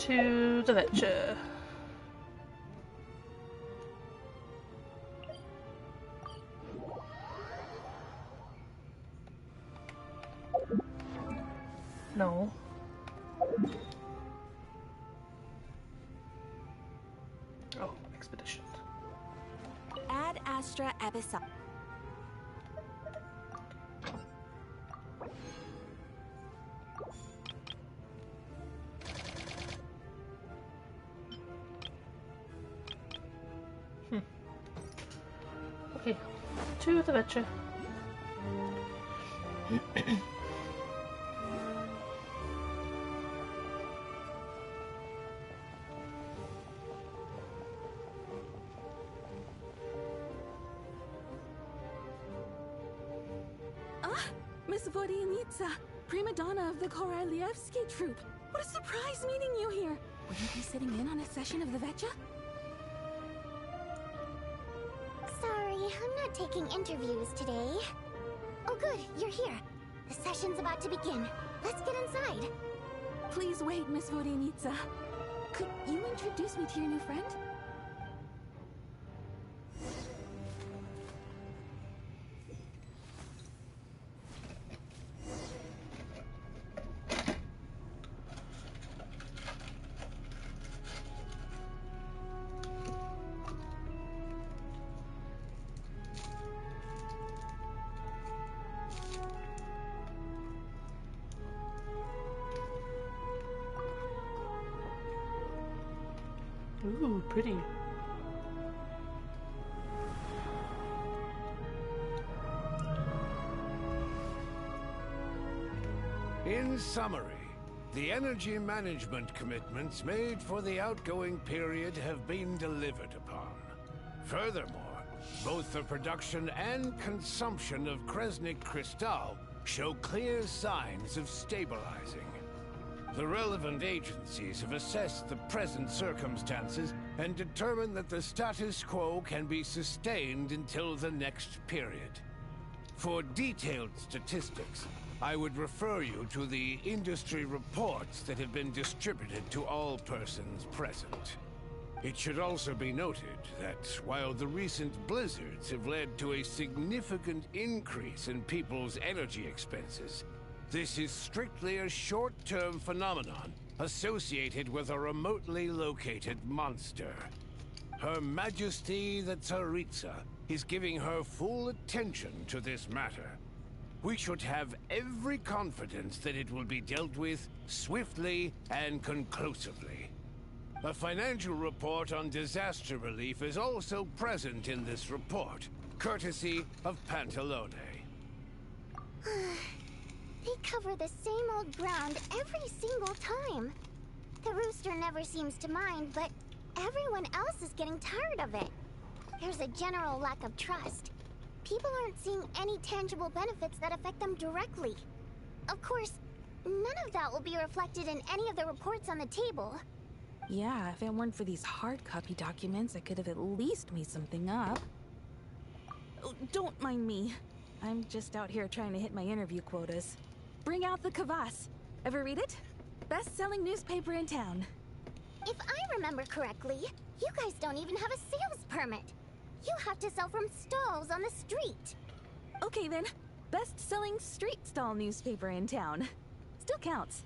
To the lecture. No. Oh, expedition. Ad Astra Abyssal. Okay, to the lecture. Miss Vodyanitsa, prima donna of the Korolievsky troupe. What a surprise meeting you here. Will you be sitting in on a session of the Vecha? Sorry, I'm not taking interviews today. Oh good, you're here. The session's about to begin. Let's get inside. Please wait, Miss Vodyanitsa. Could you introduce me to your new friend? Ooh, pretty. In summary, the energy management commitments made for the outgoing period have been delivered upon. Furthermore, both the production and consumption of Kresnik Crystal show clear signs of stabilizing. The relevant agencies have assessed the present circumstances and determined that the status quo can be sustained until the next period. For detailed statistics, I would refer you to the industry reports that have been distributed to all persons present. It should also be noted that while the recent blizzards have led to a significant increase in people's energy expenses, this is strictly a short-term phenomenon associated with a remotely located monster. Her Majesty the Tsaritsa is giving her full attention to this matter. We should have every confidence that it will be dealt with swiftly and conclusively. A financial report on disaster relief is also present in this report, courtesy of Pantalone. They cover the same old ground every single time. The rooster never seems to mind, but everyone else is getting tired of it. There's a general lack of trust. People aren't seeing any tangible benefits that affect them directly. Of course, none of that will be reflected in any of the reports on the table. Yeah, if it weren't for these hard copy documents, I could have at least made something up. Oh, don't mind me. I'm just out here trying to hit my interview quotas. Bring out the Kvass. Ever read it? Best-selling newspaper in town. If I remember correctly, you guys don't even have a sales permit. You have to sell from stalls on the street. Okay then, best-selling street stall newspaper in town. Still counts.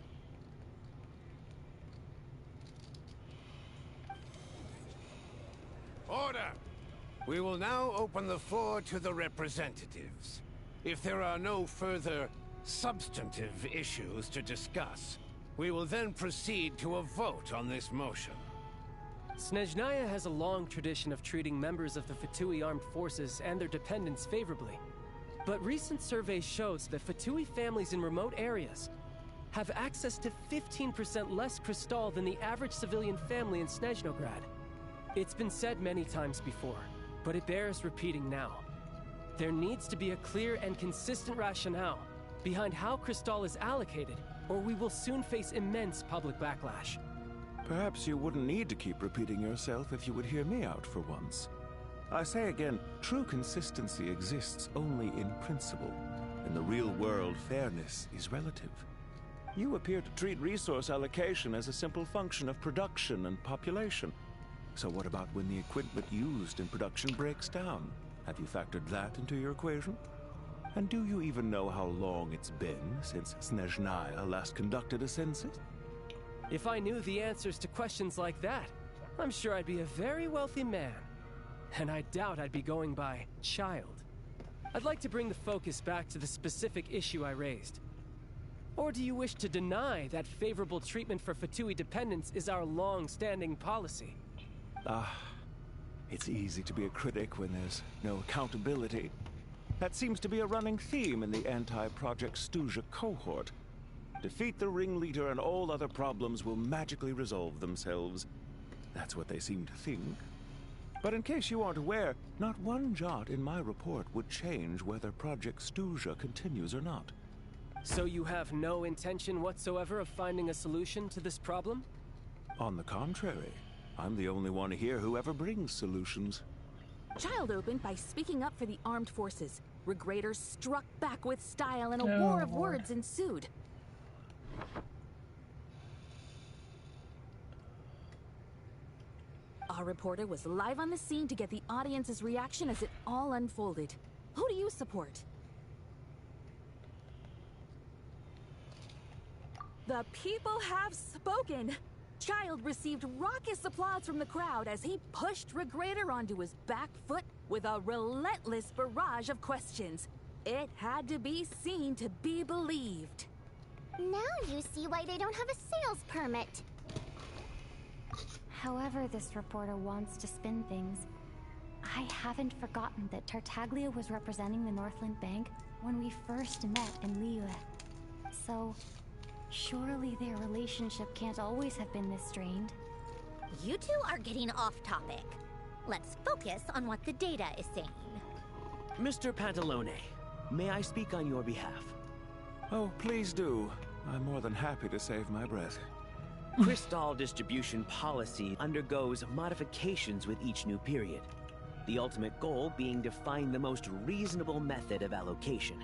Order! We will now open the floor to the representatives. If there are no further substantive issues to discuss, we will then proceed to a vote on this motion. Snezhnaya has a long tradition of treating members of the Fatui armed forces and their dependents favorably. But recent surveys shows that Fatui families in remote areas have access to 15% less crystal than the average civilian family in Snezhnograd. It's been said many times before, but it bears repeating now. There needs to be a clear and consistent rationale behind how crystal is allocated, or we will soon face immense public backlash. Perhaps you wouldn't need to keep repeating yourself if you would hear me out for once. I say again, true consistency exists only in principle. In the real world, fairness is relative. You appear to treat resource allocation as a simple function of production and population. So what about when the equipment used in production breaks down? Have you factored that into your equation? And do you even know how long it's been since Snezhnaya last conducted a census? If I knew the answers to questions like that, I'm sure I'd be a very wealthy man. And I doubt I'd be going by child. I'd like to bring the focus back to the specific issue I raised. Or do you wish to deny that favorable treatment for Fatui dependents is our long-standing policy? It's easy to be a critic when there's no accountability. That seems to be a running theme in the anti-Project Stuzha cohort. Defeat the ringleader and all other problems will magically resolve themselves. That's what they seem to think. But in case you aren't aware, not one jot in my report would change whether Project Stuzha continues or not. So you have no intention whatsoever of finding a solution to this problem? On the contrary, I'm the only one here who ever brings solutions. Child opened by speaking up for the armed forces. Regraders struck back with style and a war of words ensued. Our reporter was live on the scene to get the audience's reaction as it all unfolded. Who do you support? The people have spoken! Child received raucous applause from the crowd as he pushed Regrader onto his back foot with a relentless barrage of questions. It had to be seen to be believed. Now you see why they don't have a sales permit. However this reporter wants to spin things, I haven't forgotten that Tartaglia was representing the Northland Bank when we first met in Liyue. So, surely their relationship can't always have been this strained. You two are getting off topic. Let's focus on what the data is saying. Mr. Pantalone, may I speak on your behalf? Oh, please do. I'm more than happy to save my breath. Crystal distribution policy undergoes modifications with each new period. The ultimate goal being to find the most reasonable method of allocation,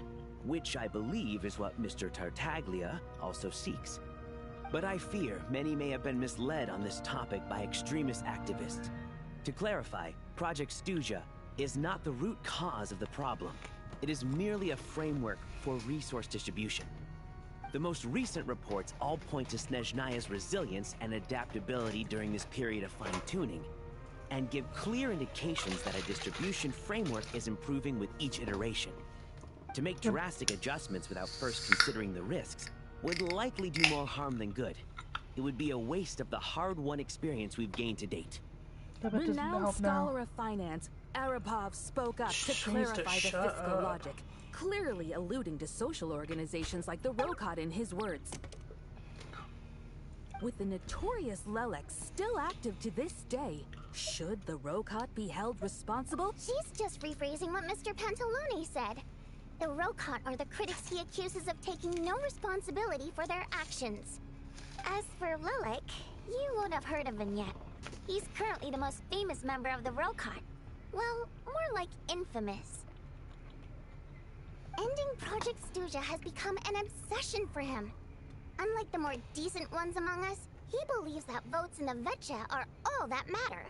which I believe is what Mr. Tartaglia also seeks. But I fear many may have been misled on this topic by extremist activists. To clarify, Project Stuzha is not the root cause of the problem. It is merely a framework for resource distribution. The most recent reports all point to Snezhnaya's resilience and adaptability during this period of fine-tuning, and give clear indications that a distribution framework is improving with each iteration. To make drastic adjustments without first considering the risks would likely do more harm than good. It would be a waste of the hard-won experience we've gained to date. Renowned scholar of finance, Arapov spoke up to clarify the fiscal logic, clearly alluding to social organizations like the Rokot in his words. With the notorious Lelek still active to this day, should the Rokot be held responsible? She's just rephrasing what Mr. Pantalone said. The Rokot are the critics he accuses of taking no responsibility for their actions. As for Lelek, you won't have heard of him yet. He's currently the most famous member of the Rokot. Well, more like infamous. Ending Project Stuzha has become an obsession for him. Unlike the more decent ones among us, he believes that votes in the Vetcha are all that matter.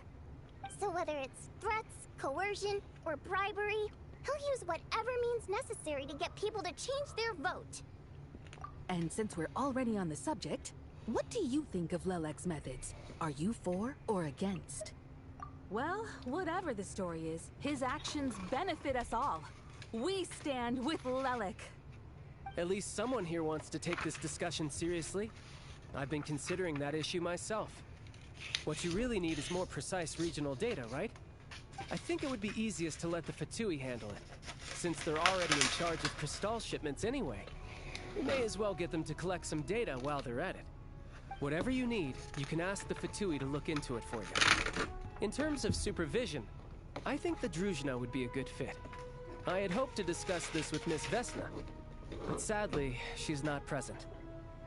So whether it's threats, coercion, or bribery, he'll use whatever means necessary to get people to change their vote. And since we're already on the subject, what do you think of Lelek's methods? Are you for or against? Well, whatever the story is, his actions benefit us all. We stand with Lelek. At least someone here wants to take this discussion seriously. I've been considering that issue myself. What you really need is more precise regional data, right? I think it would be easiest to let the Fatui handle it, since they're already in charge of Crystal shipments anyway. We may as well get them to collect some data while they're at it. Whatever you need, you can ask the Fatui to look into it for you. In terms of supervision, I think the Druzhna would be a good fit. I had hoped to discuss this with Miss Vesna, but sadly, she's not present.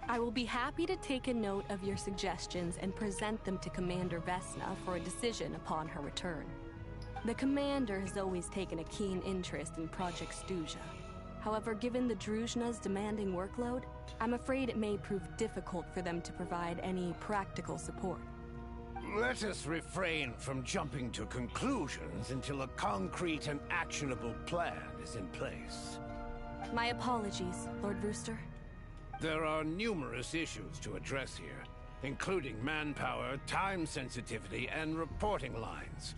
I will be happy to take a note of your suggestions and present them to Commander Vesna for a decision upon her return. The Commander has always taken a keen interest in Project Stuzha. However, given the Druzhna's demanding workload, I'm afraid it may prove difficult for them to provide any practical support. Let us refrain from jumping to conclusions until a concrete and actionable plan is in place. My apologies, Lord Rooster. There are numerous issues to address here, including manpower, time sensitivity, and reporting lines.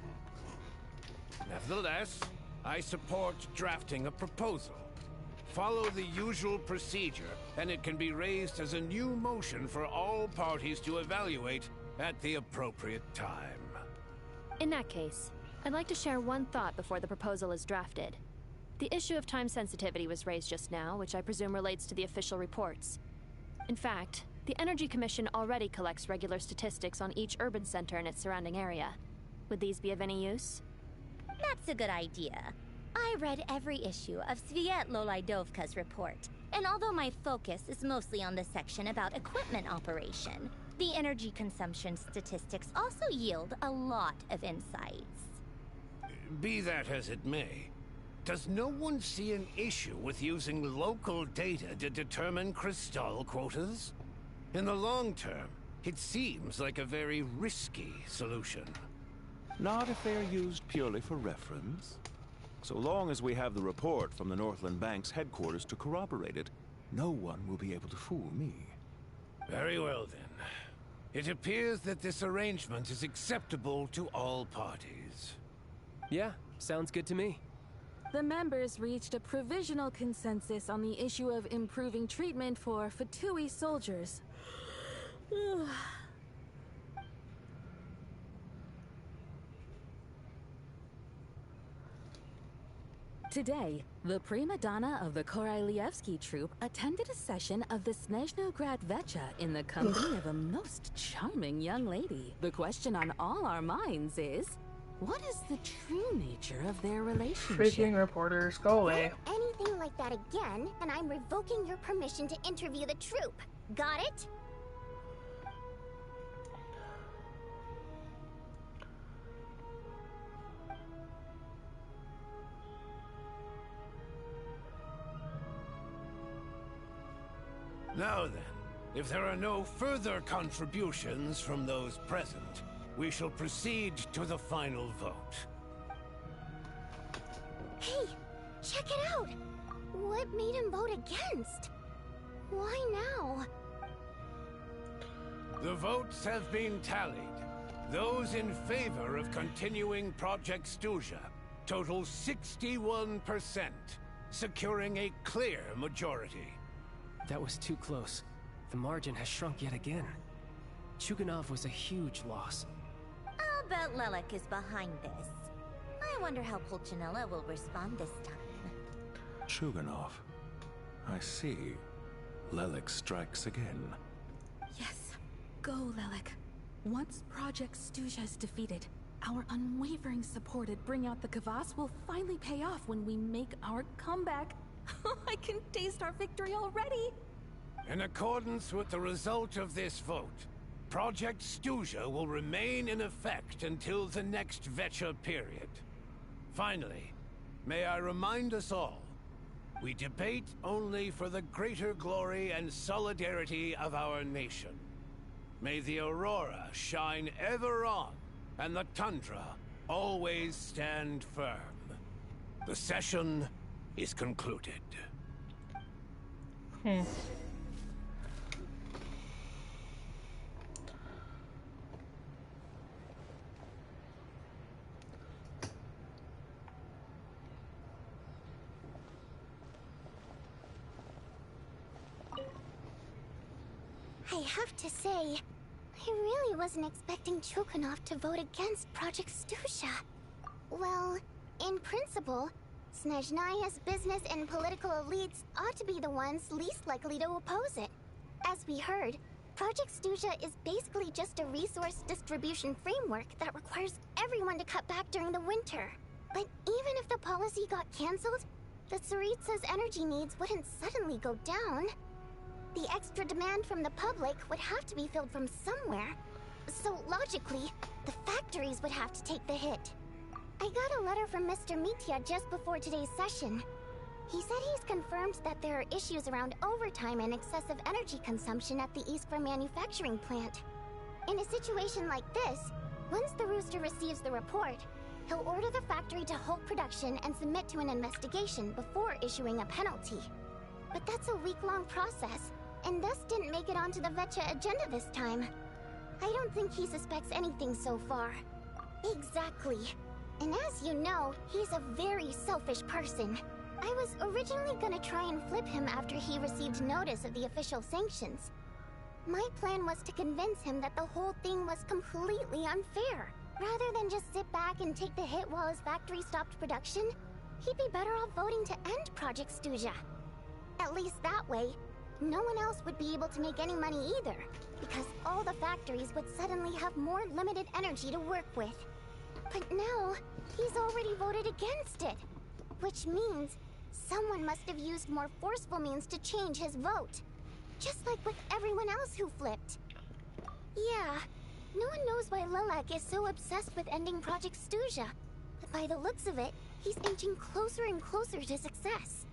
Nevertheless, I support drafting a proposal. Follow the usual procedure, and it can be raised as a new motion for all parties to evaluate at the appropriate time. In that case, I'd like to share one thought before the proposal is drafted. The issue of time sensitivity was raised just now, which I presume relates to the official reports. In fact, the Energy Commission already collects regular statistics on each urban center and its surrounding area. Would these be of any use? That's a good idea. I read every issue of Sviet Lolaidovka's report, and although my focus is mostly on the section about equipment operation, the energy consumption statistics also yield a lot of insights. Be that as it may, does no one see an issue with using local data to determine crystal quotas? In the long term, it seems like a very risky solution. Not if they are used purely for reference. So long as we have the report from the Northland Bank's headquarters to corroborate it, no one will be able to fool me. Very well, then. It appears that this arrangement is acceptable to all parties. Yeah, sounds good to me. The members reached a provisional consensus on the issue of improving treatment for Fatui soldiers. Today, the prima donna of the Korailievsky troupe attended a session of the Snezhnaya Vecha in the company of a most charming young lady. The question on all our minds is, what is the true nature of their relationship? Freaking reporters, go away. Anything like that again, and I'm revoking your permission to interview the troupe. Got it? Now then, if there are no further contributions from those present, we shall proceed to the final vote. Hey, check it out! What made him vote against? Why now? The votes have been tallied. Those in favor of continuing Project Snezhnaya total 61%, securing a clear majority. That was too close. The margin has shrunk yet again. Chuganov was a huge loss. I'll bet Lelek is behind this. I wonder how Pulcinella will respond this time. Chuganov. I see. Lelek strikes again. Yes. Go, Lelek. Once Project Snezhnaya is defeated, our unwavering support at Bring Out the Kvass will finally pay off when we make our comeback. I can taste our victory already! In accordance with the result of this vote, Project Snezhnaya will remain in effect until the next Vecha period. Finally, may I remind us all, we debate only for the greater glory and solidarity of our nation. May the aurora shine ever on, and the tundra always stand firm. The session is concluded. I have to say, I really wasn't expecting Chuganov to vote against Project Snezhnaya. Well, in principle, Snezhnaya's business and political elites ought to be the ones least likely to oppose it. As we heard, Project Snezhnaya is basically just a resource distribution framework that requires everyone to cut back during the winter. But even if the policy got cancelled, the Tsaritsa's energy needs wouldn't suddenly go down. The extra demand from the public would have to be filled from somewhere. So logically, the factories would have to take the hit. I got a letter from Mr. Mitya just before today's session. He said he's confirmed that there are issues around overtime and excessive energy consumption at the Iskra manufacturing plant. In a situation like this, once the Rooster receives the report, he'll order the factory to halt production and submit to an investigation before issuing a penalty. But that's a week-long process, and thus didn't make it onto the Vetcha agenda this time. I don't think he suspects anything so far. Exactly. And as you know, he's a very selfish person. I was originally gonna try and flip him after he received notice of the official sanctions. My plan was to convince him that the whole thing was completely unfair. Rather than just sit back and take the hit while his factory stopped production, he'd be better off voting to end Project Snezhnaya. At least that way, no one else would be able to make any money either, because all the factories would suddenly have more limited energy to work with. But now, he's already voted against it, which means someone must have used more forceful means to change his vote. Just like with everyone else who flipped. Yeah, no one knows why Lilac is so obsessed with ending Project Snezhnaya, but by the looks of it, he's inching closer and closer to success.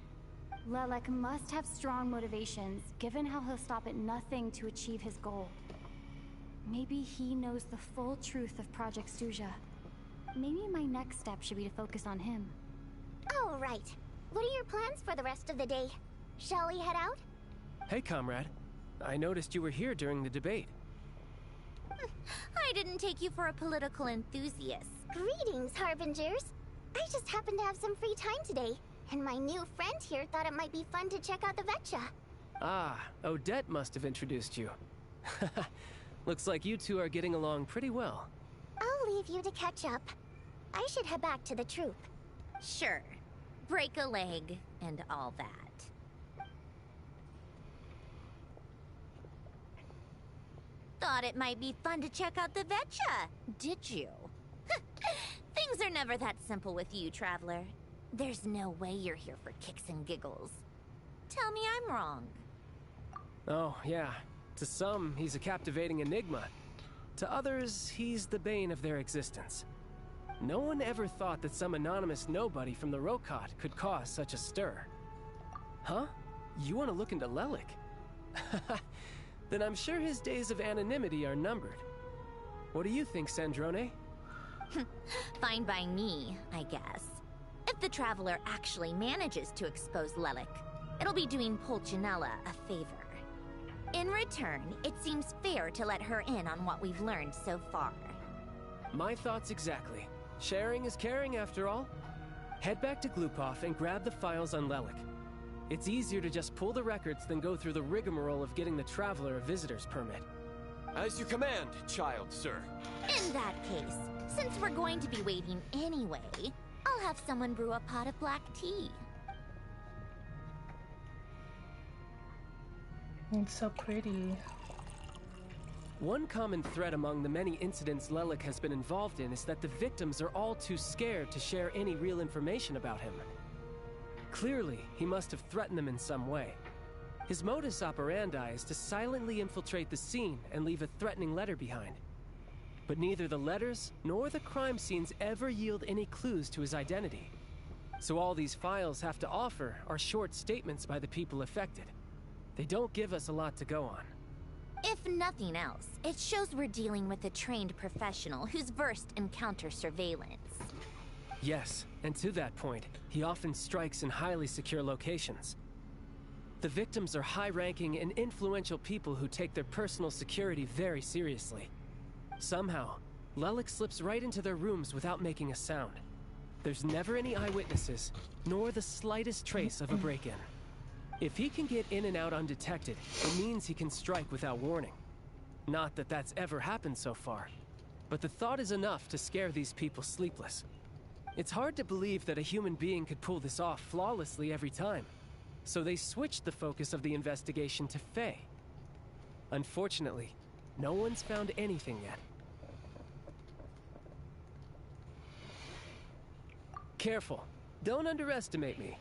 Lilac must have strong motivations, given how he'll stop at nothing to achieve his goal. Maybe he knows the full truth of Project Snezhnaya. Maybe my next step should be to focus on him. Oh, right. What are your plans for the rest of the day? Shall we head out? Hey, comrade. I noticed you were here during the debate. I didn't take you for a political enthusiast. Greetings, Harbingers. I just happened to have some free time today, and my new friend here thought it might be fun to check out the Vetcha. Ah, Odette must have introduced you. Looks like you two are getting along pretty well. I'll leave you to catch up. I should head back to the troop. Sure. Break a leg and all that. Thought it might be fun to check out the Vetcha, did you? Things are never that simple with you, Traveler. There's no way you're here for kicks and giggles. Tell me I'm wrong. Oh, yeah. To some, he's a captivating enigma. To others, he's the bane of their existence. No one ever thought that some anonymous nobody from the Rokot could cause such a stir. Huh? You want to look into Lelik? Then I'm sure his days of anonymity are numbered. What do you think, Snezhnaya? Fine by me, I guess. If the Traveler actually manages to expose Lelik, it'll be doing Pulcinella a favor. In return, it seems fair to let her in on what we've learned so far. My thoughts exactly. Sharing is caring, after all. Head back to Glupov and grab the files on Lelik. It's easier to just pull the records than go through the rigmarole of getting the Traveler a visitor's permit. As you command, child, sir. In that case, since we're going to be waiting anyway, I'll have someone brew a pot of black tea. It's so pretty. One common thread among the many incidents Lelik has been involved in is that the victims are all too scared to share any real information about him. Clearly, he must have threatened them in some way. His modus operandi is to silently infiltrate the scene and leave a threatening letter behind. But neither the letters nor the crime scenes ever yield any clues to his identity. So all these files have to offer are short statements by the people affected. They don't give us a lot to go on. If nothing else, it shows we're dealing with a trained professional who's versed in counter surveillance. Yes, and to that point, he often strikes in highly secure locations. The victims are high-ranking and influential people who take their personal security very seriously. Somehow, Lelik slips right into their rooms without making a sound. There's never any eyewitnesses, nor the slightest trace of a break-in. If he can get in and out undetected, it means he can strike without warning. Not that that's ever happened so far, but the thought is enough to scare these people sleepless. It's hard to believe that a human being could pull this off flawlessly every time, so they switched the focus of the investigation to Faye. Unfortunately, no one's found anything yet. Careful. Don't underestimate me.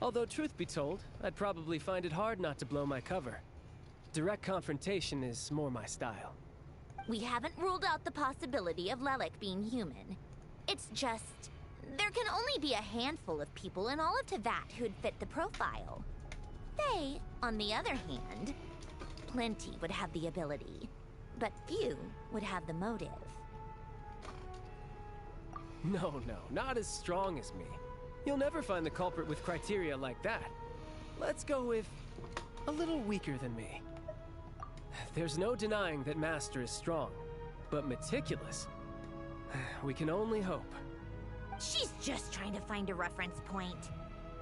Although, truth be told, I'd probably find it hard not to blow my cover. Direct confrontation is more my style. We haven't ruled out the possibility of Lelik being human. It's just There can only be a handful of people in all of Teyvat who'd fit the profile. They, on the other hand, plenty would have the ability, but few would have the motive. No, not as strong as me. You'll never find the culprit with criteria like that. Let's go with a little weaker than me. There's no denying that Master is strong, but meticulous. We can only hope. She's just trying to find a reference point.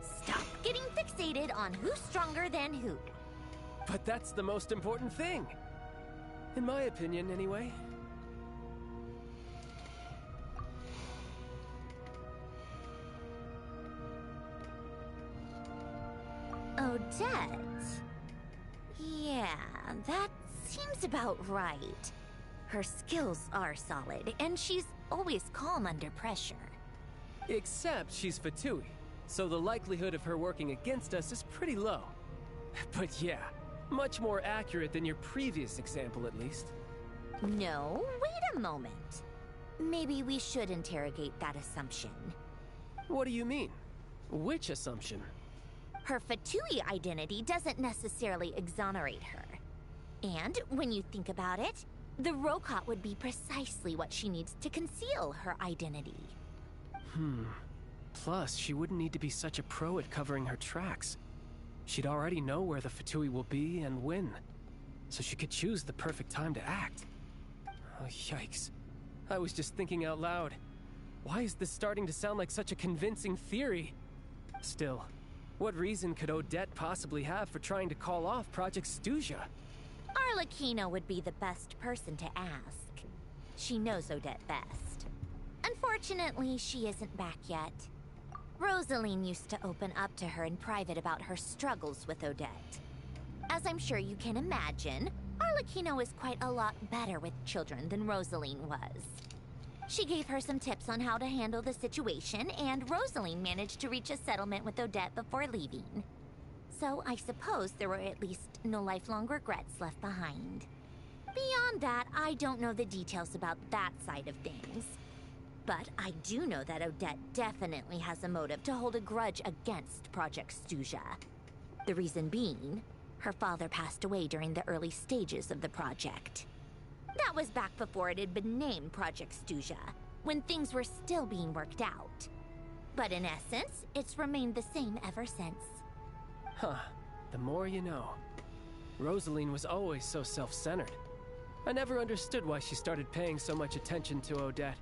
Stop getting fixated on who's stronger than who. But that's the most important thing. In my opinion, anyway. Odette? Yeah, that seems about right. Her skills are solid, and she's always calm under pressure. Except she's Fatui, so the likelihood of her working against us is pretty low. But yeah, much more accurate than your previous example, at least. No, wait a moment. Maybe we should interrogate that assumption. What do you mean? Which assumption? Her Fatui identity doesn't necessarily exonerate her. And when you think about it, the Rokot would be precisely what she needs to conceal her identity. Plus, she wouldn't need to be such a pro at covering her tracks. She'd already know where the Fatui will be and when, so she could choose the perfect time to act. Oh, yikes. I was just thinking out loud. Why is this starting to sound like such a convincing theory? Still, what reason could Odette possibly have for trying to call off Project Snezhnaya? Arlecchino would be the best person to ask. She knows Odette best. Unfortunately, she isn't back yet. Rosaline used to open up to her in private about her struggles with Odette. As I'm sure you can imagine, Arlecchino is quite a lot better with children than Rosaline was. She gave her some tips on how to handle the situation, and Rosaline managed to reach a settlement with Odette before leaving. So I suppose there were at least no lifelong regrets left behind. Beyond that, I don't know the details about that side of things. But I do know that Odette definitely has a motive to hold a grudge against Project Snezhnaya. The reason being, her father passed away during the early stages of the project. That was back before it had been named Project Snezhnaya, when things were still being worked out. But in essence, it's remained the same ever since. Huh. The more you know. Rosaline was always so self-centered. I never understood why she started paying so much attention to Odette.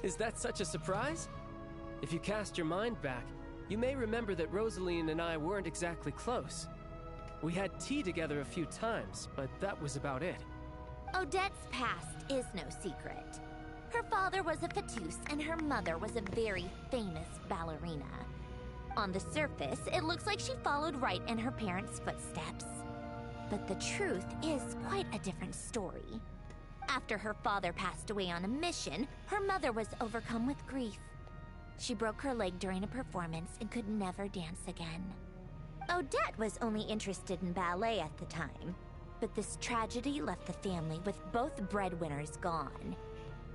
Is that such a surprise? If you cast your mind back, you may remember that Rosaline and I weren't exactly close. We had tea together a few times, but that was about it. Odette's past is no secret. Her father was a Fatus, and her mother was a very famous ballerina. On the surface, it looks like she followed right in her parents' footsteps. But the truth is quite a different story. After her father passed away on a mission, her mother was overcome with grief. She broke her leg during a performance and could never dance again. Odette was only interested in ballet at the time, but this tragedy left the family with both breadwinners gone.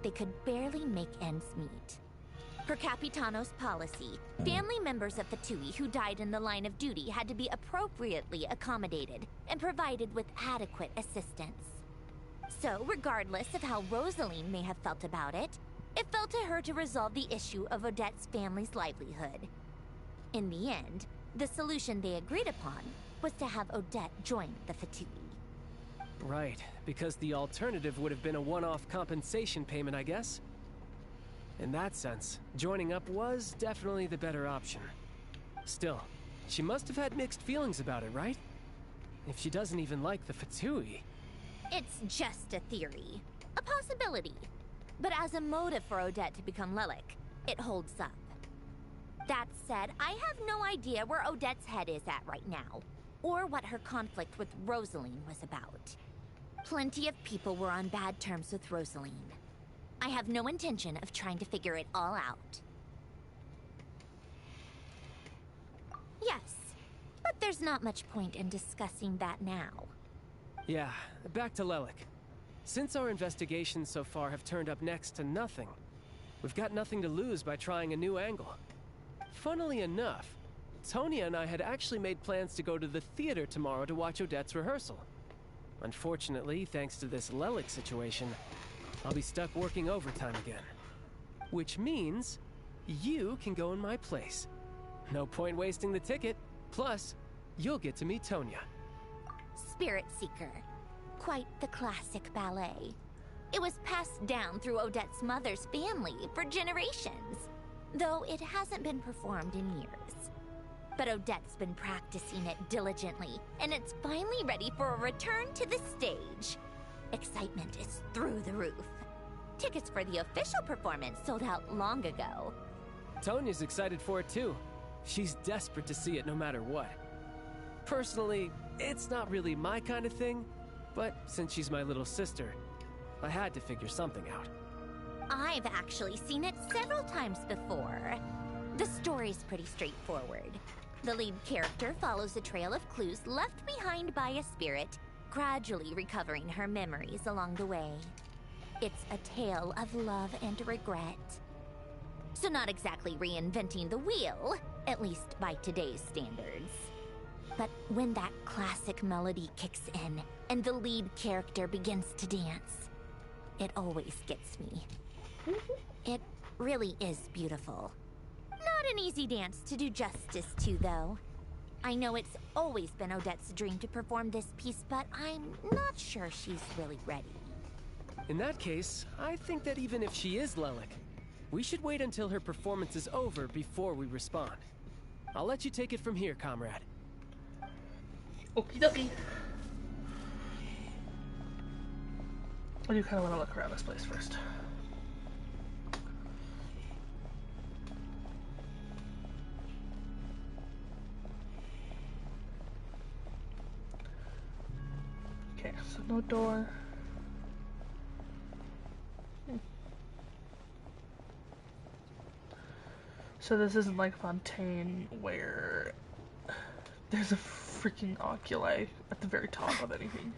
They could barely make ends meet. Per Capitano's policy, family members of Fatui who died in the line of duty had to be appropriately accommodated and provided with adequate assistance. So, regardless of how Rosaline may have felt about it, it fell to her to resolve the issue of Odette's family's livelihood. In the end, the solution they agreed upon was to have Odette join the Fatui. Right, because the alternative would have been a one-off compensation payment, I guess. In that sense, joining up was definitely the better option. Still, she must have had mixed feelings about it, right? If she doesn't even like the Fatui... It's just a theory. A possibility. But as a motive for Odette to become Lelik, it holds up. That said, I have no idea where Odette's head is at right now, or what her conflict with Rosaline was about. Plenty of people were on bad terms with Rosaline. I have no intention of trying to figure it all out. Yes, but there's not much point in discussing that now. Yeah, back to Lelik. Since our investigations so far have turned up next to nothing, we've got nothing to lose by trying a new angle. Funnily enough, Tonya and I had actually made plans to go to the theater tomorrow to watch Odette's rehearsal. Unfortunately, thanks to this Lelik situation, I'll be stuck working overtime again. Which means you can go in my place. No point wasting the ticket. Plus, you'll get to meet Tonya. Spirit Seeker. Quite the classic ballet. It was passed down through Odette's mother's family for generations, though it hasn't been performed in years. But Odette's been practicing it diligently, and it's finally ready for a return to the stage. Excitement is through the roof. Tickets for the official performance sold out long ago. Tonya's excited for it too. She's desperate to see it no matter what. Personally, it's not really my kind of thing, but since she's my little sister, I had to figure something out. I've actually seen it several times before. The story's pretty straightforward. The lead character follows a trail of clues left behind by a spirit, gradually recovering her memories along the way. It's a tale of love and regret. So not exactly reinventing the wheel, at least by today's standards. But when that classic melody kicks in and the lead character begins to dance, it always gets me. It really is beautiful. Not an easy dance to do justice to, though. I know it's always been Odette's dream to perform this piece, but I'm not sure she's really ready. In that case, I think that even if she is Lelik, we should wait until her performance is over before we respond. I'll let you take it from here, comrade. Okie dokie. I do kind of want to look around this place first. Okay, so no door. So this isn't like Fontaine where there's a freaking oculi at the very top of anything.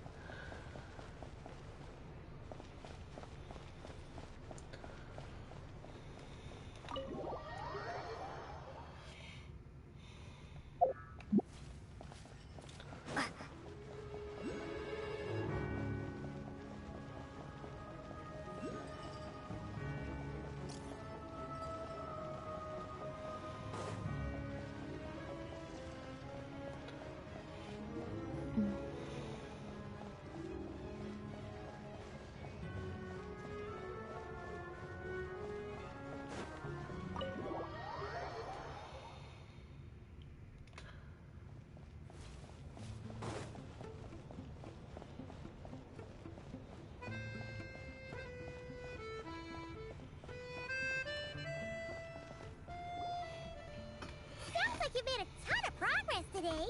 You made a ton of progress today.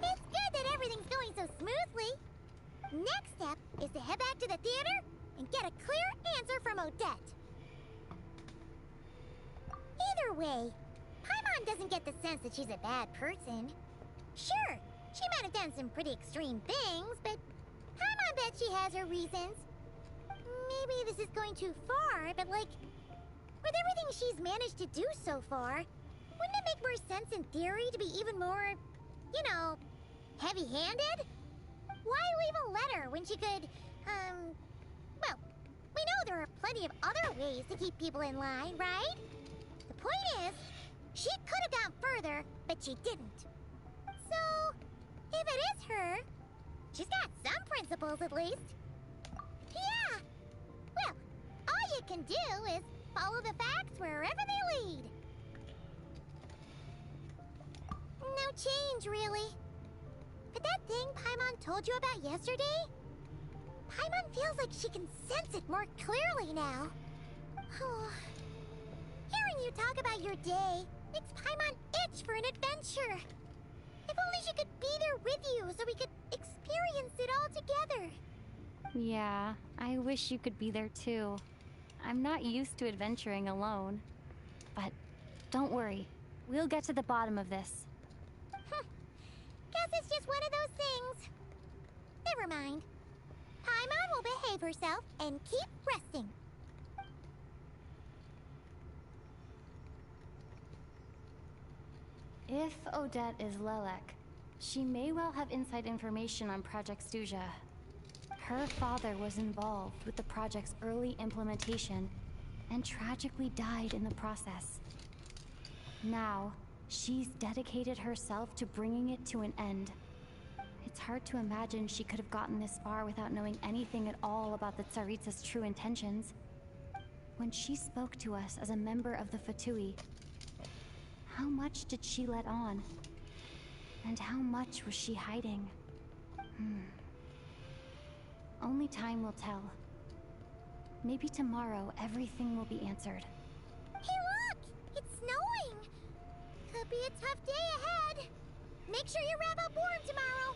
It's good that everything's going so smoothly. Next step is to head back to the theater and get a clear answer from Odette. Either way, Paimon doesn't get the sense that she's a bad person. Sure, she might have done some pretty extreme things, but Paimon bet she has her reasons. Maybe this is going too far, but like, with everything she's managed to do so far, wouldn't it make more sense in theory to be even more, you know, heavy-handed? Why leave a letter when she could, well, we know there are plenty of other ways to keep people in line, right? The point is, she could have gone further, but she didn't. So, if it is her, she's got some principles at least. Yeah! Well, all you can do is follow the facts wherever they lead. No change, really. But that thing Paimon told you about yesterday? Paimon feels like she can sense it more clearly now. Hearing you talk about your day makes Paimon itch for an adventure. If only she could be there with you so we could experience it all together. Yeah, I wish you could be there too. I'm not used to adventuring alone. But don't worry, we'll get to the bottom of this. Guess it's just one of those things. Never mind. Paimon will behave herself and keep resting. If Odette is Lelek, she may well have inside information on Project Stuja. Her father was involved with the project's early implementation and tragically died in the process. Now, she's dedicated herself to bringing it to an end. It's hard to imagine she could have gotten this far without knowing anything at all about the Tsaritsa's true intentions. When she spoke to us as a member of the Fatui, how much did she let on? And how much was she hiding? Only time will tell. Maybe tomorrow everything will be answered. Hey look! It's snowing! Could be a tough day ahead. Make sure you wrap up warm tomorrow.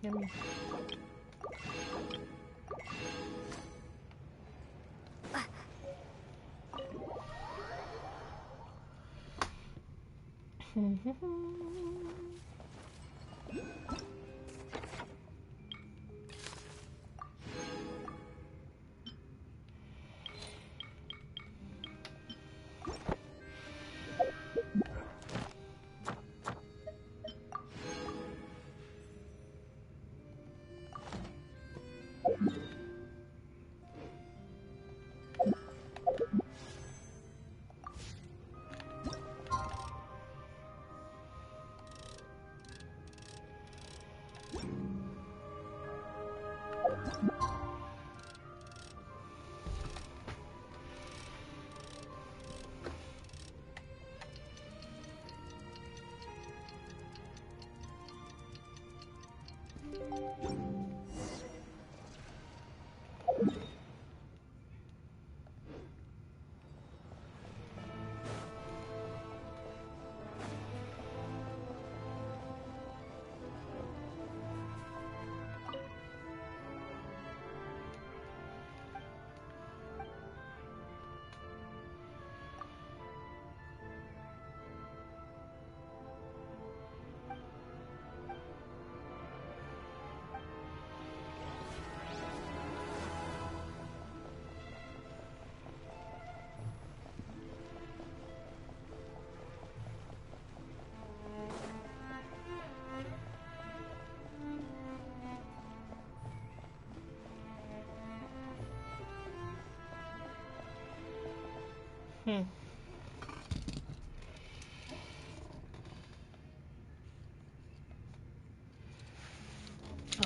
Yummy.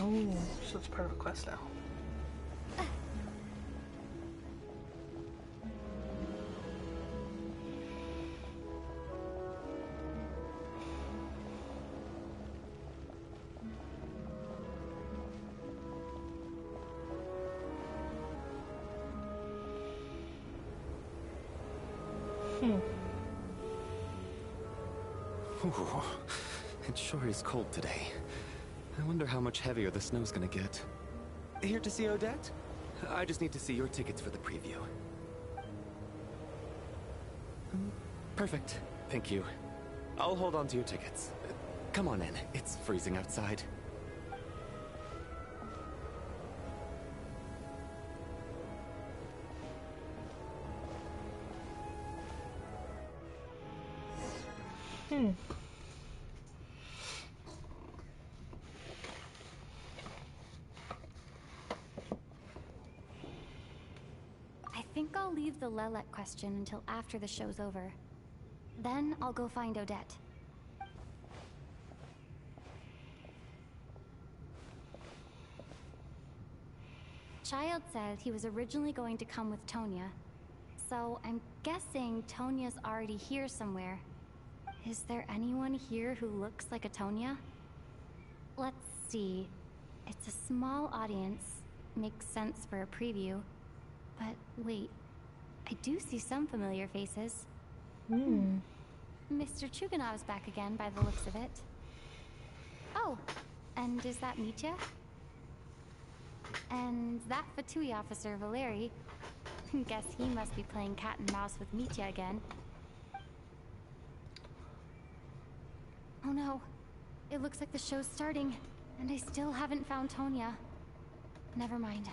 Oh, so it's part of a quest now. Ooh, it sure is cold today. I wonder how much heavier the snow's gonna get. Here to see Odette? I just need to see your tickets for the preview. Perfect. Thank you. I'll hold on to your tickets. Come on in. It's freezing outside. I'll leave the Lelet question until after the show's over. Then I'll go find Odette. Child said he was originally going to come with Tonya. So I'm guessing Tonya's already here somewhere. Is there anyone here who looks like a Tonya? Let's see. It's a small audience. Makes sense for a preview. But wait, I do see some familiar faces. Mr. Chuganov's back again by the looks of it. Oh, and is that Mitya? And that Fatui officer, Valeri. Guess he must be playing cat and mouse with Mitya again. Oh no, it looks like the show's starting, and I still haven't found Tonya. Never mind.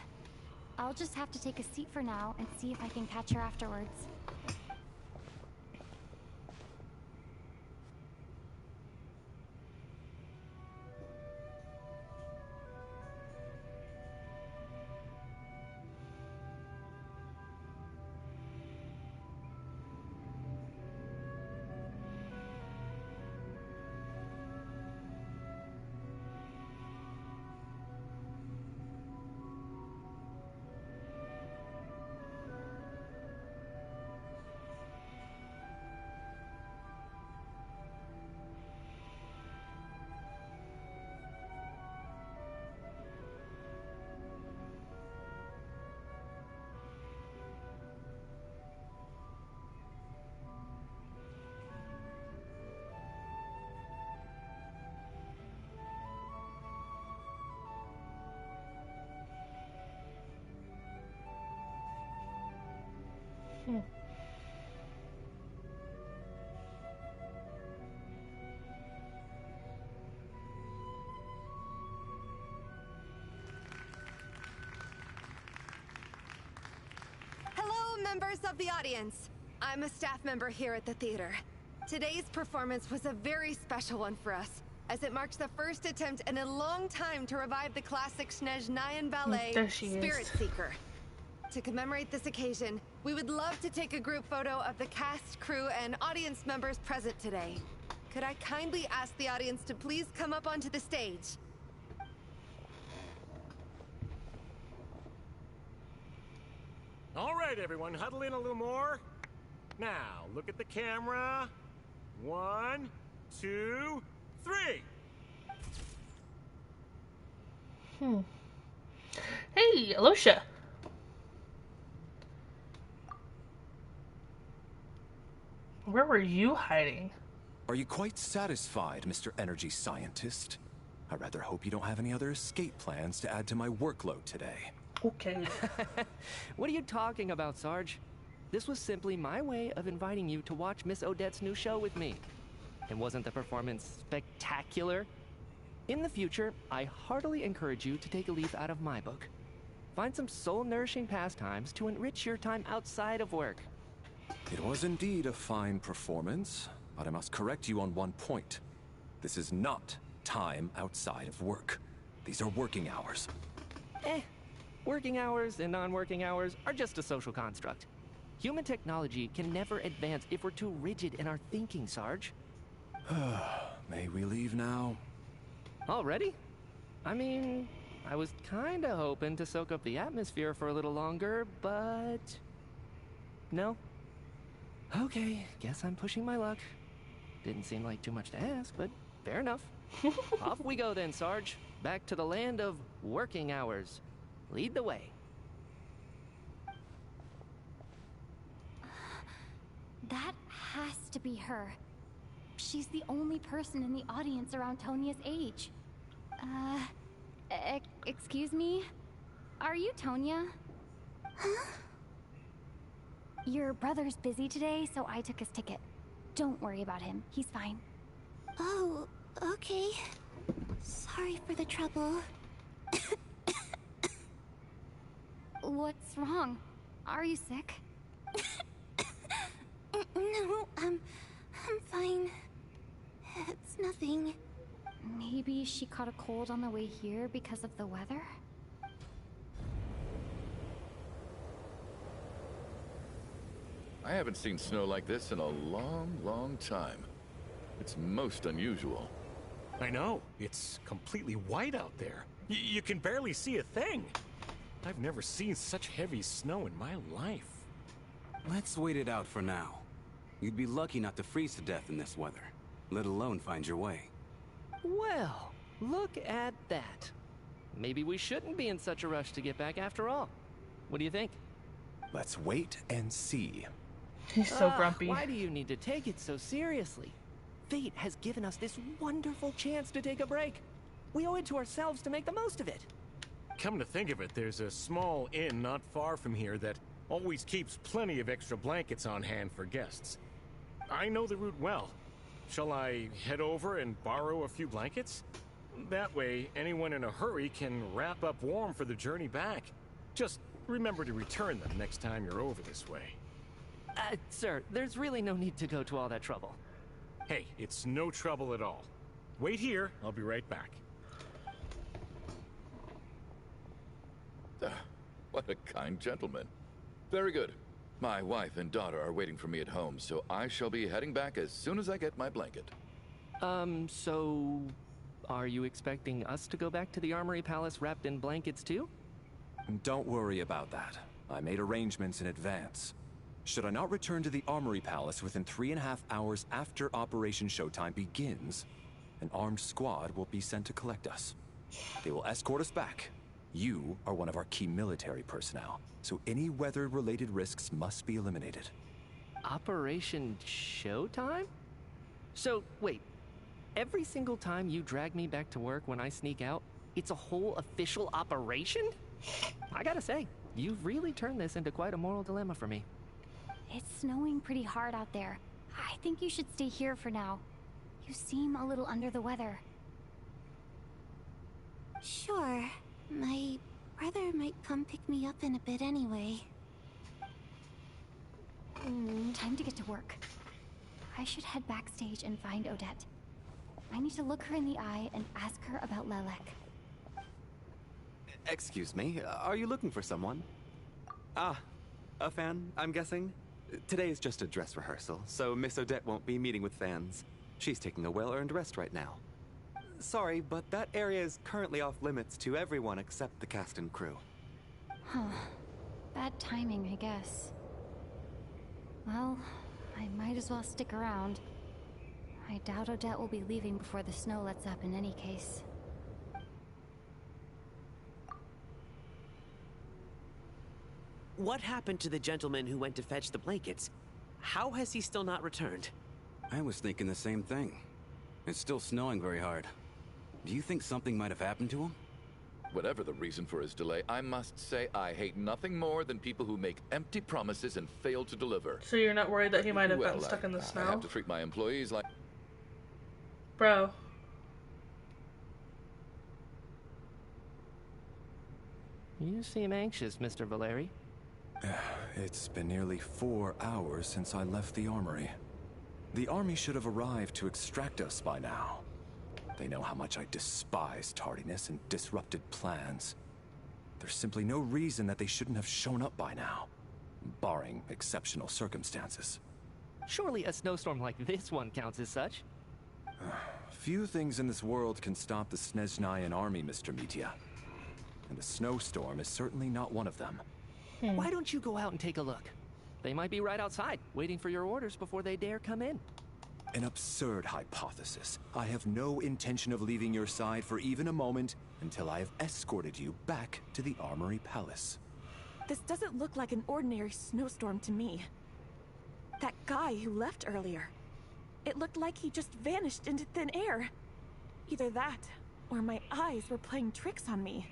I'll just have to take a seat for now and see if I can catch her afterwards. Hello, members of the audience. I'm a staff member here at the theater. Today's performance was a very special one for us, as it marks the first attempt in a long time to revive the classic Snezhnayan ballet, Spirit Seeker. To commemorate this occasion, we would love to take a group photo of the cast, crew, and audience members present today. Could I kindly ask the audience to please come up onto the stage? All right, everyone, huddle in a little more. Now, look at the camera. 1, 2, 3. Hey, Alosha. Where were you hiding? Are you quite satisfied, Mr. Energy Scientist? I rather hope you don't have any other escape plans to add to my workload today. Okay. What are you talking about, Sarge? This was simply my way of inviting you to watch Miss Odette's new show with me. And wasn't the performance spectacular? In the future, I heartily encourage you to take a leaf out of my book. Find some soul-nourishing pastimes to enrich your time outside of work. It was indeed a fine performance, but I must correct you on one point. This is not time outside of work. These are working hours. Working hours and non-working hours are just a social construct. Human technology can never advance if we're too rigid in our thinking, Sarge. May we leave now? Already? I mean, I was kinda hoping to soak up the atmosphere for a little longer, but... no? Okay, guess I'm pushing my luck. Didn't seem like too much to ask, but fair enough. Off we go then, Sarge. Back to the land of working hours. Lead the way. That has to be her. She's the only person in the audience around Tonya's age. Excuse me? Are you Tonya? Huh? Your brother's busy today, so I took his ticket. Don't worry about him. He's fine. Oh, okay. Sorry for the trouble. What's wrong? Are you sick? No, I'm fine. It's nothing. Maybe she caught a cold on the way here because of the weather? I haven't seen snow like this in a long, long time. It's most unusual. I know. It's completely white out there. You can barely see a thing. I've never seen such heavy snow in my life. Let's wait it out for now. You'd be lucky not to freeze to death in this weather, let alone find your way. Well, look at that. Maybe we shouldn't be in such a rush to get back after all. What do you think? Let's wait and see. He's so grumpy. Why do you need to take it so seriously? Fate has given us this wonderful chance to take a break. We owe it to ourselves to make the most of it. Come to think of it, there's a small inn not far from here that always keeps plenty of extra blankets on hand for guests. I know the route well. Shall I head over and borrow a few blankets? That way, anyone in a hurry can wrap up warm for the journey back. Just remember to return them next time you're over this way. Sir, there's really no need to go to all that trouble. Hey, it's no trouble at all. Wait here, I'll be right back. What a kind gentleman. Very good. My wife and daughter are waiting for me at home, so I shall be heading back as soon as I get my blanket. So... are you expecting us to go back to the Armory Palace wrapped in blankets too? Don't worry about that. I made arrangements in advance. Should I not return to the Armory Palace within 3.5 hours after Operation Showtime begins, an armed squad will be sent to collect us. They will escort us back. You are one of our key military personnel, so any weather-related risks must be eliminated. Operation Showtime? So, wait. Every single time you drag me back to work when I sneak out, it's a whole official operation? I gotta say, you've really turned this into quite a moral dilemma for me. It's snowing pretty hard out there. I think you should stay here for now. You seem a little under the weather. Sure. My brother might come pick me up in a bit anyway. Time to get to work. I should head backstage and find Odette. I need to look her in the eye and ask her about Lelek. Excuse me, are you looking for someone? Ah, a fan, I'm guessing? Today is just a dress rehearsal, so Miss Odette won't be meeting with fans. She's taking a well-earned rest right now. Sorry, but that area is currently off limits to everyone except the cast and crew. Huh. Bad timing, I guess. Well, I might as well stick around. I doubt Odette will be leaving before the snow lets up in any case. What happened to the gentleman who went to fetch the blankets? How has he still not returned? I was thinking the same thing. It's still snowing very hard. Do you think something might have happened to him? Whatever the reason for his delay, I must say I hate nothing more than people who make empty promises and fail to deliver. So you're not worried that he might have Well, gotten stuck in the snow? I have to treat my employees like... Bro. You seem anxious, Mr. Valeri. It's been nearly 4 hours since I left the armory. The army should have arrived to extract us by now. They know how much I despise tardiness and disrupted plans. There's simply no reason that they shouldn't have shown up by now, barring exceptional circumstances. Surely a snowstorm like this one counts as such. Few things in this world can stop the Snezhnayan army, Mr. Mitya. And a snowstorm is certainly not one of them. Why don't you go out and take a look? They might be right outside, waiting for your orders before they dare come in. An absurd hypothesis. I have no intention of leaving your side for even a moment until I have escorted you back to the Armory Palace. This doesn't look like an ordinary snowstorm to me. That guy who left earlier, it looked like he just vanished into thin air. Either that, or my eyes were playing tricks on me.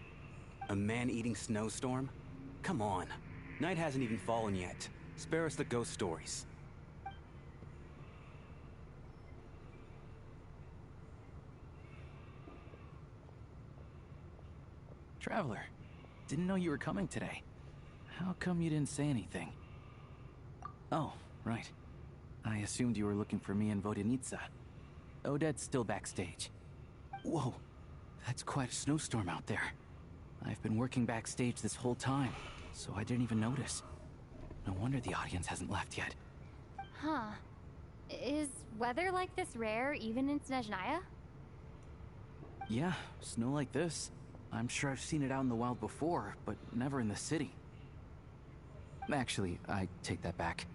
A man-eating snowstorm? Come on. Night hasn't even fallen yet. Spare us the ghost stories. Traveler, didn't know you were coming today. How come you didn't say anything? Oh, right. I assumed you were looking for me and Vodenitsa. Odette's still backstage. Whoa, that's quite a snowstorm out there. I've been working backstage this whole time, so I didn't even notice. No wonder the audience hasn't left yet. Huh. Is weather like this rare even in Snezhnaya? Yeah, snow like this. I'm sure I've seen it out in the wild before, but never in the city. Actually, I take that back.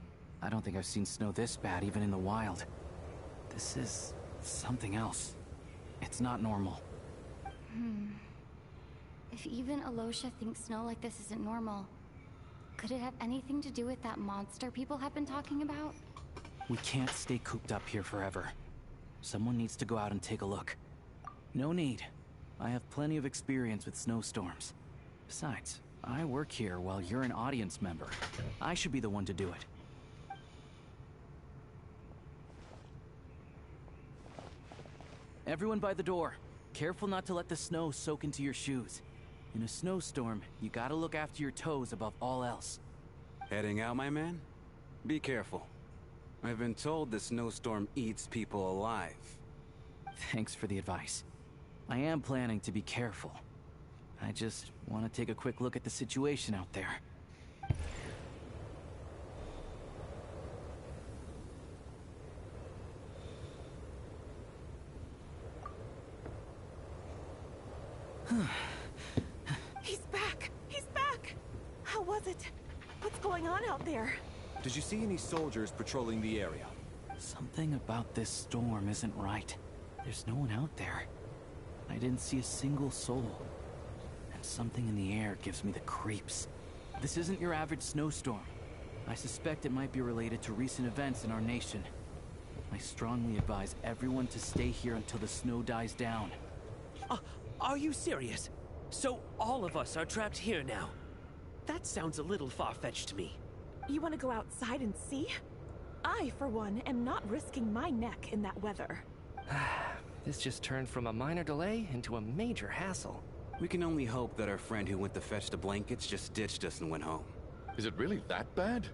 I don't think I've seen snow this bad even in the wild. This is something else. It's not normal. If even Alosha thinks snow like this isn't normal, could it have anything to do with that monster people have been talking about? We can't stay cooped up here forever. Someone needs to go out and take a look. No need. I have plenty of experience with snowstorms. Besides, I work here while you're an audience member. I should be the one to do it. Everyone by the door. Careful not to let the snow soak into your shoes. In a snowstorm, you gotta look after your toes above all else. Heading out, my man? Be careful. I've been told the snowstorm eats people alive. Thanks for the advice. I am planning to be careful. I just want to take a quick look at the situation out there. He's back! He's back! How was it? What's going on out there? Did you see any soldiers patrolling the area? Something about this storm isn't right. There's no one out there. I didn't see a single soul. And something in the air gives me the creeps. This isn't your average snowstorm. I suspect it might be related to recent events in our nation. I strongly advise everyone to stay here until the snow dies down. Are you serious? So all of us are trapped here now? That sounds a little far-fetched to me. You want to go outside and see? I, for one, am not risking my neck in that weather. This just turned from a minor delay into a major hassle. We can only hope that our friend who went to fetch the blankets just ditched us and went home. Is it really that bad?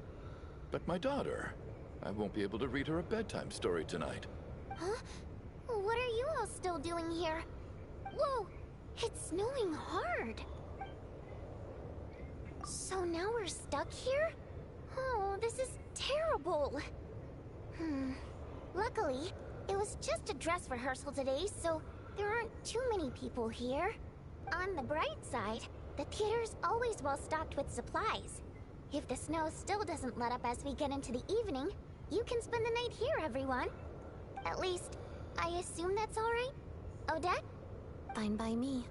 But my daughter, I won't be able to read her a bedtime story tonight. Huh? What are you all still doing here? Whoa! It's snowing hard! So now we're stuck here? Oh, this is terrible! Luckily, it was just a dress rehearsal today, so there aren't too many people here. On the bright side, the theater's always well stocked with supplies. If the snow still doesn't let up as we get into the evening, you can spend the night here, everyone. At least, I assume that's alright? Odette? Fine by me.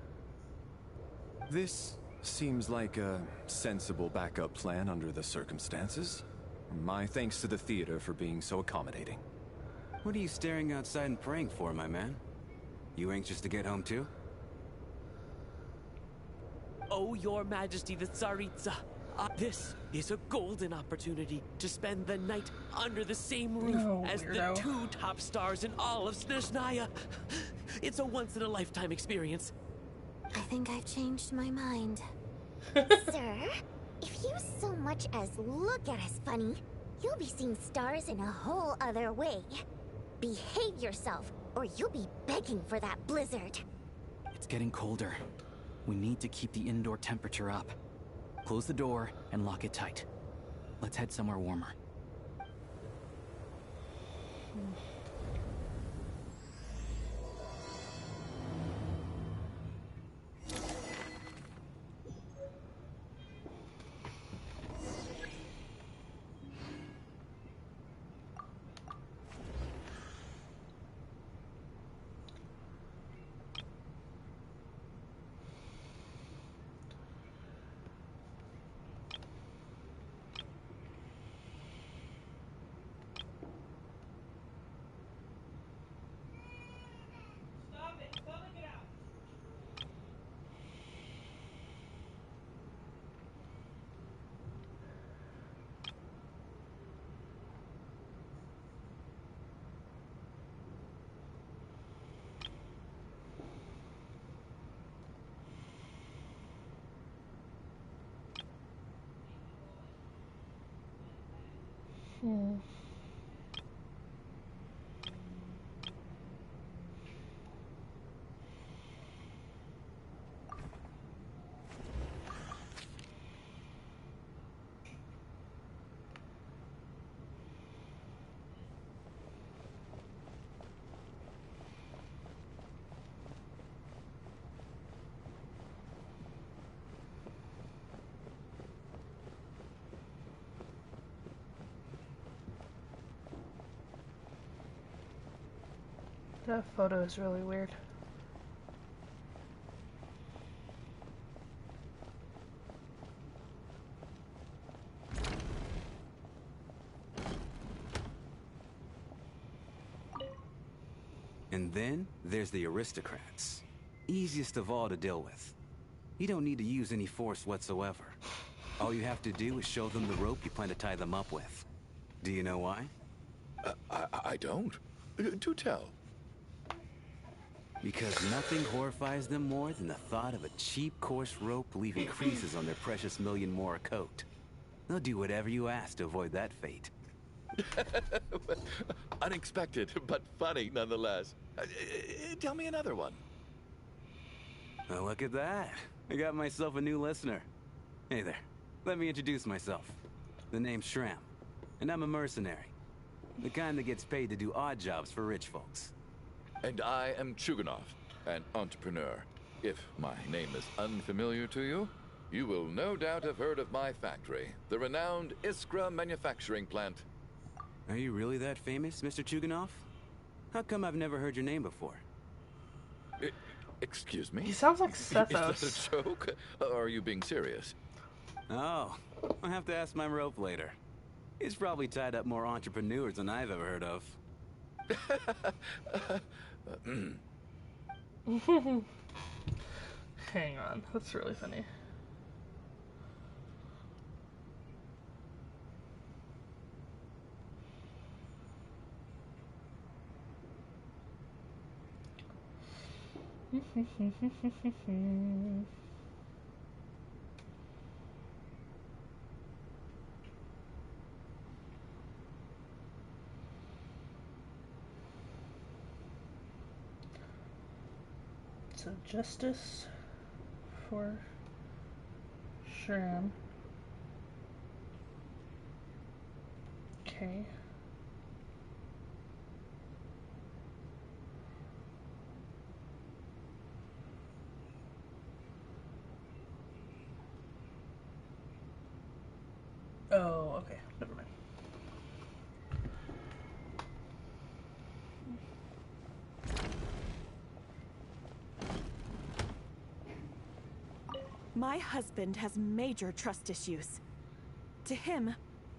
This seems like a sensible backup plan under the circumstances. My thanks to the theater for being so accommodating. What are you staring outside and praying for, my man? You anxious to get home too? Oh, Your Majesty the Tsaritsa, this is a golden opportunity to spend the night under the same roof as the two top stars in all of Snezhnaya. It's a once-in-a-lifetime experience. I think I've changed my mind. Sir, if you so much as look at us funny, you'll be seeing stars in a whole other way. Behave yourself, or you'll be begging for that blizzard. It's getting colder. We need to keep the indoor temperature up. Close the door and lock it tight. Let's head somewhere warmer. That photo is really weird. And then there's the aristocrats. Easiest of all to deal with. You don't need to use any force whatsoever. All you have to do is show them the rope you plan to tie them up with. Do you know why? I don't. Do tell. Because nothing horrifies them more than the thought of a cheap, coarse rope leaving creases on their precious million more coat. They'll do whatever you ask to avoid that fate. Unexpected, but funny nonetheless. Tell me another one. Oh, look at that. I got myself a new listener. Hey there. Let me introduce myself. The name's Shram, and I'm a mercenary. The kind that gets paid to do odd jobs for rich folks. And I am Chuganov, an entrepreneur. If my name is unfamiliar to you, you will no doubt have heard of my factory, the renowned Iskra manufacturing plant. Are you really that famous, Mr. Chuganov? How come I've never heard your name before? Excuse me? He sounds like Is Sethos. that a joke? Or are you being serious? Oh, I'll have to ask my rope later. He's probably tied up more entrepreneurs than I've ever heard of. Hang on, that's really funny. So justice for Shram. Okay. Oh, okay. Never mind. My husband has major trust issues. To him,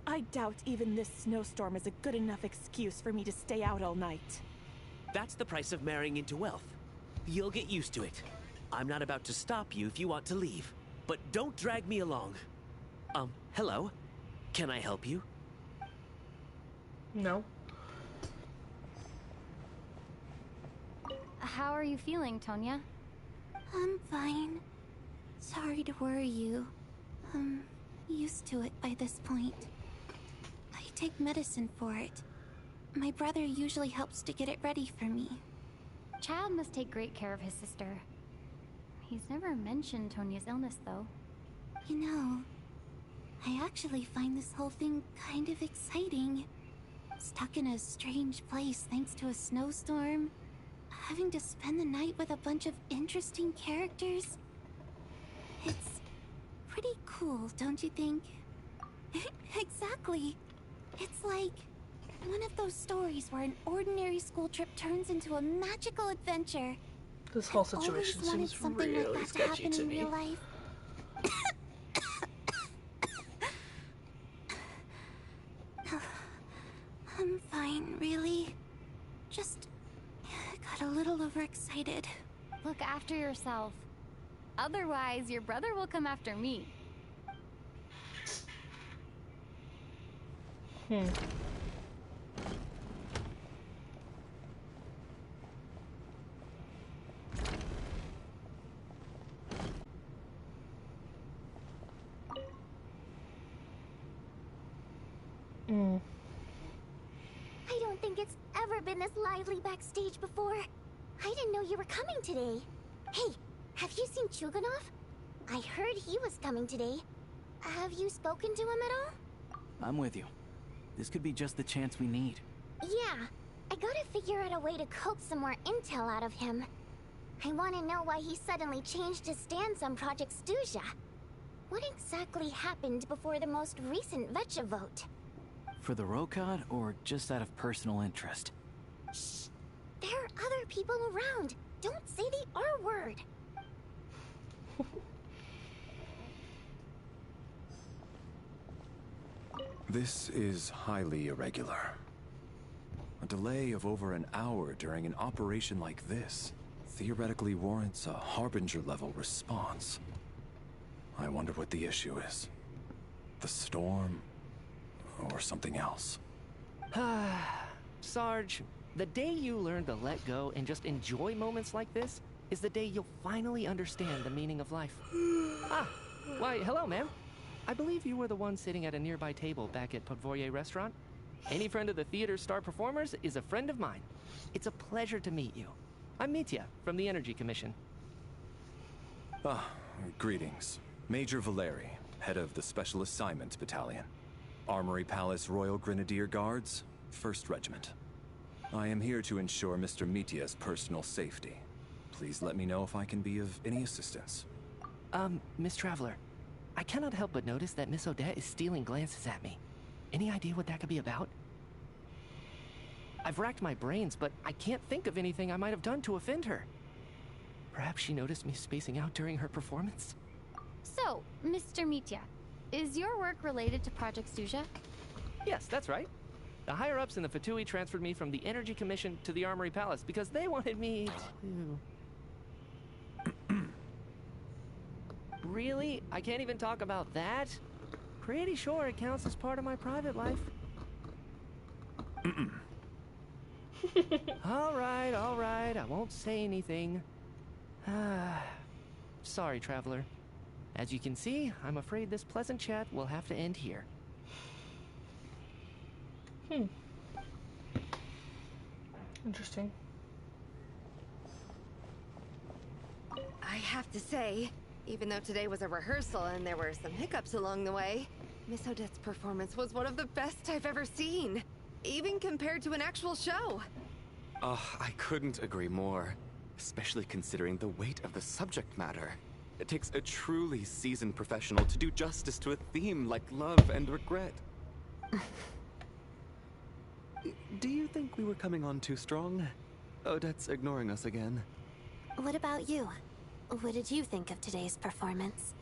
I doubt even this snowstorm is a good enough excuse for me to stay out all night. That's the price of marrying into wealth. You'll get used to it. I'm not about to stop you if you want to leave. But don't drag me along. Hello? Can I help you? No. How are you feeling, Tonya? I'm fine. Sorry to worry you. I'm used to it by this point. I take medicine for it. My brother usually helps to get it ready for me. Chad must take great care of his sister. He's never mentioned Tonya's illness, though. You know, I actually find this whole thing kind of exciting. Stuck in a strange place thanks to a snowstorm. Having to spend the night with a bunch of interesting characters. It's pretty cool, don't you think? Exactly. It's like one of those stories where an ordinary school trip turns into a magical adventure. This whole situation seems really sketchy to me. Real life. I'm fine, really. Just got a little overexcited. Look after yourself. Otherwise, your brother will come after me. I don't think it's ever been this lively backstage before. I didn't know you were coming today. Hey, have you seen Chuganov? I heard he was coming today. Have you spoken to him at all? I'm with you. This could be just the chance we need. Yeah, I gotta figure out a way to coax some more intel out of him. I want to know why he suddenly changed his stance on Project Snezhnaya. What exactly happened before the most recent Vetcha vote? For the Rokad, or just out of personal interest? Shh. There are other people around. Don't say the R word. This is highly irregular. A delay of over an hour during an operation like this theoretically warrants a Harbinger-level response. I wonder what the issue is. The storm, or something else. Sarge, the day you learn to let go and just enjoy moments like this is the day you'll finally understand the meaning of life. Why, hello, ma'am. I believe you were the one sitting at a nearby table back at Podvorye Restaurant. Any friend of the theater's star performers is a friend of mine. It's a pleasure to meet you. I'm Mitya, from the Energy Commission. Greetings. Major Valeri, head of the Special Assignments Battalion. Armory Palace Royal Grenadier Guards, 1st Regiment. I am here to ensure Mr. Mitya's personal safety. Please let me know if I can be of any assistance. Miss Traveler, I cannot help but notice that Miss Odette is stealing glances at me. Any idea what that could be about? I've racked my brains, but I can't think of anything I might have done to offend her. Perhaps she noticed me spacing out during her performance? So, Mr. Mitya, is your work related to Project Snezhnaya? Yes, that's right. The higher-ups in the Fatui transferred me from the Energy Commission to the Armory Palace because they wanted me to... Really? I can't even talk about that? Pretty sure it counts as part of my private life. All right, I won't say anything. Sorry, Traveler. As you can see, I'm afraid this pleasant chat will have to end here. Interesting. I have to say, even though today was a rehearsal and there were some hiccups along the way, Miss Odette's performance was one of the best I've ever seen, even compared to an actual show. I couldn't agree more, especially considering the weight of the subject matter. It takes a truly seasoned professional to do justice to a theme like love and regret. Do you think we were coming on too strong? Odette's ignoring us again. What about you? What did you think of today's performance?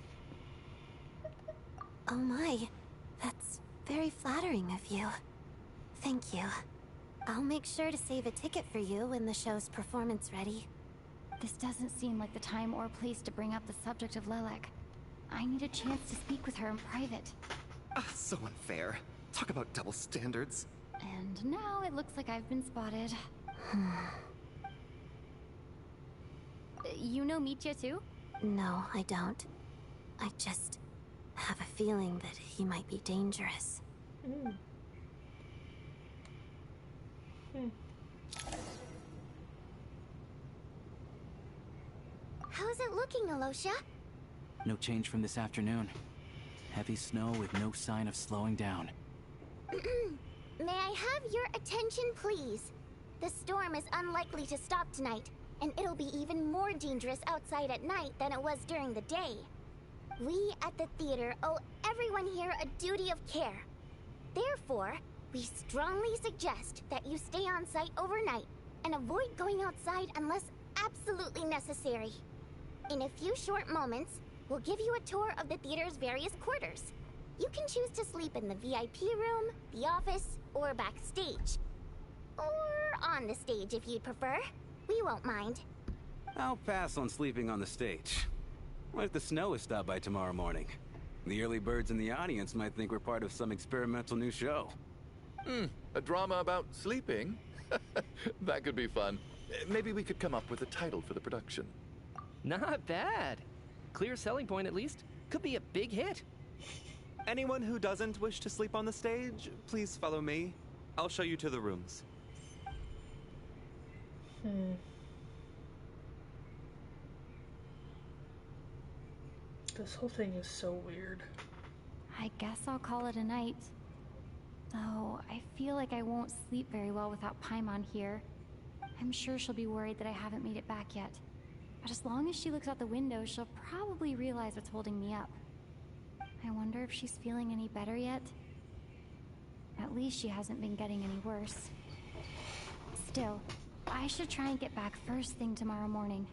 Oh my, that's very flattering of you. Thank you. I'll make sure to save a ticket for you when the show's performance ready. This doesn't seem like the time or place to bring up the subject of Lelek. I need a chance to speak with her in private. So unfair. Talk about double standards. And now it looks like I've been spotted. You know Mitya too? No, I don't. I just have a feeling that he might be dangerous. How's it looking, Alosha? No change from this afternoon. Heavy snow with no sign of slowing down. May I have your attention, please? The storm is unlikely to stop tonight, and it'll be even more dangerous outside at night than it was during the day. We at the theater owe everyone here a duty of care. Therefore, we strongly suggest that you stay on site overnight and avoid going outside unless absolutely necessary. In a few short moments, we'll give you a tour of the theater's various quarters. You can choose to sleep in the VIP room, the office, or backstage. Or on the stage if you'd prefer. We won't mind. I'll pass on sleeping on the stage. What if the snow is stopped by tomorrow morning? The early birds in the audience might think we're part of some experimental new show. A drama about sleeping? That could be fun. Maybe we could come up with a title for the production. Not bad. Clear selling point at least. Could be a big hit. Anyone who doesn't wish to sleep on the stage, please follow me. I'll show you to the rooms. This whole thing is so weird. I guess I'll call it a night. Though, I feel like I won't sleep very well without Paimon here. I'm sure she'll be worried that I haven't made it back yet. But as long as she looks out the window, she'll probably realize what's holding me up. I wonder if she's feeling any better yet? At least she hasn't been getting any worse. Still, I should try and get back first thing tomorrow morning.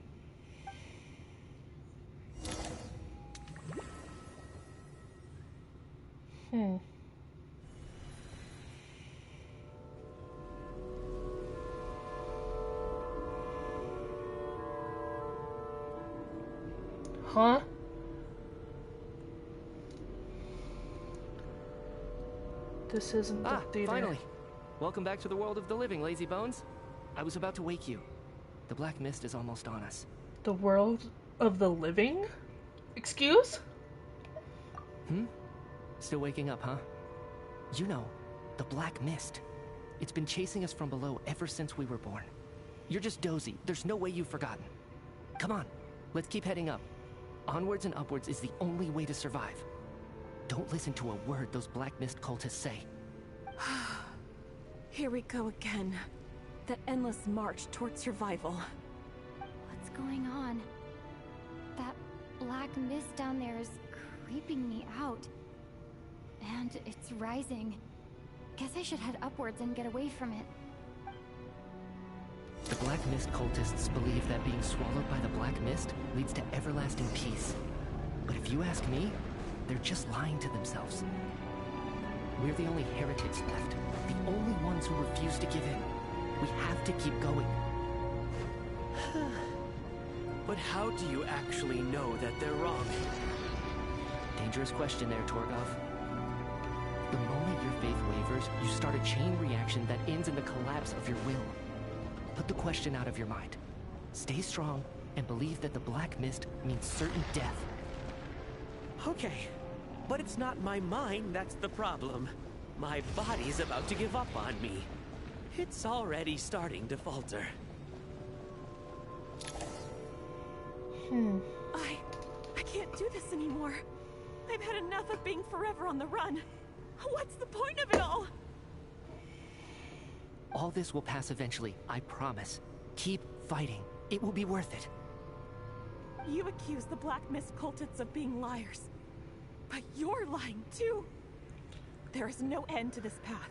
Huh? This isn't the theater. Finally. Welcome back to the world of the living, lazy bones. I was about to wake you. The black mist is almost on us. The world of the living? Excuse? Still waking up, huh? You know, the black mist. It's been chasing us from below ever since we were born. You're just dozy. There's no way you've forgotten. Come on, let's keep heading up. Onwards and upwards is the only way to survive. Don't listen to a word those black mist cultists say. Here we go again. The endless march toward survival. What's going on? That black mist down there is creeping me out. And it's rising. Guess I should head upwards and get away from it. The black mist cultists believe that being swallowed by the black mist leads to everlasting peace. But if you ask me, they're just lying to themselves. We're the only heretics left. The only ones who refuse to give in. We have to keep going. But how do you actually know that they're wrong? Dangerous question there, Torgov. The moment your faith wavers, you start a chain reaction that ends in the collapse of your will. Put the question out of your mind. Stay strong and believe that the black mist means certain death. Okay, but it's not my mind that's the problem. My body's about to give up on me. It's already starting to falter. I can't do this anymore. I've had enough of being forever on the run. What's the point of it all? All this will pass eventually, I promise. Keep fighting. It will be worth it. You accuse the Black Mist cultists of being liars. But you're lying too. There is no end to this path.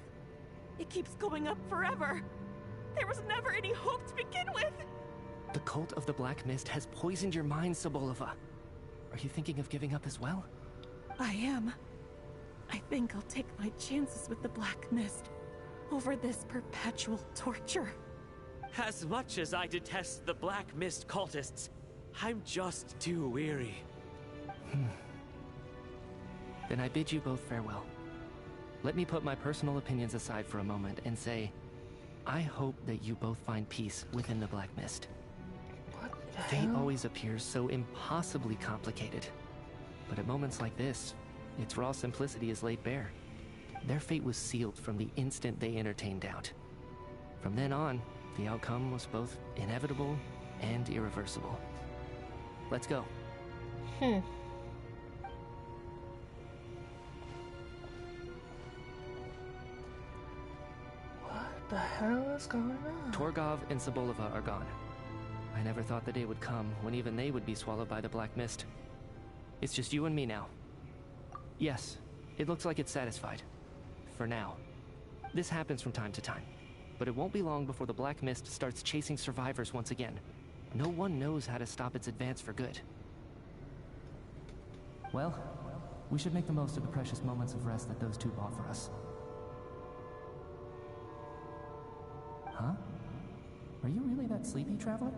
It keeps going up forever. There was never any hope to begin with. The cult of the Black Mist has poisoned your mind, Sobolova. Are you thinking of giving up as well? I am. I think I'll take my chances with the Black Mist over this perpetual torture. As much as I detest the Black Mist cultists, I'm just too weary. Then I bid you both farewell. Let me put my personal opinions aside for a moment and say, I hope that you both find peace within the Black Mist. Fate always appears so impossibly complicated. But at moments like this, its raw simplicity is laid bare. Their fate was sealed from the instant they entertained doubt. From then on, the outcome was both inevitable and irreversible. Let's go. What the hell is going on? Torgov and Sobolova are gone. I never thought the day would come when even they would be swallowed by the Black Mist. It's just you and me now. Yes, it looks like it's satisfied. For now. This happens from time to time. But it won't be long before the Black Mist starts chasing survivors once again. No one knows how to stop its advance for good. Well, we should make the most of the precious moments of rest that those two offer us. Huh? Are you really that sleepy, traveler?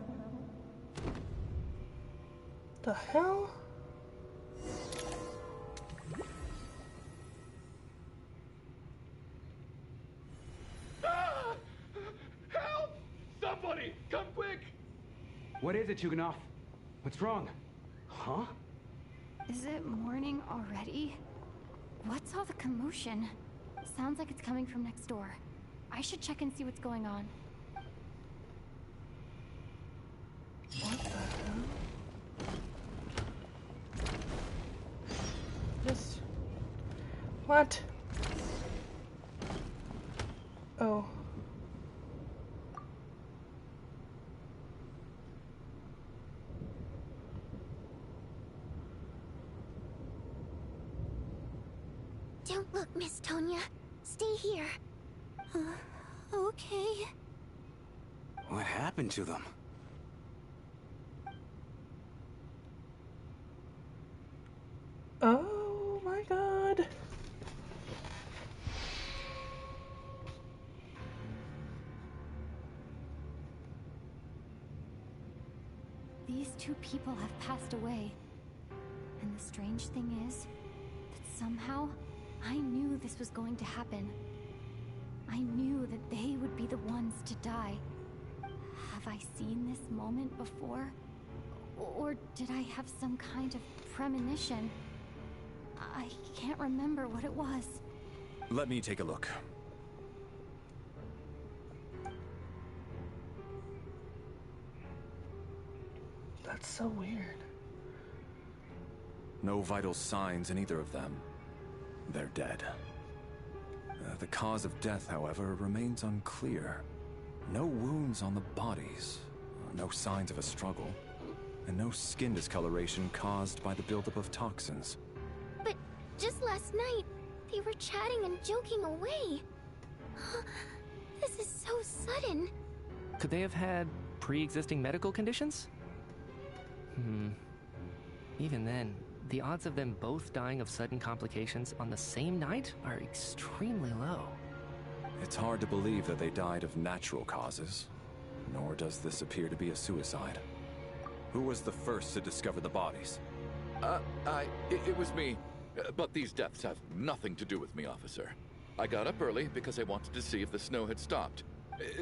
The hell? Help! Somebody, come quick! What is it, Chuganov? What's wrong? Huh? Is it morning already? What's all the commotion? Sounds like it's coming from next door. I should check and see what's going on. What the hell? This... What? Oh. Don't look, Miss Tonya. Stay here. Okay. What happened to them? Oh my god. These two people have passed away. And the strange thing is that somehow I knew this was going to happen. I knew that they would be the ones to die. Have I seen this moment before? Or did I have some kind of premonition? I can't remember what it was. Let me take a look. That's so weird. No vital signs in either of them. They're dead. The cause of death, however, remains unclear. No wounds on the bodies, no signs of a struggle, and no skin discoloration caused by the buildup of toxins. But just last night, they were chatting and joking away. This is so sudden. Could they have had pre-existing medical conditions? Even then, the odds of them both dying of sudden complications on the same night are extremely low. It's hard to believe that they died of natural causes, nor does this appear to be a suicide. Who was the first to discover the bodies? It was me. But these deaths have nothing to do with me, officer. I got up early because I wanted to see if the snow had stopped.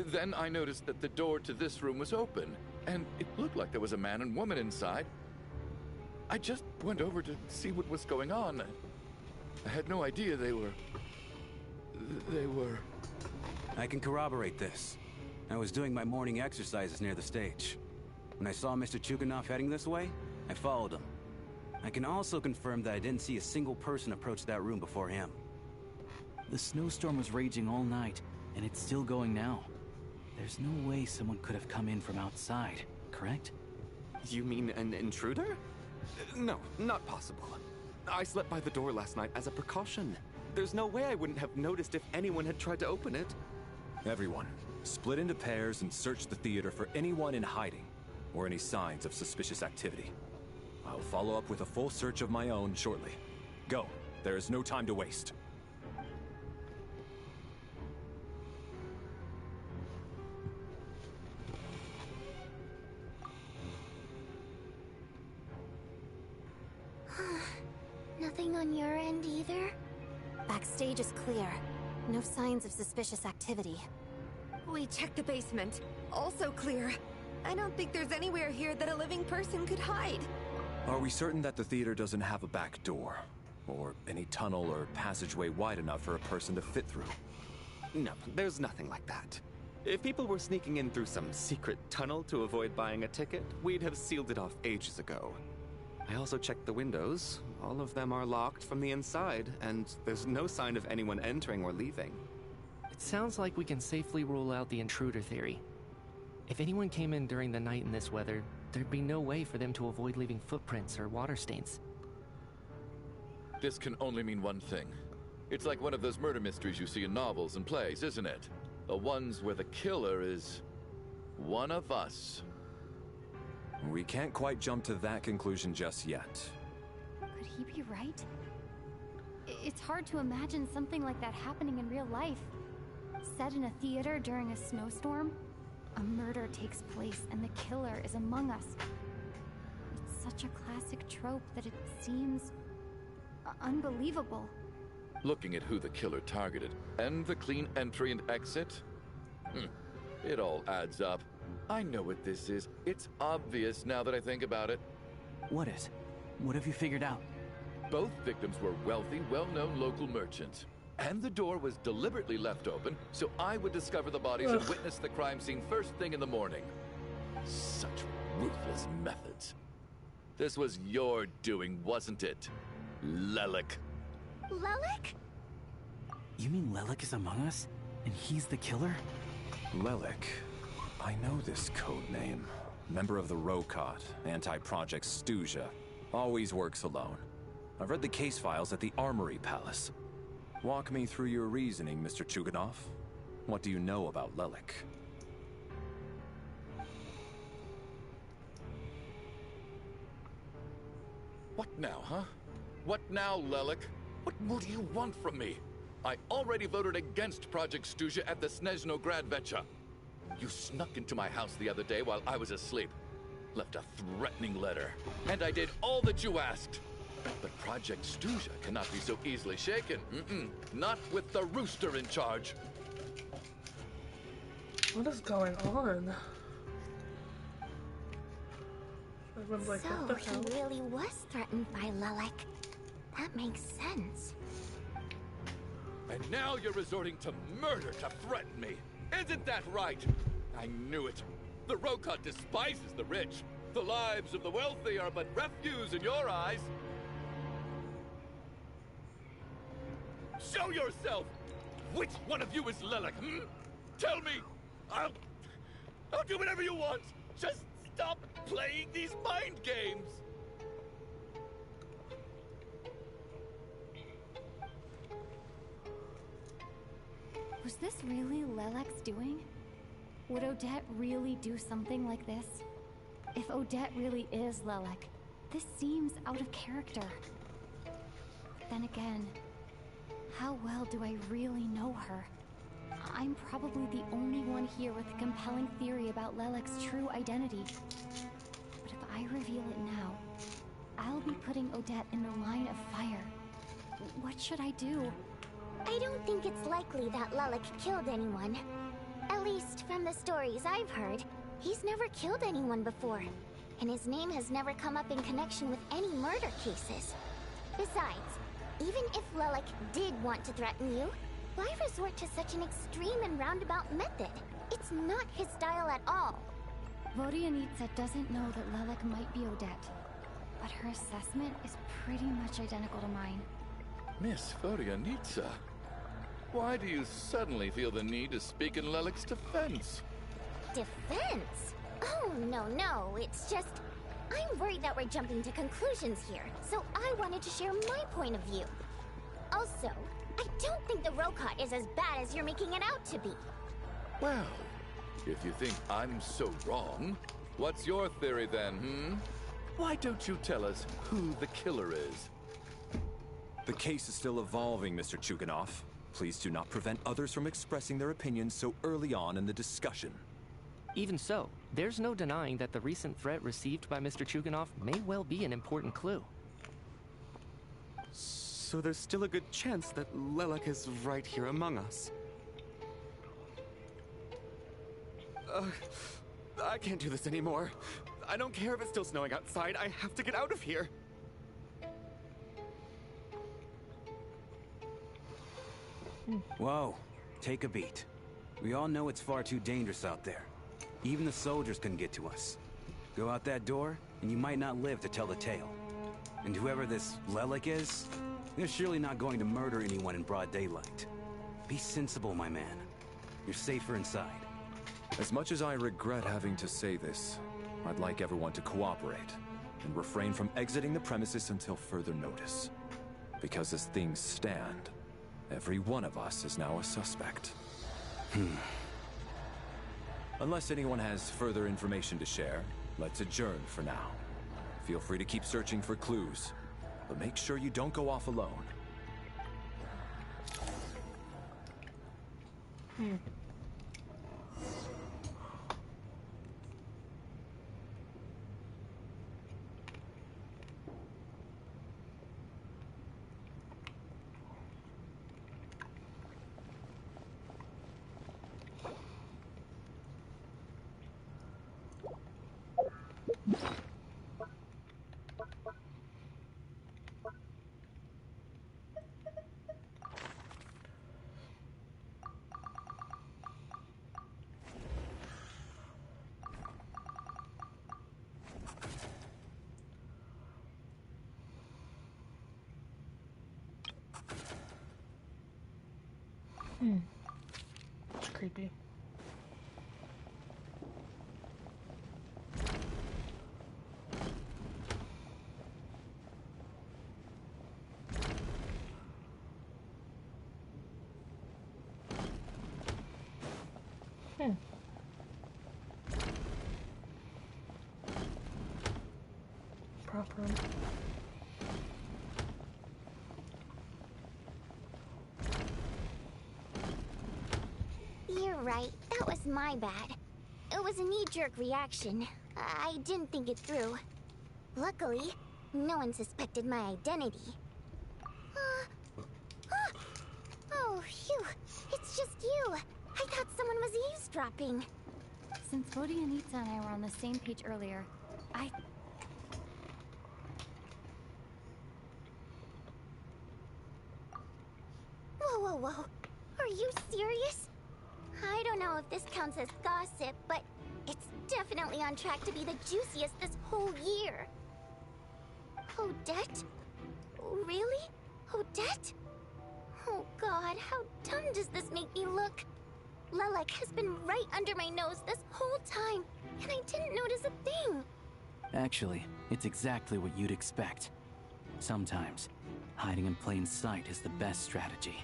Then I noticed that the door to this room was open, and it looked like there was a man and woman inside. I just went over to see what was going on. I had no idea they were... I can corroborate this. I was doing my morning exercises near the stage. When I saw Mr. Chuganov heading this way, I followed him. I can also confirm that I didn't see a single person approach that room before him. The snowstorm was raging all night, and it's still going now. There's no way someone could have come in from outside, correct? You mean an intruder? No, not possible. I slept by the door last night as a precaution. There's no way I wouldn't have noticed if anyone had tried to open it. Everyone, split into pairs and search the theater for anyone in hiding, or any signs of suspicious activity. I'll follow up with a full search of my own shortly. Go. There is no time to waste. Nothing on your end either? Backstage is clear. No signs of suspicious activity. We checked the basement. Also clear. I don't think there's anywhere here that a living person could hide. Are we certain that the theater doesn't have a back door? Or any tunnel or passageway wide enough for a person to fit through? No, there's nothing like that. If people were sneaking in through some secret tunnel to avoid buying a ticket, we'd have sealed it off ages ago. I also checked the windows. All of them are locked from the inside, and there's no sign of anyone entering or leaving. It sounds like we can safely rule out the intruder theory. If anyone came in during the night in this weather, there'd be no way for them to avoid leaving footprints or water stains. This can only mean one thing. It's like one of those murder mysteries you see in novels and plays, isn't it? The ones where the killer is one of us. We can't quite jump to that conclusion just yet. Could he be right? It's hard to imagine something like that happening in real life. Set in a theater during a snowstorm, a murder takes place and the killer is among us. It's such a classic trope that it seems unbelievable. Looking at who the killer targeted, and the clean entry and exit, it all adds up. I know what this is. It's obvious now that I think about it. What is? What have you figured out? Both victims were wealthy, well-known local merchants. And the door was deliberately left open so I would discover the bodies and witness the crime scene first thing in the morning. Such ruthless methods. This was your doing, wasn't it, Lelik? Lelik? You mean Lelik is among us? And he's the killer? Lelik. I know this code name. Member of the Rokot, anti-Project Snezhnaya. Always works alone. I've read the case files at the Armory Palace. Walk me through your reasoning, Mr. Chuganov. What do you know about Lelik? What now, huh? What now, Lelik? What more do you want from me? I already voted against Project Stuzha at the Snezhnaya Vecha. You snuck into my house the other day while I was asleep. Left a threatening letter. And I did all that you asked. But Project Stuzha cannot be so easily shaken. Not with the rooster in charge. What is going on? Everyone's like, So what the hell? he really was threatened by Lelik. That makes sense. And now you're resorting to murder to threaten me. Isn't that right? I knew it. The Rokot despises the rich. The lives of the wealthy are but refuse in your eyes. Show yourself! Which one of you is Lelik, Tell me! I'll do whatever you want! Just stop playing these mind games! Was this really Lelek's doing? Would Odette really do something like this? If Odette really is Lelek, this seems out of character. But then again, how well do I really know her? I'm probably the only one here with a compelling theory about Lelek's true identity. But if I reveal it now, I'll be putting Odette in the line of fire. What should I do? I don't think it's likely that Lelik killed anyone. At least from the stories I've heard, he's never killed anyone before. And his name has never come up in connection with any murder cases. Besides, even if Lelik did want to threaten you, why resort to such an extreme and roundabout method? It's not his style at all. Vodyanitsa doesn't know that Lelek might be Odette, but her assessment is pretty much identical to mine. Miss Vodyanitsa, why do you suddenly feel the need to speak in Lelek's defense? Defense? Oh, no, it's just... I'm worried that we're jumping to conclusions here, so I wanted to share my point of view. Also, I don't think the Rokot is as bad as you're making it out to be. Well, if you think I'm so wrong, what's your theory then, Why don't you tell us who the killer is? The case is still evolving, Mr. Chuganov. Please do not prevent others from expressing their opinions so early on in the discussion. Even so, there's no denying that the recent threat received by Mr. Chuganov may well be an important clue. So there's still a good chance that Lelek is right here among us. I can't do this anymore. I don't care if it's still snowing outside. I have to get out of here. Whoa, take a beat. We all know it's far too dangerous out there. Even the soldiers can get to us. Go out that door, and you might not live to tell the tale. And whoever this Lelik is, they're surely not going to murder anyone in broad daylight. Be sensible, my man. You're safer inside. As much as I regret having to say this, I'd like everyone to cooperate and refrain from exiting the premises until further notice. Because as things stand, every one of us is now a suspect. Unless anyone has further information to share, let's adjourn for now. Feel free to keep searching for clues, but make sure you don't go off alone. It's creepy. Prop room. Alright, that was my bad. It was a knee-jerk reaction. I didn't think it through. Luckily, no one suspected my identity. Oh, phew. It's just you. I thought someone was eavesdropping. Since Vodyanitsa and I were on the same page earlier, Whoa. Are you serious? I don't know if this counts as gossip, but it's definitely on track to be the juiciest this whole year. Odette? Really? Odette? Oh god, how dumb does this make me look? Lilac has been right under my nose this whole time, and I didn't notice a thing. Actually, it's exactly what you'd expect. Sometimes, hiding in plain sight is the best strategy.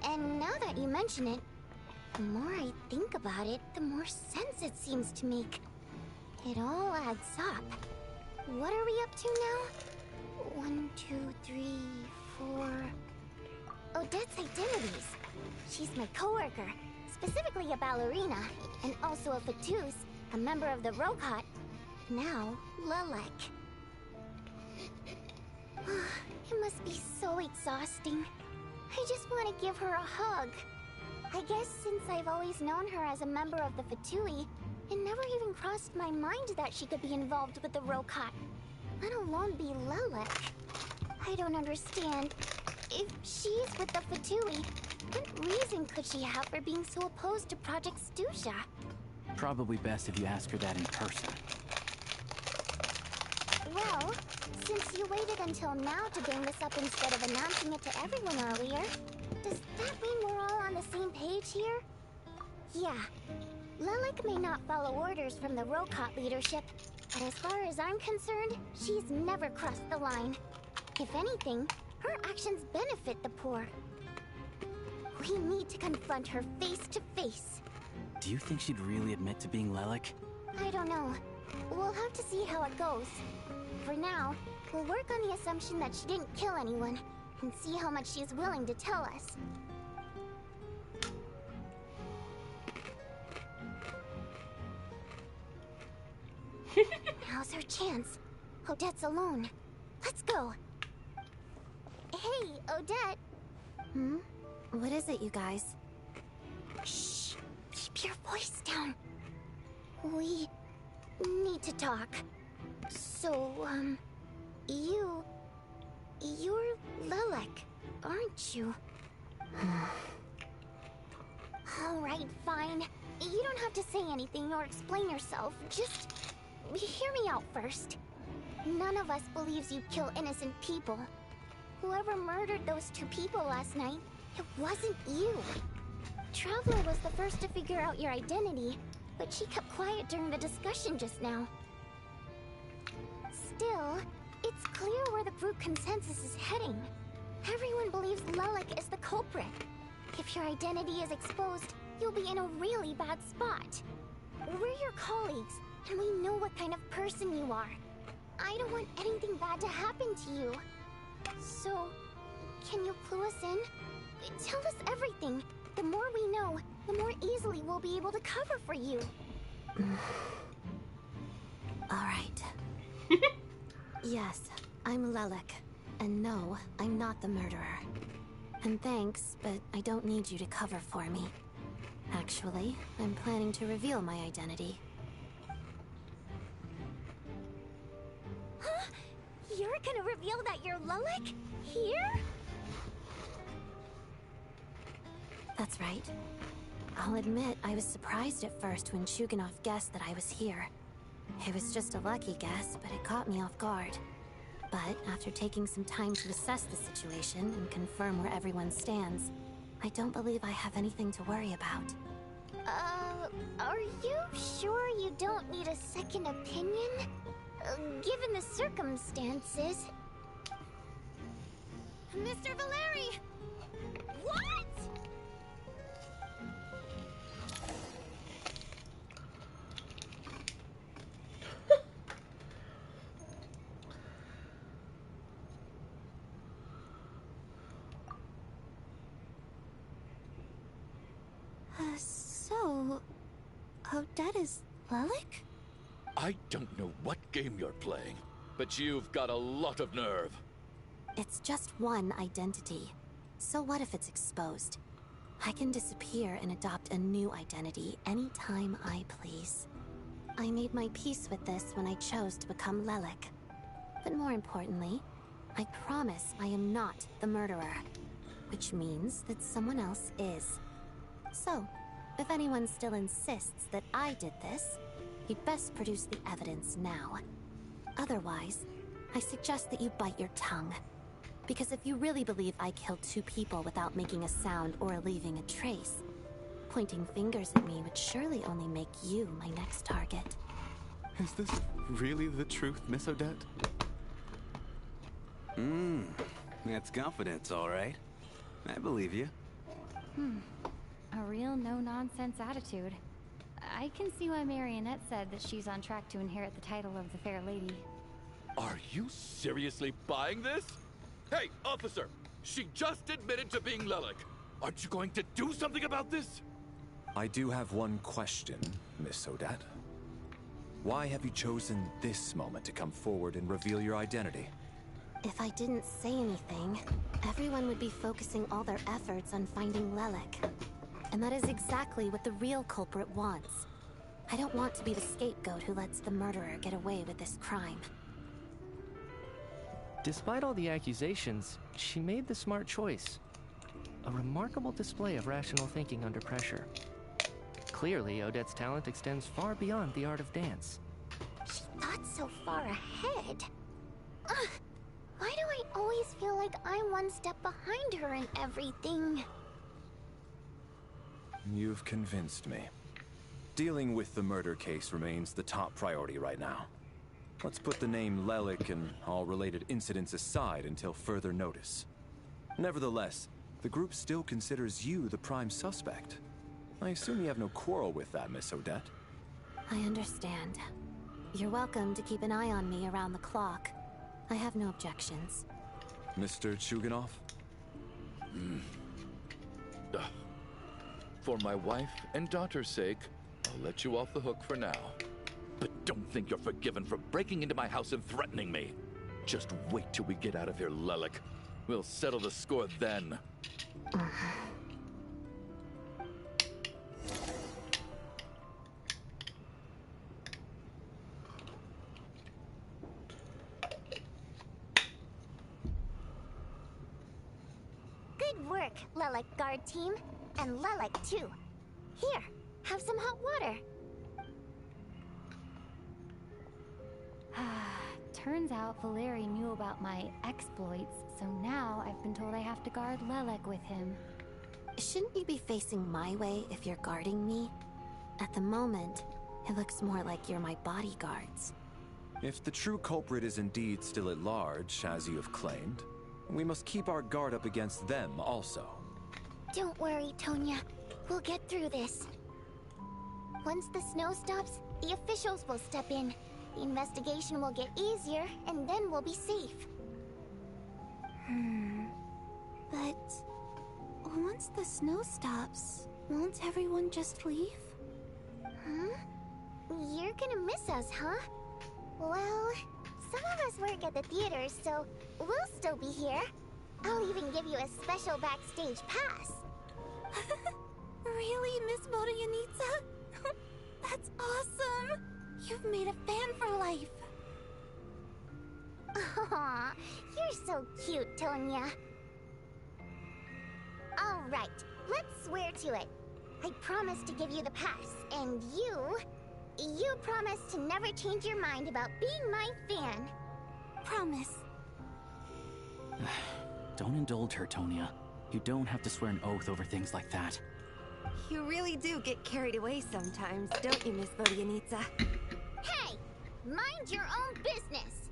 And now that you mention it, the more I think about it, the more sense it seems to make. It all adds up. What are we up to now? 1, 2, 3, 4... Odette's identities. She's my coworker, specifically a ballerina, and also a Fatous, a member of the Rokot. Now, Lilac. It must be so exhausting. I just want to give her a hug. I guess since I've always known her as a member of the Fatui, it never even crossed my mind that she could be involved with the Rokot, let alone be Lilac. I don't understand. If she's with the Fatui, what reason could she have for being so opposed to Project Stusha? Probably best if you ask her that in person. Well, since you waited until now to bring this up instead of announcing it to everyone earlier, does that mean we're all on the same page here? Yeah. Lilac may not follow orders from the Rokot leadership, but as far as I'm concerned, she's never crossed the line. If anything, her actions benefit the poor. We need to confront her face to face. Do you think she'd really admit to being Lilac? I don't know. We'll have to see how it goes. For now, we'll work on the assumption that she didn't kill anyone, and see how much she's willing to tell us. Now's her chance. Odette's alone. Let's go. Hey, Odette. What is it, you guys? Shh. Keep your voice down. We need to talk. So, you're Lilac, aren't you? Alright, fine. You don't have to say anything or explain yourself. Just hear me out first. None of us believes you kill innocent people. Whoever murdered those 2 people last night, it wasn't you. Traveler was the first to figure out your identity, but she kept quiet during the discussion just now. Still, it's clear where the group consensus is heading. Everyone believes Lilac is the culprit. If your identity is exposed, you'll be in a really bad spot. We're your colleagues, and we know what kind of person you are. I don't want anything bad to happen to you. So, can you clue us in? Tell us everything. The more we know, the more easily we'll be able to cover for you. Alright. Yes, I'm Lilac. And no, I'm not the murderer. And thanks, but I don't need you to cover for me. Actually, I'm planning to reveal my identity. Huh? You're gonna reveal that you're Lilac? Here? That's right. I'll admit I was surprised at first when Chuganov guessed that I was here. It was just a lucky guess, but it caught me off guard. But after taking some time to assess the situation and confirm where everyone stands, I don't believe I have anything to worry about. Are you sure you don't need a second opinion? Given the circumstances... Mr. Valeri! What? So... Odette is Lelik? I don't know what game you're playing, but you've got a lot of nerve. It's just one identity. So what if it's exposed? I can disappear and adopt a new identity anytime I please. I made my peace with this when I chose to become Lelik. But more importantly, I promise I am not the murderer. Which means that someone else is. So, if anyone still insists that I did this, he'd best produce the evidence now. Otherwise, I suggest that you bite your tongue. Because if you really believe I killed 2 people without making a sound or leaving a trace, pointing fingers at me would surely only make you my next target. Is this really the truth, Miss Odette? That's confidence, all right. I believe you. A real no-nonsense attitude. I can see why Marionette said that she's on track to inherit the title of the Fair Lady. Are you seriously buying this? Hey, officer! She just admitted to being Lelik. Aren't you going to do something about this? I do have one question, Miss Odette. Why have you chosen this moment to come forward and reveal your identity? If I didn't say anything, everyone would be focusing all their efforts on finding Lelik. And that is exactly what the real culprit wants. I don't want to be the scapegoat who lets the murderer get away with this crime. Despite all the accusations, she made the smart choice. A remarkable display of rational thinking under pressure. Clearly, Odette's talent extends far beyond the art of dance. She thought so far ahead. Ugh, why do I always feel like I'm one step behind her in everything? You've convinced me. Dealing with the murder case remains the top priority right now. Let's put the name Lelik and all related incidents aside until further notice. Nevertheless, the group still considers you the prime suspect. I assume you have no quarrel with that, Miss Odette? I understand. You're welcome to keep an eye on me around the clock. I have no objections. Mr. Chuganov? For my wife and daughter's sake, I'll let you off the hook for now. But don't think you're forgiven for breaking into my house and threatening me. Just wait till we get out of here, Lelik. We'll settle the score then. Good work, Lelik guard team. And Lelik, too. Here, have some hot water. Turns out Valeri knew about my exploits, so now I've been told I have to guard Lelik with him. Shouldn't you be facing my way if you're guarding me? At the moment, it looks more like you're my bodyguards. If the true culprit is indeed still at large, as you have claimed, we must keep our guard up against them also. Don't worry, Tonya. We'll get through this. Once the snow stops, the officials will step in. The investigation will get easier, and then we'll be safe. But... once the snow stops, won't everyone just leave? Huh? You're gonna miss us, huh? Well, some of us work at the theater, so we'll still be here. I'll even give you a special backstage pass. Really, Miss Vodyanitsa? That's awesome! You've made a fan for life. Aw, you're so cute, Tonya. All right, let's swear to it. I promise to give you the pass, and you promise to never change your mind about being my fan. Promise. Don't indulge her, Tonya. You don't have to swear an oath over things like that. You really do get carried away sometimes, don't you, Miss Vodyanitsa? Hey! Mind your own business!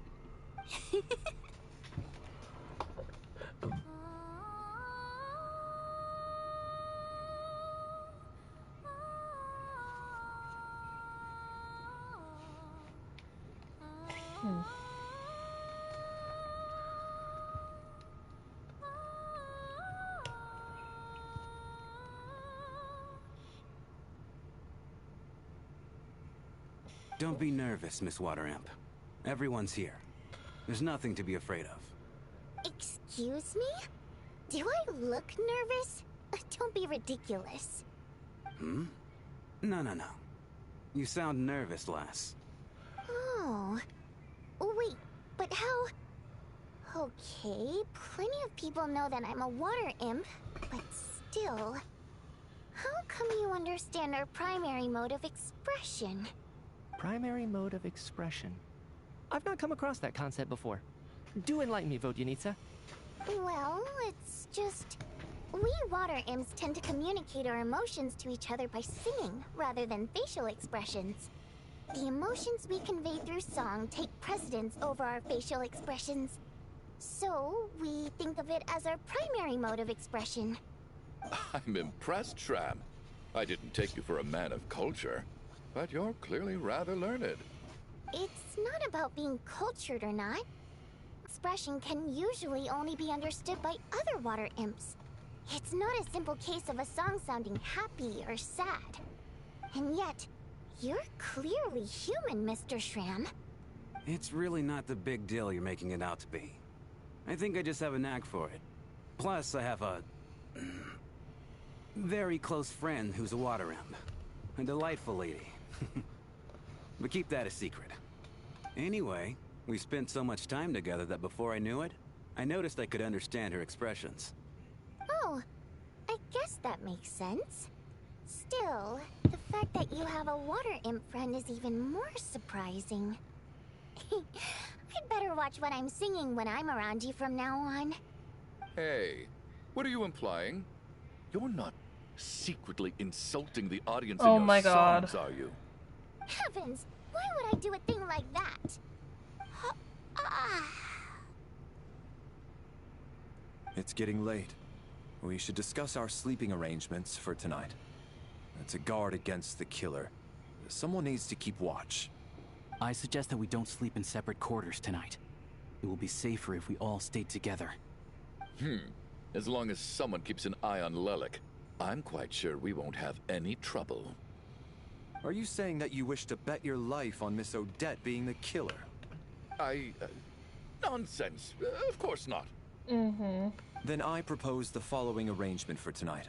Don't be nervous, Miss Water Imp. Everyone's here. There's nothing to be afraid of. Excuse me? Do I look nervous? Don't be ridiculous. Hmm? No. You sound nervous, lass. Oh. Wait, but how... Okay, plenty of people know that I'm a water imp, but still... How come you understand our primary mode of expression? Primary mode of expression. I've not come across that concept before. Do enlighten me, Vodyanitsa. Well, it's just... We water imps tend to communicate our emotions to each other by singing, rather than facial expressions. The emotions we convey through song take precedence over our facial expressions. So, we think of it as our primary mode of expression. I'm impressed, Shram. I didn't take you for a man of culture, but you're clearly rather learned. It's not about being cultured or not. Expression can usually only be understood by other water imps. It's not a simple case of a song sounding happy or sad. And yet, you're clearly human, Mr. Shram. It's really not the big deal you're making it out to be. I think I just have a knack for it. Plus, I have a... very close friend who's a water imp. A delightful lady. But keep that a secret. Anyway, we spent so much time together that before I knew it, I noticed I could understand her expressions. Oh, I guess that makes sense. Still, the fact that you have a water imp friend is even more surprising. I'd better watch what I'm singing when I'm around you from now on. Hey, what are you implying? You're not secretly insulting the audience in your songs, are you? Heavens, why would I do a thing like that? It's getting late. We should discuss our sleeping arrangements for tonight. To guard against the killer, someone needs to keep watch. I suggest that we don't sleep in separate quarters tonight. It will be safer if we all stay together. As long as someone keeps an eye on Lelik, I'm quite sure we won't have any trouble. Are you saying that you wish to bet your life on Miss Odette being the killer? Nonsense. Of course not. Then I propose the following arrangement for tonight.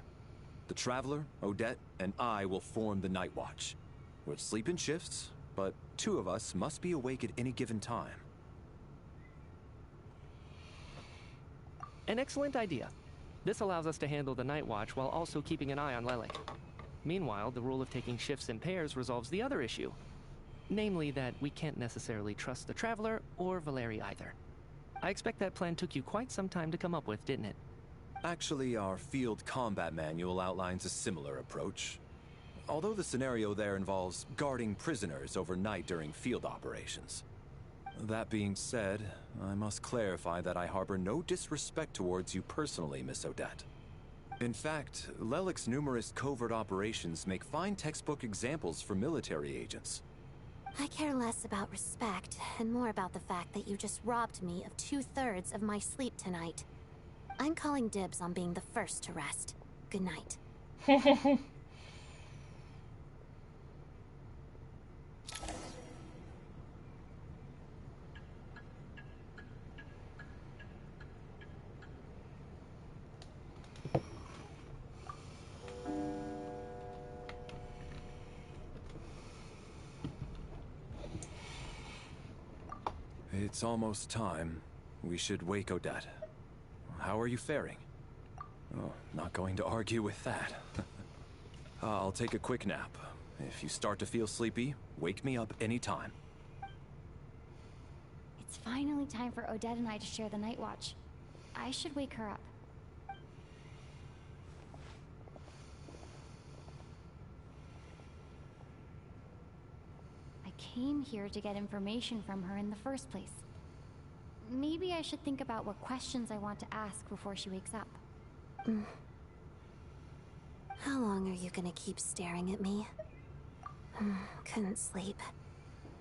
The Traveler, Odette, and I will form the Night Watch. We'll sleep in shifts, but 2 of us must be awake at any given time. An excellent idea. This allows us to handle the Night Watch while also keeping an eye on Lelik. Meanwhile, the rule of taking shifts in pairs resolves the other issue. Namely that we can't necessarily trust the Traveler or Valeri either. I expect that plan took you quite some time to come up with, didn't it? Actually, our field combat manual outlines a similar approach. Although the scenario there involves guarding prisoners overnight during field operations. That being said, I must clarify that I harbor no disrespect towards you personally, Miss Odette. In fact, Lelik's numerous covert operations make fine textbook examples for military agents. I care less about respect and more about the fact that you just robbed me of 2/3 of my sleep tonight. I'm calling dibs on being the first to rest. Good night. It's almost time. We should wake Odette. How are you faring? Oh, not going to argue with that. I'll take a quick nap. If you start to feel sleepy, wake me up anytime. It's finally time for Odette and I to share the night watch. I should wake her up. I came here to get information from her in the first place. Maybe I should think about what questions I want to ask before she wakes up. How long are you gonna keep staring at me? Couldn't sleep.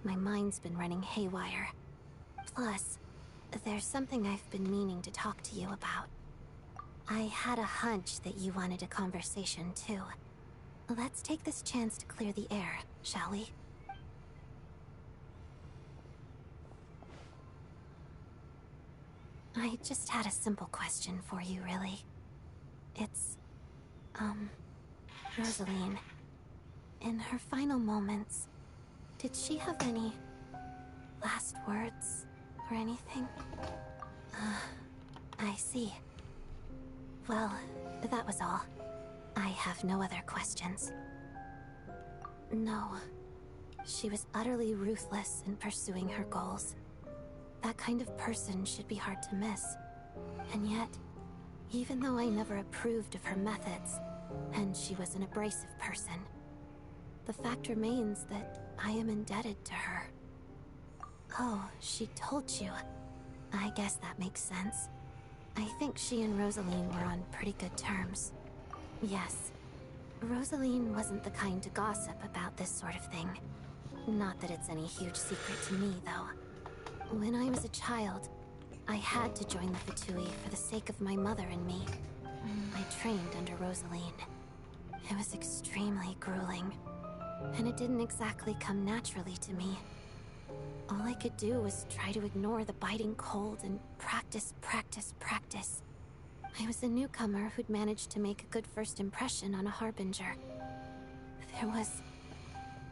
My mind's been running haywire. Plus, there's something I've been meaning to talk to you about. I had a hunch that you wanted a conversation too. Let's take this chance to clear the air, shall we? I just had a simple question for you, really. It's, Rosaline. In her final moments, did she have any last words or anything? I see. Well, that was all. I have no other questions. No. She was utterly ruthless in pursuing her goals. That kind of person should be hard to miss. And yet, even though I never approved of her methods, and she was an abrasive person, the fact remains that I am indebted to her. Oh, she told you. I guess that makes sense. I think she and Rosaline were on pretty good terms. Yes. Rosaline wasn't the kind to gossip about this sort of thing. Not that it's any huge secret to me, though. When I was a child, I had to join the Fatui for the sake of my mother and me. I trained under Rosaline. It was extremely grueling, and it didn't exactly come naturally to me. All I could do was try to ignore the biting cold and practice, practice, practice. I was a newcomer who'd managed to make a good first impression on a harbinger. There was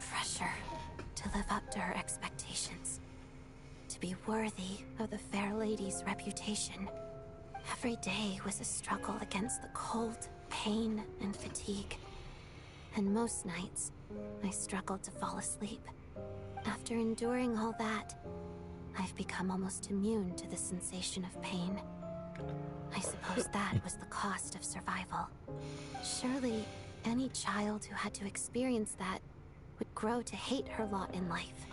pressure to live up to her expectations, to be worthy of the fair lady's reputation. Every day was a struggle against the cold, pain, and fatigue. And most nights, I struggled to fall asleep. After enduring all that, I've become almost immune to the sensation of pain. I suppose that was the cost of survival. Surely, any child who had to experience that would grow to hate her lot in life,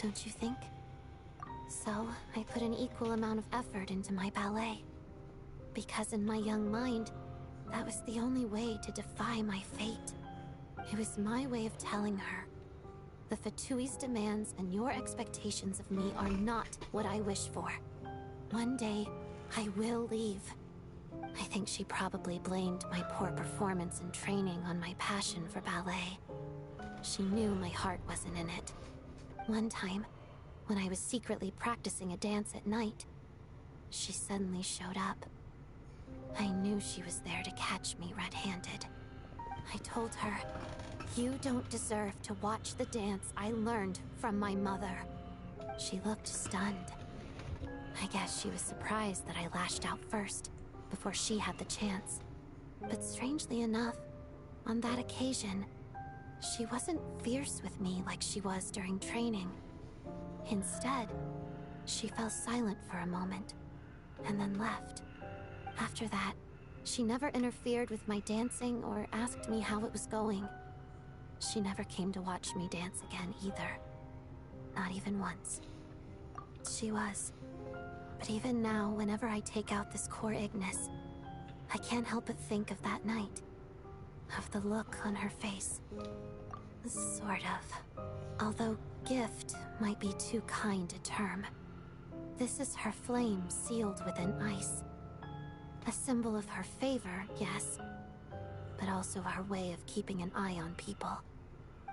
don't you think? So, I put an equal amount of effort into my ballet. Because in my young mind, that was the only way to defy my fate. It was my way of telling her, the Fatui's demands and your expectations of me are not what I wish for. One day, I will leave. I think she probably blamed my poor performance in training on my passion for ballet. She knew my heart wasn't in it. One time, when I was secretly practicing a dance at night, she suddenly showed up. I knew she was there to catch me red-handed. I told her, "You don't deserve to watch the dance I learned from my mother." She looked stunned. I guess she was surprised that I lashed out first, before she had the chance. But strangely enough, on that occasion, she wasn't fierce with me like she was during training. Instead, she fell silent for a moment, and then left. After that, she never interfered with my dancing or asked me how it was going. She never came to watch me dance again either. Not even once. She was. But even now, whenever I take out this core Ignis, I can't help but think of that night. Of the look on her face. Sort of. Although gift might be too kind a term. This is her flame sealed within ice. A symbol of her favor, yes, but also our way of keeping an eye on people.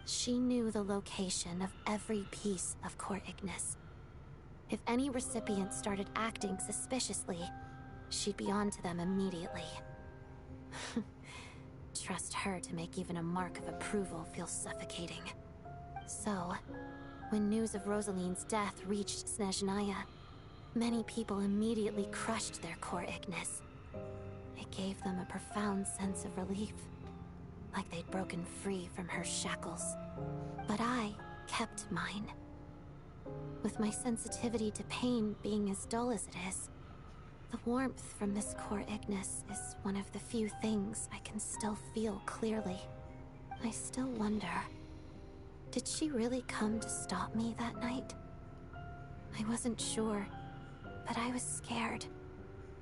She knew the location of every piece of core Ignis. If any recipient started acting suspiciously, she'd be on to them immediately. Trust her to make even a mark of approval feel suffocating. So, when news of Rosaline's death reached Snezhnaya, many people immediately crushed their core Ignis. It gave them a profound sense of relief, like they'd broken free from her shackles. But I kept mine. With my sensitivity to pain being as dull as it is, the warmth from this core Ignis is one of the few things I can still feel clearly. I still wonder, did she really come to stop me that night? I wasn't sure, but I was scared.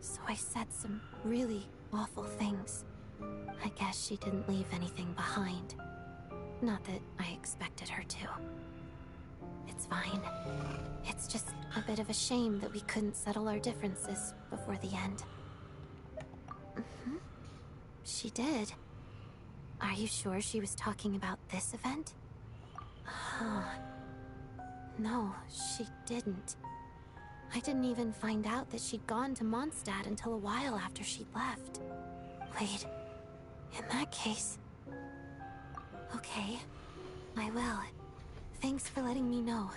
So I said some really awful things. I guess she didn't leave anything behind. Not that I expected her to. It's fine. It's just a bit of a shame that we couldn't settle our differences before the end. She did. Are you sure she was talking about this event? No, she didn't. I didn't even find out that she'd gone to Mondstadt until a while after she'd left. Wait, in that case... Okay, I will. Thanks for letting me know.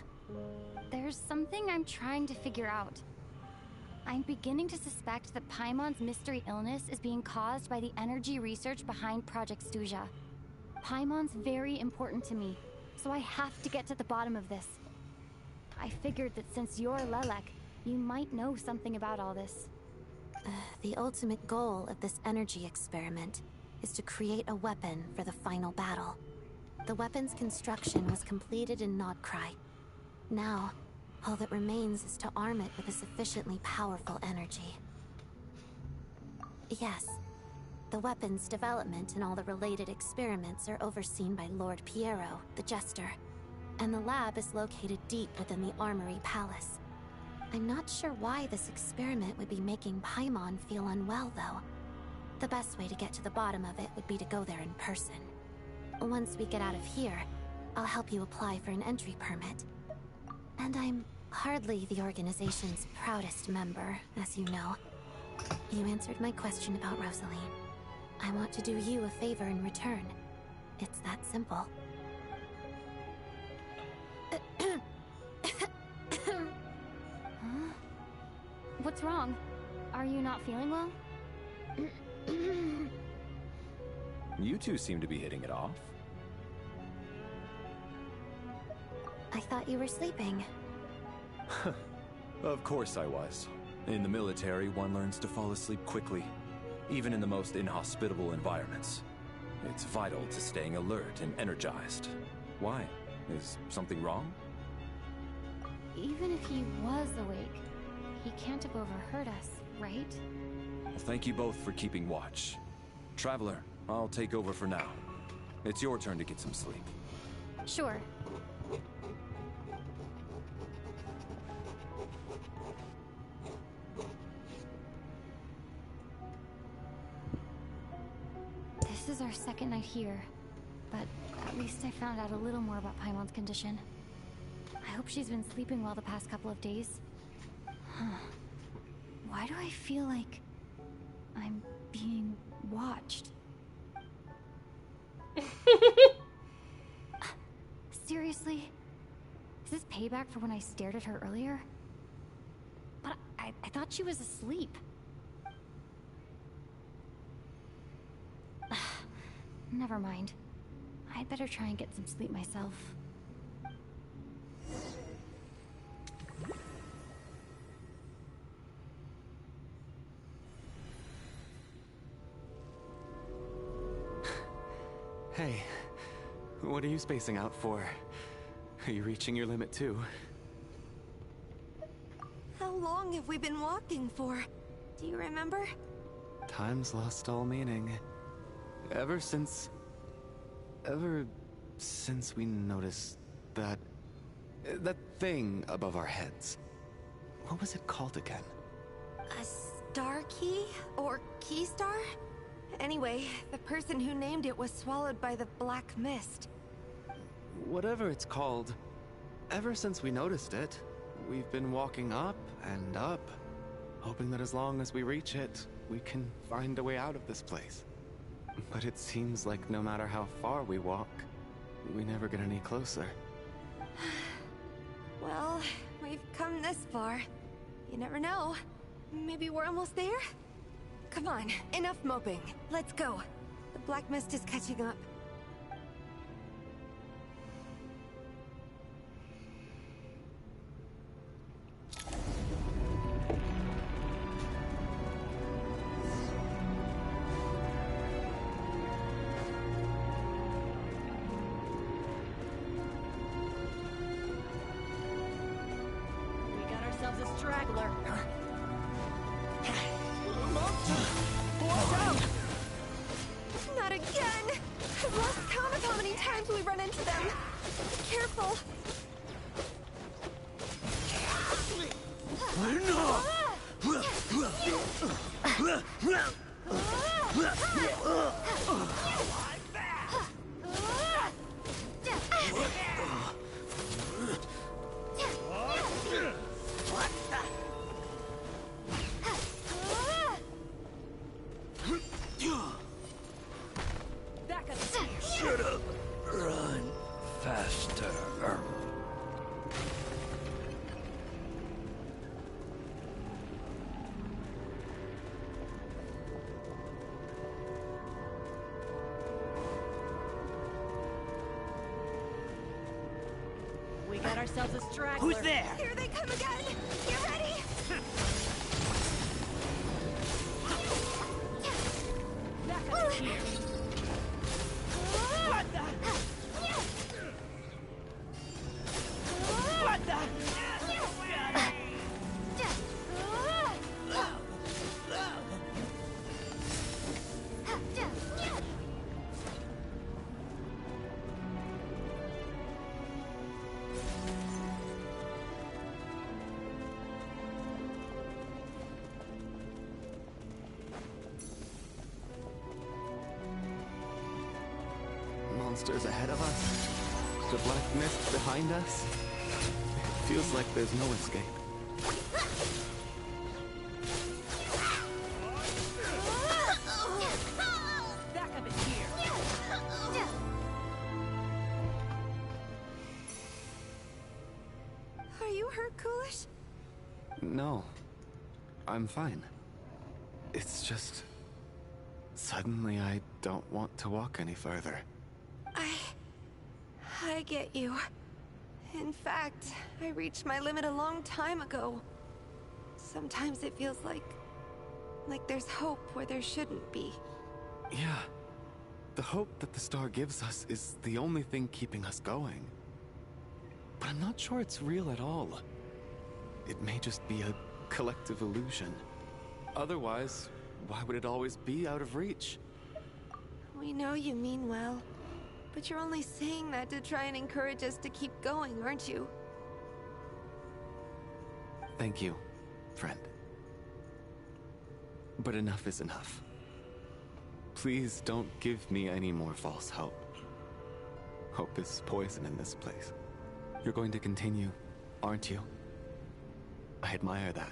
There's something I'm trying to figure out. I'm beginning to suspect that Paimon's mystery illness is being caused by the energy research behind Project Snezhnaya. Paimon's very important to me, so I have to get to the bottom of this. I figured that since you're Lelek, you might know something about all this. The ultimate goal of this energy experiment is to create a weapon for the final battle. The weapon's construction was completed in Nodcry. Now, all that remains is to arm it with a sufficiently powerful energy. Yes, the weapon's development and all the related experiments are overseen by Lord Piero, the Jester, and the lab is located deep within the Armory Palace. I'm not sure why this experiment would be making Paimon feel unwell, though. The best way to get to the bottom of it would be to go there in person. Once we get out of here, I'll help you apply for an entry permit. And I'm hardly the organization's proudest member, as you know. You answered my question about Rosaline. I want to do you a favor in return. It's that simple. Huh? What's wrong? Are you not feeling well? You two seem to be hitting it off. I thought you were sleeping. Of course I was. In the military, one learns to fall asleep quickly, even in the most inhospitable environments. It's vital to staying alert and energized. Why? Is something wrong? Even if he was awake, he can't have overheard us, right? Well, thank you both for keeping watch. Traveler, I'll take over for now. It's your turn to get some sleep. Sure. This is our second night here, but at least I found out a little more about Paimon's condition. I hope she's been sleeping well the past couple of days. Huh. Why do I feel like I'm being watched? Seriously? Is this payback for when I stared at her earlier? But I thought she was asleep. Never mind. I'd better try and get some sleep myself. Hey, what are you spacing out for? Are you reaching your limit too? How long have we been walking for? Do you remember? Time's lost all meaning. Ever since we noticed that thing above our heads. What was it called again? A star key? Or key star? Anyway, the person who named it was swallowed by the black mist. Whatever it's called, ever since we noticed it, we've been walking up and up, hoping that as long as we reach it, we can find a way out of this place. But it seems like no matter how far we walk, we never get any closer. Well, we've come this far. You never know. Maybe we're almost there? Come on, enough moping. Let's go. The black mist is catching up. We got ourselves a straggler. Watch out! Not again! I've lost count of how many times we run into them. Be careful. faster. We got ourselves a straggler. Who's there? Here they come again! Get ready! Back up here. What the? What the? Monsters ahead of us, the black mist behind us. It feels like there's no escape. Back up here. Are you hurt, Coolish? No, I'm fine. It's just... suddenly I don't want to walk any further. I get you. In fact, I reached my limit a long time ago. Sometimes it feels like there's hope where there shouldn't be. Yeah. The hope that the star gives us is the only thing keeping us going. But I'm not sure it's real at all. It may just be a collective illusion. Otherwise, why would it always be out of reach? We know you mean well, but you're only saying that to try and encourage us to keep going, aren't you? Thank you, friend. But enough is enough. Please don't give me any more false hope. Hope is poison in this place. You're going to continue, aren't you? I admire that.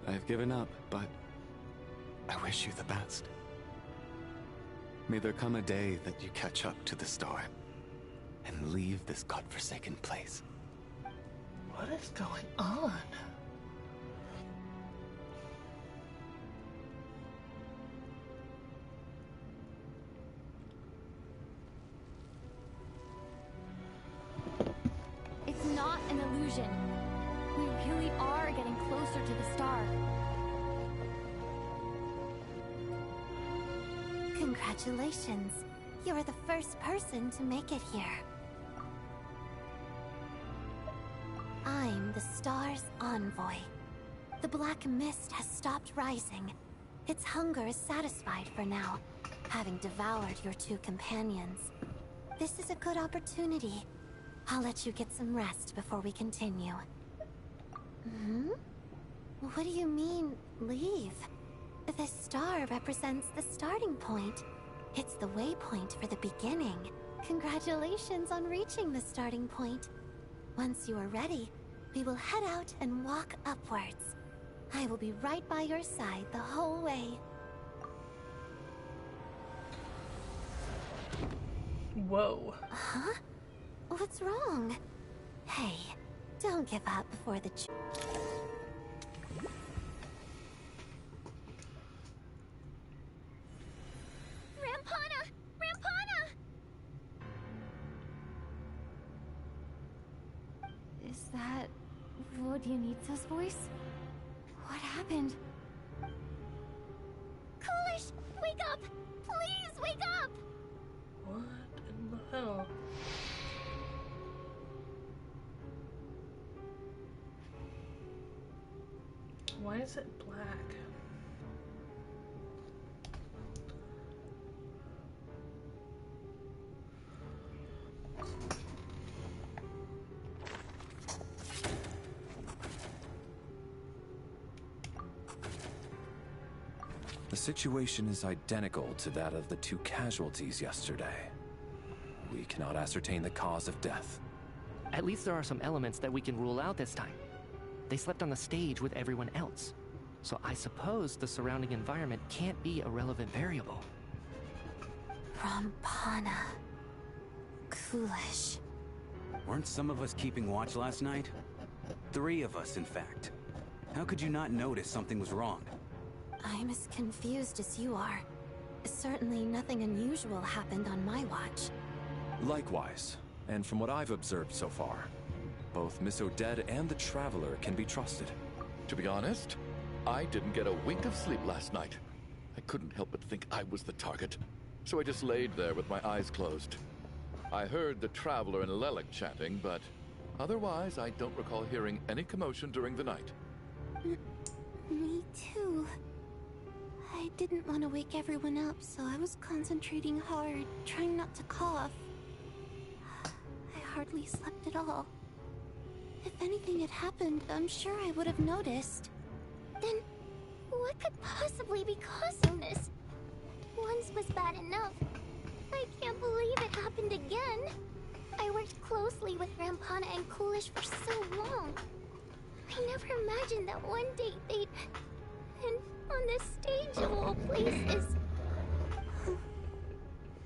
I've given up, but I wish you the best. May there come a day that you catch up to the star and leave this godforsaken place. What is going on? It's not an illusion. We really are getting closer to the star. Congratulations. You are the first person to make it here. I'm the star's envoy. The black mist has stopped rising. Its hunger is satisfied for now, having devoured your two companions. This is a good opportunity. I'll let you get some rest before we continue. Hmm? What do you mean, leave? The star represents the starting point. It's the waypoint for the beginning. Congratulations on reaching the starting point. Once you are ready, we will head out and walk upwards. I will be right by your side the whole way. Whoa. Huh? What's wrong? Hey, don't give up before the Rampana! Rampana! Is that Vodyanitsa's voice? What happened? Coolish, wake up! Please wake up! What in the hell? Why is it black? The situation is identical to that of the two casualties yesterday. We cannot ascertain the cause of death. At least there are some elements that we can rule out this time. They slept on the stage with everyone else, so I suppose the surrounding environment can't be a relevant variable. Rampana. Foolish. Weren't some of us keeping watch last night? 3 of us, in fact. How could you not notice something was wrong? I'm as confused as you are. Certainly nothing unusual happened on my watch. Likewise, and from what I've observed so far, both Miss Odette and the Traveler can be trusted. To be honest, I didn't get a wink of sleep last night. I couldn't help but think I was the target, so I just laid there with my eyes closed. I heard the Traveler and Lelik chatting, but otherwise I don't recall hearing any commotion during the night. Me too. I didn't want to wake everyone up, so I was concentrating hard, trying not to cough. I hardly slept at all. If anything had happened, I'm sure I would have noticed. Then, what could possibly be causing this? Once was bad enough. I can't believe it happened again. I worked closely with Rampana and Coolish for so long. I never imagined that one day they'd... And on the stage of all places...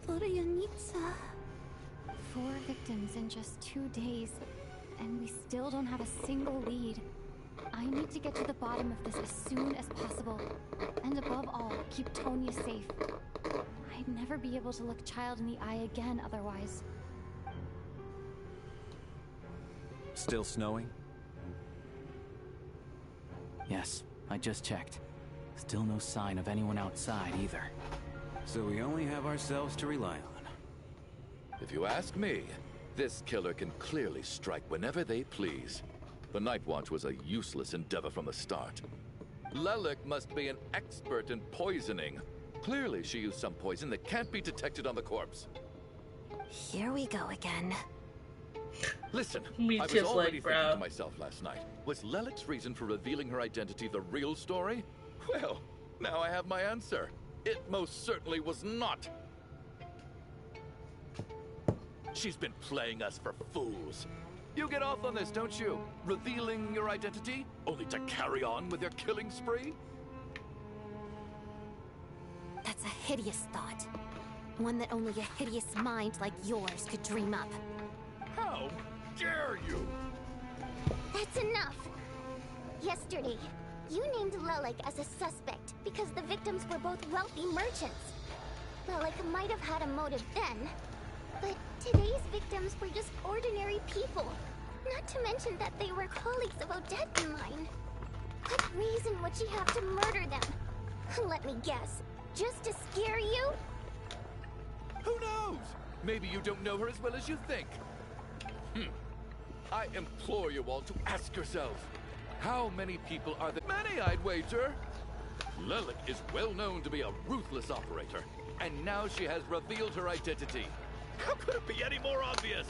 Voryanitsa. 4 victims in just 2 days, and we still don't have a single lead. I need to get to the bottom of this as soon as possible. And above all, keep Tonya safe. I'd never be able to look Child in the eye again otherwise. Still snowing? Yes, I just checked. Still no sign of anyone outside either. So we only have ourselves to rely on. If you ask me, this killer can clearly strike whenever they please. The Night Watch was a useless endeavor from the start. Lelik must be an expert in poisoning. Clearly she used some poison that can't be detected on the corpse. Here we go again. Listen, Me I was just already like, thinking bro. to myself last night, was Lelik's reason for revealing her identity the real story? Well, now I have my answer. It most certainly was not. She's been playing us for fools. You get off on this, don't you? Revealing your identity, only to carry on with your killing spree? That's a hideous thought. One that only a hideous mind like yours could dream up. How dare you? That's enough! Yesterday, you named Lelik as a suspect because the victims were both wealthy merchants. Lelik might have had a motive then, but today's victims were just ordinary people. Not to mention that they were colleagues of Odette and mine. What reason would she have to murder them? Let me guess. Just to scare you? Who knows? Maybe you don't know her as well as you think. I implore you all to ask yourselves, how many people are there? Many, I'd wager. Lelik is well known to be a ruthless operator, and now she has revealed her identity. How could it be any more obvious?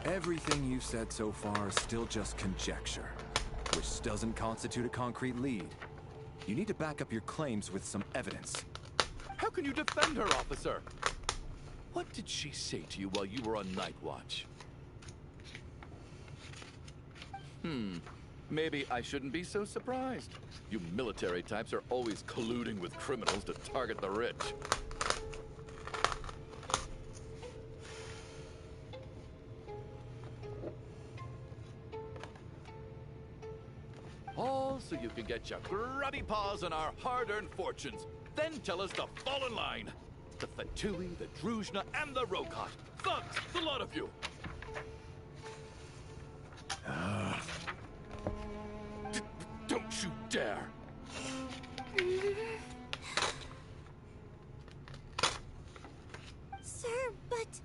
Everything you've said so far is still just conjecture, which doesn't constitute a concrete lead. You need to back up your claims with some evidence. How can you defend her, officer? What did she say to you while you were on Night Watch? Maybe I shouldn't be so surprised. You military types are always colluding with criminals to target the rich. All so you can get your grubby paws on our hard-earned fortunes. Then tell us to fall in line. The Fatui, the Druzhna, and the Rokot. Thugs, the lot of you. Don't you dare! Sir, but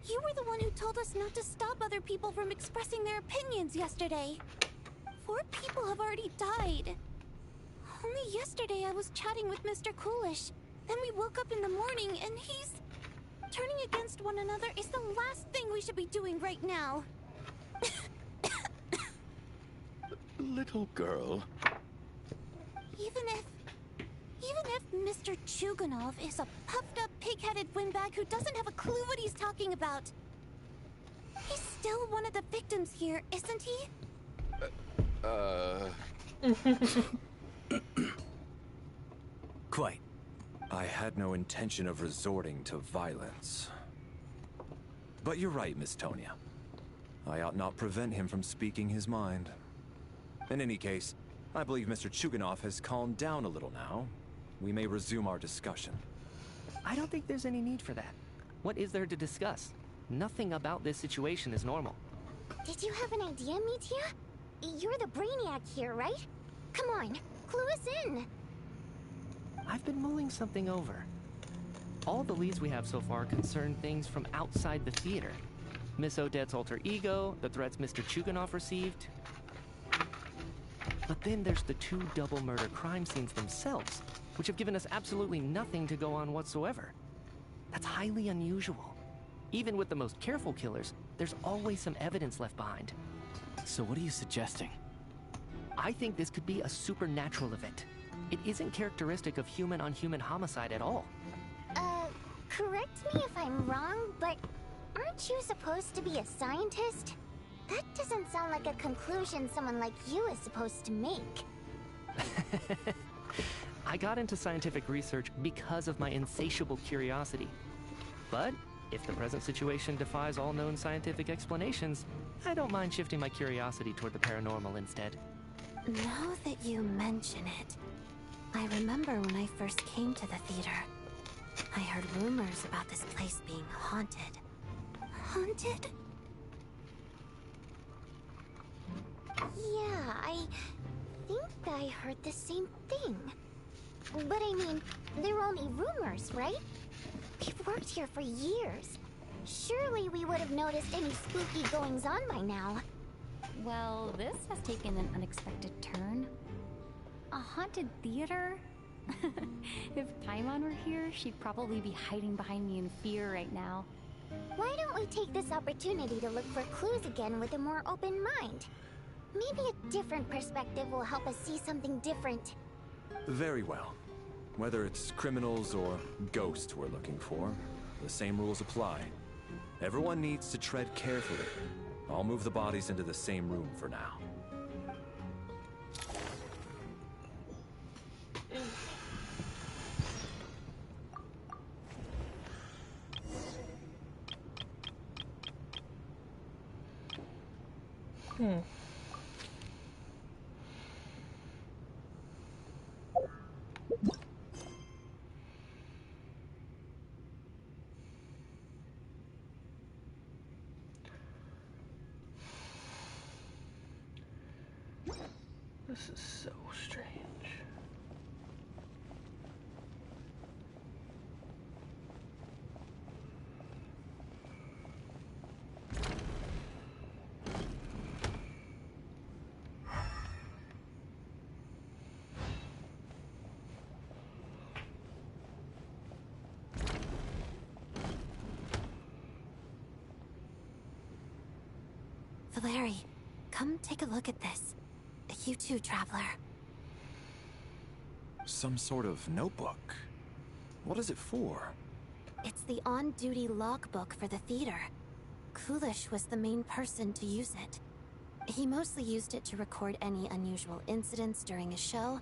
you were the one who told us not to stop other people from expressing their opinions yesterday. 4 people have already died. Only yesterday I was chatting with Mr. Coolish. Then we woke up in the morning and he's... Turning against one another is the last thing we should be doing right now. Little girl. Even if Mr. Chuganov is a puffed-up, pig-headed windbag who doesn't have a clue what he's talking about, he's still one of the victims here, isn't he? Quite. I had no intention of resorting to violence. But you're right, Miss Tonya. I ought not prevent him from speaking his mind. In any case, I believe Mr. Chuganov has calmed down a little now. We may resume our discussion. I don't think there's any need for that. What is there to discuss? Nothing about this situation is normal. Did you have an idea, Mitya? You're the brainiac here, right? Come on, clue us in. I've been mulling something over. All the leads we have so far concern things from outside the theater. Miss Odette's alter ego, the threats Mr. Chuganov received. But then there's the 2 double murder crime scenes themselves, which have given us absolutely nothing to go on whatsoever. That's highly unusual. Even with the most careful killers, there's always some evidence left behind. So what are you suggesting? I think this could be a supernatural event. It isn't characteristic of human-on-human homicide at all. Correct me if I'm wrong, but aren't you supposed to be a scientist? That doesn't sound like a conclusion someone like you is supposed to make. I got into scientific research because of my insatiable curiosity. But if the present situation defies all known scientific explanations, I don't mind shifting my curiosity toward the paranormal instead. Now that you mention it, I remember when I first came to the theater. I heard rumors about this place being haunted. Haunted? Yeah, I think I heard the same thing. But I mean, they're only rumors, right? We've worked here for years. Surely we would have noticed any spooky goings-on by now. Well, this has taken an unexpected turn. A haunted theater? If Paimon were here, she'd probably be hiding behind me in fear right now. Why don't we take this opportunity to look for clues again with a more open mind? Maybe a different perspective will help us see something different. Very well. Whether it's criminals or ghosts we're looking for, the same rules apply. Everyone needs to tread carefully. I'll move the bodies into the same room for now. This is so strange. Valeri, come take a look at this. You too, Traveler. Some sort of notebook. What is it for? It's the on-duty logbook for the theater. Kulish was the main person to use it. He mostly used it to record any unusual incidents during a show,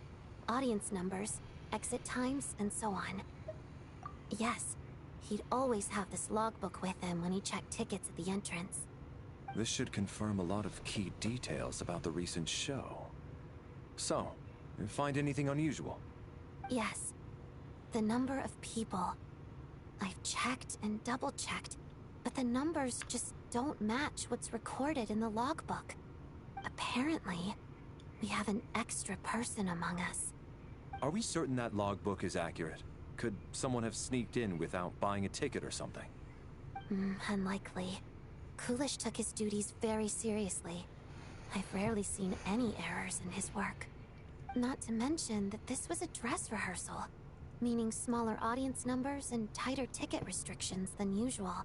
audience numbers, exit times, and so on. Yes, he'd always have this logbook with him when he checked tickets at the entrance. This should confirm a lot of key details about the recent show. So, you find anything unusual? Yes. The number of people. I've checked and double-checked, but the numbers just don't match what's recorded in the logbook. Apparently, we have an extra person among us. Are we certain that logbook is accurate? Could someone have sneaked in without buying a ticket or something? Unlikely. Kulish took his duties very seriously. I've rarely seen any errors in his work. Not to mention that this was a dress rehearsal, meaning smaller audience numbers and tighter ticket restrictions than usual.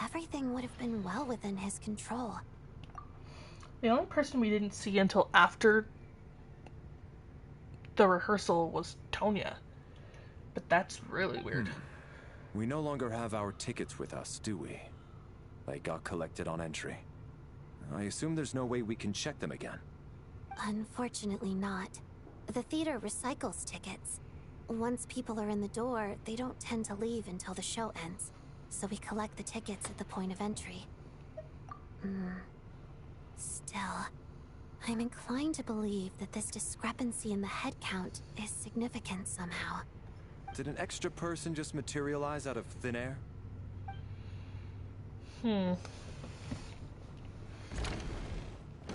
Everything would have been well within his control. The only person we didn't see until after the rehearsal was Tonya. But that's really weird. We no longer have our tickets with us, do we? They got collected on entry. I assume there's no way we can check them again. Unfortunately not. The theater recycles tickets. Once people are in the door, they don't tend to leave until the show ends. so we collect the tickets at the point of entry. Still, I'm inclined to believe that this discrepancy in the head count is significant somehow. Did an extra person just materialize out of thin air?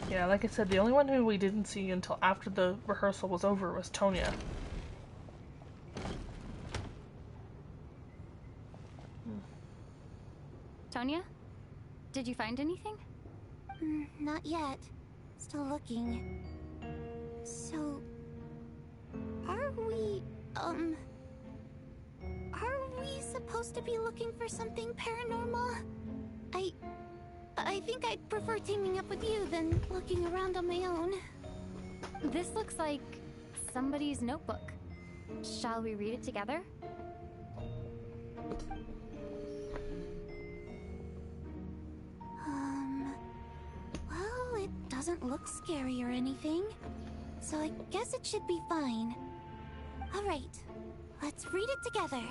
Yeah, like I said, the only one who we didn't see until after the rehearsal was over was Tonya. Tonya? Did you find anything? Not yet. Still looking. So... Are we supposed to be looking for something paranormal? I think I'd prefer teaming up with you than looking around on my own. This looks like somebody's notebook. Shall we read it together? Well, it doesn't look scary or anything, so I guess it should be fine. Alright, let's read it together.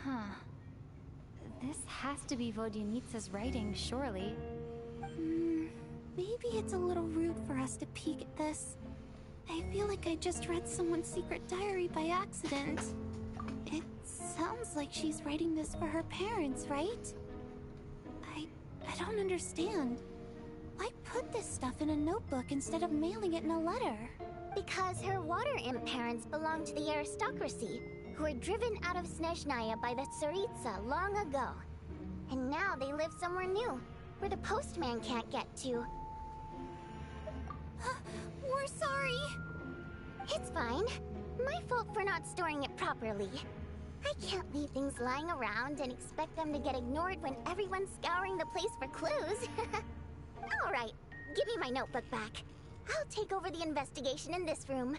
Huh. This has to be Vodyanitsa's writing, surely. Maybe it's a little rude for us to peek at this. I feel like I just read someone's secret diary by accident. It sounds like she's writing this for her parents, right? I don't understand. Why put this stuff in a notebook instead of mailing it in a letter? Because her water imp parents belonged to the aristocracy, who were driven out of Snezhnaya by the Tsaritsa long ago. And now they live somewhere new, where the postman can't get to. We're sorry. It's fine. My fault for not storing it properly. I can't leave things lying around and expect them to get ignored when everyone's scouring the place for clues. Alright, give me my notebook back. I'll take over the investigation in this room.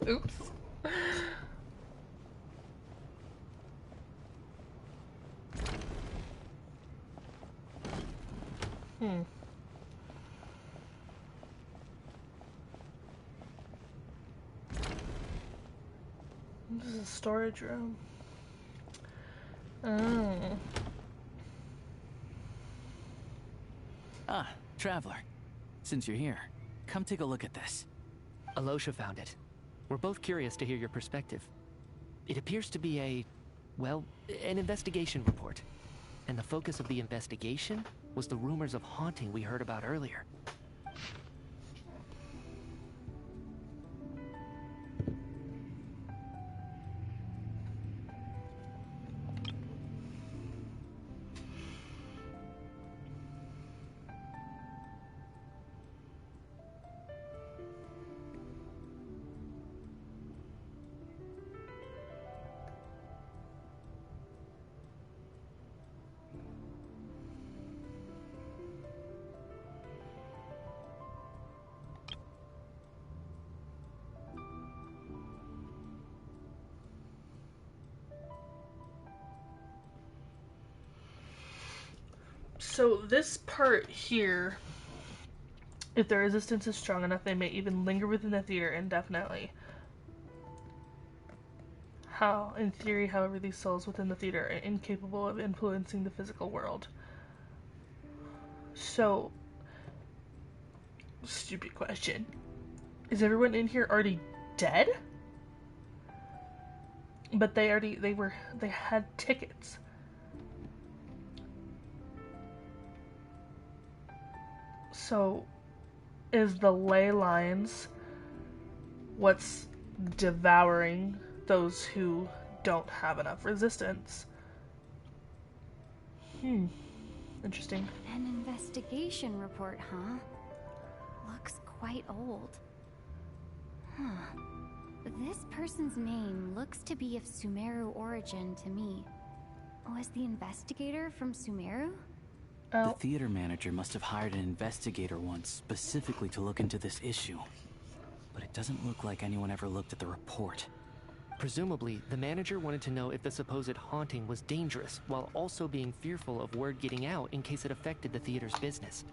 Oops. This is a storage room. Oh. Ah, Traveler. Since you're here, come take a look at this. Alosha found it. We're both curious to hear your perspective. It appears to be an investigation report. And the focus of the investigation was the rumors of haunting we heard about earlier. So this part here, if their resistance is strong enough, they may even linger within the theater indefinitely. In theory, however, these souls within the theater are incapable of influencing the physical world. So, stupid question. Is everyone in here already dead? But they had tickets. So, is the ley lines what's devouring those who don't have enough resistance? Interesting. An investigation report, huh? Looks quite old. Huh. This person's name looks to be of Sumeru origin to me. Was the investigator from Sumeru? The theater manager must have hired an investigator once specifically to look into this issue. But it doesn't look like anyone ever looked at the report. Presumably, the manager wanted to know if the supposed haunting was dangerous, while also being fearful of word getting out in case it affected the theater's business.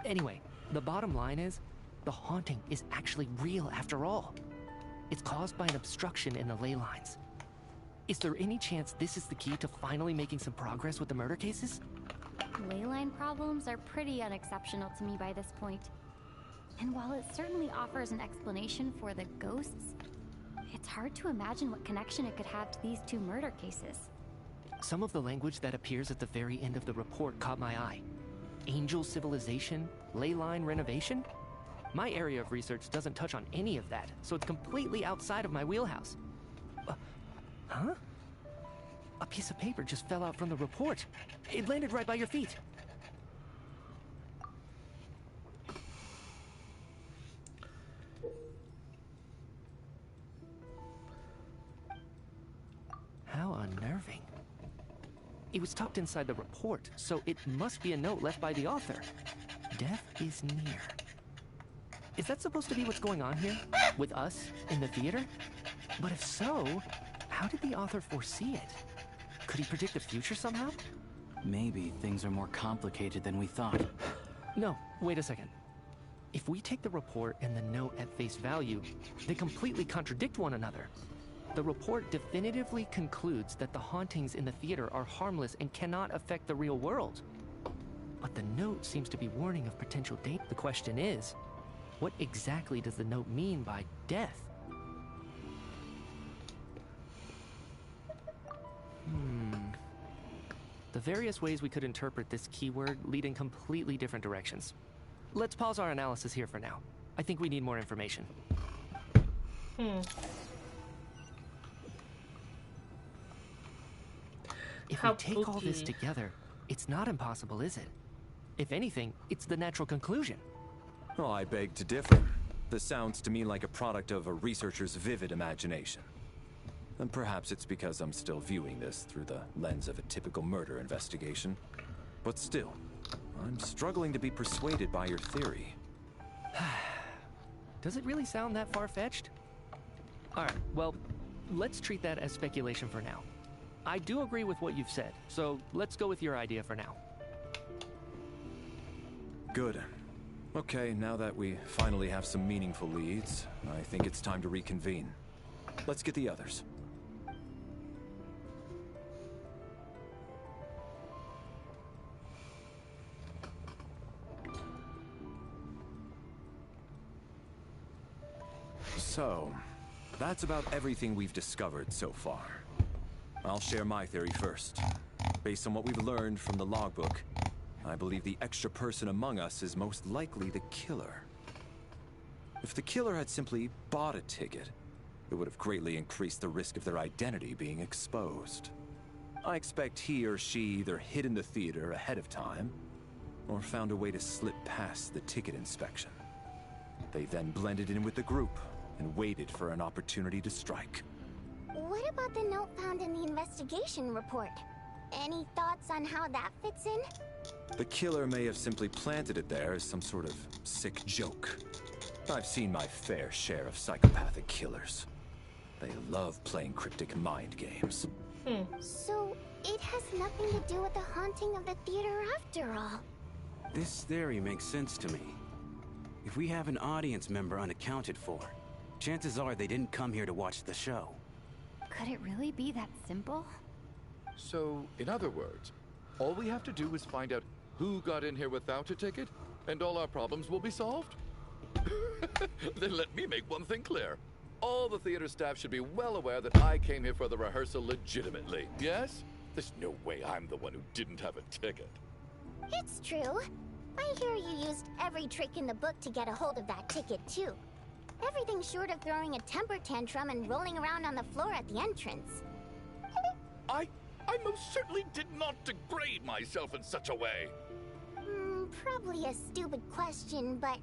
Anyway, the bottom line is, the haunting is actually real after all. It's caused by an obstruction in the ley lines. Is there any chance this is the key to finally making some progress with the murder cases? Ley line problems are pretty unexceptional to me by this point. And while it certainly offers an explanation for the ghosts, it's hard to imagine what connection it could have to these two murder cases. Some of the language that appears at the very end of the report caught my eye. Angel civilization, ley line renovation? My area of research doesn't touch on any of that, so it's completely outside of my wheelhouse. Huh? A piece of paper just fell out from the report. It landed right by your feet. How unnerving. It was tucked inside the report, so it must be a note left by the author. Death is near. Is that supposed to be what's going on here? With us in the theater? But if so, how did the author foresee it? Could he predict the future somehow? Maybe things are more complicated than we thought. No, wait a second. If we take the report and the note at face value, they completely contradict one another. The report definitively concludes that the hauntings in the theater are harmless and cannot affect the real world. But the note seems to be warning of potential danger. The question is, what exactly does the note mean by death? The various ways we could interpret this keyword lead in completely different directions. Let's pause our analysis here for now. I think we need more information. If we take all this together, it's not impossible, is it? If anything, it's the natural conclusion. Oh, I beg to differ. This sounds to me like a product of a researcher's vivid imagination. And perhaps it's because I'm still viewing this through the lens of a typical murder investigation. But still, I'm struggling to be persuaded by your theory. Does it really sound that far-fetched? Alright, well, let's treat that as speculation for now. I do agree with what you've said, so let's go with your idea for now. Good. Okay, now that we finally have some meaningful leads, I think it's time to reconvene. Let's get the others. So, that's about everything we've discovered so far. I'll share my theory first. Based on what we've learned from the logbook, I believe the extra person among us is most likely the killer. If the killer had simply bought a ticket, it would have greatly increased the risk of their identity being exposed. I expect he or she either hid in the theater ahead of time, or found a way to slip past the ticket inspection. They then blended in with the group and waited for an opportunity to strike. What about the note found in the investigation report? Any thoughts on how that fits in? The killer may have simply planted it there as some sort of sick joke. I've seen my fair share of psychopathic killers. They love playing cryptic mind games. So, it has nothing to do with the haunting of the theater after all. This theory makes sense to me. If we have an audience member unaccounted for, chances are they didn't come here to watch the show. Could it really be that simple? So, in other words, all we have to do is find out who got in here without a ticket, and all our problems will be solved? Then let me make one thing clear. All the theater staff should be well aware that I came here for the rehearsal legitimately, yes? There's no way I'm the one who didn't have a ticket. It's true. I hear you used every trick in the book to get a hold of that ticket, too. Everything short of throwing a temper tantrum and rolling around on the floor at the entrance. I most certainly did not degrade myself in such a way. Probably a stupid question, but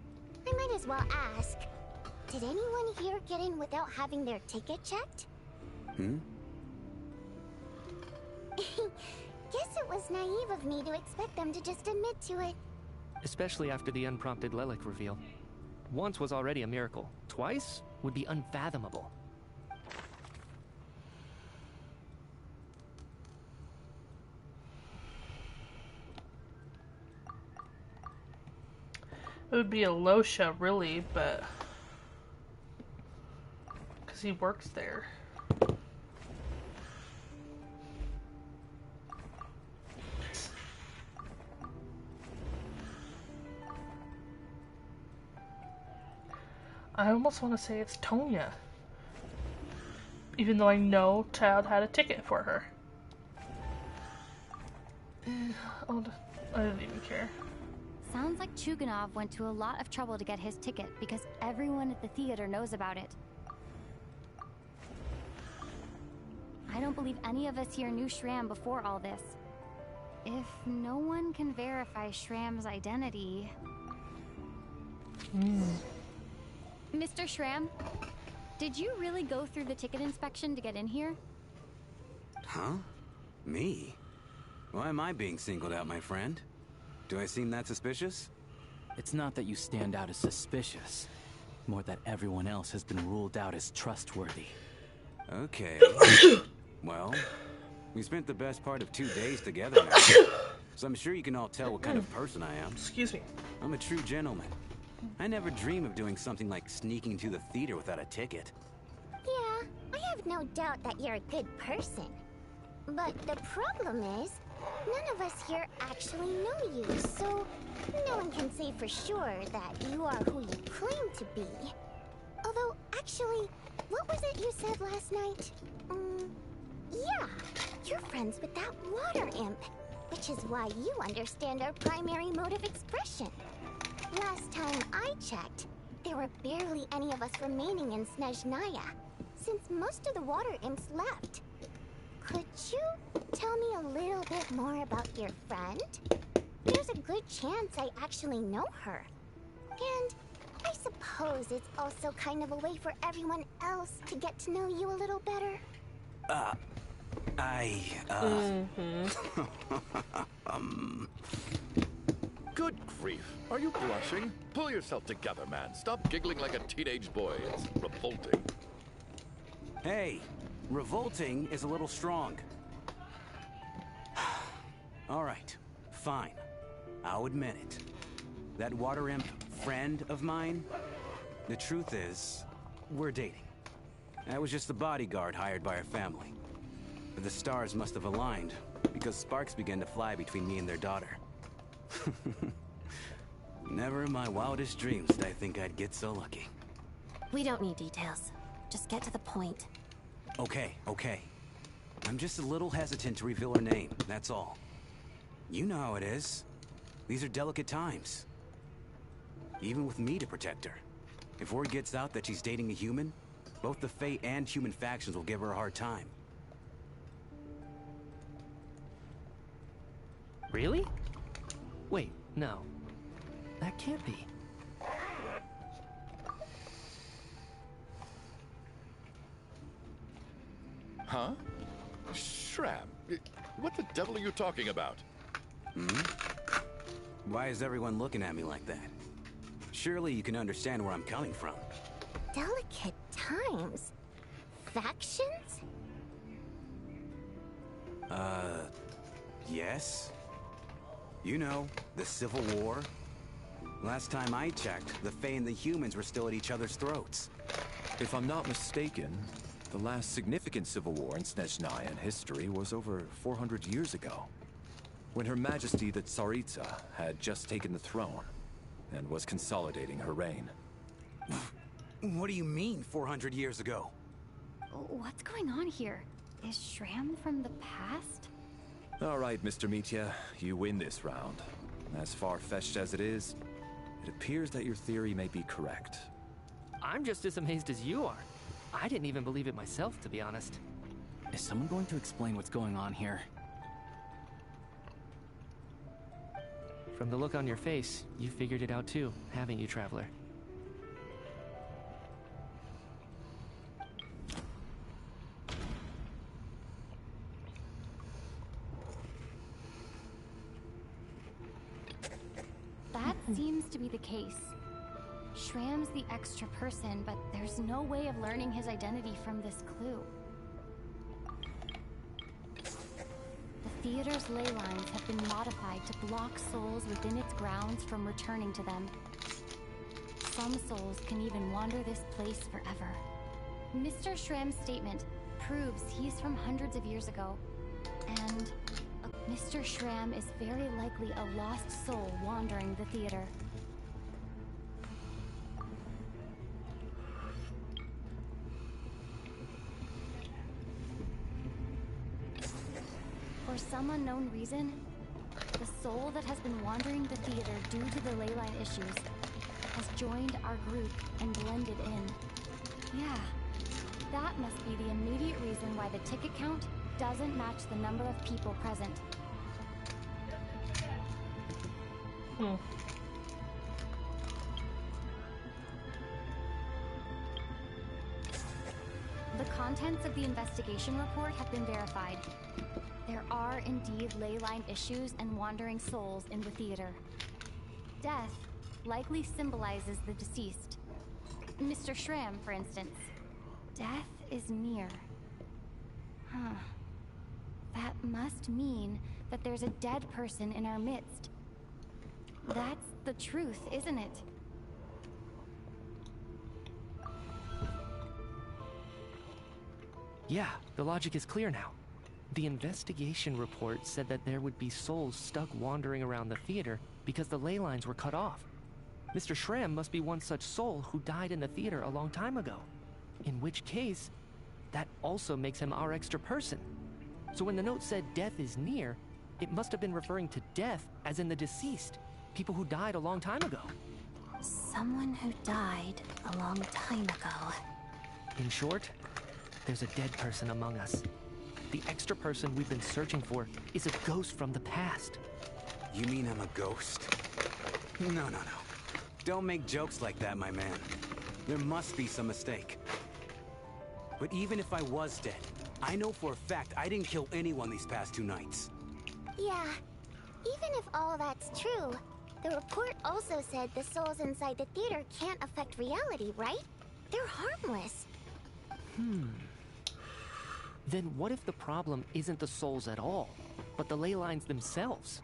I might as well ask. Did anyone here get in without having their ticket checked? Guess it was naive of me to expect them to just admit to it. Especially after the unprompted Lilac reveal. Once was already a miracle. Twice would be unfathomable. It would be a Losha, really, but... because he works there. I almost want to say it's Tonya. Even though I know Child had a ticket for her. I didn't even care. Sounds like Chuganov went to a lot of trouble to get his ticket because everyone at the theater knows about it. I don't believe any of us here knew Shram before all this. If no one can verify Shram's identity... Mr. Shram, did you really go through the ticket inspection to get in here? Huh? Me? Why am I being singled out, my friend? Do I seem that suspicious? It's not that you stand out as suspicious. More that everyone else has been ruled out as trustworthy. Okay. Well, we spent the best part of 2 days together now. So I'm sure you can all tell what kind of person I am. Excuse me. I'm a true gentleman. I never dream of doing something like sneaking to the theater without a ticket. Yeah, I have no doubt that you're a good person. But the problem is, none of us here actually know you, so no one can say for sure that you are who you claim to be. Although, actually, what was it you said last night? Yeah, you're friends with that water imp, which is why you understand our primary mode of expression. Last time I checked, there were barely any of us remaining in Snezhnaya, since most of the water imps left. Could you tell me a little bit more about your friend? There's a good chance I actually know her. And I suppose it's also kind of a way for everyone else to get to know you a little better. Good grief. Are you blushing? Pull yourself together, man. Stop giggling like a teenage boy. It's revolting. Hey, revolting is a little strong. All right, fine. I'll admit it. That water imp friend of mine, the truth is, we're dating. I was just the bodyguard hired by our family. But the stars must have aligned, because sparks began to fly between me and their daughter. Never in my wildest dreams did I think I'd get so lucky. We don't need details. Just get to the point. Okay. I'm just a little hesitant to reveal her name, that's all. You know how it is. These are delicate times. Even with me to protect her. If word gets out that she's dating a human, both the Fae and human factions will give her a hard time. Really? Wait, no. That can't be. Huh? Shram, what the devil are you talking about? Why is everyone looking at me like that? Surely you can understand where I'm coming from. Delicate times? Factions? Yes? You know, the Civil War? Last time I checked, the Fae and the humans were still at each other's throats. If I'm not mistaken, the last significant civil war in Snezhnaya in history was over 400 years ago. when Her Majesty the Tsaritsa had just taken the throne and was consolidating her reign. What do you mean, 400 years ago? What's going on here? Is Shram from the past? All right, Mr. Mitya, you win this round. As far-fetched as it is, it appears that your theory may be correct. I'm just as amazed as you are. I didn't even believe it myself, to be honest. Is someone going to explain what's going on here? From the look on your face, you figured it out too, haven't you, Traveler? That seems to be the case. Shram's the extra person, but there's no way of learning his identity from this clue. The theater's ley lines have been modified to block souls within its grounds from returning to them. Some souls can even wander this place forever. Mr. Shram's statement proves he's from hundreds of years ago, and Mr. Shram is very likely a lost soul wandering the theater. For some unknown reason, the soul that has been wandering the theater due to the ley line issues has joined our group and blended in. Yeah, that must be the immediate reason why the ticket count doesn't match the number of people present. The contents of the investigation report have been verified. There are indeed ley line issues and wandering souls in the theater. Death likely symbolizes the deceased. Mr. Shram, for instance. Death is near. Huh. That must mean that there's a dead person in our midst. That's the truth, isn't it? Yeah, the logic is clear now. The investigation report said that there would be souls stuck wandering around the theater because the ley lines were cut off. Mr. Shram must be one such soul who died in the theater a long time ago. In which case, that also makes him our extra person. So when the note said death is near, it must have been referring to death as in the deceased, people who died a long time ago. Someone who died a long time ago. In short, there's a dead person among us. The extra person we've been searching for is a ghost from the past. You mean I'm a ghost? No. Don't make jokes like that, my man. There must be some mistake. But even if I was dead, I know for a fact I didn't kill anyone these past 2 nights. Yeah, even if all that's true, the report also said the souls inside the theater can't affect reality, right? They're harmless. Then what if the problem isn't the souls at all, but the ley lines themselves?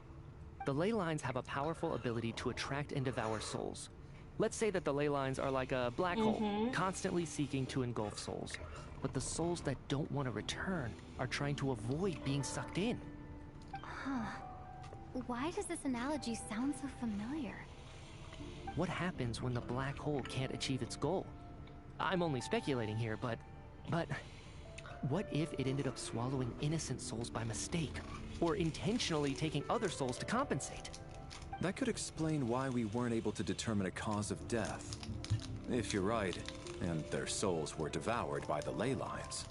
The ley lines have a powerful ability to attract and devour souls. Let's say that the ley lines are like a black hole, constantly seeking to engulf souls. But the souls that don't want to return are trying to avoid being sucked in. Huh. Why does this analogy sound so familiar? What happens when the black hole can't achieve its goal? I'm only speculating here, but what if it ended up swallowing innocent souls by mistake, or intentionally taking other souls to compensate? That could explain why we weren't able to determine a cause of death. If you're right, and their souls were devoured by the ley lines,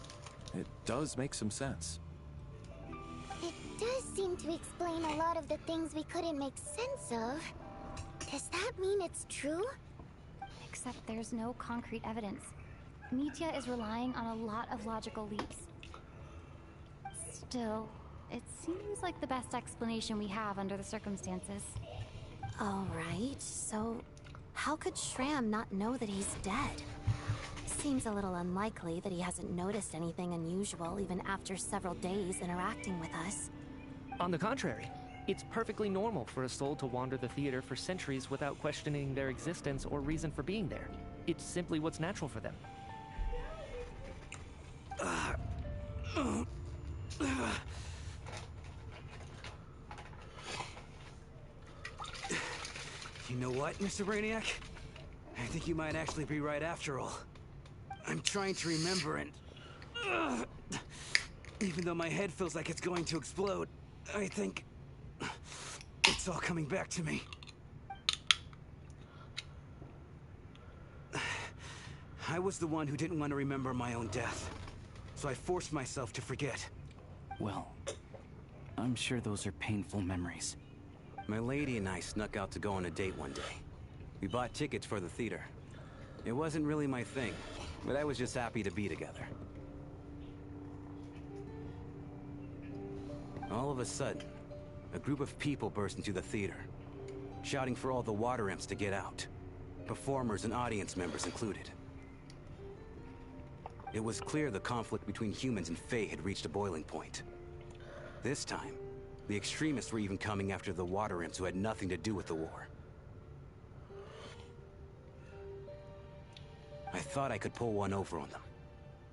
it does make some sense. It does seem to explain a lot of the things we couldn't make sense of. Does that mean it's true? Except there's no concrete evidence. Mitya is relying on a lot of logical leaps. Still, it seems like the best explanation we have under the circumstances. All right, so how could Shram not know that he's dead? Seems a little unlikely that he hasn't noticed anything unusual even after several days interacting with us. On the contrary, it's perfectly normal for a soul to wander the theater for centuries without questioning their existence or reason for being there. It's simply what's natural for them. You know what, Mr. Brainiac? I think you might actually be right after all. I'm trying to remember and... even though my head feels like it's going to explode, I think... it's all coming back to me. I was the one who didn't want to remember my own death, so I forced myself to forget. Well, I'm sure those are painful memories. My lady and I snuck out to go on a date one day. We bought tickets for the theater. It wasn't really my thing, but I was just happy to be together. All of a sudden, a group of people burst into the theater, shouting for all the water imps to get out, performers and audience members included. It was clear the conflict between humans and Fae had reached a boiling point. This time, the extremists were even coming after the water imps who had nothing to do with the war. I thought I could pull one over on them,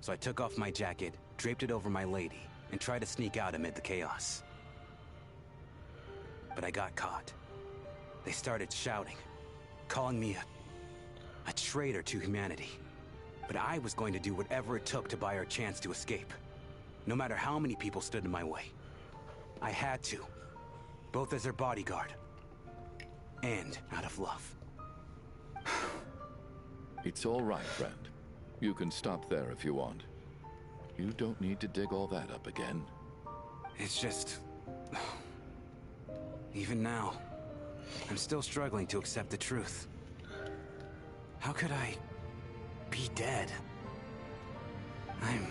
so I took off my jacket, draped it over my lady, and tried to sneak out amid the chaos. But I got caught. They started shouting, calling me a traitor to humanity. But I was going to do whatever it took to buy our chance to escape, no matter how many people stood in my way. I had to, both as their bodyguard and out of love. It's all right, friend. You can stop there if you want. You don't need to dig all that up again. It's just... even now, I'm still struggling to accept the truth. How could I be dead? I'm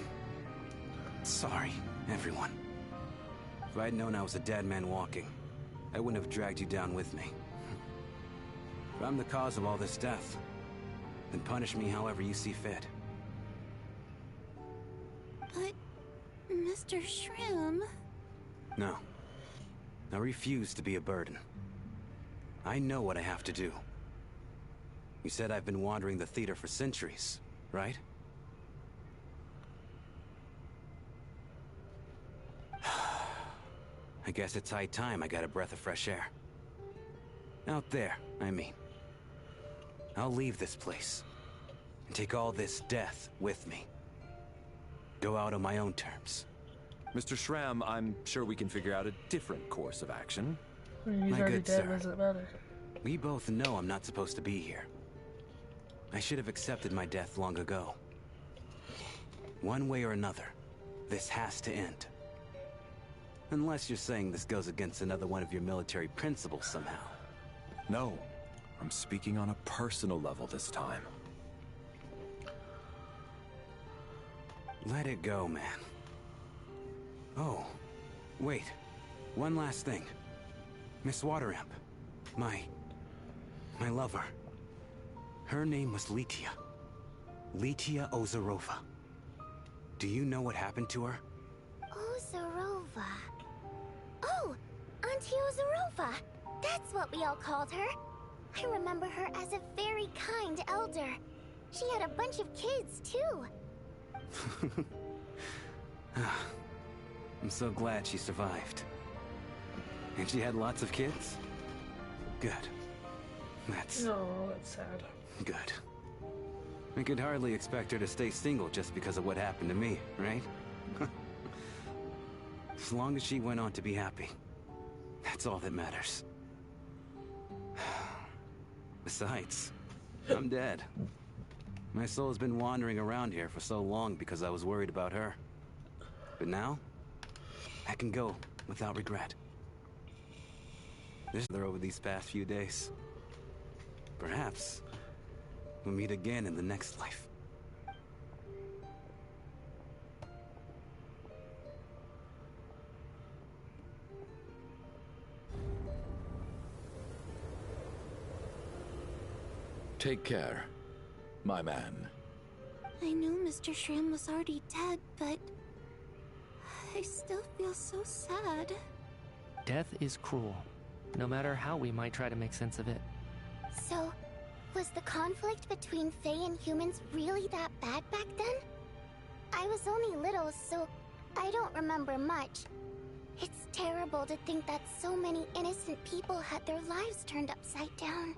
sorry, everyone. If I'd known I was a dead man walking, I wouldn't have dragged you down with me. If I'm the cause of all this death, then punish me however you see fit. But, Mr. Shroom... No. I refuse to be a burden. I know what I have to do. You said I've been wandering the theater for centuries, right? I guess it's high time I got a breath of fresh air. Out there, I mean. I'll leave this place and take all this death with me. Go out on my own terms. Mr. Schramm, I'm sure we can figure out a different course of action. He's My already good dead, sir. what does it matter? We both know I'm not supposed to be here. I should have accepted my death long ago. One way or another, this has to end. Unless you're saying this goes against another one of your military principles somehow. No, I'm speaking on a personal level this time. Let it go, man. Oh, wait. One last thing. Miss Wateramp. My lover. Her name was Litia. Litia Ozarova. Do you know what happened to her? Ozarova. Oh, Auntie Ozarova. That's what we all called her. I remember her as a very kind elder. She had a bunch of kids, too. I'm so glad she survived. And she had lots of kids? Good. That's sad. good. I could hardly expect her to stay single just because of what happened to me, right? As long as she went on to be happy, that's all that matters. Besides, I'm dead. My soul's been wandering around here for so long because I was worried about her. But now, I can go without regret. This over these past few days. Perhaps we'll meet again in the next life. Take care, my man. I knew Mr. Shroom was already dead, but... I still feel so sad. Death is cruel, no matter how we might try to make sense of it. So, was the conflict between Fae and humans really that bad back then? I was only little, so I don't remember much. It's terrible to think that so many innocent people had their lives turned upside down.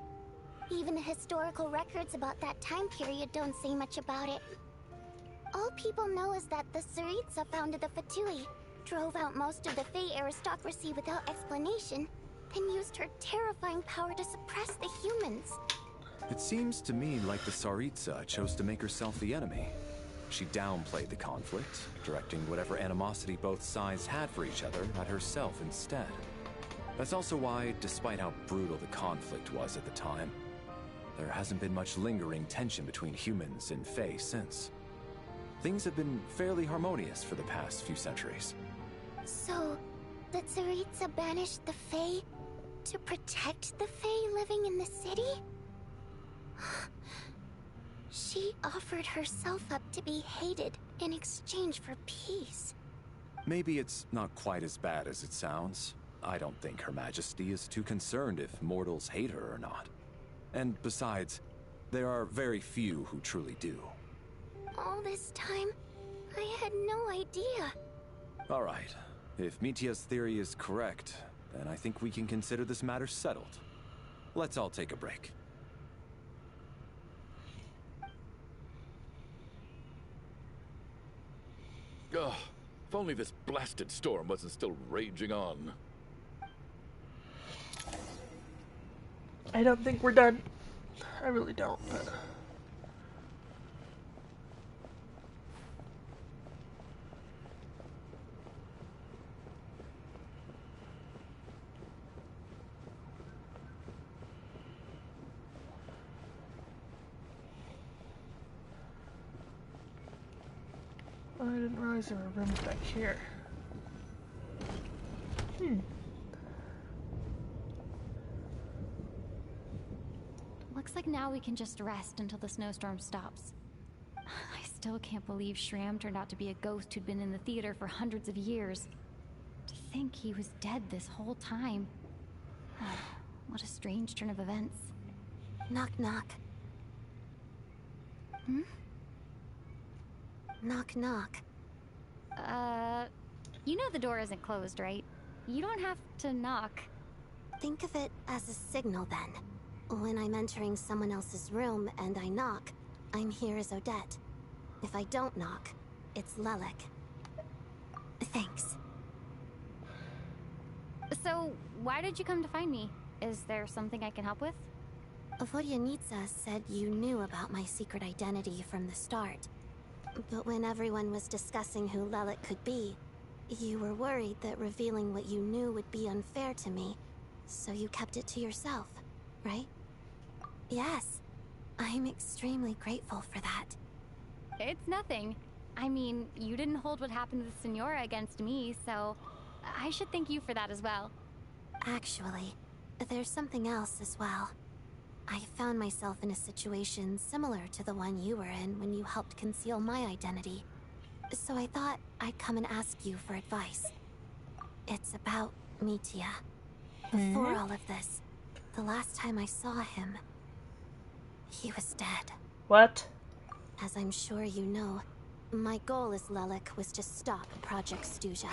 Even the historical records about that time period don't say much about it. All people know is that the Tsaritsa founded the Fatui, drove out most of the Fey aristocracy without explanation, then used her terrifying power to suppress the humans. It seems to me like the Tsaritsa chose to make herself the enemy. She downplayed the conflict, directing whatever animosity both sides had for each other at herself instead. That's also why, despite how brutal the conflict was at the time, there hasn't been much lingering tension between humans and Fey since. Things have been fairly harmonious for the past few centuries. So, the Tsaritsa banished the Fey to protect the Fey living in the city? She offered herself up to be hated in exchange for peace. Maybe it's not quite as bad as it sounds. I don't think Her Majesty is too concerned if mortals hate her or not. And besides, there are very few who truly do. All this time, I had no idea. All right. If Mitya's theory is correct, then I think we can consider this matter settled. Let's all take a break. Ugh, if only this blasted storm wasn't still raging on. I don't think we're done. I really don't. I didn't realize there were rooms back here. Looks like now we can just rest until the snowstorm stops. I still can't believe Shram turned out to be a ghost who'd been in the theater for hundreds of years. To think he was dead this whole time. What a strange turn of events. Knock, knock. Hmm? Knock, knock. You know the door isn't closed, right? You don't have to knock. Think of it as a signal then. When I'm entering someone else's room and I knock, I'm here as Odette. If I don't knock, it's Lelik. Thanks. So, why did you come to find me? Is there something I can help with? Vodyanitsa said you knew about my secret identity from the start. But when everyone was discussing who Lelik could be, you were worried that revealing what you knew would be unfair to me, so you kept it to yourself, right? Yes. I'm extremely grateful for that. It's nothing. I mean, you didn't hold what happened with Senora against me, so I should thank you for that as well. Actually, there's something else as well. I found myself in a situation similar to the one you were in when you helped conceal my identity. So I thought I'd come and ask you for advice. It's about Mitya. Before all of this, the last time I saw him, he was dead. What? As I'm sure you know, my goal as Lelik was to stop Project Stuja.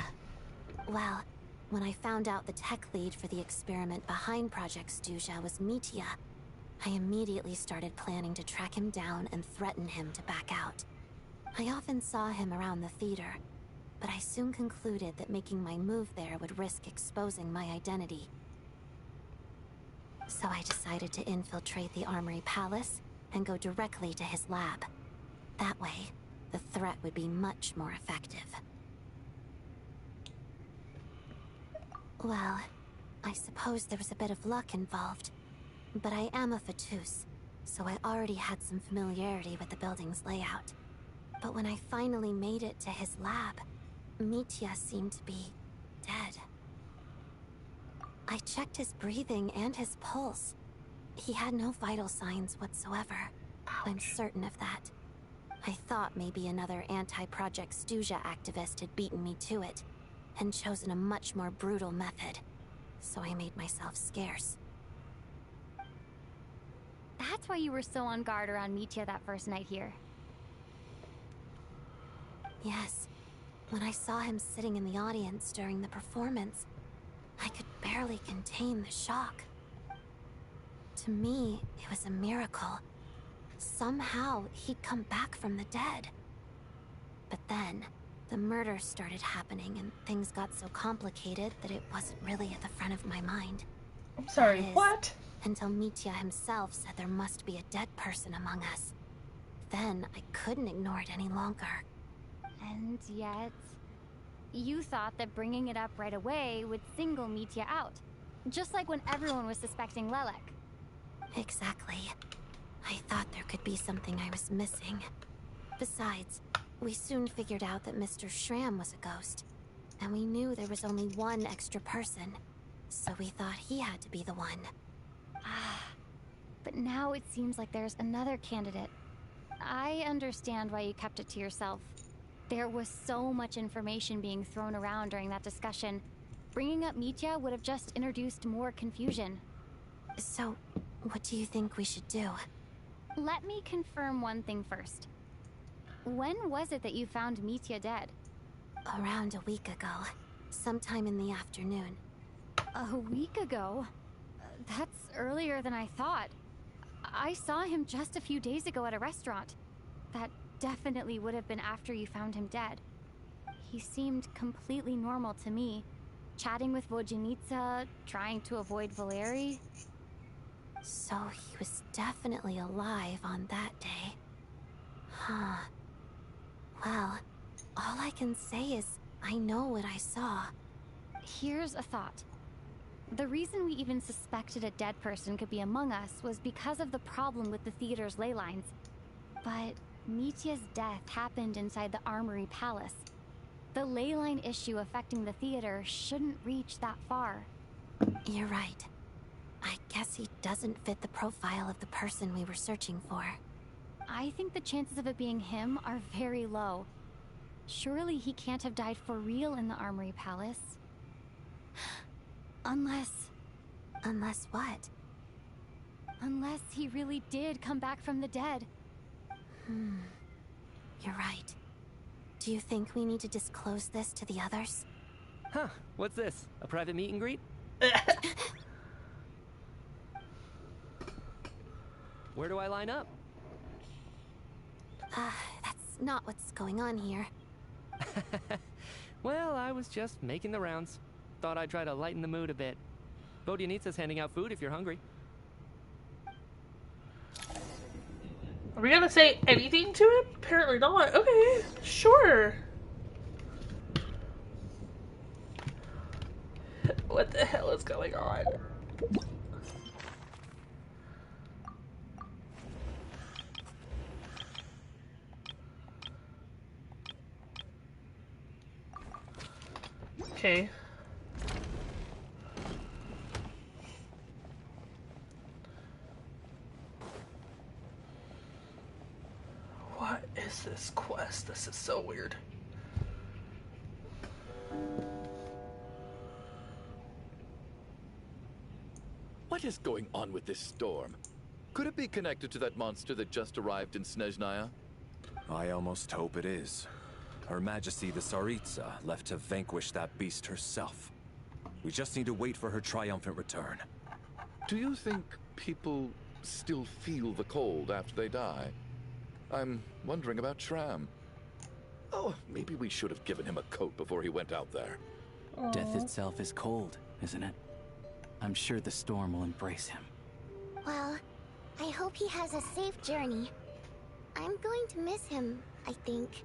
Well, when I found out the tech lead for the experiment behind Project Stuja was Mitya, I immediately started planning to track him down and threaten him to back out. I often saw him around the theater, but I soon concluded that making my move there would risk exposing my identity. So I decided to infiltrate the Armory Palace and go directly to his lab. That way, the threat would be much more effective. Well, I suppose there was a bit of luck involved. But I am a Fatus, so I already had some familiarity with the building's layout. But when I finally made it to his lab, Mitya seemed to be dead. I checked his breathing and his pulse. He had no vital signs whatsoever. I'm certain of that. I thought maybe another anti-Project Stuja activist had beaten me to it, and chosen a much more brutal method. So I made myself scarce. That's why you were so on guard around Mitya that first night here. Yes. When I saw him sitting in the audience during the performance, I could barely contain the shock. To To me, it was a miracle. Somehow, he'd come back from the dead. But then, the murders started happening and things got so complicated that it wasn't really at the front of my mind. I'm sorry, That is, what? Until Mitya himself said there must be a dead person among us. Then, I couldn't ignore it any longer. And yet, you thought that bringing it up right away would single Mitya out. Just like when everyone was suspecting Lelek. Exactly. I thought there could be something I was missing. Besides, we soon figured out that Mr. Schramm was a ghost. And we knew there was only one extra person. So we thought he had to be the one. But now it seems like there's another candidate. I understand why you kept it to yourself. There was so much information being thrown around during that discussion. Bringing up Mitya would have just introduced more confusion. So, what do you think we should do? Let me confirm one thing first. When was it that you found Mitya dead? Around a week ago. Sometime in the afternoon. A week ago? That's earlier than I thought. I saw him just a few days ago at a restaurant. That definitely would have been after you found him dead. He seemed completely normal to me. Chatting with Vodyanitsa, trying to avoid Valeri. So he was definitely alive on that day. Huh. Well, all I can say is I know what I saw. Here's a thought. The reason we even suspected a dead person could be among us was because of the problem with the theater's ley lines. But Mitya's death happened inside the Armory Palace. The ley line issue affecting the theater shouldn't reach that far. You're right. I guess he doesn't fit the profile of the person we were searching for. I think the chances of it being him are very low. Surely he can't have died for real in the Armory Palace. Unless what? Unless he really did come back from the dead. You're right. Do you think we need to disclose this to the others? Huh, what's this? A private meet and greet? Where do I line up? That's not what's going on here. Well, I was just making the rounds. Thought I'd try to lighten the mood a bit. Vodyanitsa's handing out food if you're hungry. Are we gonna say anything to him? Apparently not. Okay, sure. What the hell is going on? Okay. What is this quest? This is so weird. What is going on with this storm? Could it be connected to that monster that just arrived in Snezhnaya? I almost hope it is. Her Majesty the Tsaritsa left to vanquish that beast herself. We just need to wait for her triumphant return. Do you think people still feel the cold after they die? I'm wondering about Schramm. Oh, maybe we should have given him a coat before he went out there. Death itself is cold, isn't it? I'm sure the storm will embrace him. Well, I hope he has a safe journey. I'm going to miss him, I think.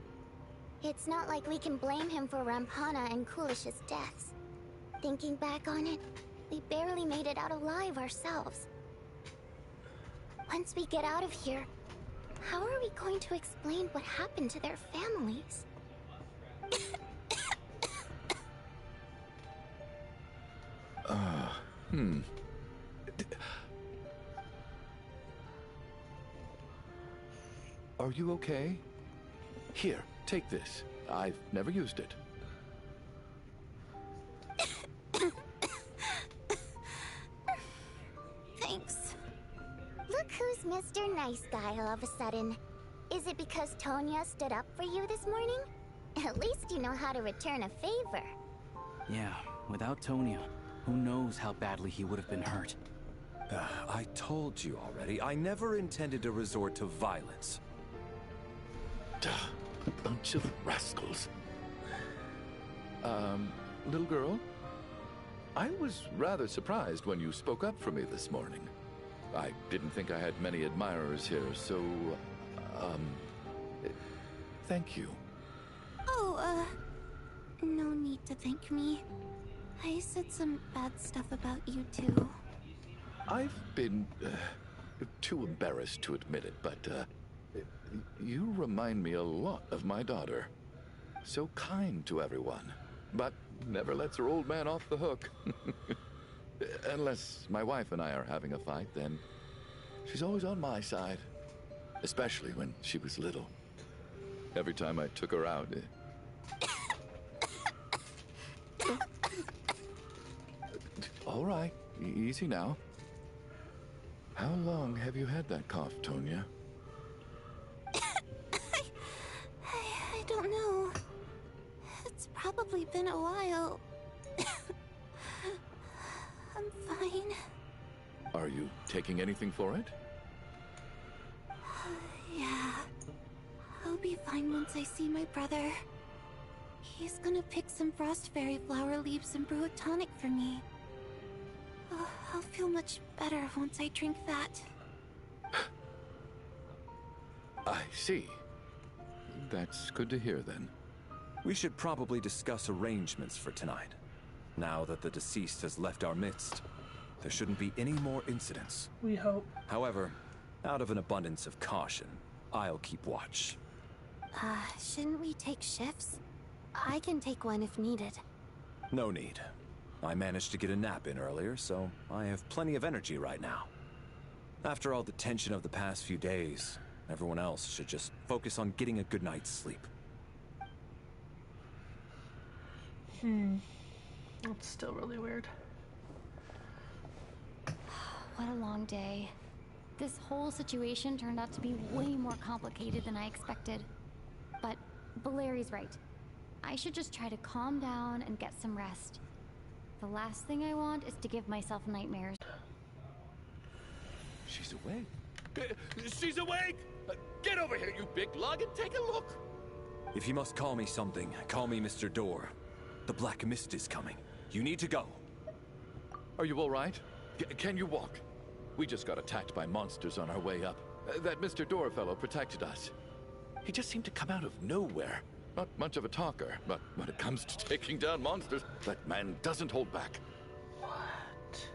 It's not like we can blame him for Rampana and Kulish's deaths. Thinking back on it, we barely made it out alive ourselves. Once we get out of here, how are we going to explain what happened to their families? Are you okay? Here, take this. I've never used it. Thanks. Look who's Mr. Nice Guy all of a sudden. Is it because Tonya stood up for you this morning? At least you know how to return a favor. Yeah, without Tonya, who knows how badly he would have been hurt. I told you already, I never intended to resort to violence. Bunch of rascals. Little girl? I was rather surprised when you spoke up for me this morning. I didn't think I had many admirers here, so, thank you. Oh, no need to thank me. I said some bad stuff about you too. I've been, too embarrassed to admit it, but, you remind me a lot of my daughter. So kind to everyone, but never lets her old man off the hook. Unless my wife and I are having a fight, then she's always on my side. Especially when she was little. Every time I took her out... All right, easy now. How long have you had that cough, Tonya? I don't know. It's probably been a while. I'm fine. Are you taking anything for it? Yeah. I'll be fine once I see my brother. He's gonna pick some frost fairy flower leaves and brew a tonic for me. I'll feel much better once I drink that. I see. That's good to hear, then. We should probably discuss arrangements for tonight. Now that the deceased has left our midst, there shouldn't be any more incidents. We hope. However, out of an abundance of caution, I'll keep watch. Shouldn't we take shifts? I can take one if needed. No need. I managed to get a nap in earlier, so I have plenty of energy right now. After all the tension of the past few days, everyone else should just focus on getting a good night's sleep. That's still really weird. What a long day. This whole situation turned out to be way more complicated than I expected. But Valeri's right. I should just try to calm down and get some rest. The last thing I want is to give myself nightmares. She's awake. She's awake! Get over here, you big lug, and take a look! If you must call me something, call me Mr. Door. The Black Mist is coming. You need to go. Are you all right? Can you walk? We just got attacked by monsters on our way up. That Mr. Door fellow protected us. He just seemed to come out of nowhere. Not much of a talker, but when it comes to taking down monsters, that man doesn't hold back. What?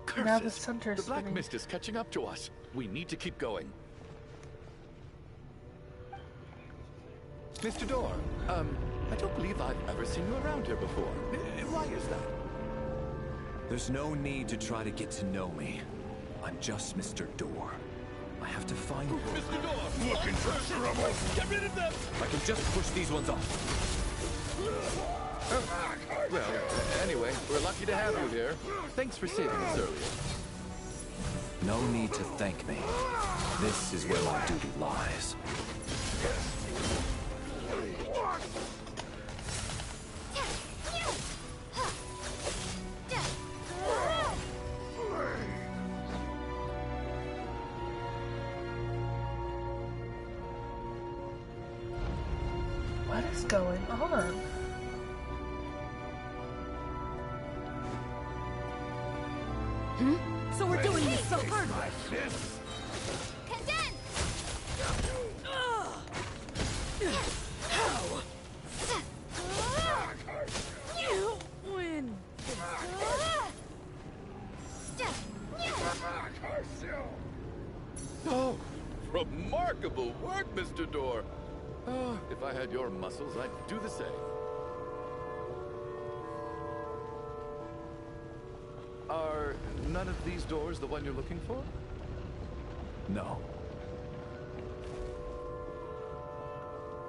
Curses! Now the center's The Black spinning. Mist is catching up to us. We need to keep going. Mr. Door, I don't believe I've ever seen you around here before. Why is that? There's no need to try to get to know me. I'm just Mr. Door. I have to find... Mr. Door! Looking for trouble! Get rid of them! I can just push these ones off. Well, anyway, we're lucky to have you here. Thanks for saving us earlier. No need to thank me. This is where my duty lies. What is going on? So we're doing this so hard. Condense! How? You win. Oh, remarkable work, Mr. Door. Oh, if I had your muscles, I'd do the same. Are none of these doors the one you're looking for? No.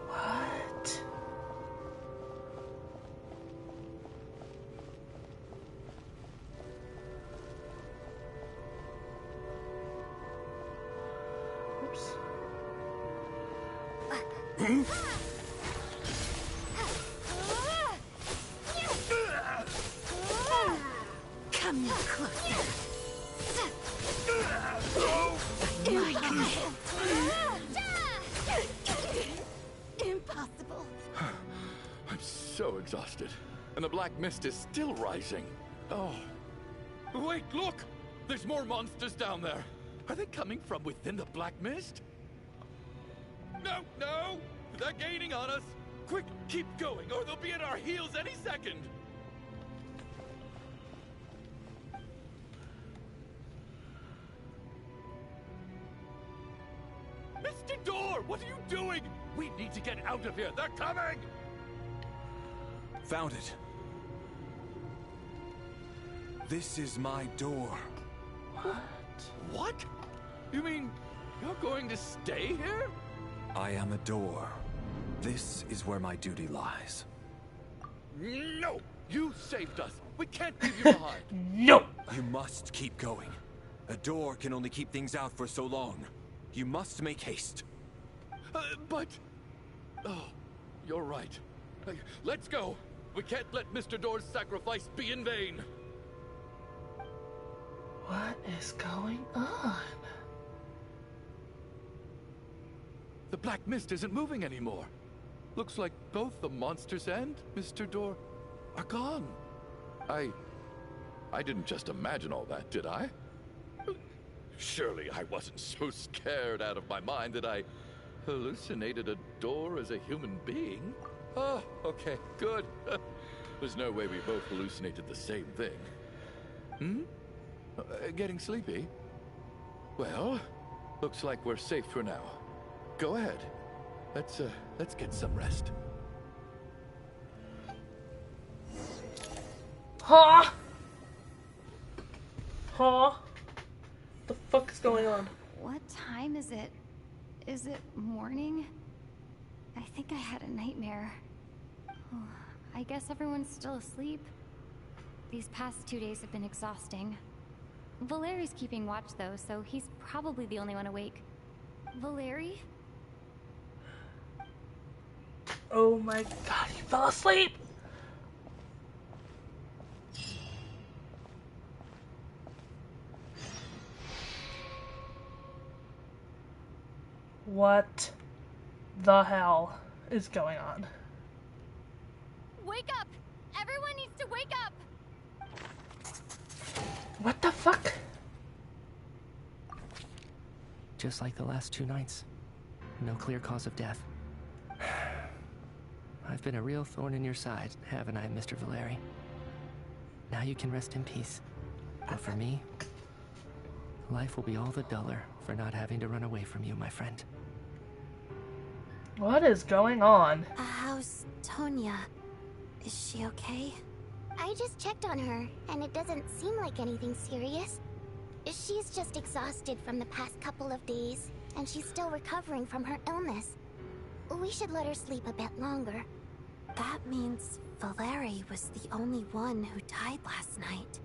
What? Oops. Come Come here closer. Impossible. I'm so exhausted. And the black mist is still rising. Oh. Wait, look! There's more monsters down there. Are they coming from within the black mist? No, no! They're gaining on us! Quick, keep going, or they'll be at our heels any second! Mr. Door, what are you doing? We need to get out of here. They're coming! Found it. This is my door. What? You mean you're going to stay here? I am a door. This is where my duty lies. No! You saved us. We can't leave you behind. No! You must keep going. A door can only keep things out for so long. You must make haste. But... Oh, you're right. Let's go. We can't let Mr. Door's sacrifice be in vain. What is going on? The black mist isn't moving anymore. Looks like both the monsters and Mr. Door are gone. I didn't just imagine all that, did I? Surely I wasn't so scared out of my mind that I hallucinated a door as a human being. Oh, okay, good. There's no way we both hallucinated the same thing. Hmm? Getting sleepy? Well, looks like we're safe for now. Go ahead. Let's get some rest. Huh? Huh? The fuck is going on? What time is it? Is it morning? I think I had a nightmare. Oh, I guess everyone's still asleep. These past 2 days have been exhausting. Valeri's keeping watch though, so he's probably the only one awake. Valeri? Oh my god, he fell asleep! What the hell is going on? Wake up! Everyone needs to wake up! What the fuck? Just like the last 2 nights. No clear cause of death. I've been a real thorn in your side, haven't I, Mr. Valeri? Now you can rest in peace. But for me, life will be all the duller for not having to run away from you, my friend. What is going on? How's Tonya? Is she okay? I just checked on her, and it doesn't seem like anything serious. She's just exhausted from the past couple of days, and she's still recovering from her illness. We should let her sleep a bit longer. That means Valeri was the only one who died last night.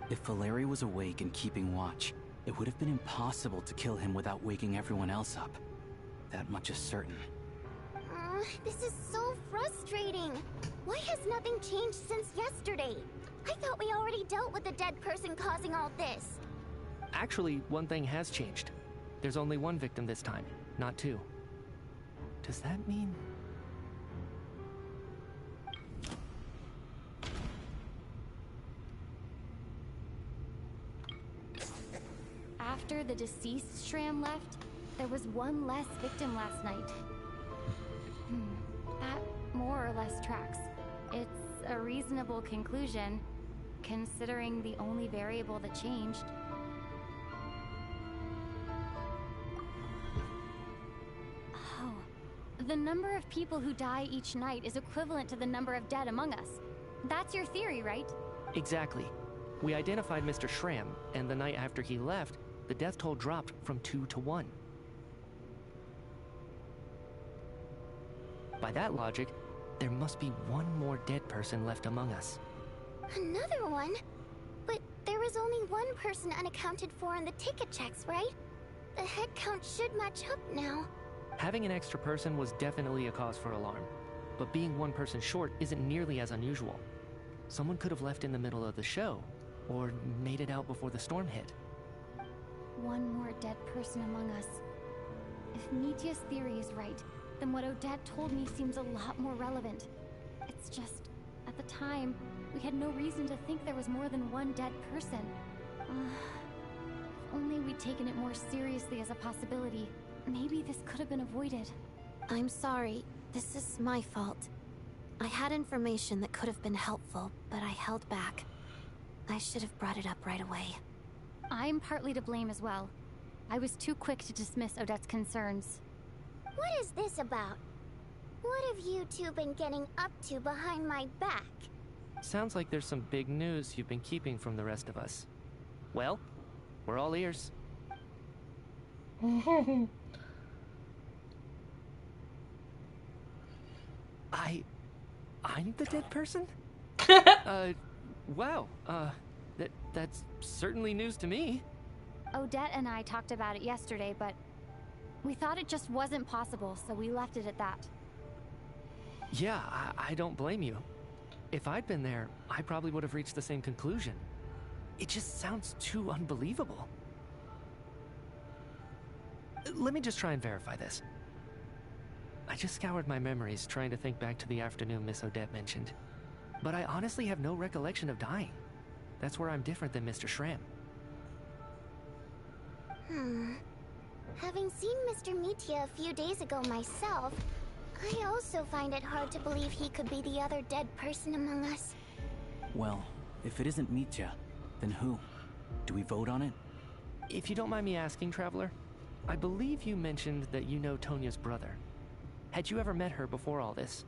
If Valeri was awake and keeping watch, it would have been impossible to kill him without waking everyone else up. That much is certain. This is so frustrating. Why has nothing changed since yesterday? I thought we already dealt with the dead person causing all this. Actually, one thing has changed. There's only one victim this time, not 2. Does that mean... After the deceased Shram left, there was one less victim last night. That more or less tracks. It's a reasonable conclusion, considering the only variable that changed. Oh. The number of people who die each night is equivalent to the number of dead among us. That's your theory, right? Exactly. We identified Mr. Shram, and the night after he left, the death toll dropped from 2 to 1. By that logic, there must be one more dead person left among us. Another one? But there was only one person unaccounted for in the ticket checks, right? The head count should match up now. Having an extra person was definitely a cause for alarm, but being one person short isn't nearly as unusual. Someone could have left in the middle of the show, or made it out before the storm hit. One more dead person among us. If Mitya's theory is right, then what Odette told me seems a lot more relevant. It's just, at the time, we had no reason to think there was more than one dead person. If only we'd taken it more seriously as a possibility, maybe this could have been avoided. I'm sorry. This is my fault. I had information that could have been helpful, but I held back. I should have brought it up right away. I'm partly to blame as well. I was too quick to dismiss Odette's concerns. What is this about? What have you two been getting up to behind my back? Sounds like there's some big news you've been keeping from the rest of us. Well, we're all ears. I'm the dead person? Wow, that's certainly news to me. Odette and I talked about it yesterday, but we thought it just wasn't possible, so we left it at that. Yeah, I don't blame you. If I'd been there, I probably would have reached the same conclusion. It just sounds too unbelievable. Let me just try and verify this. I just scoured my memories trying to think back to the afternoon Miss Odette mentioned. But I honestly have no recollection of dying. That's where I'm different than Mr. Schramm. Having seen Mr. Mitya a few days ago myself, I also find it hard to believe he could be the other dead person among us. Well, if it isn't Mitya, then who? Do we vote on it? If you don't mind me asking, Traveler, I believe you mentioned that you know Tonya's brother. Had you ever met her before all this?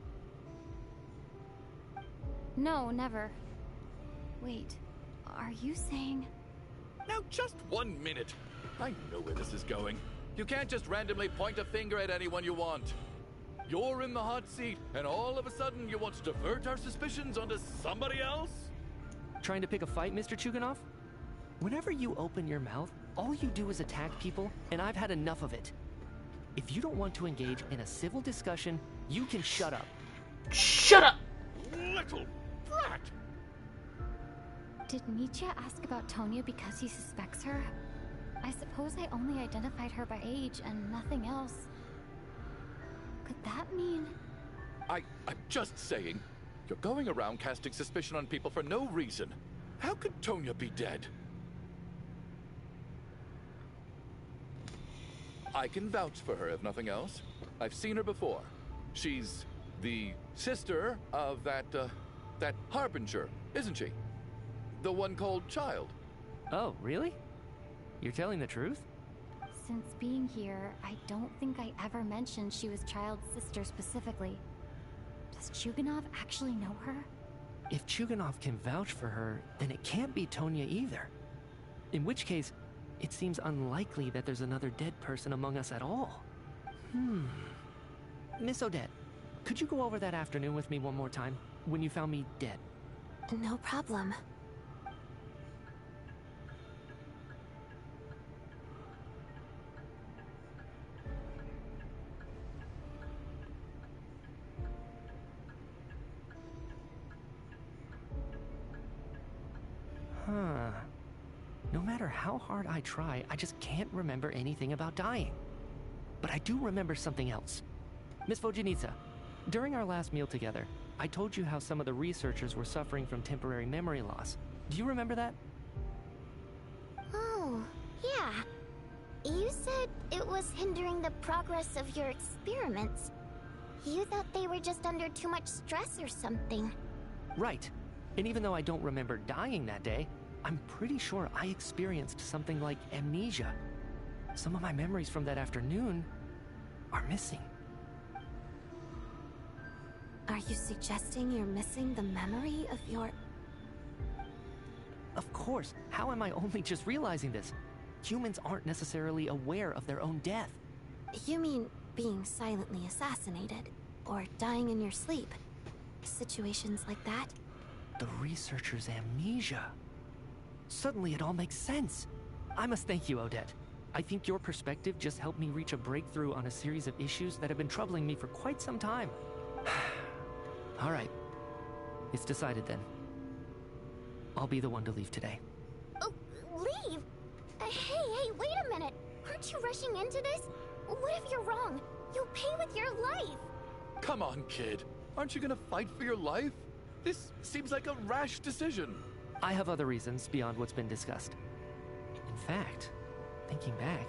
No, never. Wait, are you saying... Now just 1 minute. I know where this is going. You can't just randomly point a finger at anyone you want. You're in the hot seat, and all of a sudden you want to divert our suspicions onto somebody else? Trying to pick a fight, Mr. Chuganov? Whenever you open your mouth, all you do is attack people, and I've had enough of it. If you don't want to engage in a civil discussion, you can shut up. Shut up! Little brat! Did Mitya ask about Tonya because he suspects her? I suppose I only identified her by age and nothing else. Could that mean... I'm just saying. You're going around casting suspicion on people for no reason. How could Tonya be dead? I can vouch for her, if nothing else. I've seen her before. She's the sister of that Harbinger, isn't she? The one called Child. Oh, really? You're telling the truth? Since being here, I don't think I ever mentioned she was Child's sister specifically. Does Chuganov actually know her? If Chuganov can vouch for her, then it can't be Tonya either. In which case, it seems unlikely that there's another dead person among us at all. Miss Odette, could you go over that afternoon with me one more time, when you found me dead? No problem. No matter how hard I try, I just can't remember anything about dying. But I do remember something else. Miss Vojanitsa, during our last meal together, I told you how some of the researchers were suffering from temporary memory loss. Do you remember that? Oh, yeah. You said it was hindering the progress of your experiments. You thought they were just under too much stress or something. Right. And even though I don't remember dying that day, I'm pretty sure I experienced something like amnesia. Some of my memories from that afternoon are missing. Are you suggesting you're missing the memory of your... Of course. How am I only just realizing this? Humans aren't necessarily aware of their own death. You mean being silently assassinated, or dying in your sleep? Situations like that? The researcher's amnesia. Suddenly it all makes sense. I must thank you, Odette. I think your perspective just helped me reach a breakthrough on a series of issues that have been troubling me for quite some time. All right. It's decided then. I'll be the one to leave today. leave! Hey, wait a minute! Aren't you rushing into this? What if you're wrong? You'll pay with your life! Come on, kid. Aren't you gonna fight for your life? This seems like a rash decision. I have other reasons beyond what's been discussed. In fact, thinking back,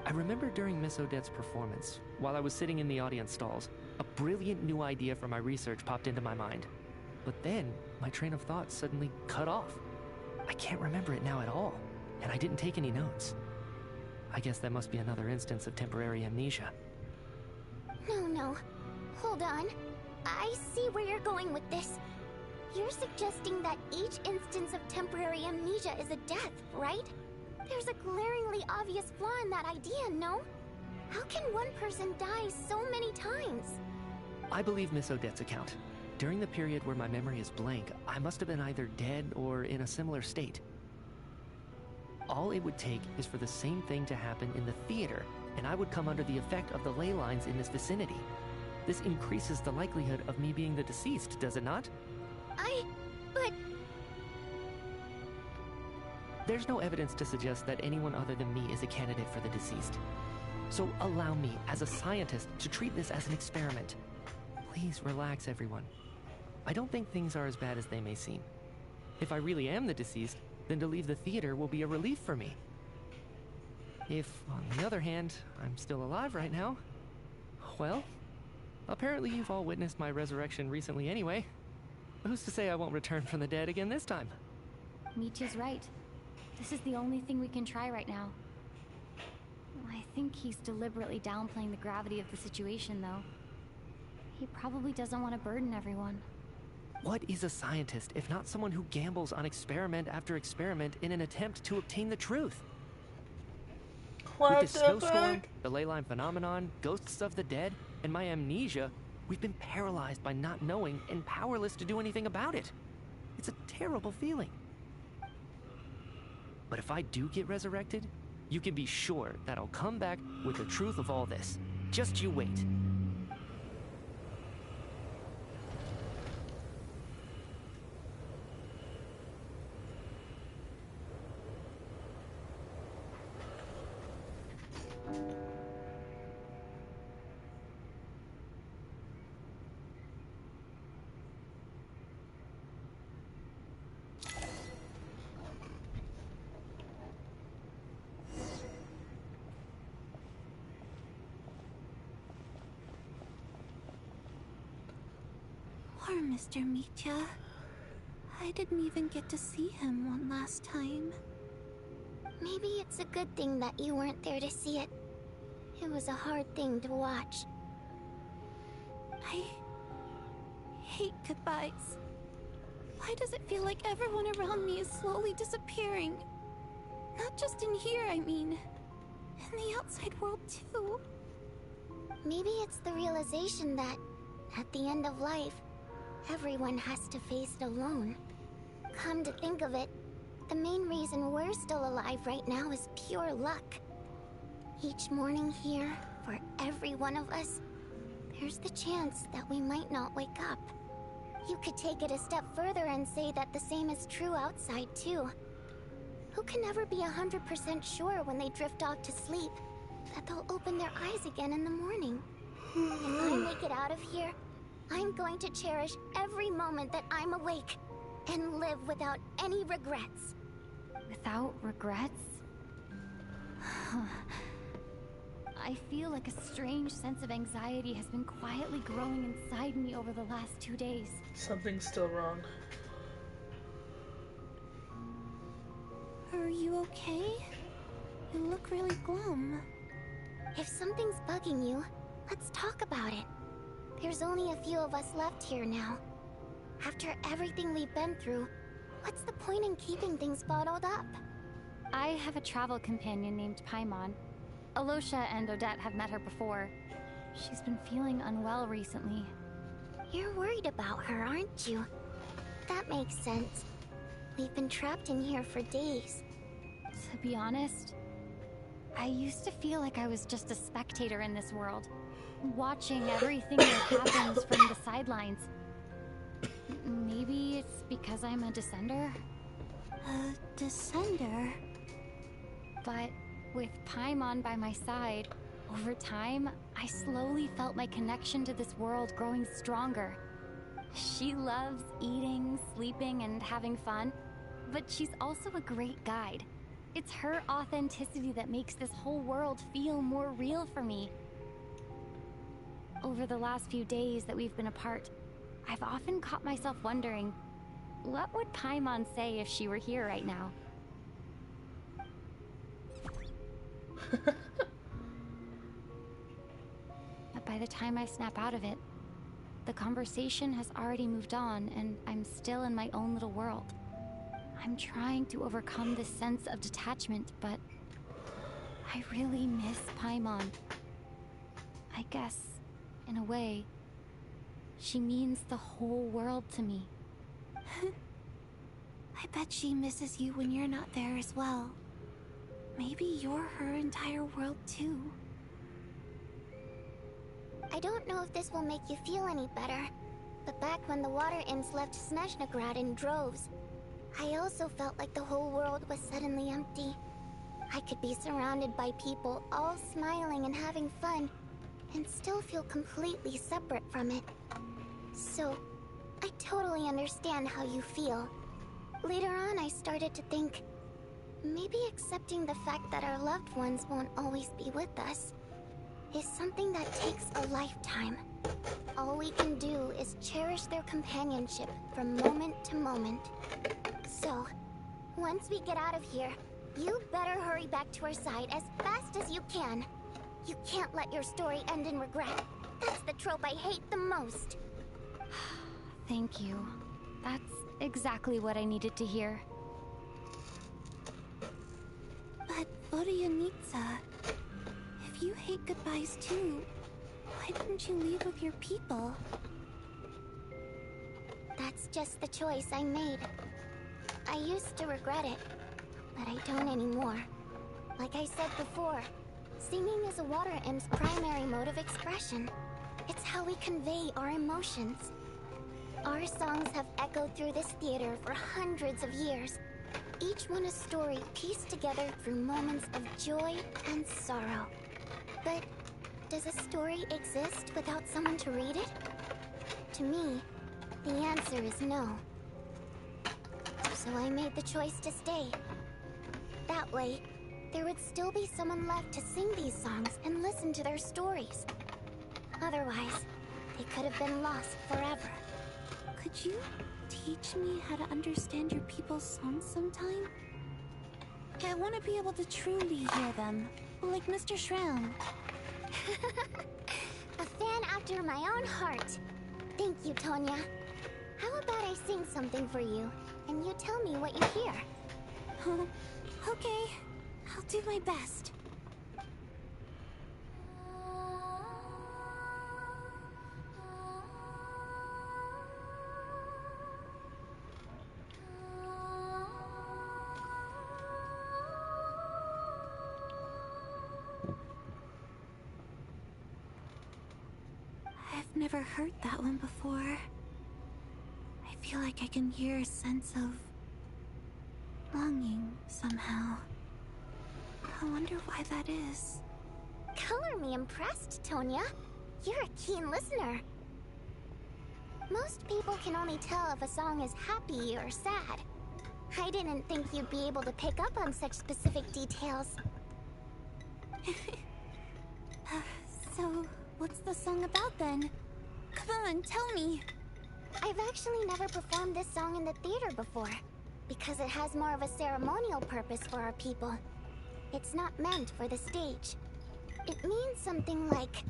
I remember during Miss Odette's performance, while I was sitting in the audience stalls, a brilliant new idea for my research popped into my mind. But then, my train of thought suddenly cut off. I can't remember it now at all, and I didn't take any notes. I guess that must be another instance of temporary amnesia. No. Hold on. I see where you're going with this. You're suggesting that each instance of temporary amnesia is a death, right? There's a glaringly obvious flaw in that idea, no? How can one person die so many times? I believe Miss Odette's account. During the period where my memory is blank, I must have been either dead or in a similar state. All it would take is for the same thing to happen in the theater, and I would come under the effect of the ley lines in this vicinity. This increases the likelihood of me being the deceased, does it not? But... There's no evidence to suggest that anyone other than me is a candidate for the deceased. So allow me, as a scientist, to treat this as an experiment. Please relax, everyone. I don't think things are as bad as they may seem. If I really am the deceased, then to leave the theater will be a relief for me. If, on the other hand, I'm still alive right now, well, apparently you've all witnessed my resurrection recently anyway. Who's to say I won't return from the dead again this time? Michia's right. This is the only thing we can try right now. I think he's deliberately downplaying the gravity of the situation, though. He probably doesn't want to burden everyone. What is a scientist if not someone who gambles on experiment after experiment in an attempt to obtain the truth? What With the snowstorm, the ley line phenomenon, ghosts of the dead, and my amnesia, we've been paralyzed by not knowing and powerless to do anything about it. It's a terrible feeling. But if I do get resurrected, you can be sure that I'll come back with the truth of all this. Just you wait. Poor Mr. Michia. I didn't even get to see him one last time. Maybe it's a good thing that you weren't there to see it. It was a hard thing to watch. I hate goodbyes. Why does it feel like everyone around me is slowly disappearing? Not just in here, I mean. In the outside world, too. Maybe it's the realization that, at the end of life, everyone has to face it alone. Come to think of it, the main reason we're still alive right now is pure luck. Each morning here, for every one of us, there's the chance that we might not wake up. You could take it a step further and say that the same is true outside, too. Who can never be 100% sure when they drift off to sleep that they'll open their eyes again in the morning? If I make it out of here, I'm going to cherish every moment that I'm awake and live without any regrets. Without regrets? I feel like a strange sense of anxiety has been quietly growing inside me over the last 2 days. Something's still wrong. Are you okay? You look really glum. If something's bugging you, let's talk about it. There's only a few of us left here now. After everything we've been through, what's the point in keeping things bottled up? I have a travel companion named Paimon. Alosha and Odette have met her before. She's been feeling unwell recently. You're worried about her, aren't you? That makes sense. We've been trapped in here for days. To be honest, I used to feel like I was just a spectator in this world, watching everything that happens from the sidelines. Maybe it's because I'm a descender? A descender? But with Paimon by my side, over time, I slowly felt my connection to this world growing stronger. She loves eating, sleeping, and having fun, but she's also a great guide. It's her authenticity that makes this whole world feel more real for me. Over the last few days that we've been apart, I've often caught myself wondering, what would Paimon say if she were here right now? But by the time I snap out of it, the conversation has already moved on, and I'm still in my own little world. I'm trying to overcome this sense of detachment, but I really miss Paimon. I guess, in a way, she means the whole world to me. I bet she misses you when you're not there as well. Maybe you're her entire world too. I don't know if this will make you feel any better, but back when the water imps left Snezhnaya in droves, I also felt like the whole world was suddenly empty. I could be surrounded by people, all smiling and having fun, and still feel completely separate from it. So, I totally understand how you feel. Later on, I started to think, maybe accepting the fact that our loved ones won't always be with us is something that takes a lifetime. All we can do is cherish their companionship from moment to moment. So, once we get out of here, you better hurry back to our side as fast as you can. You can't let your story end in regret. That's the trope I hate the most. Thank you. That's exactly what I needed to hear. But Vodyanitsa, if you hate goodbyes too, why didn't you leave with your people? That's just the choice I made. I used to regret it, but I don't anymore. Like I said before, singing is a water imp's primary mode of expression. It's how we convey our emotions. Our songs have echoed through this theater for hundreds of years, each one a story pieced together through moments of joy and sorrow. But does a story exist without someone to read it? To me, the answer is no. So I made the choice to stay. That way, there would still be someone left to sing these songs and listen to their stories. Otherwise, they could have been lost forever. Could you teach me how to understand your people's songs sometime? I want to be able to truly hear them, like Mr. Shram. A fan after my own heart. Thank you, Tonya. How about I sing something for you, and you tell me what you hear? Okay, I'll do my best. I've never heard that one before. I feel like I can hear a sense of longing somehow. I wonder why that is. Color me impressed, Tonya. You're a keen listener. Most people can only tell if a song is happy or sad. I didn't think you'd be able to pick up on such specific details. So, what's the song about then? Come on, tell me. I've actually never performed this song in the theater before, because it has more of a ceremonial purpose for our people. It's not meant for the stage. It means something like,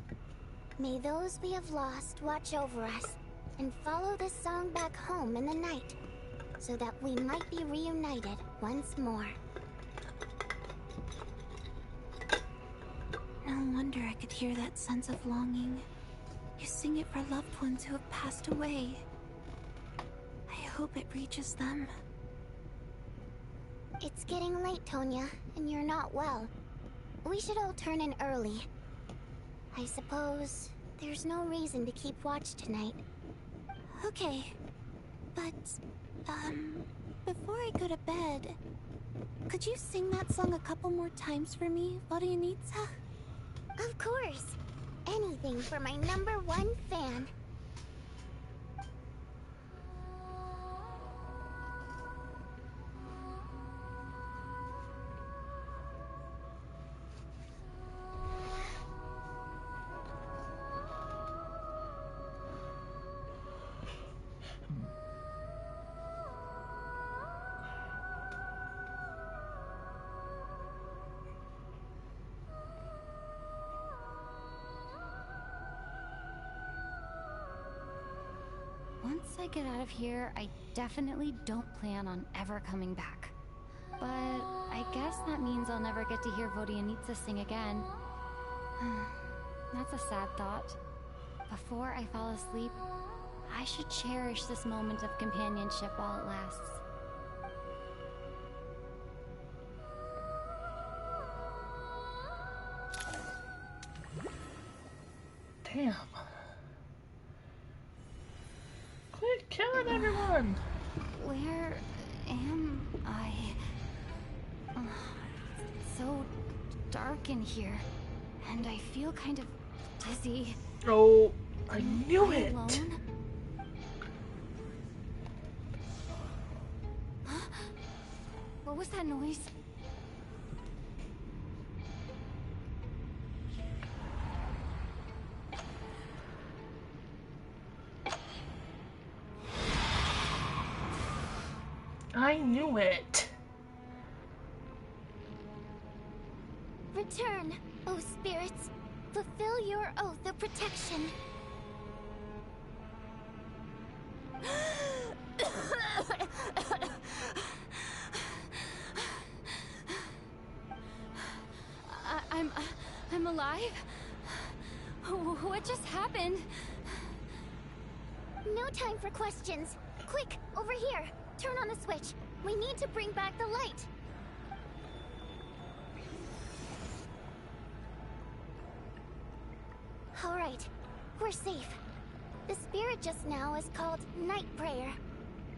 may those we have lost watch over us, and follow this song back home in the night, so that we might be reunited once more. No wonder I could hear that sense of longing. You sing it for loved ones who have passed away. I hope it reaches them. It's getting late, Tonya, and you're not well. We should all turn in early. I suppose there's no reason to keep watch tonight. Okay, but, before I go to bed, Could you sing that song a couple more times for me, Vodyanitsa? Of course. Anything for my #1 fan. Once I get out of here, I definitely don't plan on ever coming back. But I guess that means I'll never get to hear Vodyanitsa sing again. That's a sad thought. Before I fall asleep, I should cherish this moment of companionship while it lasts. Damn. Quit killing everyone! Where am I? It's so dark in here, and I feel kind of dizzy. Oh, I knew Am I it! alone? What was that noise? I knew it! Return, O spirits. Fulfill your oath of protection. I'm alive? What just happened? No time for questions. Quick, over here. Turn on the switch. We need to bring back the light. All right, we're safe. The spirit just now is called Night Prayer.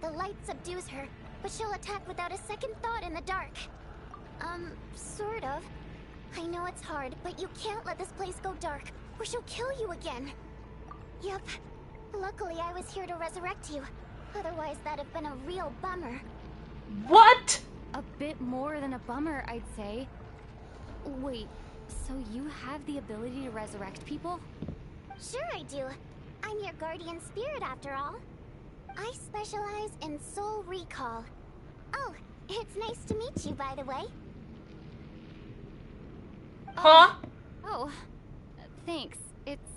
The light subdues her, but she'll attack without a second thought in the dark. Sort of. I know it's hard, but you can't let this place go dark, or she'll kill you again. Yep. Luckily, I was here to resurrect you. Otherwise, that'd have been a real bummer. What? A bit more than a bummer, I'd say. Wait, so you have the ability to resurrect people? Sure I do. I'm your guardian spirit after all. I specialize in soul recall. Oh, it's nice to meet you, by the way. Huh? Oh, thanks. It's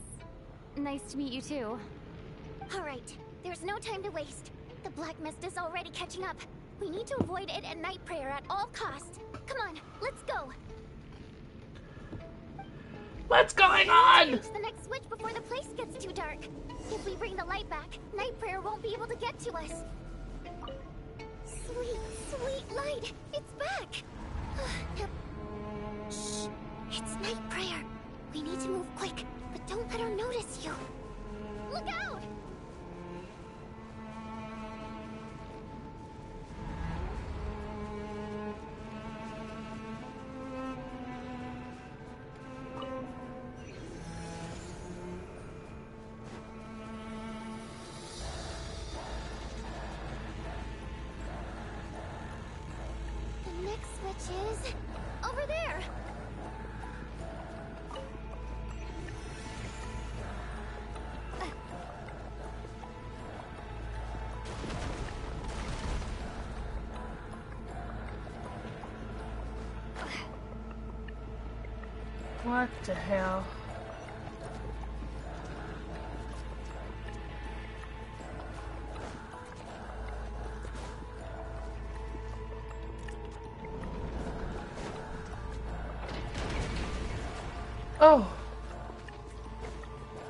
nice to meet you too. Alright, there's no time to waste. The black mist is already catching up. We need to avoid it at night prayer at all costs. Come on, let's go. What's going on? Reach the next switch before the place gets too dark. If we bring the light back, night prayer won't be able to get to us. Sweet, sweet light! It's back! Shh! It's night prayer. We need to move quick, but don't let her notice you. Look out! The next switch is over there. What the hell? Oh.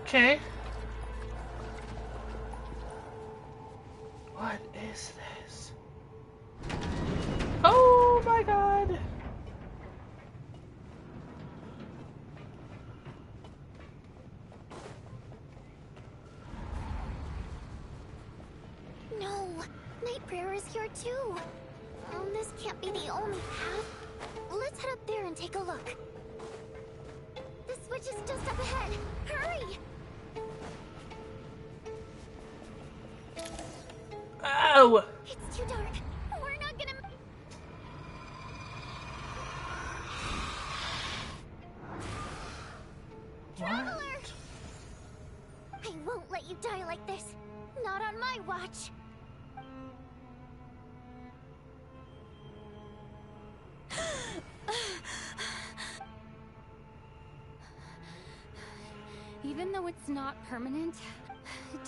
Okay. What is this? Oh my god! No, night prayer is here too. This can't be the only path. Let's head up there and take a look. The switch is just up ahead. Hurry! Ow! It's too dark. We're not gonna... Traveler! I won't let you die like this. Not on my watch. Even though it's not permanent,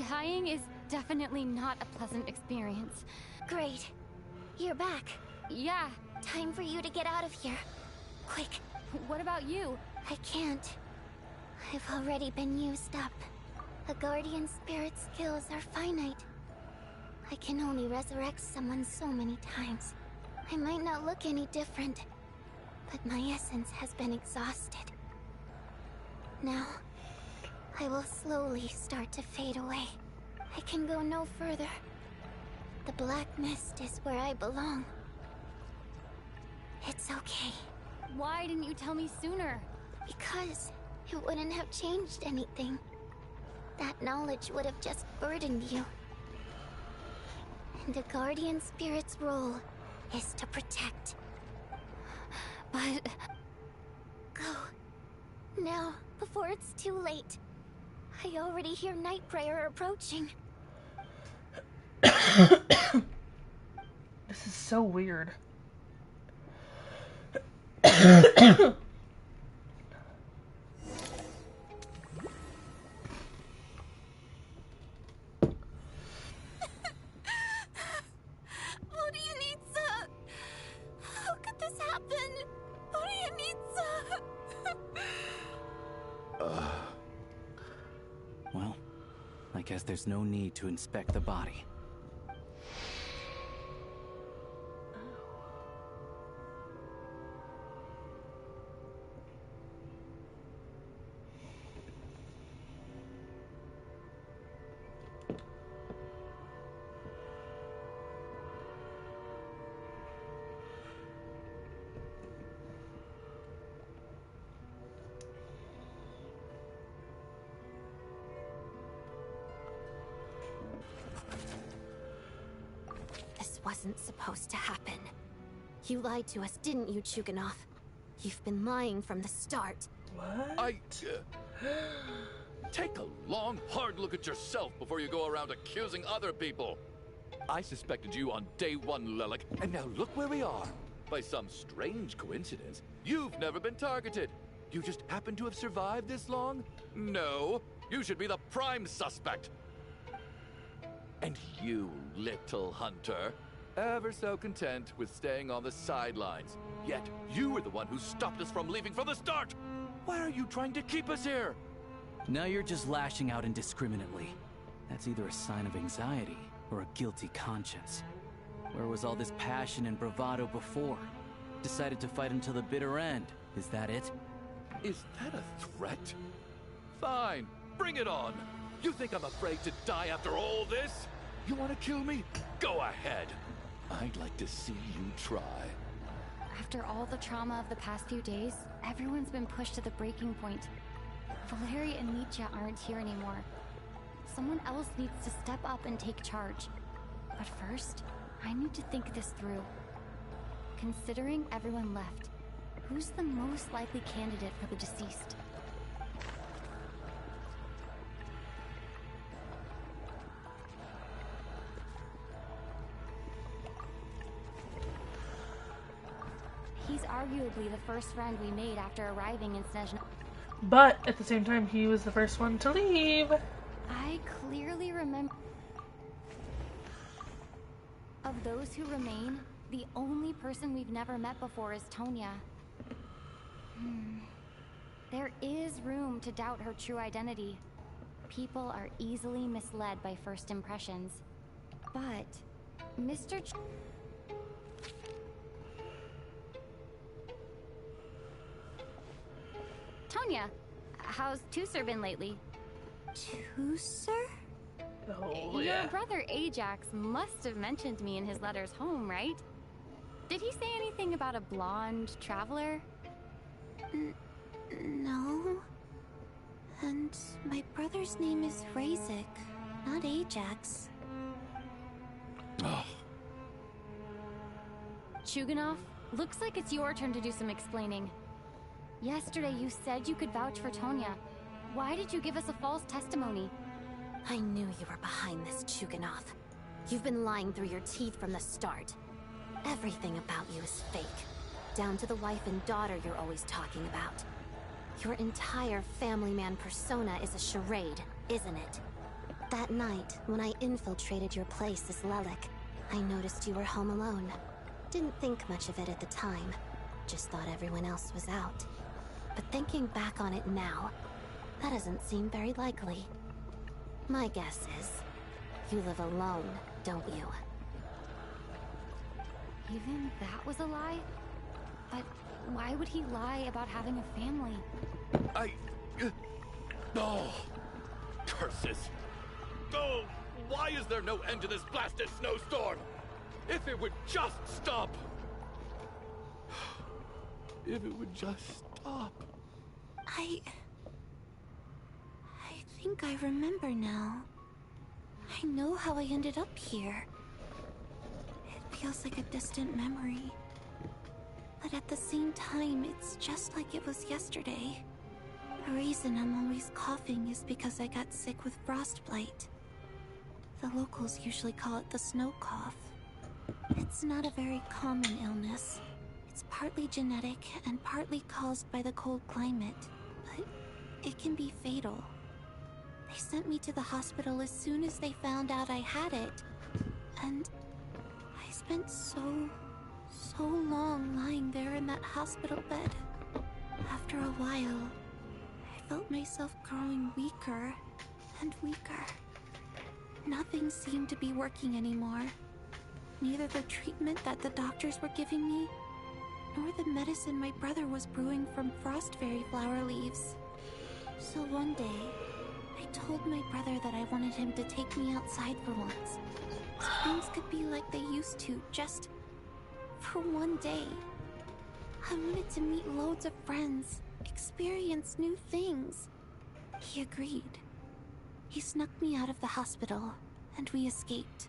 dying is definitely not a pleasant experience. Great. You're back. Yeah. Time for you to get out of here. Quick. What about you? I can't. I've already been used up. A guardian spirit's skills are finite. I can only resurrect someone so many times. I might not look any different, but my essence has been exhausted. Now, I will slowly start to fade away. I can go no further. The black mist is where I belong. It's okay. Why didn't you tell me sooner? Because it wouldn't have changed anything. That knowledge would have just burdened you. And the guardian spirit's role is to protect. But... go. Now, before it's too late. I already hear Night Prayer approaching. This is so weird. How could this happen? Well, I guess there's no need to inspect the body. Wasn't supposed to happen. You lied to us, didn't you, Chuganov? You've been lying from the start. What? Take a long, hard look at yourself before you go around accusing other people. I suspected you on day one, Lelik, and now look where we are. By some strange coincidence, you've never been targeted. You just happen to have survived this long? No, you should be the prime suspect. And you, little hunter, ever so content with staying on the sidelines. Yet you were the one who stopped us from leaving from the start. Why are you trying to keep us here? Now you're just lashing out indiscriminately. That's either a sign of anxiety or a guilty conscience. Where was all this passion and bravado before? Decided to fight until the bitter end. Is that it? Is that a threat? Fine, bring it on. You think I'm afraid to die after all this? You want to kill me? Go ahead. I'd like to see you try. After all the trauma of the past few days, everyone's been pushed to the breaking point. Valeria and Nietzsche aren't here anymore. Someone else needs to step up and take charge. But first, I need to think this through. Considering everyone left, who's the most likely candidate for the deceased? He's arguably the first friend we made after arriving in Snezhnaya. But at the same time, he was the first one to leave. I clearly remember. Of those who remain, the only person we've never met before is Tonya. There is room to doubt her true identity. People are easily misled by first impressions. But Mr. Tonya, how's Tusser been lately? Tusser? Oh, Your brother Ajax must have mentioned me in his letters home, right? Did he say anything about a blonde traveler? No. And my brother's name is Razik, not Ajax. Oh. Chuganov, looks like it's your turn to do some explaining. Yesterday you said you could vouch for Tonya. Why did you give us a false testimony? I knew you were behind this, Chuganov. You've been lying through your teeth from the start. Everything about you is fake. Down to the wife and daughter you're always talking about. Your entire family man persona is a charade, isn't it? That night, when I infiltrated your place as Lelik, I noticed you were home alone. Didn't think much of it at the time. Just thought everyone else was out. But thinking back on it now, that doesn't seem very likely. My guess is, you live alone, don't you? Even that was a lie? But why would he lie about having a family? Oh! Curses! Oh! Why is there no end to this blasted snowstorm? If it would just stop! If it would just stop. I think I remember now. I know how I ended up here. It feels like a distant memory. But at the same time, it's just like it was yesterday. The reason I'm always coughing is because I got sick with frostbite. The locals usually call it the snow cough. It's not a very common illness. It's partly genetic and partly caused by the cold climate, but it can be fatal. They sent me to the hospital as soon as they found out I had it. And I spent so long lying there in that hospital bed. After a while, I felt myself growing weaker and weaker. Nothing seemed to be working anymore. Neither the treatment that the doctors were giving me, nor the medicine my brother was brewing from frost fairy flower leaves. So one day, I told my brother that I wanted him to take me outside for once. So things could be like they used to, just for one day. I wanted to meet loads of friends, experience new things. He agreed. He snuck me out of the hospital, and we escaped.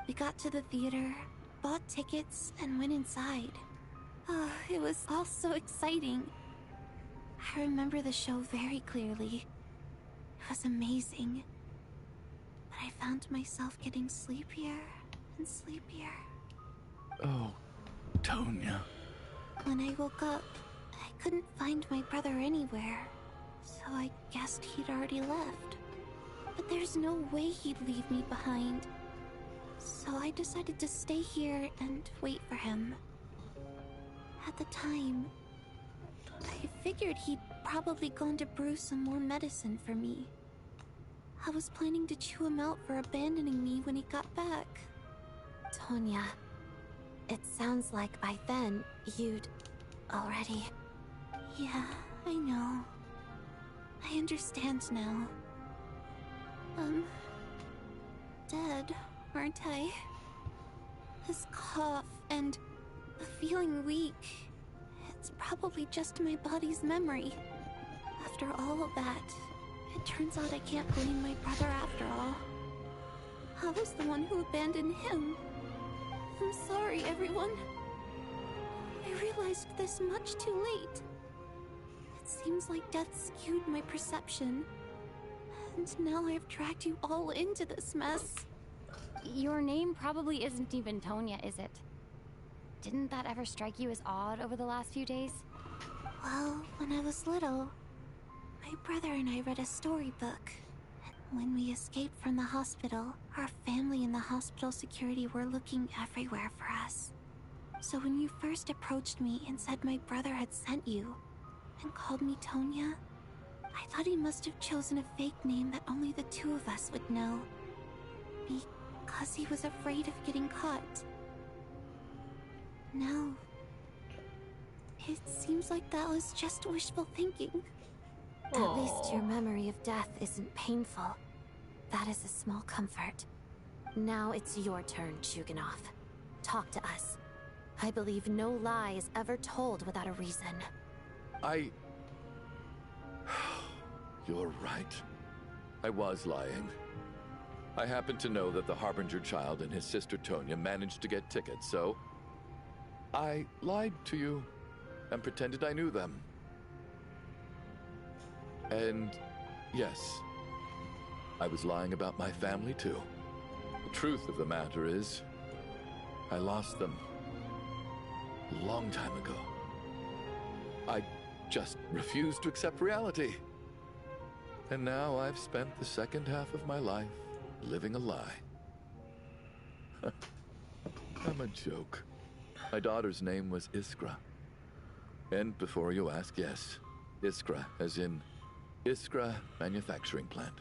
We got to the theater, bought tickets, and went inside. Oh, it was all so exciting. I remember the show very clearly. It was amazing. But I found myself getting sleepier and sleepier. Oh, Tonya. When I woke up, I couldn't find my brother anywhere, so I guessed he'd already left. But there's no way he'd leave me behind. So I decided to stay here and wait for him. At the time, I figured he'd probably gone to brew some more medicine for me. I was planning to chew him out for abandoning me when he got back. Tonya, it sounds like by then, you'd already... Yeah, I know. I understand now. Dead, aren't I? This cough and feeling weak, it's probably just my body's memory. After all of that, it turns out I can't blame my brother after all. I was the one who abandoned him. I'm sorry, everyone. I realized this much too late. It seems like death skewed my perception. And now I've dragged you all into this mess. Your name probably isn't even Tonya, is it? Didn't that ever strike you as odd over the last few days? Well, when I was little, my brother and I read a storybook. When we escaped from the hospital, our family and the hospital security were looking everywhere for us. So when you first approached me and said my brother had sent you, and called me Tonya, I thought he must have chosen a fake name that only the two of us would know. Because he was afraid of getting caught. Now, it seems like that was just wishful thinking. At least your memory of death isn't painful. That is a small comfort. Now it's your turn, Chuganov. Talk to us. I believe no lie is ever told without a reason. You're right. I was lying. I happen to know that the Harbinger child and his sister Tonya managed to get tickets, so I lied to you and pretended I knew them. And yes, I was lying about my family too. The truth of the matter is, I lost them a long time ago. I just refused to accept reality. And now I've spent the second half of my life living a lie. I'm a joke. My daughter's name was Iskra. And before you ask, yes, Iskra, as in Iskra Manufacturing Plant.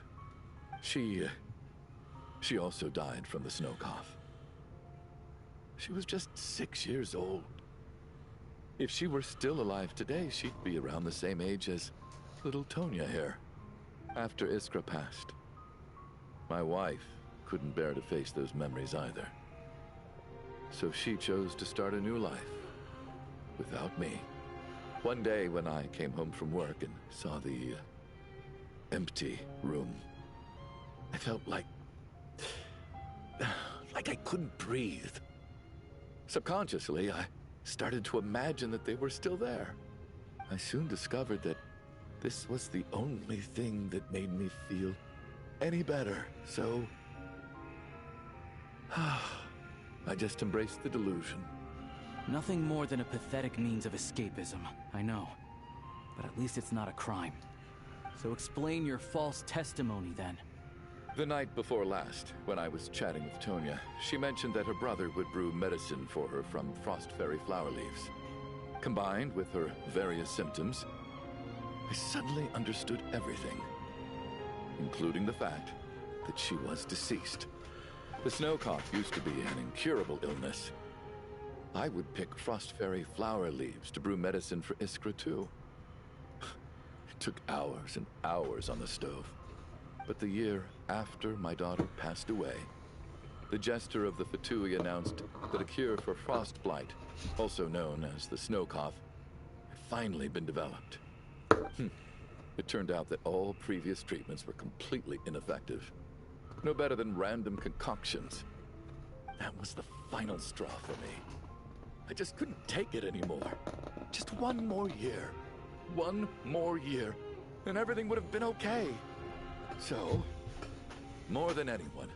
She also died from the snow cough. She was just 6 years old. If she were still alive today, she'd be around the same age as little Tonya here. After Iskra passed, my wife couldn't bear to face those memories either. So she chose to start a new life without me. One day when I came home from work and saw the empty room, I felt like I couldn't breathe. Subconsciously, I started to imagine that they were still there. I soon discovered that this was the only thing that made me feel any better, so I just embraced the delusion. Nothing more than a pathetic means of escapism, I know. But at least it's not a crime. So explain your false testimony, then. The night before last, when I was chatting with Tonya, she mentioned that her brother would brew medicine for her from frost fairy flower leaves. Combined with her various symptoms, I suddenly understood everything, including the fact that she was deceased. The snow cough used to be an incurable illness. I would pick frost fairy flower leaves to brew medicine for Iskra too. It took hours and hours on the stove. But the year after my daughter passed away, the jester of the Fatui announced that a cure for frost blight, also known as the snow cough, had finally been developed. It turned out that all previous treatments were completely ineffective. No better than random concoctions. That was the final straw for me. I just couldn't take it anymore. Just one more year. One more year, and everything would have been okay. So, more than anyone,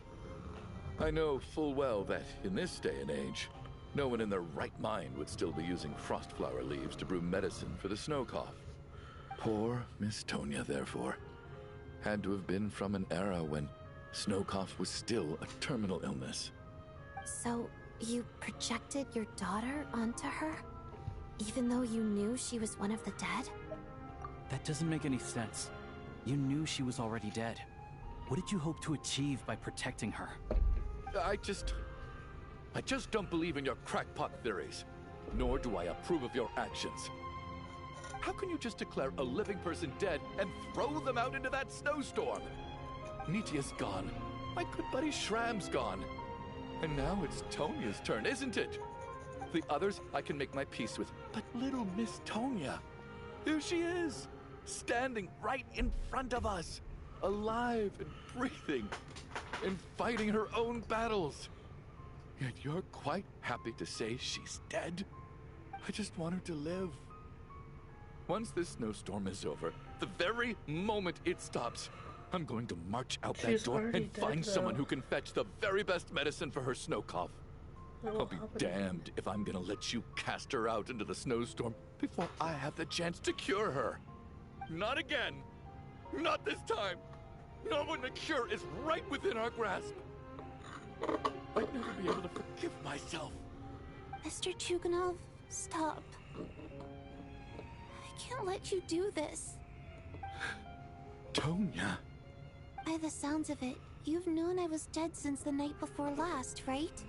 I know full well that in this day and age, no one in their right mind would still be using frost flower leaves to brew medicine for the snow cough. Poor Miss Tonya, therefore, had to have been from an era when snow cough was still a terminal illness. So, you projected your daughter onto her? Even though you knew she was one of the dead? That doesn't make any sense. You knew she was already dead. What did you hope to achieve by protecting her? I just don't believe in your crackpot theories, nor do I approve of your actions. How can you just declare a living person dead and throw them out into that snowstorm? Nitia's gone. My good buddy Shram's gone. And now it's Tonya's turn, isn't it? The others I can make my peace with, but little Miss Tonya, here she is, standing right in front of us, alive and breathing, and fighting her own battles. Yet you're quite happy to say she's dead? I just want her to live. Once this snowstorm is over, the very moment it stops, I'm going to march out that door and find someone who can fetch the very best medicine for her snow cough. I'll be damned if I'm gonna let you cast her out into the snowstorm before I have the chance to cure her. Not again. Not this time. Not when the cure is right within our grasp. I'd never be able to forgive myself. Mr. Chuganov, stop. I can't let you do this. Tonya. By the sounds of it, you've known I was dead since the night before last, right?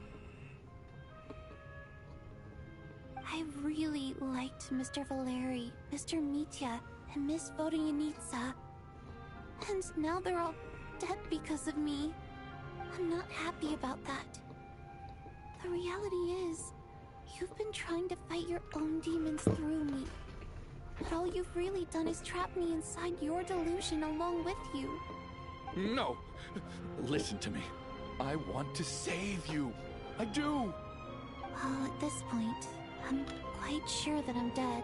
I really liked Mr. Valeri, Mr. Mitya, and Miss Vodyanitsa. And now they're all dead because of me. I'm not happy about that. The reality is, You've been trying to fight your own demons through me. But all you've really done is trap me inside your delusion along with you. No! Listen to me. I want to save you. I do! Well, at this point, I'm quite sure that I'm dead.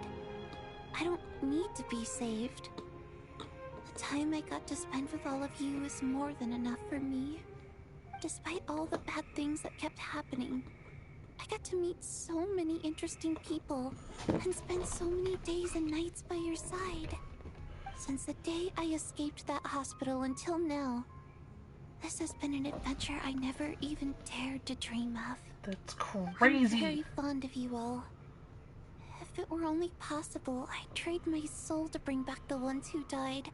I don't need to be saved. The time I got to spend with all of you is more than enough for me. Despite all the bad things that kept happening, I got to meet so many interesting people and spend so many days and nights by your side. Since the day I escaped that hospital until now, this has been an adventure I never even dared to dream of. That's crazy. I'm very fond of you all. If it were only possible, I'd trade my soul to bring back the ones who died.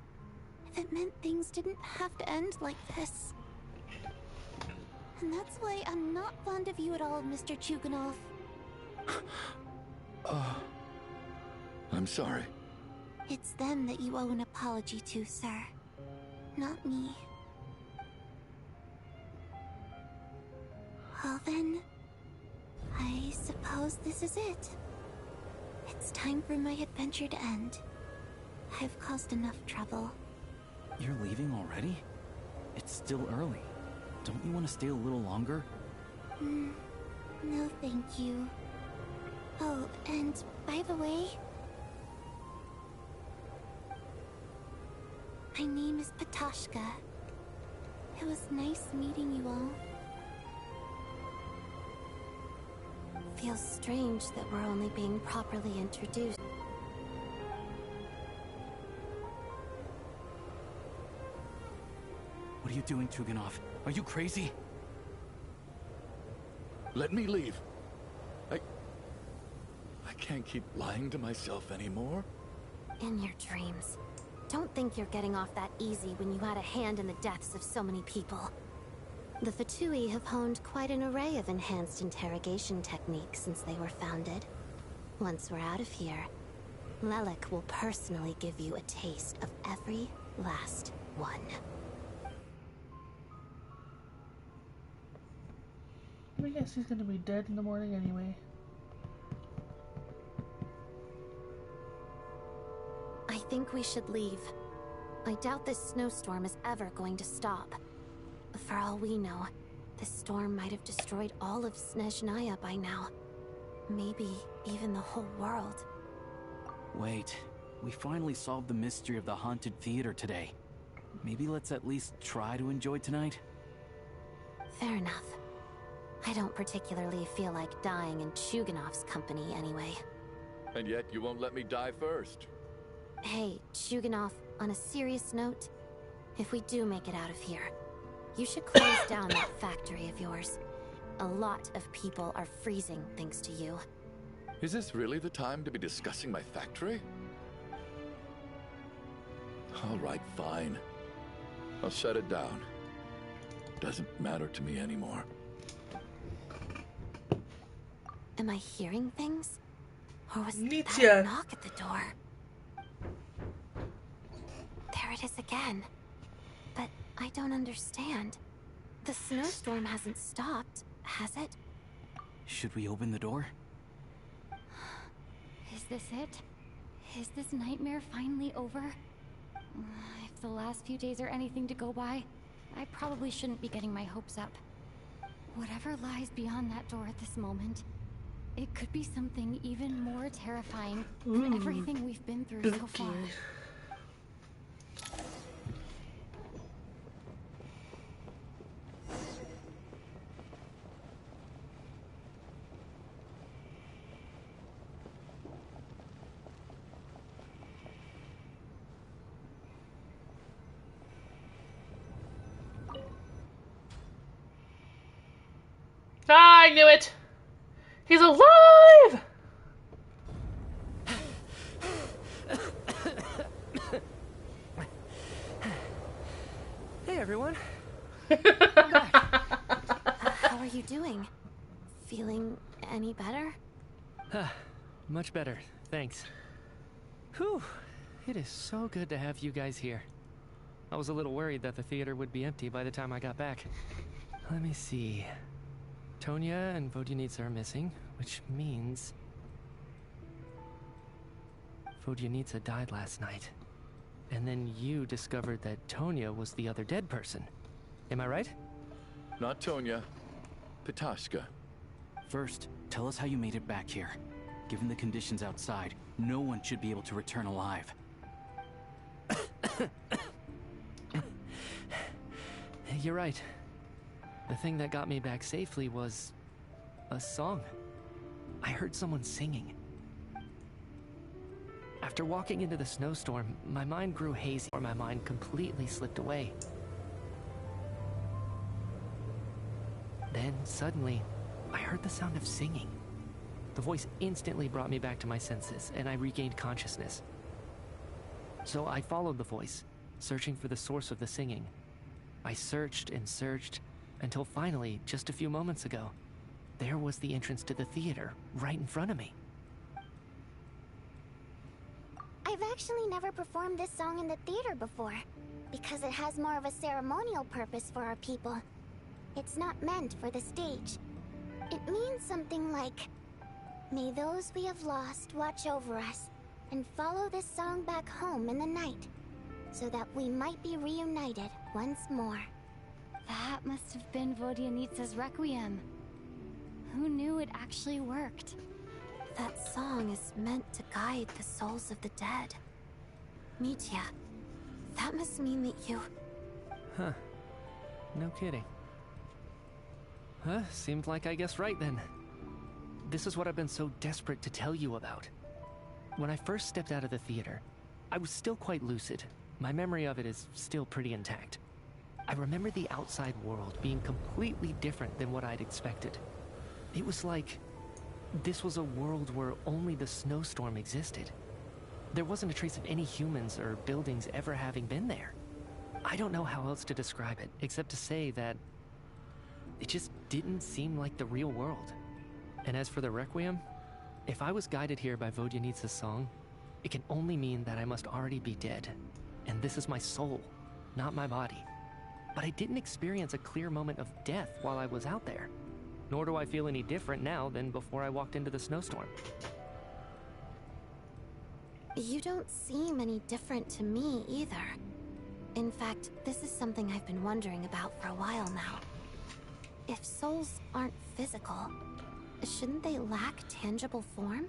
If it meant things didn't have to end like this. And that's why I'm not fond of you at all, Mr. Chuganov. I'm sorry. It's them that you owe an apology to, sir. Not me. Well then, I suppose this is it. It's time for my adventure to end. I've caused enough trouble. You're leaving already? It's still early. Don't you want to stay a little longer? No thank you. Oh, and by the way, my name is Patashka. It was nice meeting you all. Feels strange that we're only being properly introduced. What are you doing, Chuganov? Are you crazy? Let me leave. I can't keep lying to myself anymore. In your dreams. Don't think you're getting off that easy when you had a hand in the deaths of so many people. The Fatui have honed quite an array of enhanced interrogation techniques since they were founded. Once we're out of here, Lelik will personally give you a taste of every last one. I guess he's gonna be dead in the morning anyway. I think we should leave. I doubt this snowstorm is ever going to stop. For all we know, this storm might have destroyed all of Snezhnaya by now. Maybe even the whole world. Wait, we finally solved the mystery of the haunted theater today. Maybe let's at least try to enjoy tonight? Fair enough. I don't particularly feel like dying in Chuganov's company anyway. And yet you won't let me die first. Hey, Chuganov, on a serious note, if we do make it out of here, you should close down that factory of yours. A lot of people are freezing thanks to you. Is this really the time to be discussing my factory? All right, fine. I'll shut it down. Doesn't matter to me anymore. Am I hearing things? Or was that ya. a knock at the door? There it is again. But I don't understand. The snowstorm hasn't stopped, has it? Should we open the door? Is this it? Is this nightmare finally over? If the last few days are anything to go by, I probably shouldn't be getting my hopes up. Whatever lies beyond that door at this moment, it could be something even more terrifying than everything we've been through so far. I knew it! He's alive! Hey, everyone. How are you doing? Feeling any better? Much better, thanks. Whew, it is so good to have you guys here. I was a little worried that the theater would be empty by the time I got back. Let me see. Tonya and Vodyanitsa are missing, Which means... Vodyanitsa died last night. And then you discovered that Tonya was the other dead person. Am I right? Not Tonya. Pitashka. First, tell us how you made it back here. Given the conditions outside, no one should be able to return alive. You're right. The thing that got me back safely was... a song. I heard someone singing. After walking into the snowstorm, my mind grew hazy, or my mind completely slipped away. Then, suddenly, I heard the sound of singing. The voice instantly brought me back to my senses, and I regained consciousness. So I followed the voice, searching for the source of the singing. I searched and searched, until finally, just a few moments ago, there was the entrance to the theater, right in front of me. I've actually never performed this song in the theater before, because it has more of a ceremonial purpose for our people. It's not meant for the stage. It means something like, "May those we have lost watch over us, and follow this song back home in the night, so that we might be reunited once more." That must have been Vodyanitsa's requiem. Who knew it actually worked? That song is meant to guide the souls of the dead. Mitya, that must mean that you... Huh. No kidding. Huh, seemed like I guessed right then. This is what I've been so desperate to tell you about. When I first stepped out of the theater, I was still quite lucid. My memory of it is still pretty intact. I remember the outside world being completely different than what I'd expected. It was like this was a world where only the snowstorm existed. There wasn't a trace of any humans or buildings ever having been there. I don't know how else to describe it, except to say that it just didn't seem like the real world. And as for the Requiem, if I was guided here by Vodyanitsa's song, it can only mean that I must already be dead. And this is my soul, not my body. But I didn't experience a clear moment of death while I was out there. Nor do I feel any different now than before I walked into the snowstorm. You don't seem any different to me either. In fact, this is something I've been wondering about for a while now. If souls aren't physical, shouldn't they lack tangible form?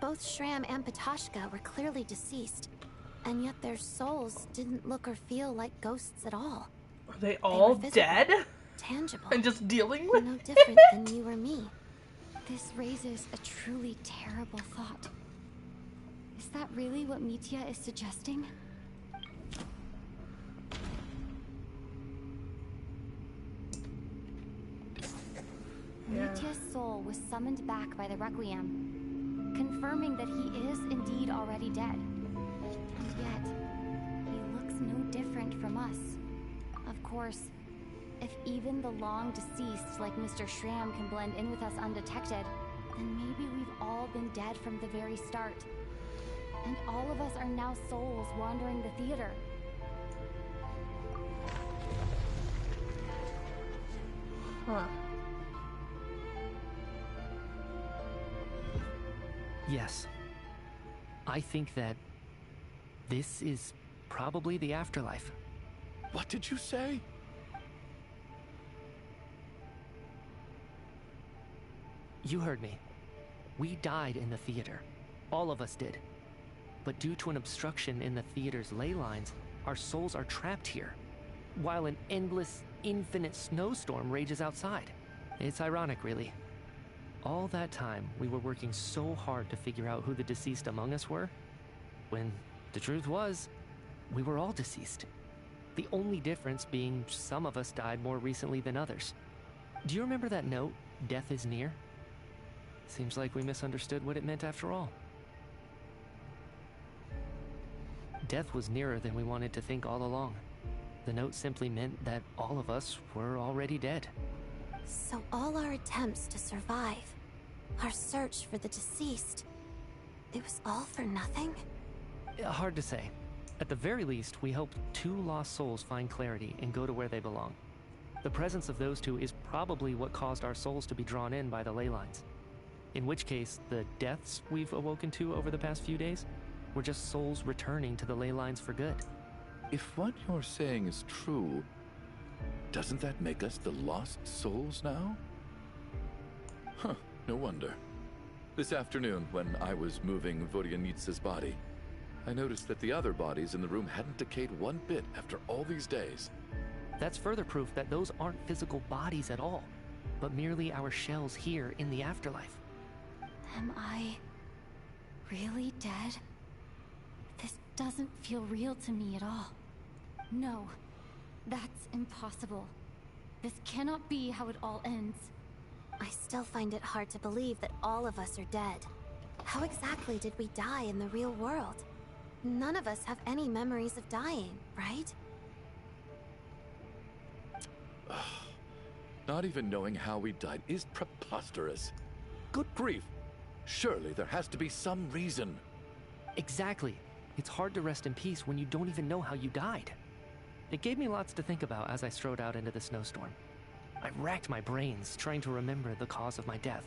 Both Shram and Pitashka were clearly deceased, and yet their souls didn't look or feel like ghosts at all. Are they all dead? Tangible. And just dealing with no different than you or me. This raises a truly terrible thought. Is that really what Mitya is suggesting? Yeah. Mitya's soul was summoned back by the Requiem, confirming that he is indeed already dead. And yet, he looks no different from us. Of course, if even the long deceased like Mr. Shram can blend in with us undetected, then maybe we've all been dead from the very start. And all of us are now souls wandering the theater. Huh. Yes. I think that this is probably the afterlife. What did you say? You heard me. We died in the theater. All of us did. But due to an obstruction in the theater's ley lines, our souls are trapped here, while an endless, infinite snowstorm rages outside. It's ironic, really. All that time, we were working so hard to figure out who the deceased among us were, when the truth was, we were all deceased. The only difference being some of us died more recently than others. Do you remember that note, "Death is near"? Seems like we misunderstood what it meant after all. Death was nearer than we wanted to think all along. The note simply meant that all of us were already dead. So all our attempts to survive, our search for the deceased, it was all for nothing? Hard to say. At the very least, we hope 2 lost souls find clarity and go to where they belong. The presence of those 2 is probably what caused our souls to be drawn in by the ley lines. In which case, the deaths we've awoken to over the past few days were just souls returning to the ley lines for good. If what you're saying is true, doesn't that make us the lost souls now? Huh, no wonder. This afternoon, when I was moving Vodyanitsa's body, I noticed that the other bodies in the room hadn't decayed one bit after all these days. That's further proof that those aren't physical bodies at all, but merely our shells here in the afterlife. Am I really dead? This doesn't feel real to me at all. No, that's impossible. This cannot be how it all ends. I still find it hard to believe that all of us are dead. How exactly did we die in the real world? None of us have any memories of dying, right? Not even knowing how we died is preposterous. Good grief. Surely there has to be some reason. Exactly. It's hard to rest in peace when you don't even know how you died. It gave me lots to think about as I strode out into the snowstorm. I racked my brains trying to remember the cause of my death,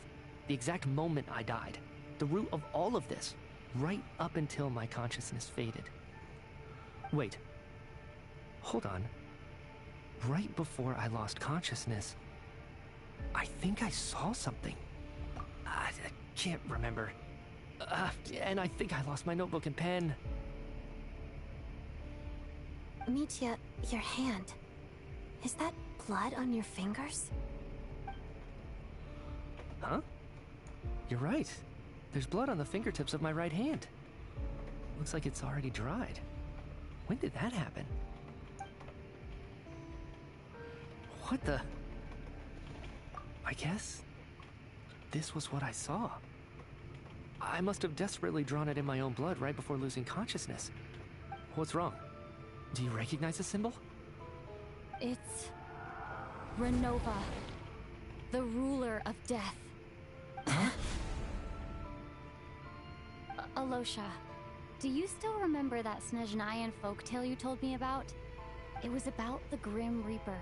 the exact moment I died, the root of all of this, right up until my consciousness faded. Wait. Hold on. Right before I lost consciousness, I think I saw something. I can't remember. And I think I lost my notebook and pen. Mitya, your hand. Is that blood on your fingers? Huh? You're right. There's blood on the fingertips of my right hand. Looks like it's already dried. When did that happen? What the? I guess this was what I saw. I must have desperately drawn it in my own blood right before losing consciousness. What's wrong? Do you recognize the symbol? It's Renova, the ruler of death. Huh? Alosha, do you still remember that Snezhnayan folktale you told me about? It was about the Grim Reaper.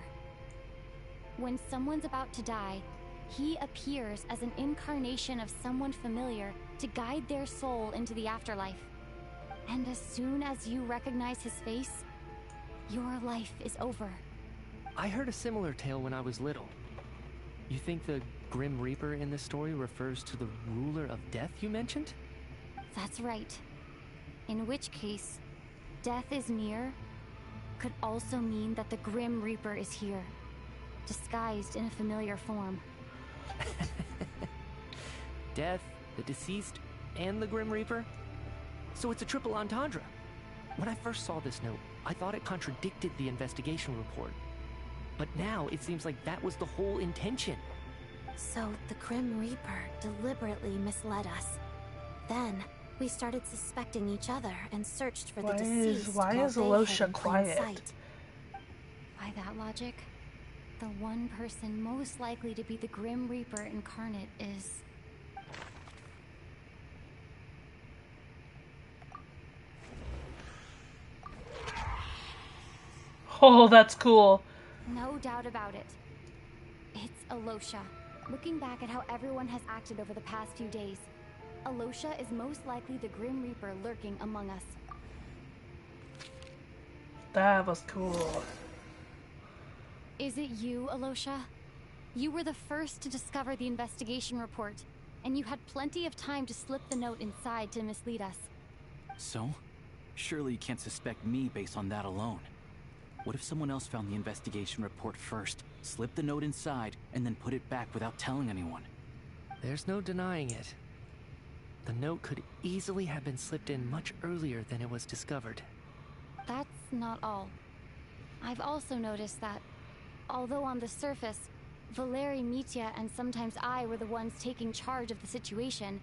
When someone's about to die, he appears as an incarnation of someone familiar to guide their soul into the afterlife. And as soon as you recognize his face, your life is over. I heard a similar tale when I was little. You think the Grim Reaper in this story refers to the ruler of death you mentioned? That's right. In which case, death is near could also mean that the Grim Reaper is here, disguised in a familiar form. Death, the deceased, and the Grim Reaper? So it's a triple entendre. When I first saw this note, I thought it contradicted the investigation report. But now it seems like that was the whole intention. So the Grim Reaper deliberately misled us. Then we started suspecting each other and searched for the deceased. Why is Alosha quiet? By that logic, the one person most likely to be the Grim Reaper incarnate is... Oh, that's cool. No doubt about it. It's Alosha. Looking back at how everyone has acted over the past few days, Alosha is most likely the Grim Reaper lurking among us. That was cool. Is it you, Alosha? You were the first to discover the investigation report, and you had plenty of time to slip the note inside to mislead us. So? Surely you can't suspect me based on that alone. What if someone else found the investigation report first, slipped the note inside, and then put it back without telling anyone? There's no denying it. The note could easily have been slipped in much earlier than it was discovered. That's not all. I've also noticed that, although on the surface, Valeri, Mitya, and sometimes I were the ones taking charge of the situation,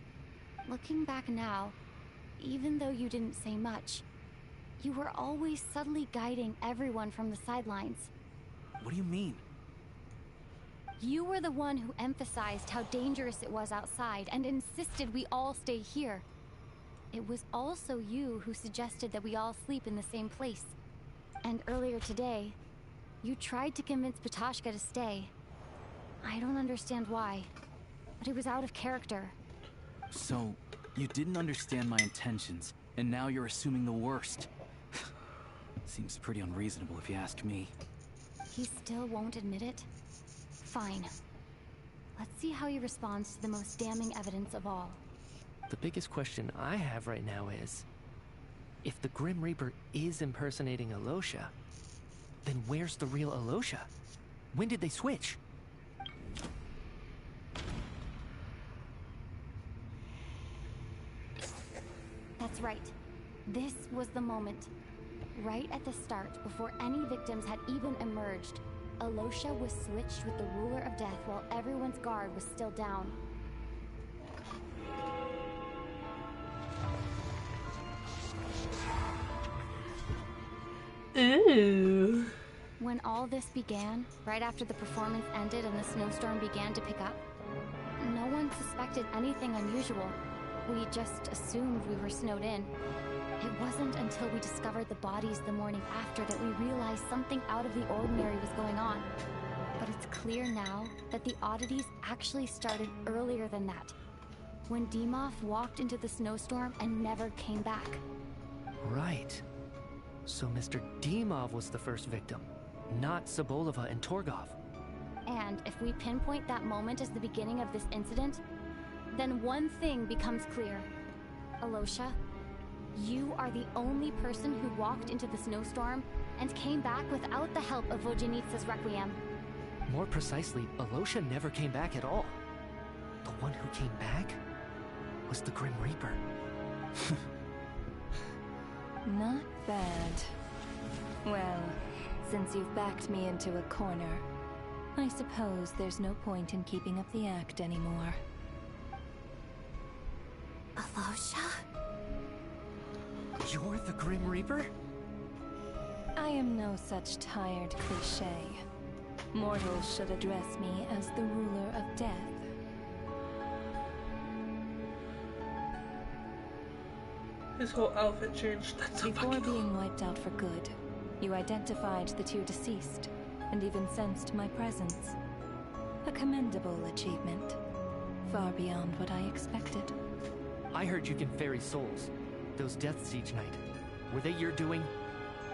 looking back now, even though you didn't say much, you were always subtly guiding everyone from the sidelines. What do you mean? You were the one who emphasized how dangerous it was outside and insisted we all stay here. It was also you who suggested that we all sleep in the same place. And earlier today, you tried to convince Patoshka to stay. I don't understand why, but it was out of character. So, you didn't understand my intentions, and now you're assuming the worst. Seems pretty unreasonable if you ask me. He still won't admit it? Fine. Let's see how he responds to the most damning evidence of all. The biggest question I have right now is, if the Grim Reaper is impersonating Alosha, then where's the real Alosha? When did they switch? That's right. This was the moment. Right at the start, before any victims had even emerged, Alosha was switched with the Ruler of Death while everyone's guard was still down. Ooh. When all this began, right after the performance ended and the snowstorm began to pick up, no one suspected anything unusual. We just assumed we were snowed in. It wasn't until we discovered the bodies the morning after that we realized something out of the ordinary was going on. But it's clear now that the oddities actually started earlier than that, when Dimov walked into the snowstorm and never came back. Right. So Mr. Dimov was the first victim, not Sobolova and Torgov. And if we pinpoint that moment as the beginning of this incident, then one thing becomes clear. Alosha, you are the only person who walked into the snowstorm and came back without the help of Vojanitsa's Requiem. More precisely, Alosha never came back at all. The one who came back was the Grim Reaper. Not bad. Well, since you've backed me into a corner, I suppose there's no point in keeping up the act anymore. Alosha? You're the Grim Reaper? I am no such tired cliché. Mortals should address me as the ruler of death. His whole outfit changed. That's so Before fucking cool. being wiped out for good, you identified the two deceased, and even sensed my presence. A commendable achievement. Far beyond what I expected. I heard you can ferry souls. Those deaths each night. Were they your doing?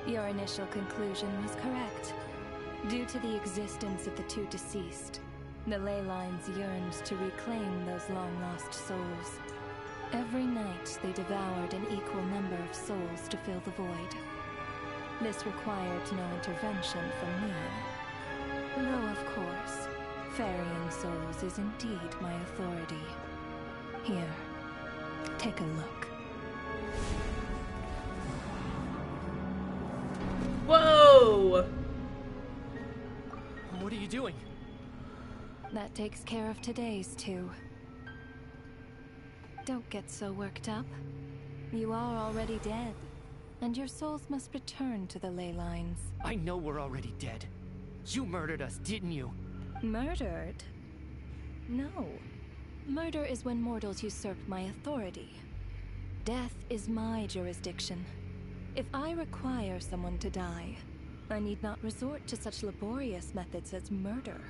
Your initial conclusion was correct. Due to the existence of the two deceased, the ley lines yearned to reclaim those long-lost souls. Every night they devoured an equal number of souls to fill the void. This required no intervention from me. Though, of course, ferrying souls is indeed my authority. Here, take a look. Whoa! What are you doing? That takes care of today's two. Don't get so worked up. You are already dead, and your souls must return to the ley lines. I know we're already dead. You murdered us, didn't you? Murdered? No. Murder is when mortals usurp my authority. Death is my jurisdiction. If I require someone to die, I need not resort to such laborious methods as murder.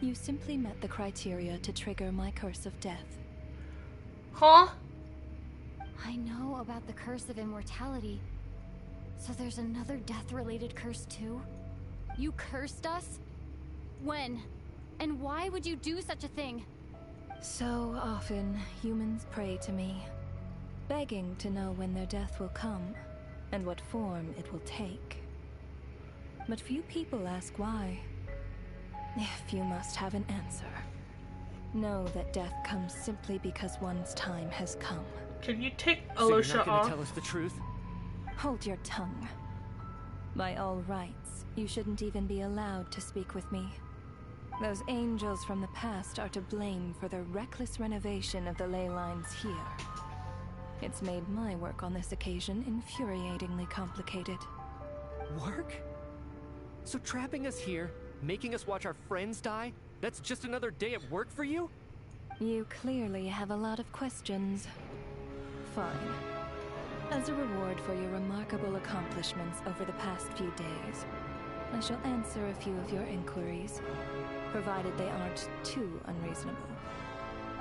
You simply met the criteria to trigger my curse of death. Huh? I know about the curse of immortality. So there's another death-related curse too? You cursed us? When? And why would you do such a thing? So often, humans pray to me, begging to know when their death will come, and what form it will take. But few people ask why. If you must have an answer, know that death comes simply because one's time has come. Can you take So you're Alosha not gonna off? tell us the truth? Hold your tongue. By all rights, you shouldn't even be allowed to speak with me. Those angels from the past are to blame for the reckless renovation of the ley lines here. It's made my work on this occasion infuriatingly complicated. Work? So trapping us here, making us watch our friends die, that's just another day at work for you? You clearly have a lot of questions. Fine. As a reward for your remarkable accomplishments over the past few days, I shall answer a few of your inquiries. provided they aren't too unreasonable.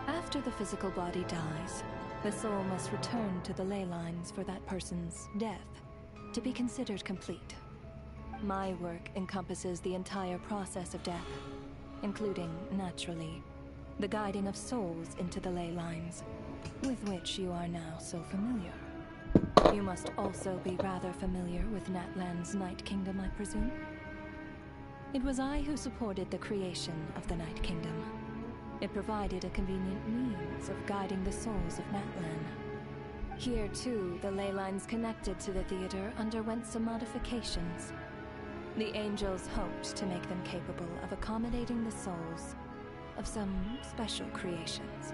After the physical body dies, the soul must return to the ley lines for that person's death to be considered complete. My work encompasses the entire process of death, including, naturally, the guiding of souls into the ley lines, with which you are now so familiar. You must also be rather familiar with Natlan's Night Kingdom, I presume? It was I who supported the creation of the Night Kingdom. It provided a convenient means of guiding the souls of Natlan. Here, too, the ley lines connected to the theater underwent some modifications. The angels hoped to make them capable of accommodating the souls of some special creations.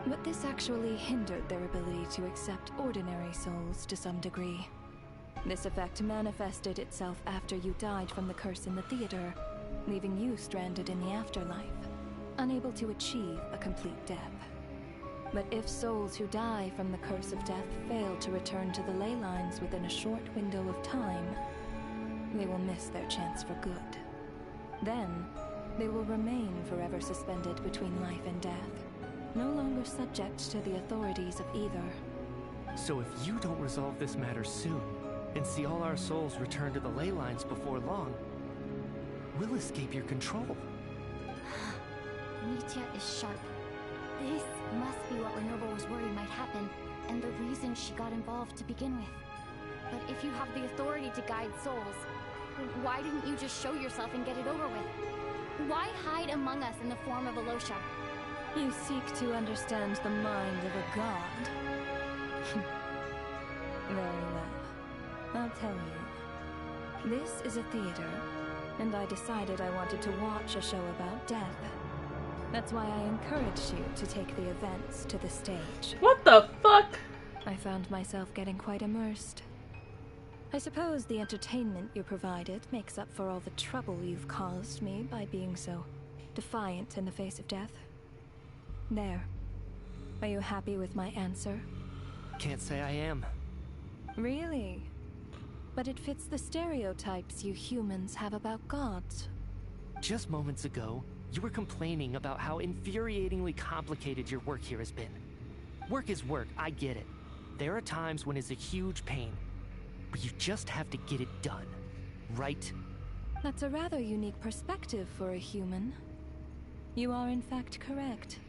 But this actually hindered their ability to accept ordinary souls to some degree. This effect manifested itself after you died from the curse in the theater, leaving you stranded in the afterlife, unable to achieve a complete death. But if souls who die from the curse of death fail to return to the ley lines within a short window of time, they will miss their chance for good. Then, they will remain forever suspended between life and death, no longer subject to the authorities of either. So if you don't resolve this matter soon, and see all our souls return to the ley lines before long, we'll escape your control. Mitya is sharp. This must be what Renova was worried might happen, and the reason she got involved to begin with. But if you have the authority to guide souls, why didn't you just show yourself and get it over with? Why hide among us in the form of Alosha? You seek to understand the mind of a god. Very well. I'll tell you. This is a theater, and I decided I wanted to watch a show about death. That's why I encouraged you to take the events to the stage. What the fuck? I found myself getting quite immersed. I suppose the entertainment you provided makes up for all the trouble you've caused me by being so defiant in the face of death. There. Are you happy with my answer? Can't say I am. Really? But it fits the stereotypes you humans have about gods. Just moments ago, you were complaining about how infuriatingly complicated your work here has been. Work is work, I get it. There are times when it's a huge pain, but you just have to get it done, right? That's a rather unique perspective for a human. You are in fact correct.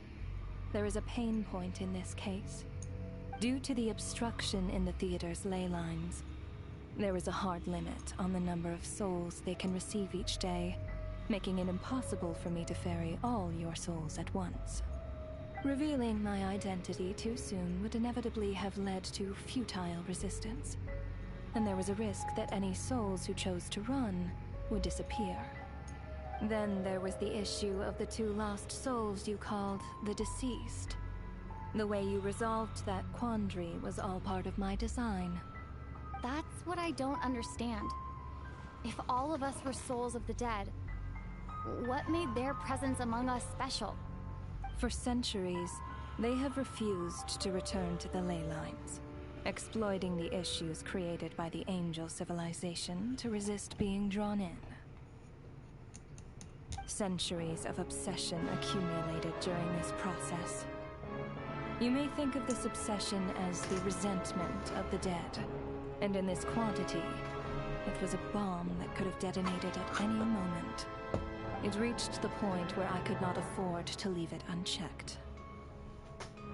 There is a pain point in this case. Due to the obstruction in the theater's ley lines, there is a hard limit on the number of souls they can receive each day, making it impossible for me to ferry all your souls at once. Revealing my identity too soon would inevitably have led to futile resistance, and there was a risk that any souls who chose to run would disappear. Then there was the issue of the 2 lost souls you called the deceased. The way you resolved that quandary was all part of my design. That's what I don't understand. If all of us were souls of the dead, what made their presence among us special? For centuries, they have refused to return to the ley lines, exploiting the issues created by the angel civilization to resist being drawn in. Centuries of obsession accumulated during this process. You may think of this obsession as the resentment of the dead, and in this quantity, it was a bomb that could have detonated at any moment. It reached the point where I could not afford to leave it unchecked.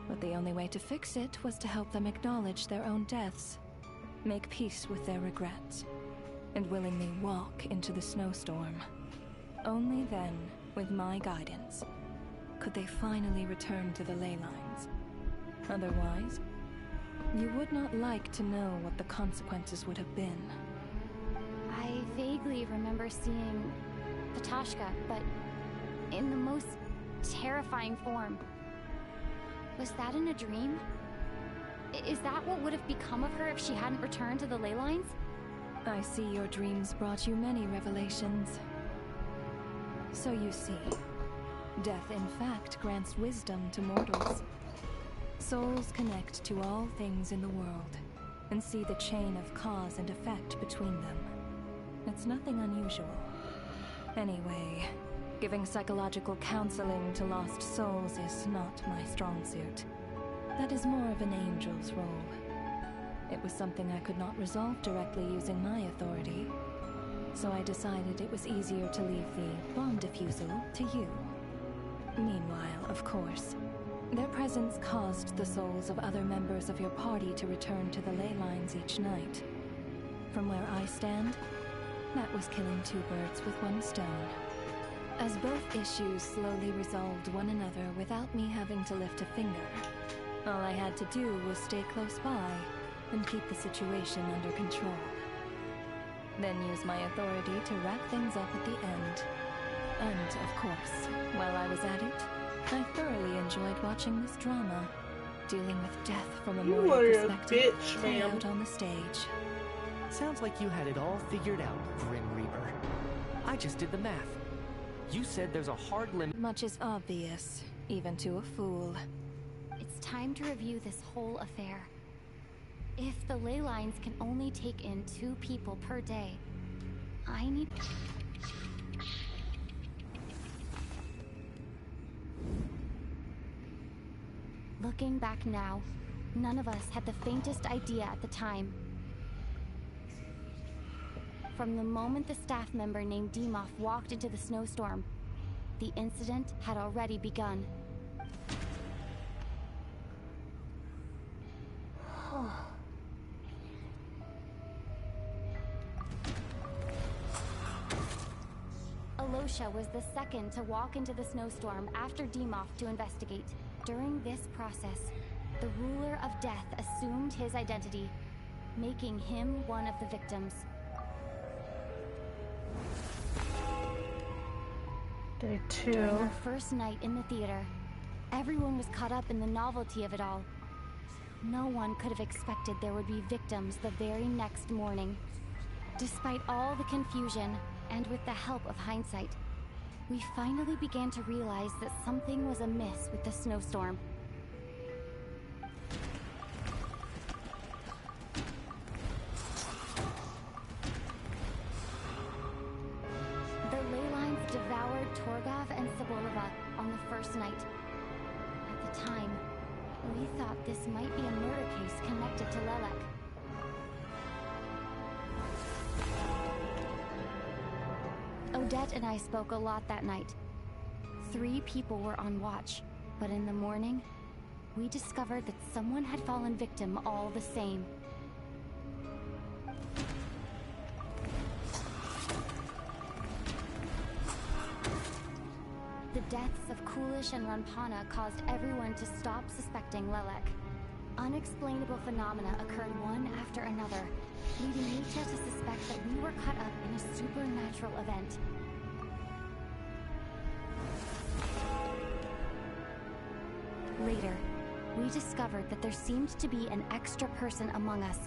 But the only way to fix it was to help them acknowledge their own deaths, make peace with their regrets, and willingly walk into the snowstorm. Only then, with my guidance, could they finally return to the ley lines. Otherwise, you would not like to know what the consequences would have been. I vaguely remember seeing Patashka, but in the most terrifying form. Was that in a dream? Is that what would have become of her if she hadn't returned to the ley lines? I see your dreams brought you many revelations. So you see, death in fact grants wisdom to mortals. Souls connect to all things in the world and see the chain of cause and effect between them. It's nothing unusual. Anyway, Giving psychological counseling to lost souls is not my strong suit. That is more of an angel's role. It was something I could not resolve directly using my authority, so I decided it was easier to leave the bomb defusal to you. Meanwhile, of course, their presence caused the souls of other members of your party to return to the ley lines each night. From where I stand, that was killing two birds with one stone. As both issues slowly resolved one another without me having to lift a finger, all I had to do was stay close by and keep the situation under control. Then use my authority to wrap things up at the end. And, of course, while I was at it, I thoroughly enjoyed watching this drama, dealing with death from a You moral are a perspective bitch, play ma'am. out on the stage. Sounds like you had it all figured out, Grim Reaper. I just did the math. You said there's a hard limit. Much is obvious, even to a fool. It's time to review this whole affair. If the ley lines can only take in 2 people per day, I need... Looking back now, none of us had the faintest idea at the time. From the moment the staff member named Demoff walked into the snowstorm, the incident had already begun. Alosha was the second to walk into the snowstorm after Demoff to investigate. During this process, the ruler of death assumed his identity, making him one of the victims. Day 2. During our first night in the theater, everyone was caught up in the novelty of it all. No one could have expected there would be victims the very next morning. Despite all the confusion, and with the help of hindsight, we finally began to realize that something was amiss with the snowstorm. The ley lines devoured Torgov and Sobolova on the first night. At the time, we thought this might be a murder case connected to Lelek. Odette and I spoke a lot that night. 3 people were on watch, but in the morning, we discovered that someone had fallen victim all the same. The deaths of Kulish and Ranpana caused everyone to stop suspecting Lelek. Unexplainable phenomena occurred one after another, leading Nietzsche to suspect that we were caught up in a supernatural event. Later, we discovered that there seemed to be an extra person among us,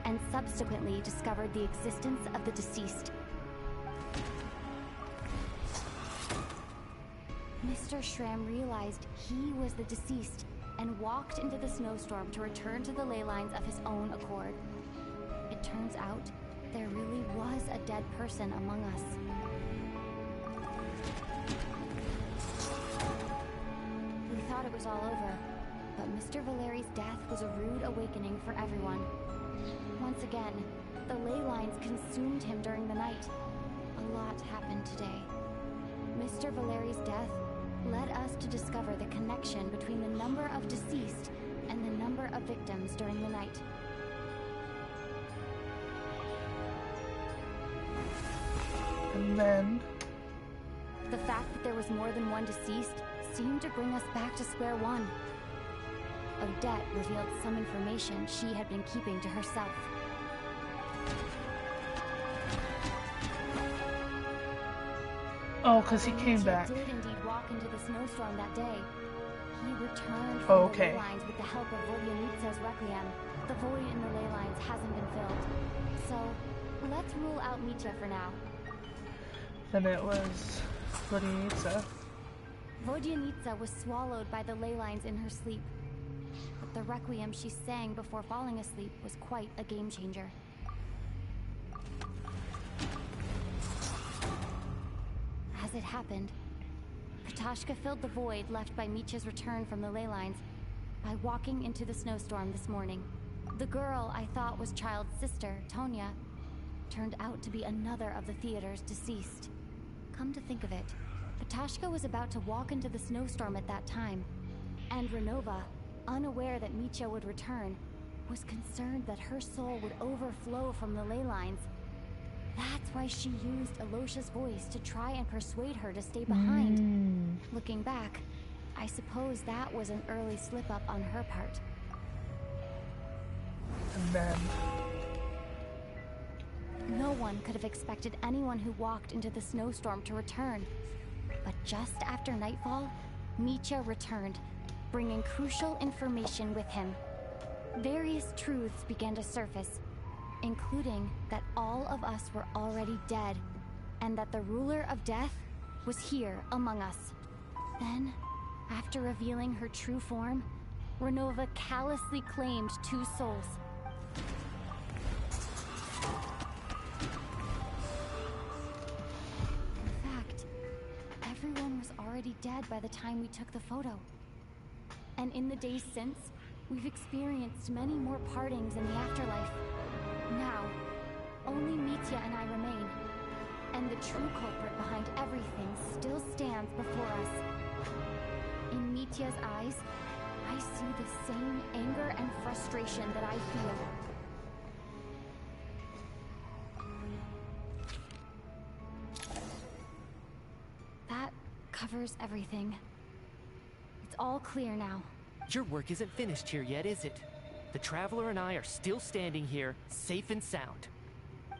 and subsequently discovered the existence of the deceased. Mr. Schramm realized he was the deceased and walked into the snowstorm to return to the ley lines of his own accord. It turns out there really was a dead person among us. We thought it was all over, but Mr. Valeri's death was a rude awakening for everyone. Once again, the ley lines consumed him during the night. A lot happened today. Mr. Valeri's death led us to discover the connection between the number of deceased and the number of victims during the night. And then... The fact that there was more than one deceased seemed to bring us back to square one. Odette revealed some information she had been keeping to herself. Oh, because he came back. Did indeed walk into the snowstorm that day. He returned from the ley lines with the help of Vodyanitsa's Requiem. The void in the ley lines hasn't been filled. So, let's rule out Mitya for now. Then it was Vodyanitsa. Vodyanitsa was swallowed by the ley lines in her sleep. But the Requiem she sang before falling asleep was quite a game changer. As it happened, Ptashka filled the void left by Mitya's return from the ley lines by walking into the snowstorm this morning. The girl I thought was Child's sister, Tonya, turned out to be another of the theater's deceased. Come to think of it, Ptashka was about to walk into the snowstorm at that time, and Renova, unaware that Mitya would return, was concerned that her soul would overflow from the ley lines. That's why she used Alosha's voice to try and persuade her to stay behind. Looking back, I suppose that was an early slip-up on her part. And then... No one could have expected anyone who walked into the snowstorm to return. But just after nightfall, Mitya returned, bringing crucial information with him. Various truths began to surface, including that all of us were already dead, and that the ruler of death was here among us. Then, after revealing her true form, Renova callously claimed 2 souls. In fact, everyone was already dead by the time we took the photo. And in the days since, we've experienced many more partings in the afterlife. Now, only Mitya and I remain, and the true culprit behind everything still stands before us. In Mitya's eyes, I see the same anger and frustration that I feel. That covers everything. It's all clear now. Your work isn't finished here yet, is it? The Traveler and I are still standing here, safe and sound.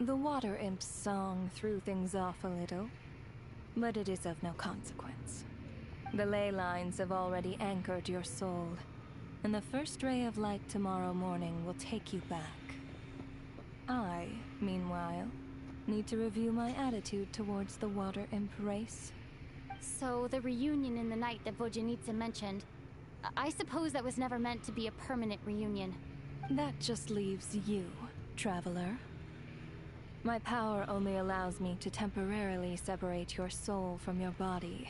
The Water Imp's song threw things off a little, but it is of no consequence. The ley lines have already anchored your soul, and the first ray of light tomorrow morning will take you back. I, meanwhile, need to review my attitude towards the Water Imp race. So, the reunion in the night that Vojanitsa mentioned, I suppose that was never meant to be a permanent reunion. That just leaves you, Traveler. My power only allows me to temporarily separate your soul from your body.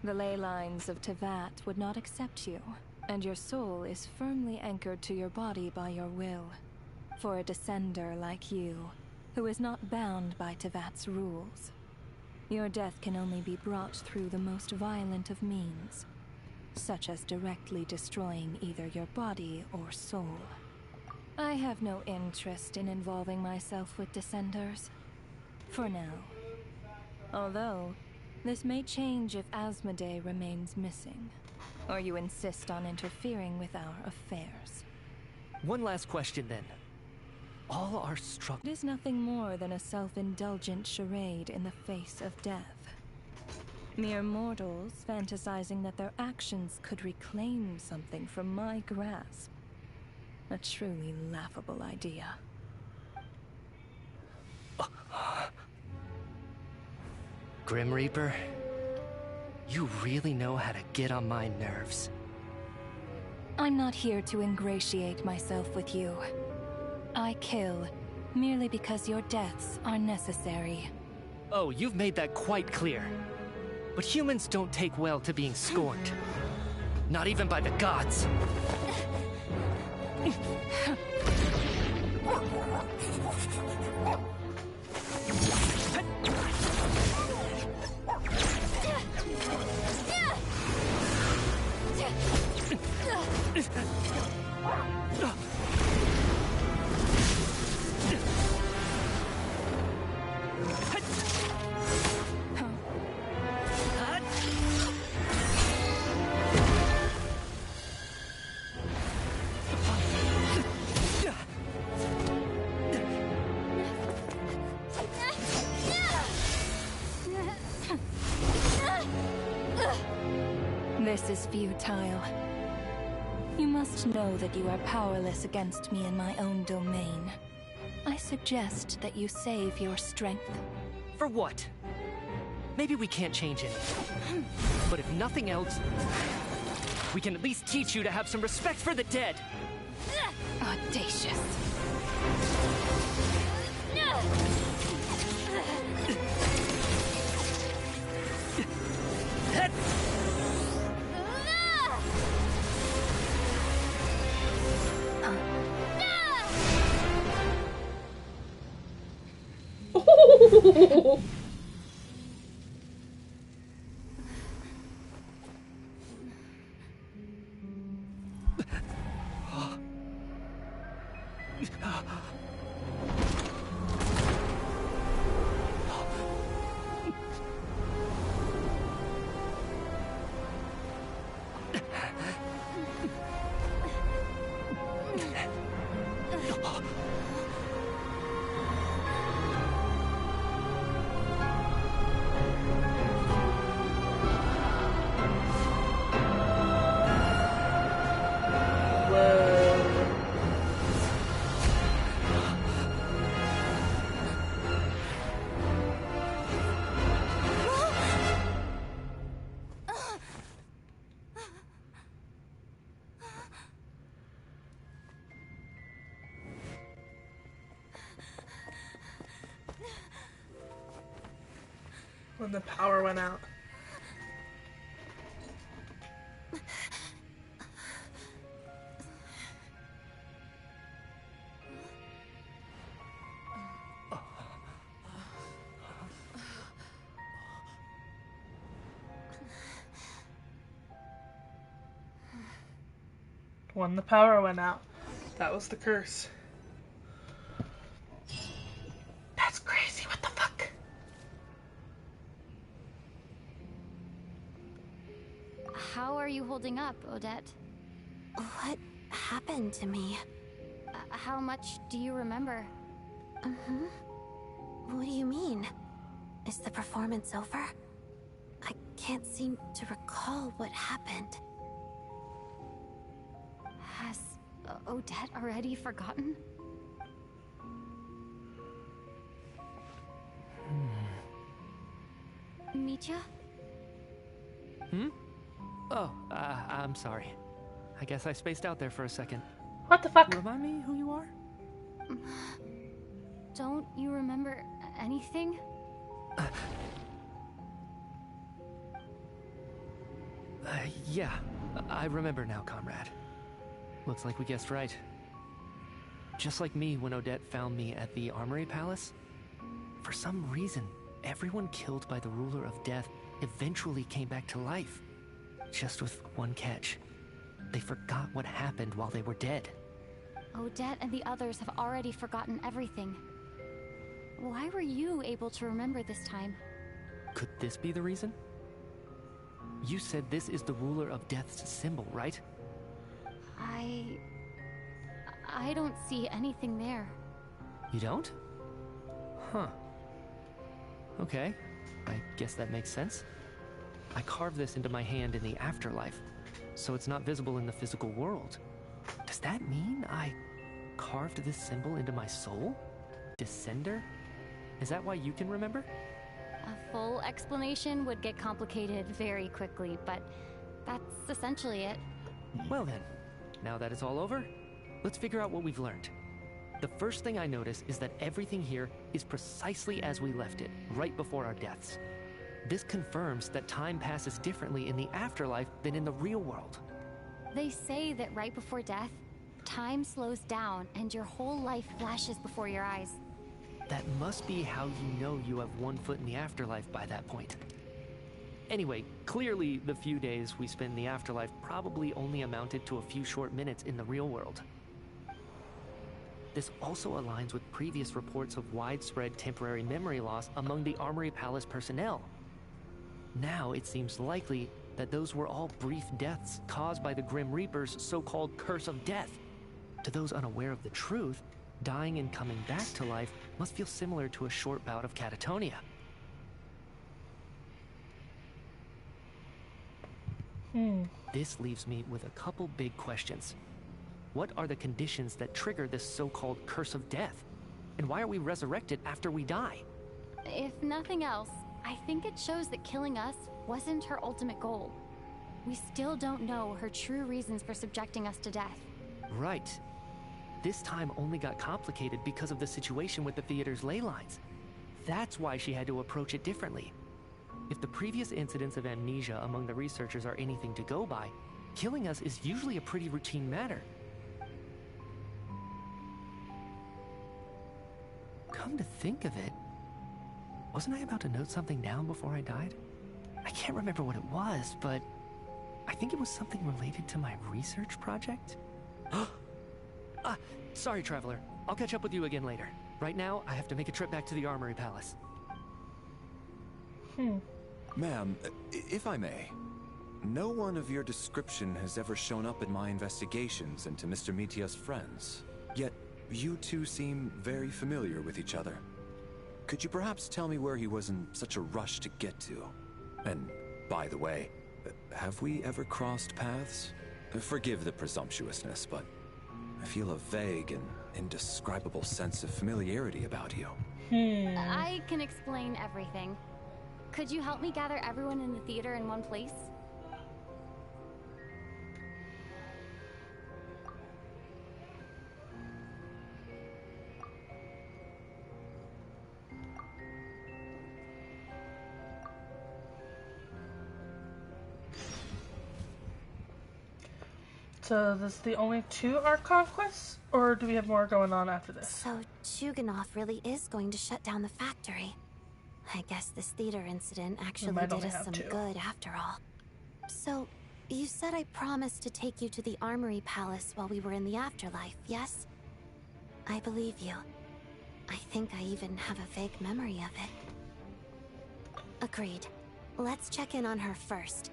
The ley lines of Teyvat would not accept you, and your soul is firmly anchored to your body by your will. For a descender like you, who is not bound by Teyvat's rules, your death can only be brought through the most violent of means, such as directly destroying either your body or soul. I have no interest in involving myself with Descenders, for now. Although, this may change if Asmodee remains missing, or you insist on interfering with our affairs. One last question then. All our struggle... It is nothing more than a self-indulgent charade in the face of death. Mere mortals fantasizing that their actions could reclaim something from my grasp. A truly laughable idea. Grim Reaper, you really know how to get on my nerves. I'm not here to ingratiate myself with you. I kill merely because your deaths are necessary. Oh, you've made that quite clear. But humans don't take well to being scorned. Not even by the gods. This is futile. You must know that you are powerless against me in my own domain. I suggest that you save your strength. For what? Maybe we can't change it. But if nothing else, we can at least teach you to have some respect for the dead. Audacious. No! When the power went out. When the power went out. That was the curse. That's crazy. What the fuck? How are you holding up, Odette? What happened to me? How much do you remember? What do you mean? Is the performance over? I can't seem to recall what happened. Has Odette already forgotten? Mitya? Oh, I'm sorry. I guess I spaced out there for a second. What the fuck? Remind me who you are? Don't you remember anything? Yeah, I remember now, comrade. Looks like we guessed right. Just like me when Odette found me at the Armory Palace, for some reason, everyone killed by the Ruler of Death eventually came back to life. Just with one catch. They forgot what happened while they were dead. Odette and the others have already forgotten everything. Why were you able to remember this time? Could this be the reason? You said this is the Ruler of Death's symbol, right? I don't see anything there. You don't? Huh. Okay, I guess that makes sense. I carved this into my hand in the afterlife, so it's not visible in the physical world. Does that mean I carved this symbol into my soul? Descender? Is that why you can remember? A full explanation would get complicated very quickly, but that's essentially it. Well then, now that it's all over, let's figure out what we've learned. The first thing I notice is that everything here is precisely as we left it, right before our deaths. This confirms that time passes differently in the afterlife than in the real world. They say that right before death, time slows down and your whole life flashes before your eyes. That must be how you know you have one foot in the afterlife by that point. Anyway, clearly the few days we spent in the afterlife probably only amounted to a few short minutes in the real world. This also aligns with previous reports of widespread temporary memory loss among the Armory Palace personnel. Now it seems likely that those were all brief deaths caused by the Grim Reaper's so-called curse of death. To those unaware of the truth, dying and coming back to life must feel similar to a short bout of catatonia. This leaves me with a couple big questions. What are the conditions that trigger this so-called curse of death? And why are we resurrected after we die? If nothing else, I think it shows that killing us wasn't her ultimate goal. We still don't know her true reasons for subjecting us to death. Right. This time only got complicated because of the situation with the theater's ley lines. That's why she had to approach it differently. If the previous incidents of amnesia among the researchers are anything to go by, killing us is usually a pretty routine matter. Come to think of it, wasn't I about to note something down before I died? I can't remember what it was, but I think it was something related to my research project. Sorry, Traveler. I'll catch up with you again later. Right now, I have to make a trip back to the Armory Palace. Ma'am, if I may, no one of your description has ever shown up in my investigations into Mr. Mitia's friends. Yet, you two seem very familiar with each other. Could you perhaps tell me where he was in such a rush to get to? And, by the way, have we ever crossed paths? Forgive the presumptuousness, but I feel a vague and indescribable sense of familiarity about you. I can explain everything. Could you help me gather everyone in the theater in one place? So this is the only 2 Archon quests, or do we have more going on after this? So Chuganov really is going to shut down the factory. I guess this theater incident actually did us some good after all. So, you said I promised to take you to the Armory Palace while we were in the afterlife, yes? I believe you. I think I even have a vague memory of it. Agreed. Let's check in on her first.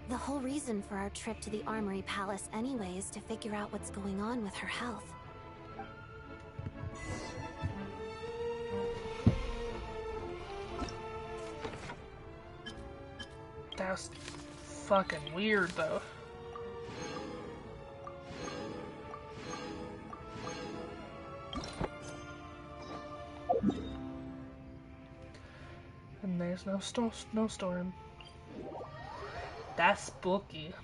The whole reason for our trip to the Armory Palace anyway is to figure out what's going on with her health. That's fucking weird, though. And there's no snowstorm. That's spooky.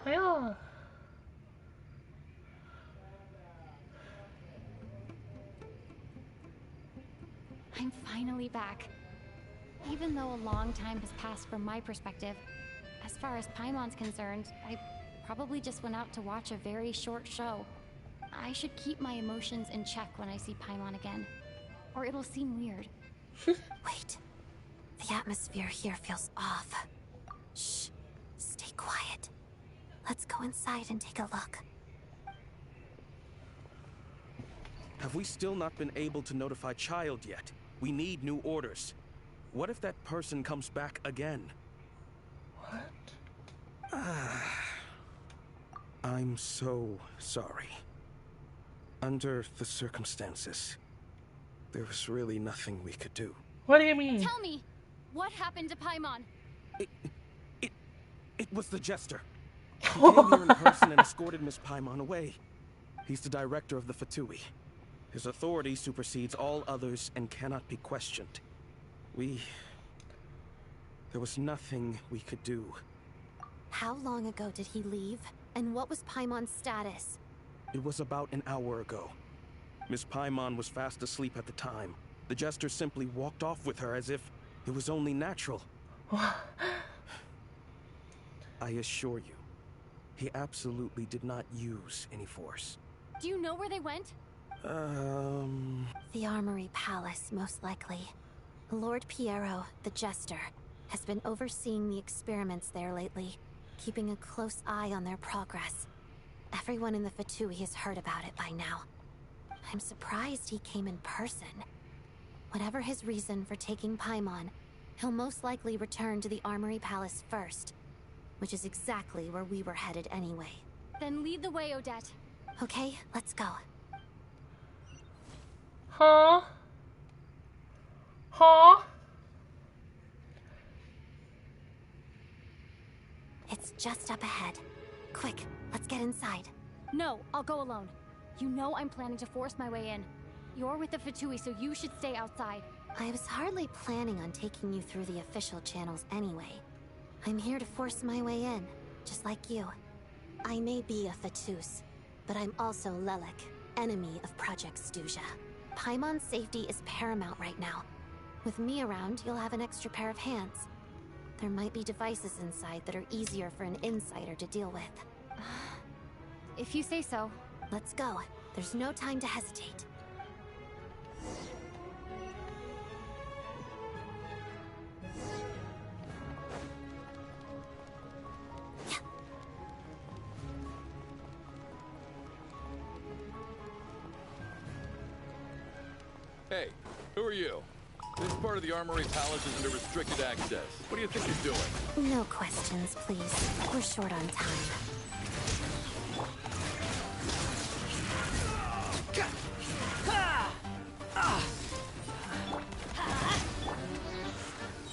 Yeah. I'm finally back. Even though a long time has passed from my perspective, as far as Paimon's concerned, I probably just went out to watch a very short show. I should keep my emotions in check when I see Paimon again, or it'll seem weird. Wait. The atmosphere here feels off. Shh. Stay quiet. Let's go inside and take a look. Have we still not been able to notify Child yet? We need new orders. What if that person comes back again? What? I'm so sorry. Under the circumstances, there was really nothing we could do. What do you mean? Tell me, what happened to Paimon? It was the Jester. He came here in person and escorted Miss Paimon away. He's the director of the Fatui. His authority supersedes all others and cannot be questioned. There was nothing we could do. How long ago did he leave? And what was Paimon's status? It was about an hour ago. Miss Paimon was fast asleep at the time. The Jester simply walked off with her as if it was only natural. I assure you, he absolutely did not use any force. Do you know where they went? The Armory Palace, most likely. Lord Piero, the Jester, has been overseeing the experiments there lately, keeping a close eye on their progress. Everyone in the Fatui has heard about it by now. I'm surprised he came in person. Whatever his reason for taking Paimon, he'll most likely return to the Armory Palace first, which is exactly where we were headed anyway. Then lead the way, Odette. Okay, let's go. Huh? Huh? It's just up ahead. Quick, let's get inside. No, I'll go alone. You know I'm planning to force my way in. You're with the Fatui, so you should stay outside. I was hardly planning on taking you through the official channels anyway. I'm here to force my way in, just like you. I may be a Fatus, but I'm also Lelek, enemy of Project Stuzha. Paimon's safety is paramount right now. With me around, you'll have an extra pair of hands. There might be devices inside that are easier for an insider to deal with. If you say so. Let's go. There's no time to hesitate. Hey, who are you? This part of the Armory Palace is under restricted access. What do you think you're doing? No questions, please. We're short on time.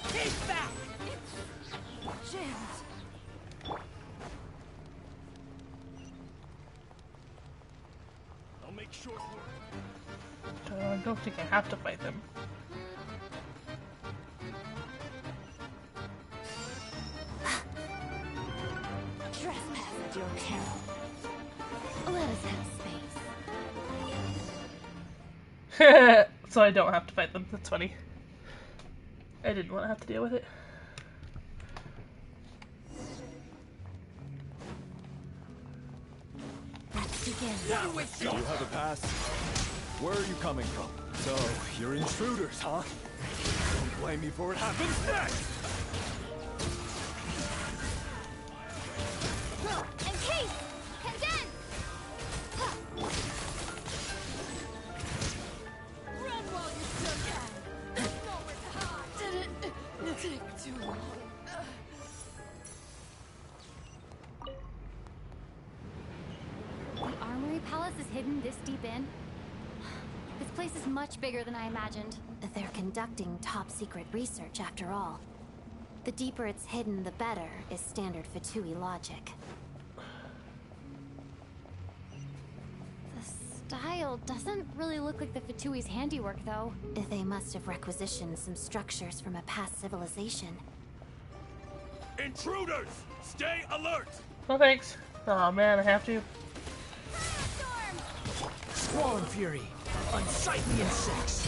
Take back! Jammed. I'll make short work. I don't think I have to fight them. Trespass at your peril. Let us have space. So I don't have to fight them. That's funny. I didn't want to have to deal with it. Let's begin. You have a pass? Where are you coming from? So, you're intruders, huh? Don't blame me for what happens next! Encase! Condense! Run while you still can. There's nowhere to hide. Didn't take too long. The Armory Palace is hidden this deep in? This place is much bigger than I imagined. They're conducting top-secret research, after all. The deeper it's hidden, the better, is standard Fatui logic. The style doesn't really look like the Fatui's handiwork, though. They must have requisitioned some structures from a past civilization. Intruders! Stay alert! Oh, thanks. Oh man, I have to. Squall Fury. Unsightly insects.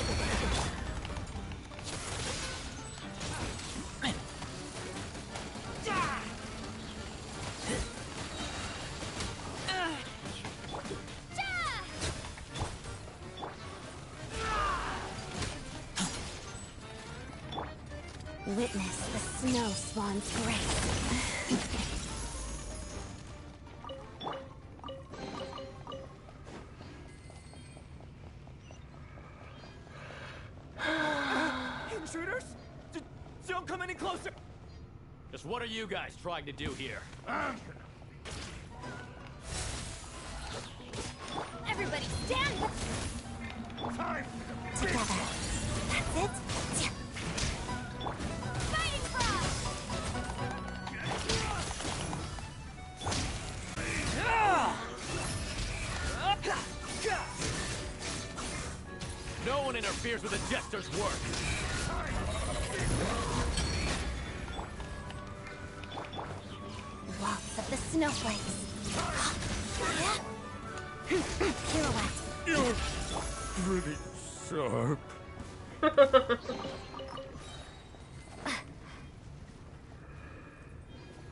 Witness the snow swan's grace. Intruders? Don't come any closer! Just what are you guys trying to do here? Everybody stand! Time! Together. That's it? Fighting frog! No one interferes with a jester's work. Lots of the snowflakes. Pirouette. You're pretty sharp.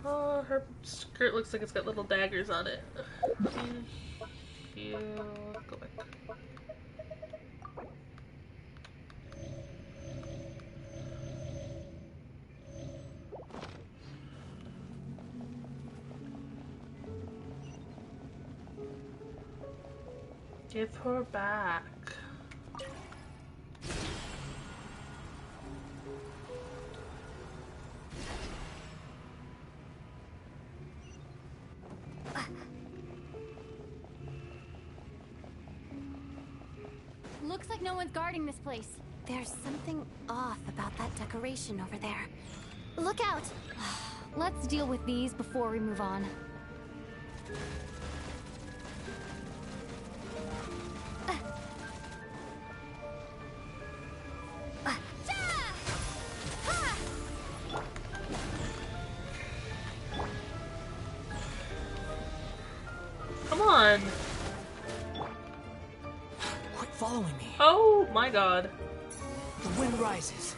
Oh, her skirt looks like it's got little daggers on it. Go back. Give her back. Looks like no one's guarding this place. There's something off about that decoration over there. Look out! Let's deal with these before we move on. Come on! Quit following me. Oh my god. The wind rises.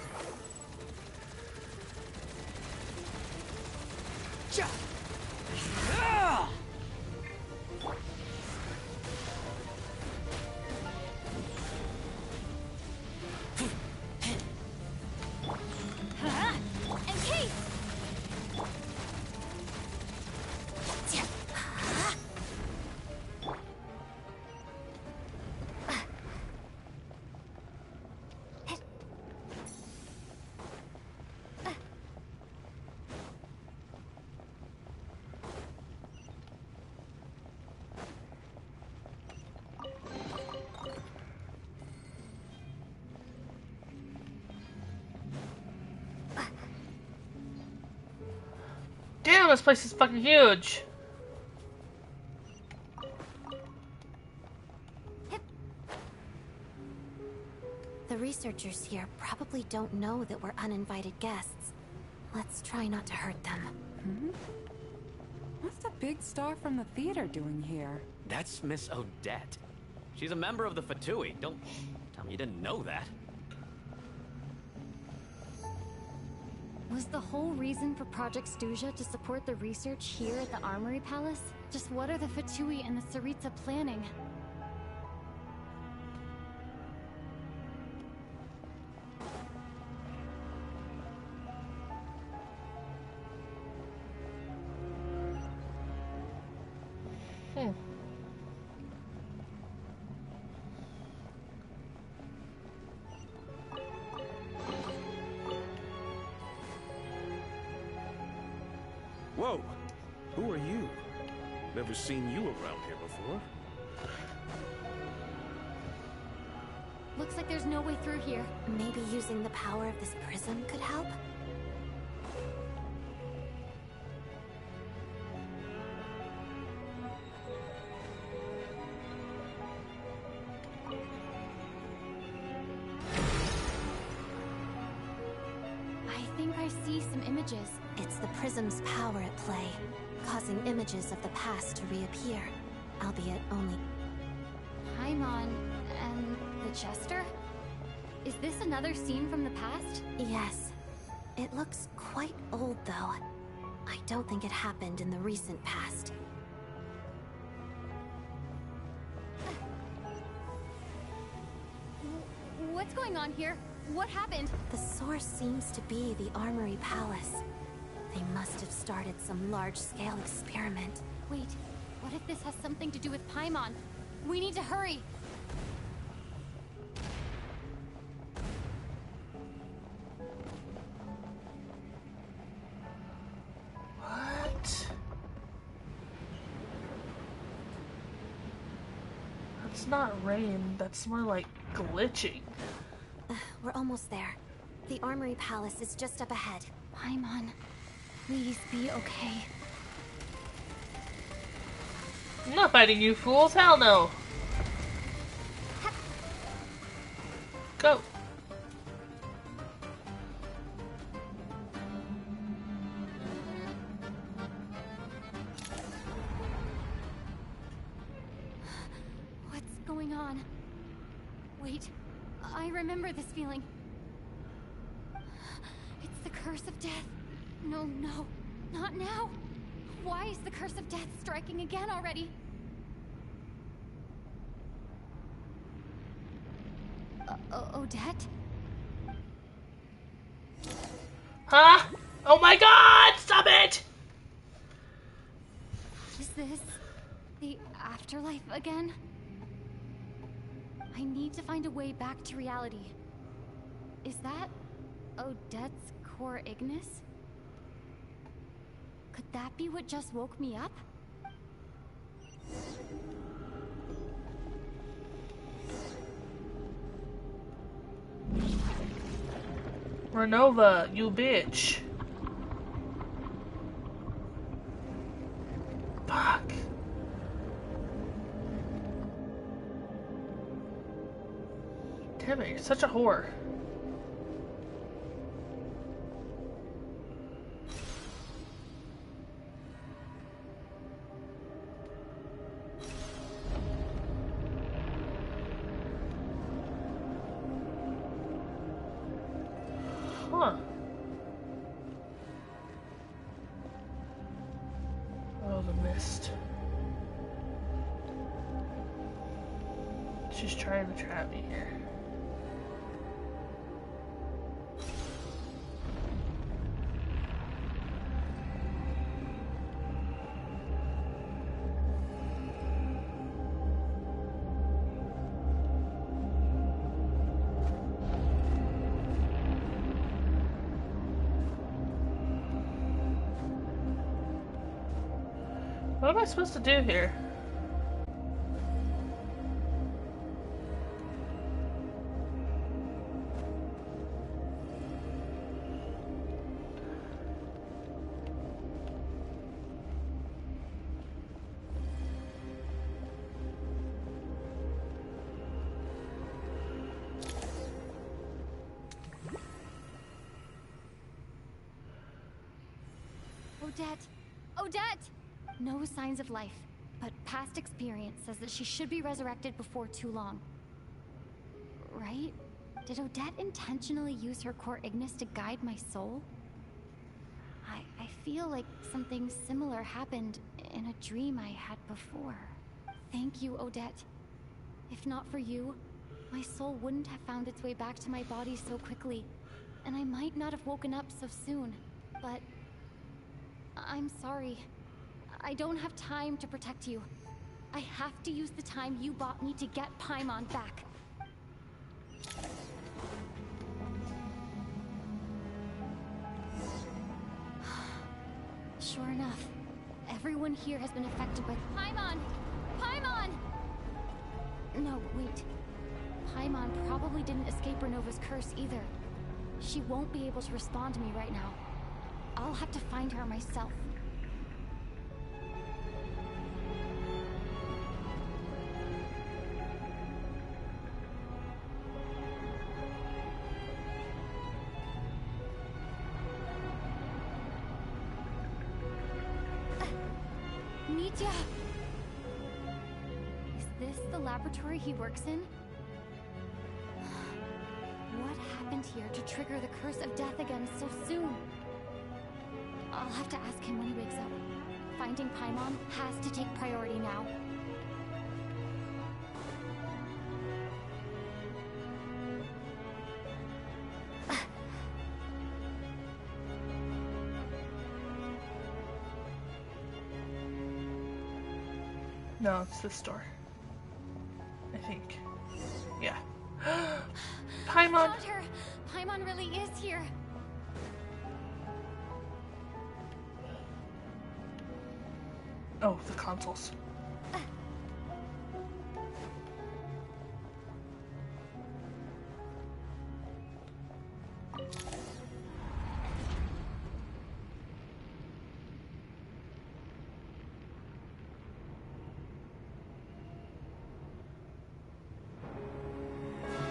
Damn, this place is fucking huge. The researchers here probably don't know that we're uninvited guests. Let's try not to hurt them. Hmm? What's the big star from the theater doing here? That's Miss Odette. She's a member of the Fatui. Don't tell me you didn't know that. Was the whole reason for Project Stuja to support the research here at the Armory Palace? Just what are the Fatui and the Tsaritsa planning? Whoa! Who are you? Never seen you around here before. Looks like there's no way through here. Maybe using the power of this prism could help? I think I see some images. It's the prism's power at play, causing images of the past to reappear, albeit only... Paimon and the Jester? Is this another scene from the past? Yes. It looks quite old, though. I don't think it happened in the recent past. What's going on here? What happened? The source seems to be the Armory Palace. They must have started some large-scale experiment. Wait, what if this has something to do with Paimon? We need to hurry! What? That's not rain, that's more like glitching. We're almost there. The Armory Palace is just up ahead. Paimon, please be okay. I'm not fighting you fools, hell no! Go! What's going on? Wait, I remember this feeling. It's the curse of death. No, no, not now. Why is the curse of death striking again already? Odette? Huh? Oh my god! Stop it! Is this the afterlife again? I need to find a way back to reality. Is that Odette's core Ignis? Could that be what just woke me up? Renova, you bitch. Fuck. Damn it, you're such a whore. Huh. the mist. She's trying to trap me here. What am I supposed to do here? Odette! Odette! No signs of life, but past experience says that she should be resurrected before too long. Right? Did Odette intentionally use her core Ignis to guide my soul? I feel like something similar happened in a dream I had before. Thank you, Odette. If not for you, my soul wouldn't have found its way back to my body so quickly, and I might not have woken up so soon. But I'm sorry. I don't have time to protect you. I have to use the time you bought me to get Paimon back. Sure enough, everyone here has been affected by Paimon! Paimon! No, wait. Paimon probably didn't escape Renova's curse either. She won't be able to respond to me right now. I'll have to find her myself. Nitya! Is this the laboratory he works in? What happened here to trigger the curse of death again so soon? I'll have to ask him when he wakes up. Finding Paimon has to take priority now. No, it's this door. I think. Yeah. Paimon! I found her! Paimon really is here! Oh, the consoles.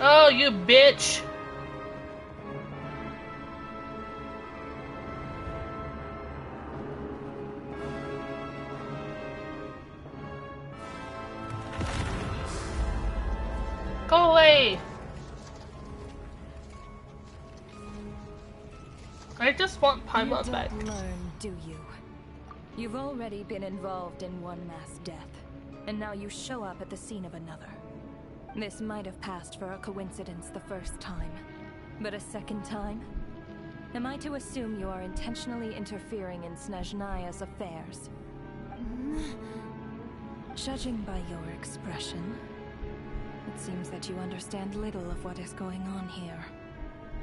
Oh, you bitch! Go away! I just want Paimon back. You don't learn, do you? You've already been involved in one mass death, and now you show up at the scene of another. This might have passed for a coincidence the first time, but a second time? Am I to assume you are intentionally interfering in Snezhnaya's affairs? Judging by your expression, it seems that you understand little of what is going on here.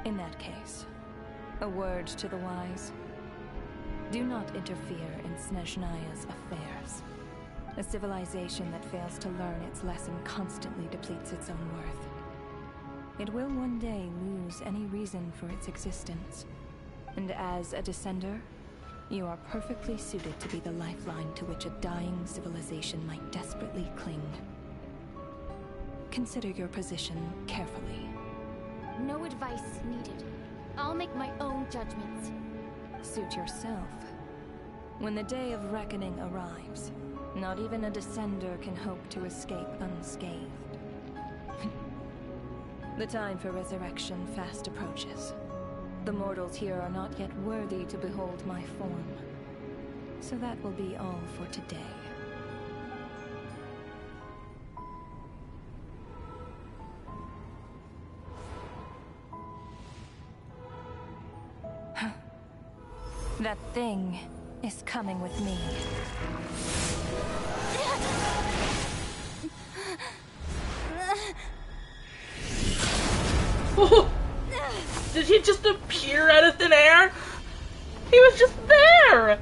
In that case, a word to the wise. Do not interfere in Snezhnaya's affairs. A civilization that fails to learn its lesson constantly depletes its own worth. It will one day lose any reason for its existence. And as a descender, you are perfectly suited to be the lifeline to which a dying civilization might desperately cling. Consider your position carefully. No advice needed. I'll make my own judgments. Suit yourself. When the day of reckoning arrives, not even a descender can hope to escape unscathed. The time for resurrection fast approaches. The mortals here are not yet worthy to behold my form. So that will be all for today. That thing is coming with me. Did he just appear out of thin air? He was just there!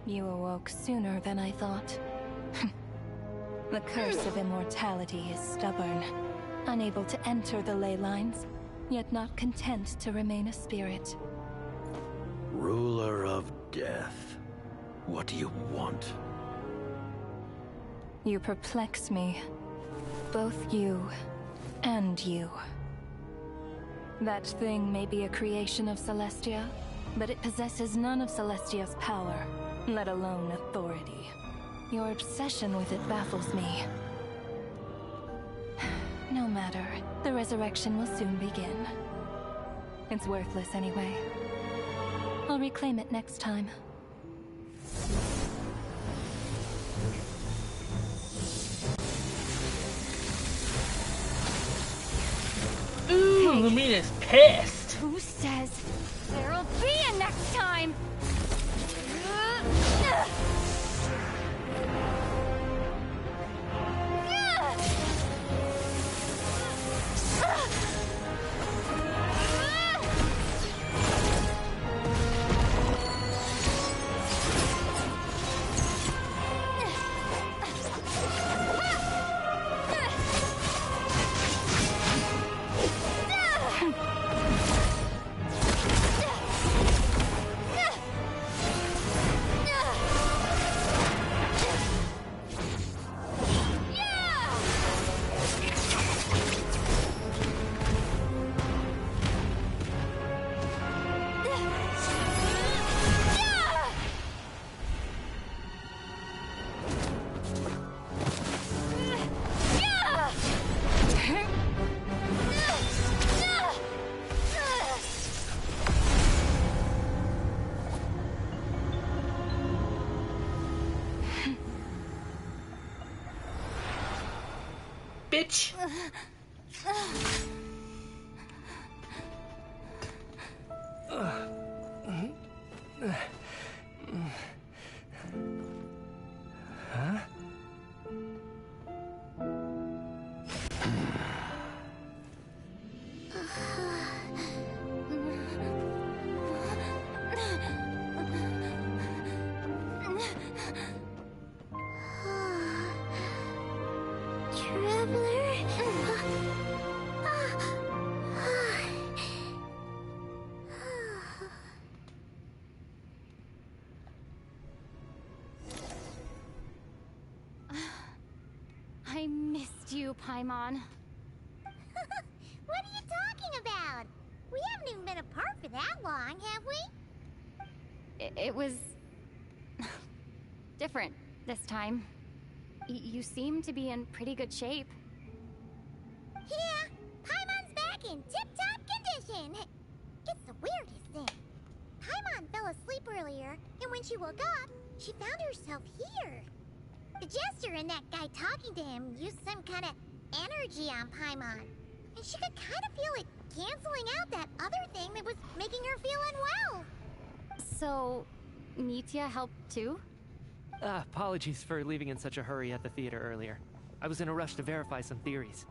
You awoke sooner than I thought. The curse of immortality is stubborn, unable to enter the ley lines, yet not content to remain a spirit. Ruler of death, what do you want? You perplex me. Both you and you. That thing may be a creation of Celestia, but it possesses none of Celestia's power, let alone authority. Your obsession with it baffles me. No matter, the resurrection will soon begin. It's worthless anyway. I'll reclaim it next time. Ooh, Lumina's pissed. Who says there'll be a next time? Bitch. Huh? I missed you, Paimon. What are you talking about? We haven't even been apart for that long, have we? It was different this time. You seem to be in pretty good shape. Yeah, Paimon's back in tip-top condition. It's the weirdest thing. Paimon fell asleep earlier, and when she woke up, she found herself here. The Jester and that guy talking to him used some kind of energy on Paimon. And she could kind of feel it canceling out that other thing that was making her feel unwell. So, Nitya helped too? Apologies for leaving in such a hurry at the theater earlier. I was in a rush to verify some theories.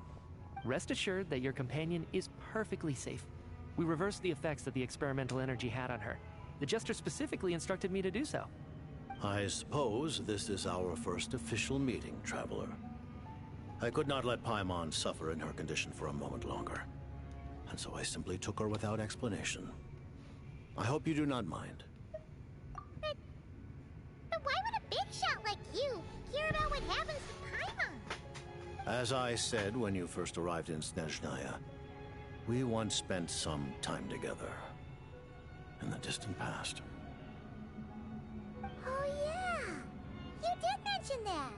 Rest assured that your companion is perfectly safe. We reversed the effects that the experimental energy had on her. The Jester specifically instructed me to do so. I suppose this is our first official meeting, Traveler. I could not let Paimon suffer in her condition for a moment longer, and so I simply took her without explanation. I hope you do not mind. But why would a big shot like you care about what happens to Paimon? As I said when you first arrived in Snezhnaya, we once spent some time together in the distant past. Oh yeah, you did mention that.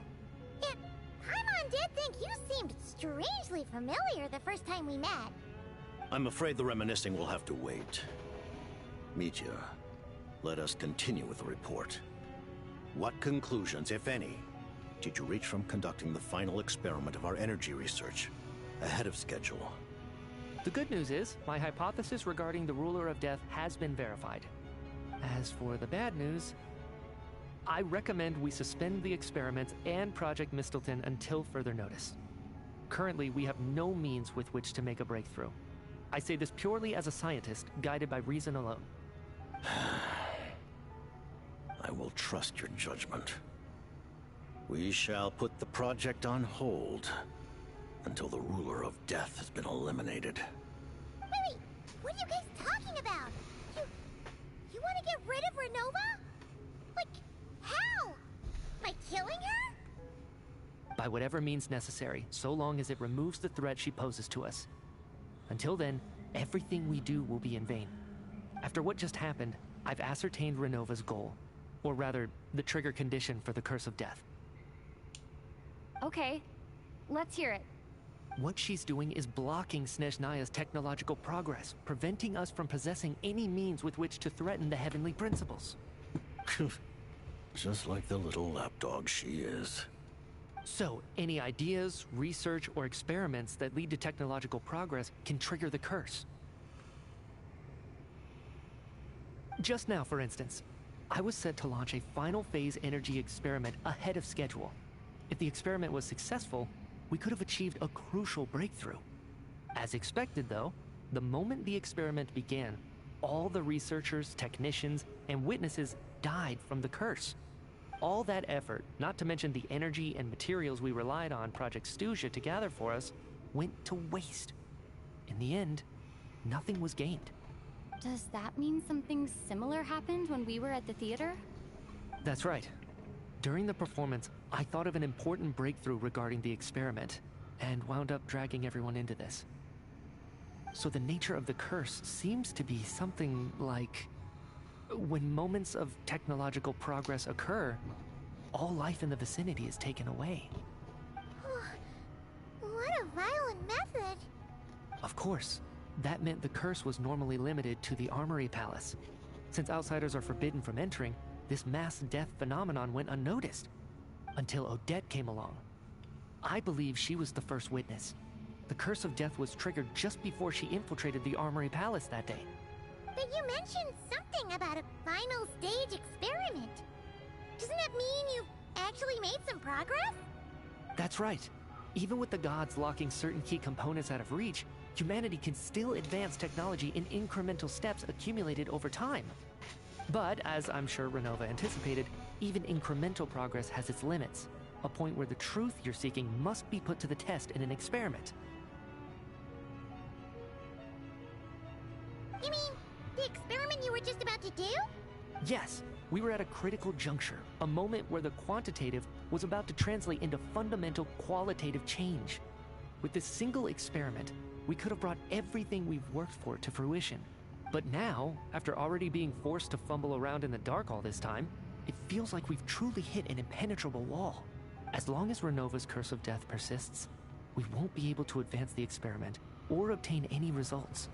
Paimon did think you seemed strangely familiar the first time we met. I'm afraid the reminiscing will have to wait. Mitya, let us continue with the report. What conclusions, if any, did you reach from conducting the final experiment of our energy research ahead of schedule? The good news is, my hypothesis regarding the Ruler of Death has been verified. As for the bad news, I recommend we suspend the experiments and Project Mistleton until further notice. Currently, we have no means with which to make a breakthrough. I say this purely as a scientist, guided by reason alone. I will trust your judgment. We shall put the project on hold until the Ruler of Death has been eliminated. Wait, what are you guys talking about? You want to get rid of Renova? Like, how? By killing her? By whatever means necessary, so long as it removes the threat she poses to us. Until then, everything we do will be in vain. After what just happened, I've ascertained Renova's goal. Or rather, the trigger condition for the Curse of Death. Okay, let's hear it. What she's doing is blocking Snezhnaya's technological progress, preventing us from possessing any means with which to threaten the heavenly principles. Just like the little lapdog she is. So, any ideas, research, or experiments that lead to technological progress can trigger the curse. Just now, for instance, I was set to launch a final phase energy experiment ahead of schedule. If the experiment was successful, we could have achieved a crucial breakthrough. As expected, though, the moment the experiment began, all the researchers, technicians, and witnesses died from the curse. All that effort, not to mention the energy and materials we relied on Project Snezhnaya to gather for us, went to waste. In the end, nothing was gained. Does that mean something similar happened when we were at the theater? That's right. During the performance, I thought of an important breakthrough regarding the experiment, and wound up dragging everyone into this. So the nature of the curse seems to be something like... when moments of technological progress occur, all life in the vicinity is taken away. What a violent method! Of course, that meant the curse was normally limited to the Armory Palace. Since outsiders are forbidden from entering, this mass death phenomenon went unnoticed. Until Odette came along. I believe she was the first witness. The Curse of Death was triggered just before she infiltrated the Armory Palace that day. But you mentioned something about a final stage experiment. Doesn't that mean you've actually made some progress? That's right. Even with the gods locking certain key components out of reach, humanity can still advance technology in incremental steps accumulated over time. But, as I'm sure Renova anticipated, even incremental progress has its limits, a point where the truth you're seeking must be put to the test in an experiment. You mean the experiment you were just about to do? Yes, we were at a critical juncture, a moment where the quantitative was about to translate into fundamental qualitative change. With this single experiment, we could have brought everything we've worked for to fruition. But now, after already being forced to fumble around in the dark all this time, it feels like we've truly hit an impenetrable wall. As long as Renova's Curse of Death persists, we won't be able to advance the experiment or obtain any results.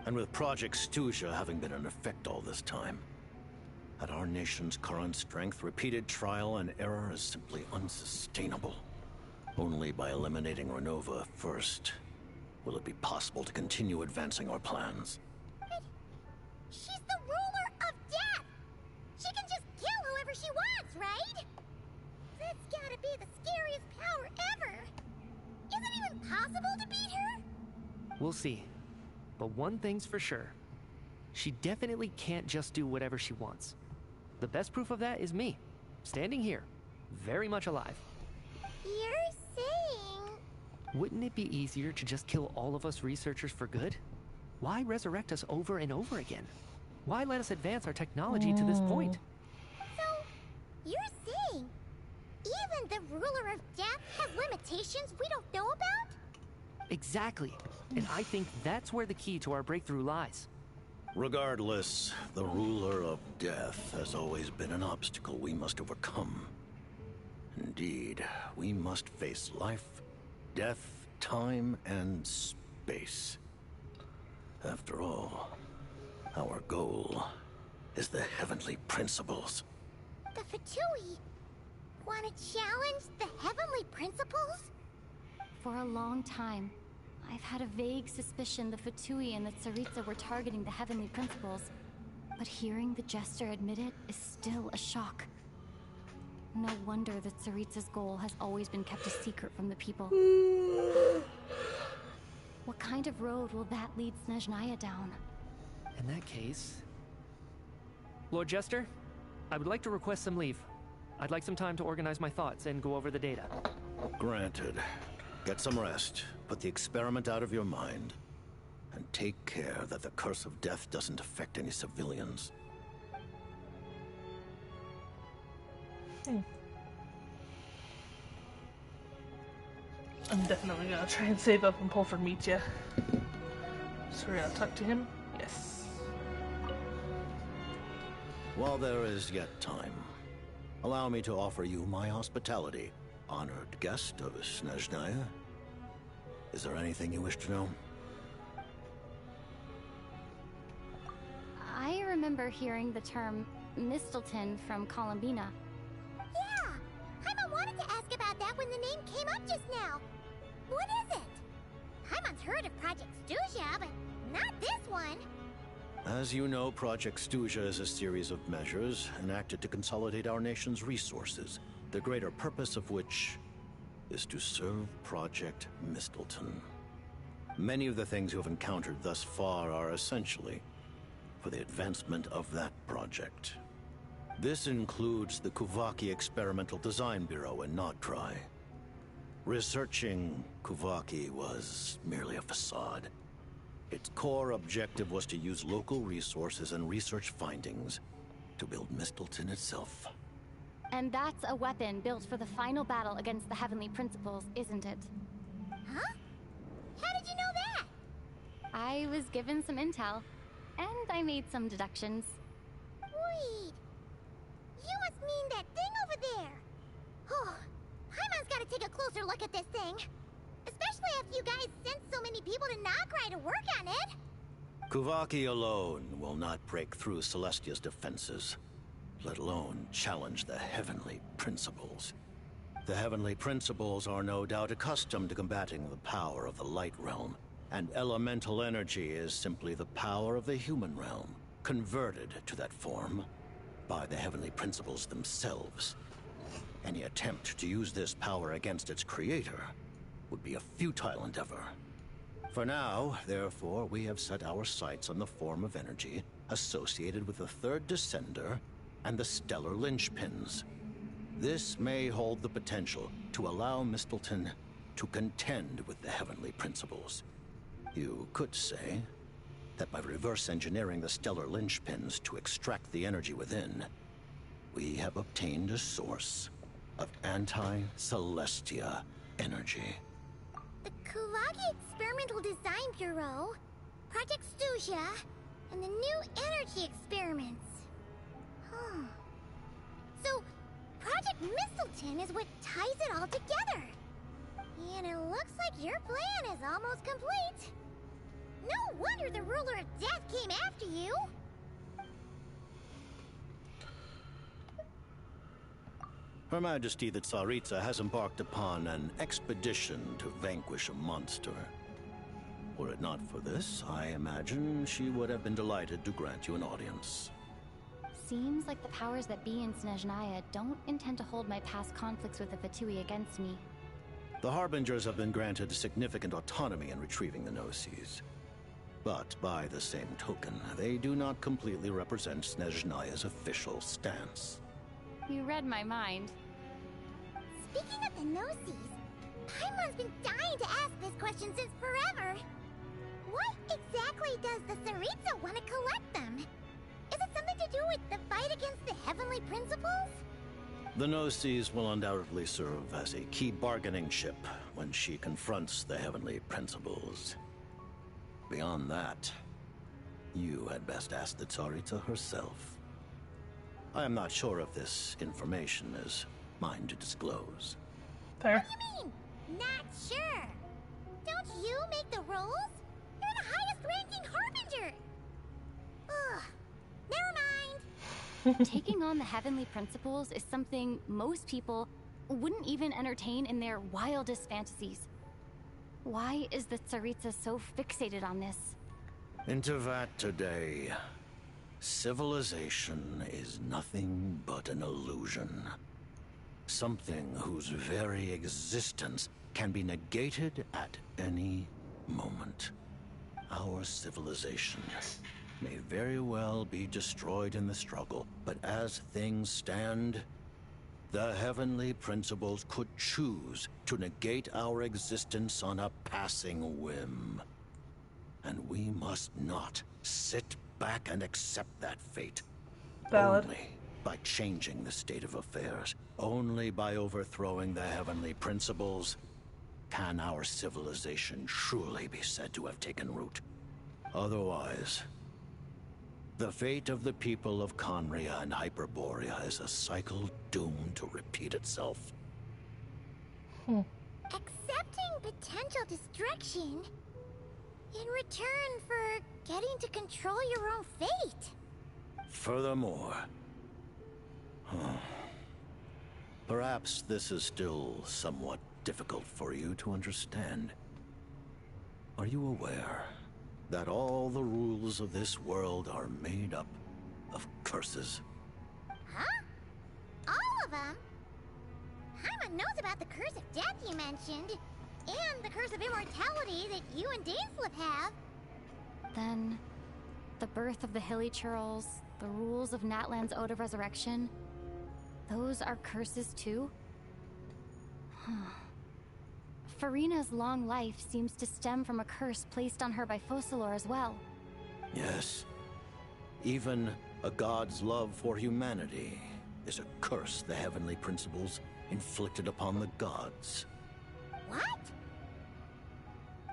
And with Project Snezhnaya having been in effect all this time, at our nation's current strength, repeated trial and error is simply unsustainable. Only by eliminating Renova first will it be possible to continue advancing our plans. But she's the ruler of death! She can just kill whoever she wants, right? That's gotta be the scariest power ever! Is it even possible to beat her? We'll see. But one thing's for sure. She definitely can't just do whatever she wants. The best proof of that is me, standing here, very much alive. You're saying... Wouldn't it be easier to just kill all of us researchers for good? Why resurrect us over and over again? Why let us advance our technology to this point? So, you're saying even the ruler of death has limitations we don't know about? Exactly. And I think that's where the key to our breakthrough lies. Regardless, the ruler of death has always been an obstacle we must overcome. Indeed, we must face life, death, time, and space. Our goal is the heavenly principles. The Fatui want to challenge the heavenly principles? For a long time, I've had a vague suspicion the Fatui and the Tsaritsa were targeting the heavenly principles. But hearing the Jester admit it is still a shock. No wonder the Tsaritsa's goal has always been kept a secret from the people. What kind of road will that lead Snezhnaya down? In that case... Lord Jester, I would like to request some leave. I'd like some time to organize my thoughts and go over the data. Granted. Get some rest, put the experiment out of your mind, and take care that the curse of death doesn't affect any civilians. I'm definitely gonna try and save up and pull for Mitya. So we're gonna talk to him? Yes. While there is yet time, allow me to offer you my hospitality, honored guest of Snezhnaya. Is there anything you wish to know? I remember hearing the term Mistelton from Columbina. Yeah! Paimon wanted to ask about that when the name came up just now. What is it? Paimon's heard of Project Stuzha, but not this one. As you know, Project Stuzha is a series of measures enacted to consolidate our nation's resources, the greater purpose of which is to serve Project Mistelton. Many of the things you have encountered thus far are essentially for the advancement of that project. This includes the Kuvaki Experimental Design Bureau in Nodtrai. Researching Kuvaki was merely a facade. Its core objective was to use local resources and research findings to build Mistelton itself. And that's a weapon built for the final battle against the Heavenly Principles, isn't it? Huh? How did you know that? I was given some intel, and I made some deductions. Wait. You must mean that thing over there. Oh, Paimon's gotta take a closer look at this thing. Especially after you guys sent so many people to Nograi to work on it. Kuvaki alone will not break through Celestia's defenses, let alone challenge the Heavenly Principles. The Heavenly Principles are no doubt accustomed to combating the power of the Light Realm, and elemental energy is simply the power of the human realm, converted to that form by the Heavenly Principles themselves. Any attempt to use this power against its creator would be a futile endeavor. For now, therefore, we have set our sights on the form of energy associated with the Third Descender and the Stellar Linchpins. This may hold the potential to allow Mistelton to contend with the Heavenly Principles. You could say that by reverse engineering the Stellar Linchpins to extract the energy within, we have obtained a source of anti-Celestia energy. The Kuvaki Experimental Design Bureau, Project Stuzha, and the new energy experiments. Huh. So, Project Mistelton is what ties it all together. And it looks like your plan is almost complete. No wonder the Ruler of Death came after you. Her Majesty the Tsaritsa has embarked upon an expedition to vanquish a monster. Were it not for this, I imagine she would have been delighted to grant you an audience. Seems like the powers that be in Snezhnaya don't intend to hold my past conflicts with the Fatui against me. The Harbingers have been granted significant autonomy in retrieving the Gnosis. But by the same token, they do not completely represent Snezhnaya's official stance. You read my mind. Speaking of the Gnosis, Paimon's been dying to ask this question since forever. What exactly does the Tsaritsa want to collect them? Is it something to do with the fight against the Heavenly Principles? The Gnosis will undoubtedly serve as a key bargaining chip when she confronts the Heavenly Principles. Beyond that, you had best ask the Tsaritsa herself. I am not sure if this information is mine to disclose. Fair. What do you mean, not sure? Don't you make the rules? You're the highest ranking Harbinger! Ugh. Taking on the heavenly principles is something most people wouldn't even entertain in their wildest fantasies. Why is the Tsaritsa so fixated on this? Intervat today. Civilization is nothing but an illusion. Something whose very existence can be negated at any moment. Our civilization may very well be destroyed in the struggle, but as things stand, the heavenly principles could choose to negate our existence on a passing whim. And we must not sit back and accept that fate. Valid. Only by changing the state of affairs, only by overthrowing the heavenly principles, can our civilization truly be said to have taken root. Otherwise, the fate of the people of Conria and Hyperborea is a cycle doomed to repeat itself. Accepting potential destruction in return for getting to control your own fate. Furthermore, perhaps this is still somewhat difficult for you to understand. Are you aware that all the rules of this world are made up of curses? Huh? All of them? Paimon knows about the curse of death you mentioned, and the curse of immortality that you and Dainsleif have. Then, the birth of the Hilly Churls, the rules of Natlan's Ode of Resurrection, those are curses too? Farina's long life seems to stem from a curse placed on her by Focalor as well. Yes. Even a god's love for humanity is a curse the heavenly principles inflicted upon the gods. What?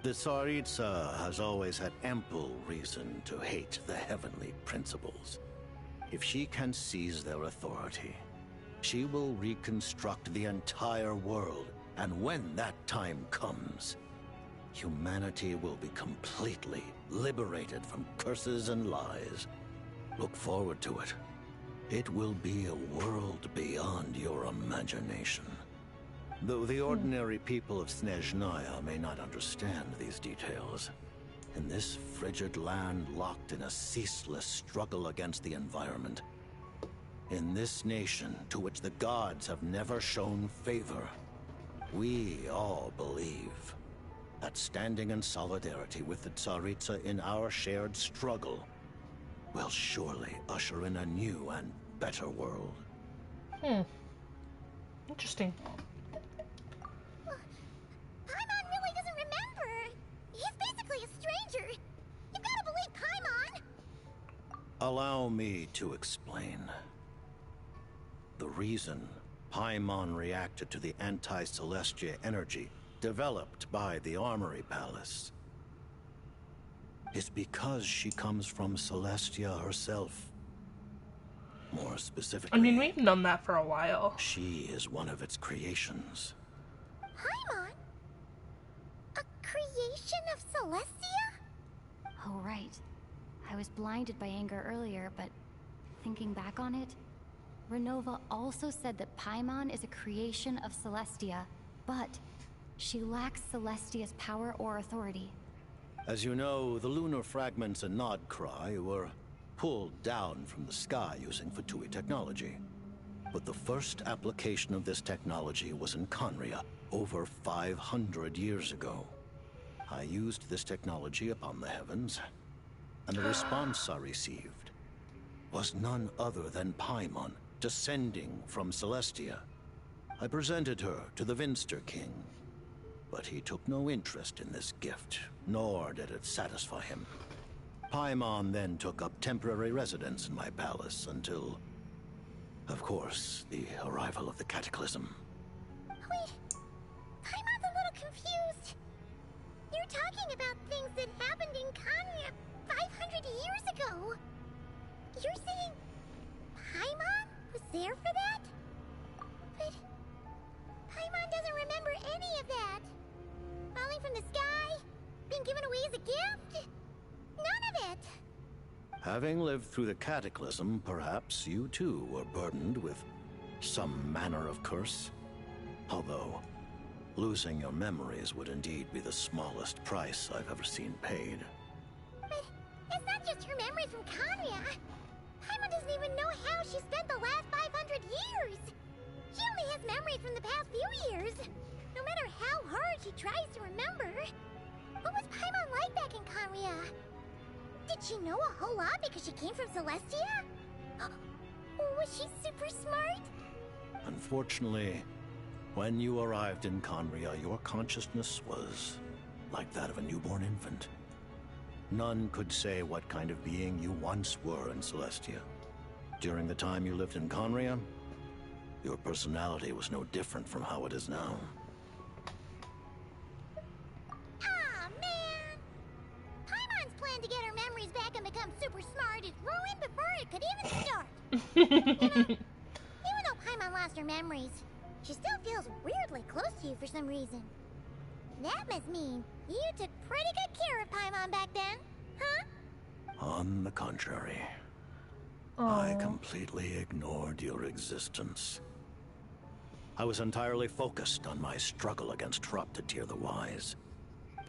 The Tsaritsa has always had ample reason to hate the heavenly principles. If she can seize their authority, she will reconstruct the entire world, and when that time comes, humanity will be completely liberated from curses and lies. Look forward to it. It will be a world beyond your imagination. Though the ordinary people of Snezhnaya may not understand these details, in this frigid land locked in a ceaseless struggle against the environment, in this nation to which the gods have never shown favor, we all believe that standing in solidarity with the Tsaritsa in our shared struggle will surely usher in a new and better world. Interesting. Paimon really doesn't remember. He's basically a stranger. You gotta believe Paimon. Allow me to explain. The reason Paimon reacted to the anti-Celestia energy developed by the Armory Palace is because she comes from Celestia herself. More specifically, I mean, we've known that for a while. She is one of its creations. Paimon? A creation of Celestia? Oh, right. I was blinded by anger earlier, but thinking back on it, Renova also said that Paimon is a creation of Celestia, but she lacks Celestia's power or authority. As you know, the lunar fragments in Nodcry were pulled down from the sky using Fatui technology. But the first application of this technology was in Conria over 500 years ago. I used this technology upon the heavens, and the response I received was none other than Paimon, descending from Celestia. I presented her to the Vinster King, but he took no interest in this gift, nor did it satisfy him. Paimon then took up temporary residence in my palace until, of course, the arrival of the Cataclysm. Wait, Paimon's a little confused. You're talking about things that happened in Conria 500 years ago. You're saying Paimon was there for that? But Paimon doesn't remember any of that. Falling from the sky? Being given away as a gift? None of it! Having lived through the cataclysm, perhaps you too were burdened with some manner of curse. Although, losing your memories would indeed be the smallest price I've ever seen paid. But it's not just her memories from Conria. Paimon doesn't even know how she spent the last 500 years. She only has memories from the past few years. No matter how hard she tries to remember. What was Paimon like back in Conria? Did she know a whole lot because she came from Celestia? Was she super smart? Unfortunately, when you arrived in Conria, your consciousness was like that of a newborn infant. None could say what kind of being you once were in Celestia. During the time you lived in Conria, your personality was no different from how it is now. Aw, man! Paimon's plan to get her memories back and become super smart is ruined before it could even start. Even though Paimon lost her memories, she still feels weirdly close to you for some reason. That must mean you took pretty good care of Paimon back then, huh? On the contrary, I completely ignored your existence. I was entirely focused on my struggle against Troptatir the Wise.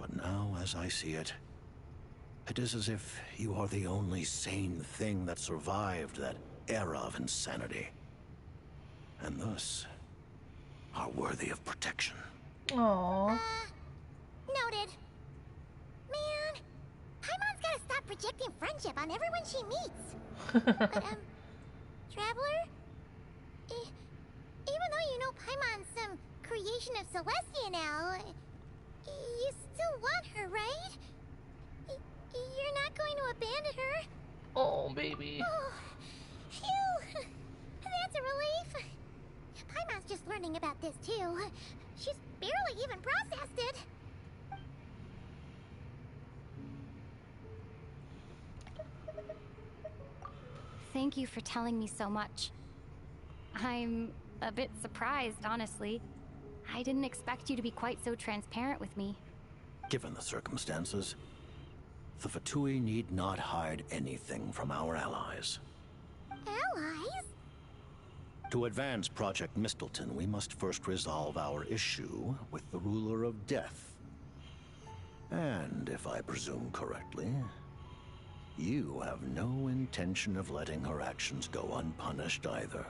But now, as I see it, it is as if you are the only sane thing that survived that era of insanity. And thus, are worthy of protection. Aww. Noted. Man, Paimon's gotta stop projecting friendship on everyone she meets. But, Traveler? Even though you know Paimon's some creation of Celestia now, you still want her, right? You're not going to abandon her? Oh, baby. Oh, phew. That's a relief. Paimon's just learning about this, too. She's barely even processed it. Thank you for telling me so much. I'm a bit surprised, honestly. I didn't expect you to be quite so transparent with me. Given the circumstances, the Fatui need not hide anything from our allies. Allies? To advance Project Mistleton, we must first resolve our issue with the Ruler of Death. And, if I presume correctly, you have no intention of letting her actions go unpunished either,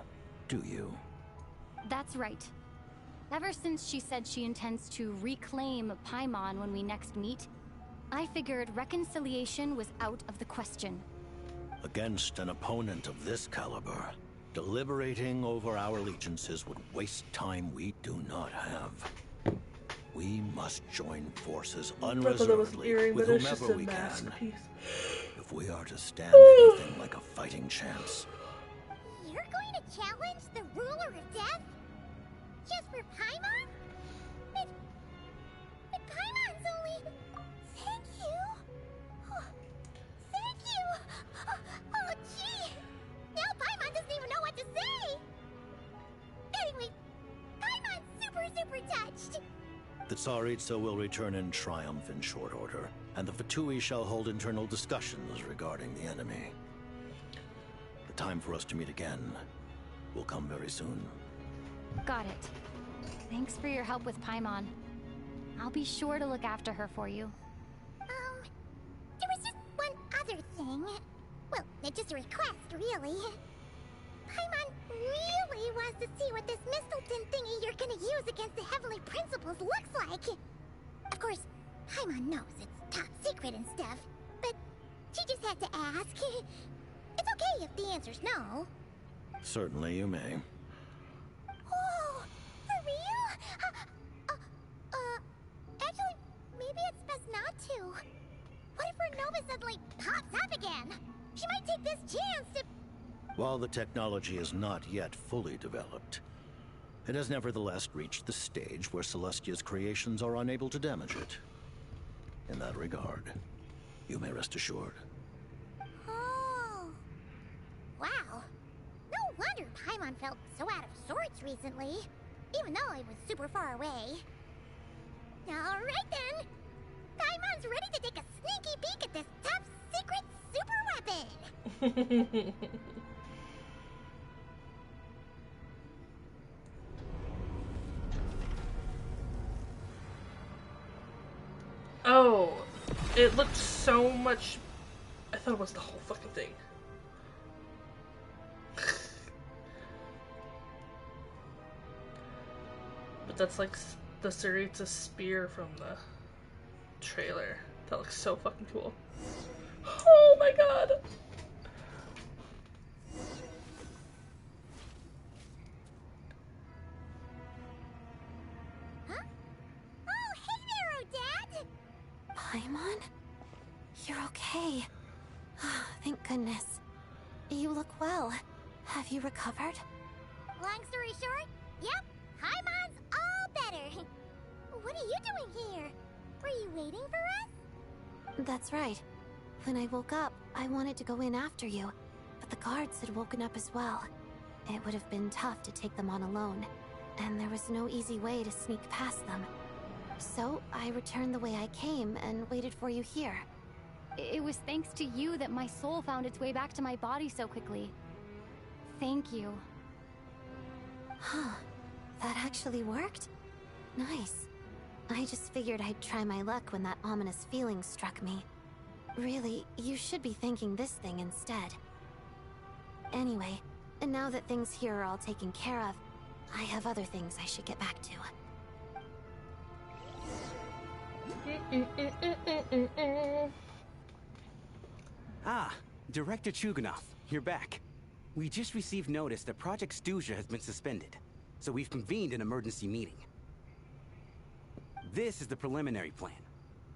do you? That's right. Ever since she said she intends to reclaim Paimon when we next meet, I figured reconciliation was out of the question. Against an opponent of this caliber, deliberating over our allegiances would waste time we do not have. We must join forces unreservedly with whomever we can, if we are to stand anything like a fighting chance. You're going to challenge the Ruler of Death? Just for Paimon? But Paimon's only... Thank you. Oh, thank you. Oh, gee. Now Paimon doesn't even know what to say. Anyway, Paimon's super touched. The Tsaritsa will return in triumph in short order, and the Fatui shall hold internal discussions regarding the enemy. The time for us to meet again will come very soon. Got it. Thanks for your help with Paimon. I'll be sure to look after her for you. There was just one other thing. Well, just a request, really. Paimon really wants to see what this Mistleton thingy you're gonna use against the Heavenly Principles looks like. Of course, Paimon knows it's top secret and stuff, but she just had to ask. It's okay if the answer's no. Certainly you may. Oh, for real? Actually, maybe it's best not to. What if her Nova suddenly pops up again? She might take this chance to... While the technology is not yet fully developed, it has nevertheless reached the stage where Celestia's creations are unable to damage it. In that regard, you may rest assured. Oh. Wow. No wonder Paimon felt so out of sorts recently, even though it was super far away. Alright then. Paimon's ready to take a sneaky peek at this top secret super weapon. Oh, it looked so much. I thought it was the whole fucking thing. But that's like the Saritsa spear from the trailer. That looks so fucking cool. Oh my god! Huh? Oh, hey there, Odette! Paimon? You're okay. Thank goodness. You look well. Have you recovered? Long story short, yep, Paimon's all better. What are you doing here? Were you waiting for us? That's right. When I woke up, I wanted to go in after you, but the guards had woken up as well. It would have been tough to take them on alone, and there was no easy way to sneak past them. So I returned the way I came and waited for you here. It was thanks to you that my soul found its way back to my body so quickly. Thank you. Huh. That actually worked? Nice. I just figured I'd try my luck when that ominous feeling struck me. Really, you should be thanking this thing instead. Anyway, and now that things here are all taken care of, I have other things I should get back to. Ah, Director Chuganov, you're back. We just received notice that Project Snezhnaya has been suspended, so we've convened an emergency meeting. This is the preliminary plan.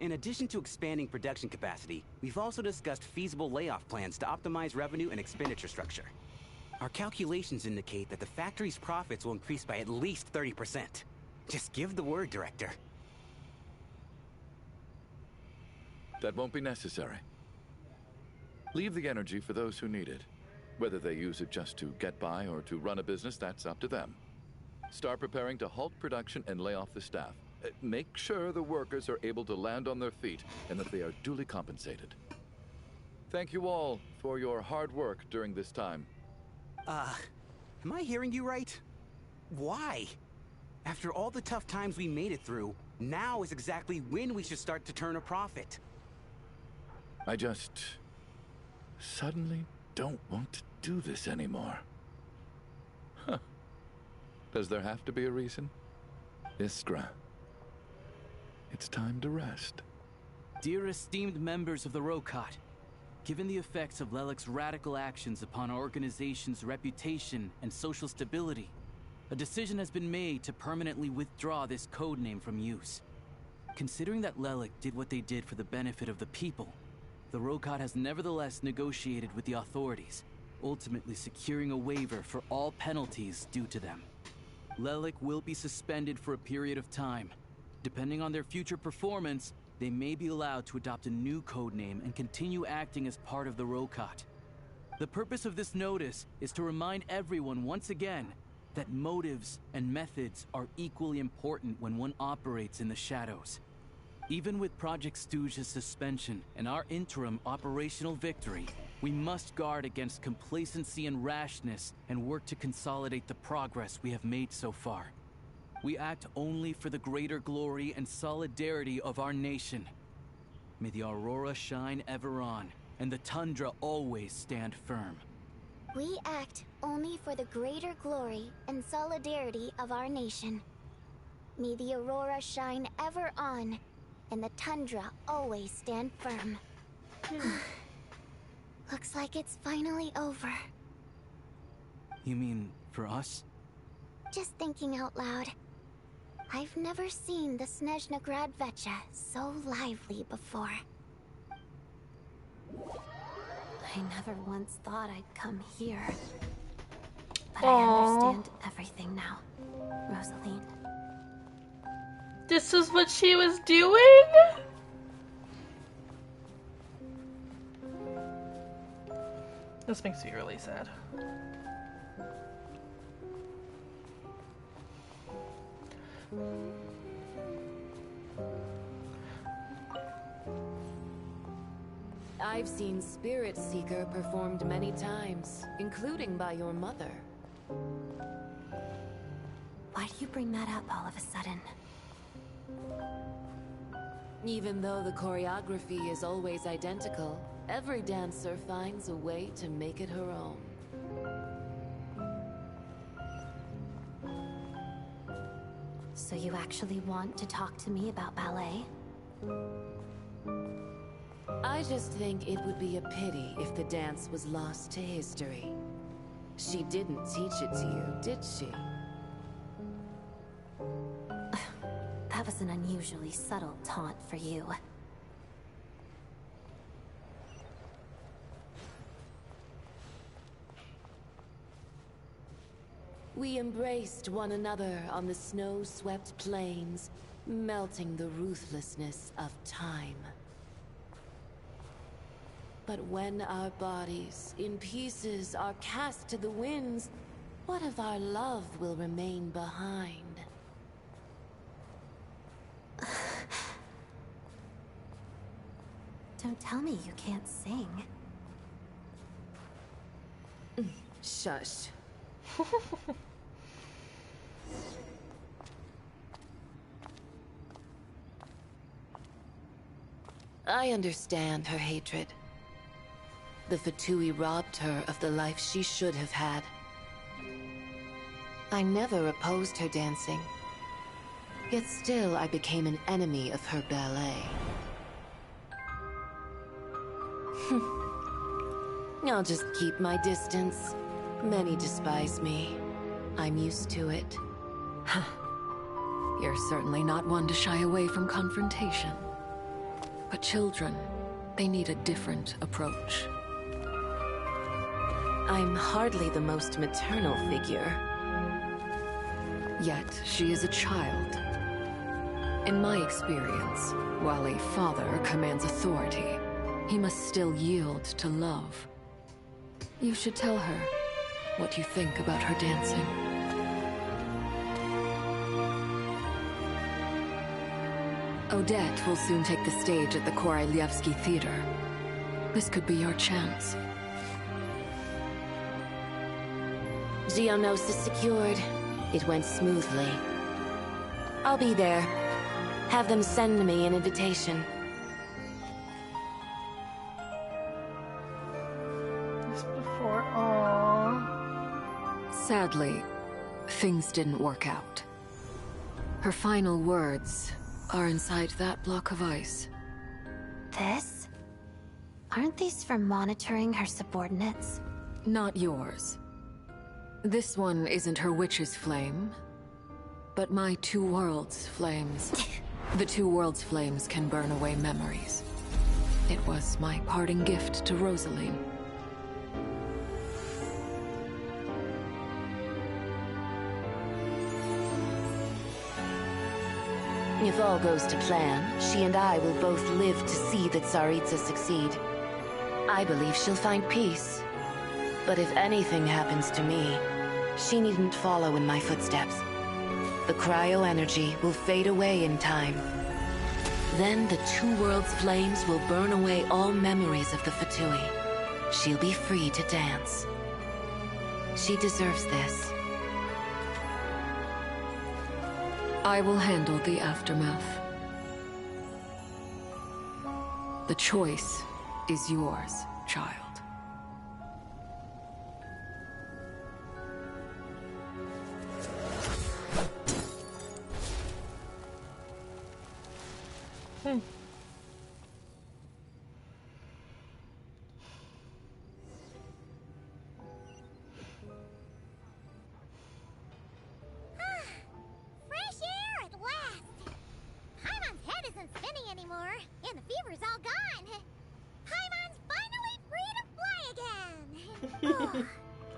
In addition to expanding production capacity, we've also discussed feasible layoff plans to optimize revenue and expenditure structure. Our calculations indicate that the factory's profits will increase by at least 30%. Just give the word, Director. That won't be necessary. Leave the energy for those who need it. Whether they use it just to get by or to run a business, that's up to them. Start preparing to halt production and lay off the staff. Make sure the workers are able to land on their feet and that they are duly compensated. Thank you all for your hard work during this time. Am I hearing you right? Why? After all the tough times we made it through, now is exactly when we should start to turn a profit. I just suddenly don't want to do this anymore. Huh. Does there have to be a reason? Iskra, it's time to rest. Dear esteemed members of the Rokot, given the effects of Lelik's radical actions upon our organization's reputation and social stability, a decision has been made to permanently withdraw this codename from use. Considering that Lelik did what they did for the benefit of the people, the Rokot has nevertheless negotiated with the authorities, ultimately securing a waiver for all penalties due to them. Lelik will be suspended for a period of time. Depending on their future performance, they may be allowed to adopt a new codename and continue acting as part of the Rokot. The purpose of this notice is to remind everyone once again that motives and methods are equally important when one operates in the shadows. Even with Project Snezhnaya's suspension and our interim operational victory, we must guard against complacency and rashness and work to consolidate the progress we have made so far. We act only for the greater glory and solidarity of our nation. May the aurora shine ever on, and the tundra always stand firm. We act only for the greater glory and solidarity of our nation. May the aurora shine ever on, and the tundra always stand firm. Looks like it's finally over. You mean for us? Just thinking out loud. I've never seen the Snezhnaya Vecha so lively before. I never once thought I'd come here. But Aww. I understand everything now, Rosaline. This is what she was doing? This makes me really sad. I've seen Spirit Seeker performed many times, including by your mother. Why do you bring that up all of a sudden? Even though the choreography is always identical, every dancer finds a way to make it her own. So you actually want to talk to me about ballet? I just think it would be a pity if the dance was lost to history. She didn't teach it to you, did she? That was an unusually subtle taunt for you. We embraced one another on the snow-swept plains, melting the ruthlessness of time. But when our bodies, in pieces, are cast to the winds, what of our love will remain behind? Don't tell me you can't sing. Shush. I understand her hatred. The Fatui robbed her of the life she should have had. I never opposed her dancing. Yet still I became an enemy of her ballet. I'll just keep my distance. Many despise me. I'm used to it. You're certainly not one to shy away from confrontation. But children, they need a different approach. I'm hardly the most maternal figure. Yet she is a child. In my experience, while a father commands authority, he must still yield to love. You should tell her what you think about her dancing. Odette will soon take the stage at the Korolyevsky Theater. This could be your chance. Geonosis secured. It went smoothly. I'll be there. Have them send me an invitation. Before, aww. Sadly, things didn't work out. Her final words are inside that block of ice. This? Aren't these for monitoring her subordinates? Not yours. This one isn't her witch's flame, but my two worlds' flames. The two worlds' flames can burn away memories. It was my parting gift to Rosaline. If all goes to plan, she and I will both live to see the Tsaritsa succeed. I believe she'll find peace. But if anything happens to me, she needn't follow in my footsteps. The cryo-energy will fade away in time. Then the two worlds' flames will burn away all memories of the Fatui. She'll be free to dance. She deserves this. I will handle the aftermath. The choice is yours, child. Fresh air at last! Paimon's head isn't spinning anymore, and the fever's all gone. Paimon's finally free to fly again!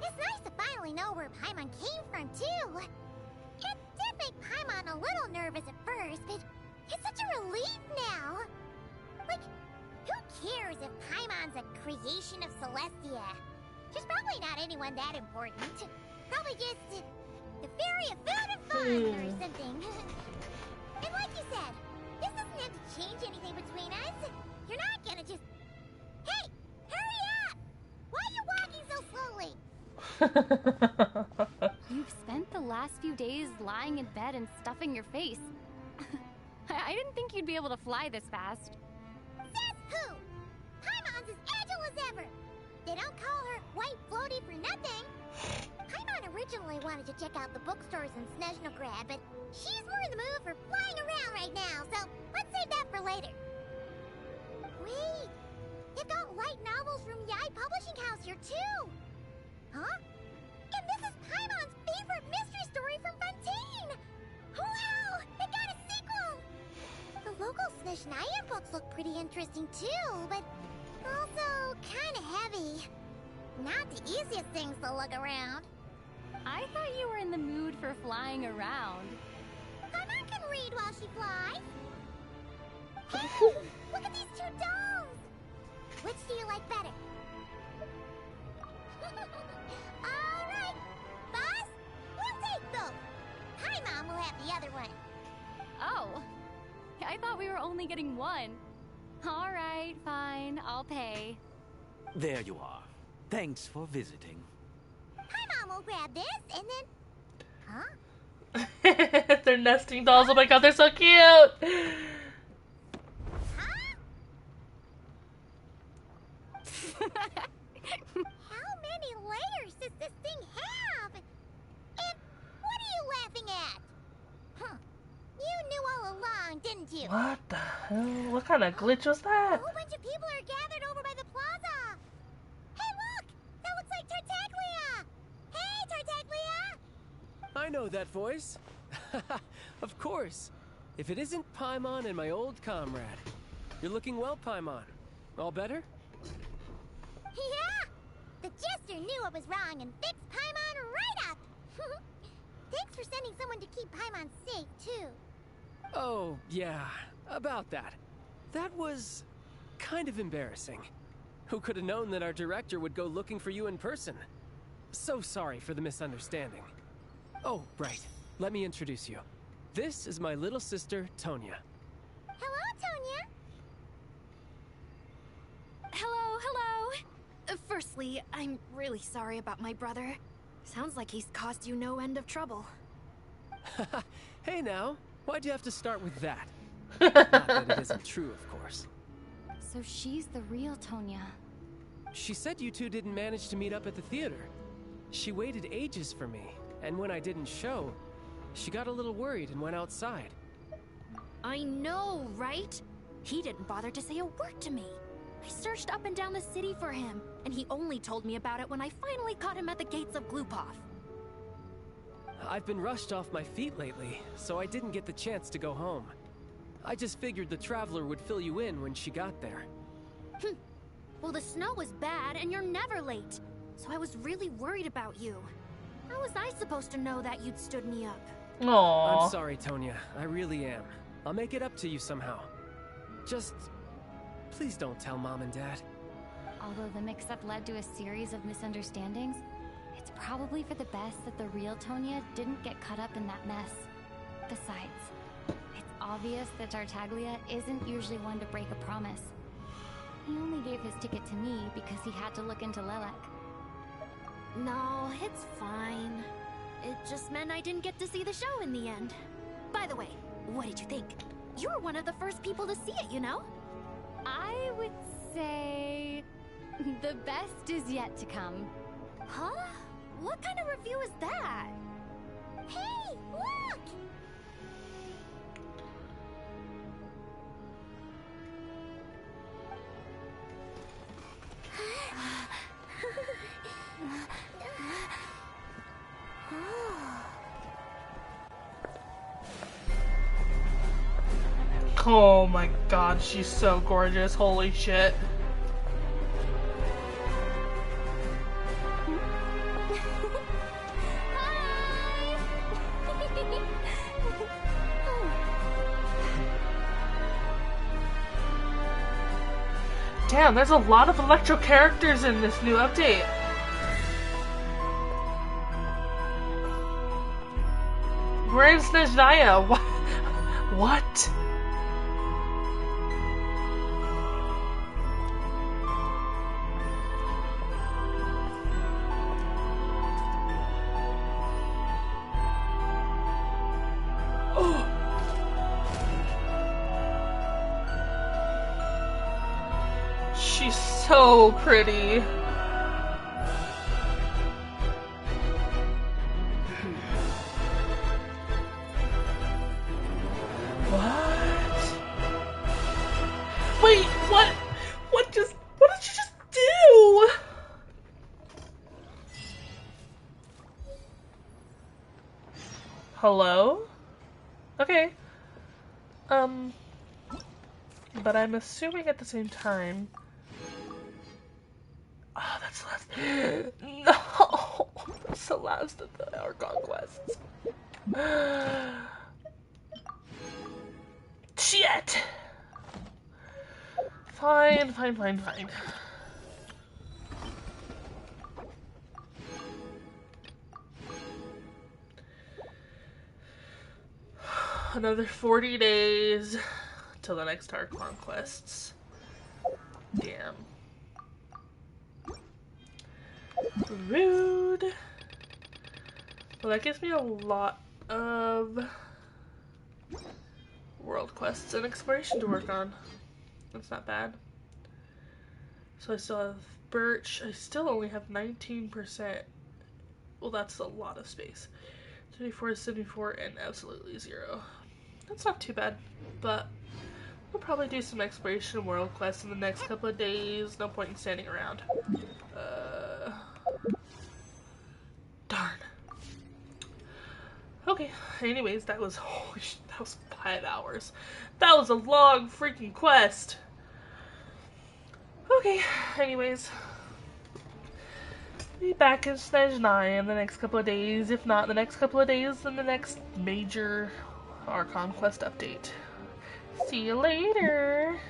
It's nice to finally know where Paimon came from, too. It did make Paimon a little nervous at first, but it's such a relief now. Like, who cares if Paimon's a creation of Celestia? She's probably not anyone that important. Probably just the fairy of food and fun or something. And like you said, this doesn't have to change anything between us. You're not gonna just... Hey! Hurry up! Why are you walking so slowly? You've spent the last few days lying in bed and stuffing your face. I didn't think you'd be able to fly this fast. Says who? Paimon's as agile as ever. They don't call her White Floaty for nothing. Paimon originally wanted to check out the bookstores in Snezhnaya, but she's more in the mood for flying around right now, so let's save that for later. Wait, they've got light novels from Yai Publishing House here too. Huh? And this is Paimon's favorite mystery story from Fontaine! Wow! They got a sequel! The local Snezhnaya books look pretty interesting too, but also kinda heavy. Not the easiest things to look around. I thought you were in the mood for flying around. Paimon can read while she flies. Hey! Look at these two domes! Which do you like better? Alright, boss, we'll take both. Paimon will have the other one. Oh, I thought we were only getting one. All right, fine, I'll pay. There you are. Thanks for visiting. Paimon will grab this and then... Huh? They're nesting dolls. Oh my god, they're so cute! How many layers does this thing have? And what are you laughing at? Huh. You knew all along, didn't you? What the hell? What kind of glitch was that? A whole bunch of people are gathered over by the plaza. Hey, look! That looks like Tartaglia! Hey, Tartaglia! I know that voice. Of course. If it isn't Paimon and my old comrade. You're looking well, Paimon. All better? Yeah! The jester knew I was wrong and fixed Paimon right up! Thanks for sending someone to keep Paimon safe, too. Oh, yeah. About that. That was... kind of embarrassing. Who could have known that our director would go looking for you in person? So sorry for the misunderstanding. Oh, right. Let me introduce you. This is my little sister, Tonya. Hello, Tonya. Hello, hello. Firstly, I'm really sorry about my brother. Sounds like he's caused you no end of trouble. Hey now, why'd you have to start with that? Not that it isn't true, of course. So she's the real Tonya. She said you two didn't manage to meet up at the theater. She waited ages for me, and when I didn't show, she got a little worried and went outside. I know, right? He didn't bother to say a word to me. I searched up and down the city for him, and he only told me about it when I finally caught him at the gates of Glupov. I've been rushed off my feet lately, so I didn't get the chance to go home. I just figured the Traveler would fill you in when she got there. Well, the snow was bad, and you're never late, so I was really worried about you. How was I supposed to know that you'd stood me up? Aww. I'm sorry, Tonya. I really am. I'll make it up to you somehow. Just... please don't tell Mom and Dad. Although the mix-up led to a series of misunderstandings, it's probably for the best that the real Tonya didn't get caught up in that mess. Besides, it's obvious that Tartaglia isn't usually one to break a promise. He only gave his ticket to me because he had to look into Lelek. No, it's fine. It just meant I didn't get to see the show in the end. By the way, what did you think? You were one of the first people to see it, you know? I would say... the best is yet to come. Huh? What kind of review is that? Hey, look! Oh my god, she's so gorgeous. Holy shit. Damn, there's a lot of Electro characters in this new update. We're in Snezhnaya. What? so pretty. What? Wait, what? What did you just do? Hello? Okay. But I'm assuming at the same time. Oh, that's the last. No! That's the last of the Archon quests. Shit! Fine. Another 40 days till the next Archon quests. Damn. Rude. Well, that gives me a lot of world quests and exploration to work on. That's not bad. So I still have Birch. I still only have 19%. Well, that's a lot of space. 24, 74, and absolutely 0. That's not too bad, but we'll probably do some exploration world quests in the next couple of days. No point in standing around. Darn. Okay, anyways, that was 5 hours. That was a long freaking quest. Okay, anyways. Be back in Snezhnaya in the next couple of days. If not the next couple of days, then the next major Archon quest update. See you later!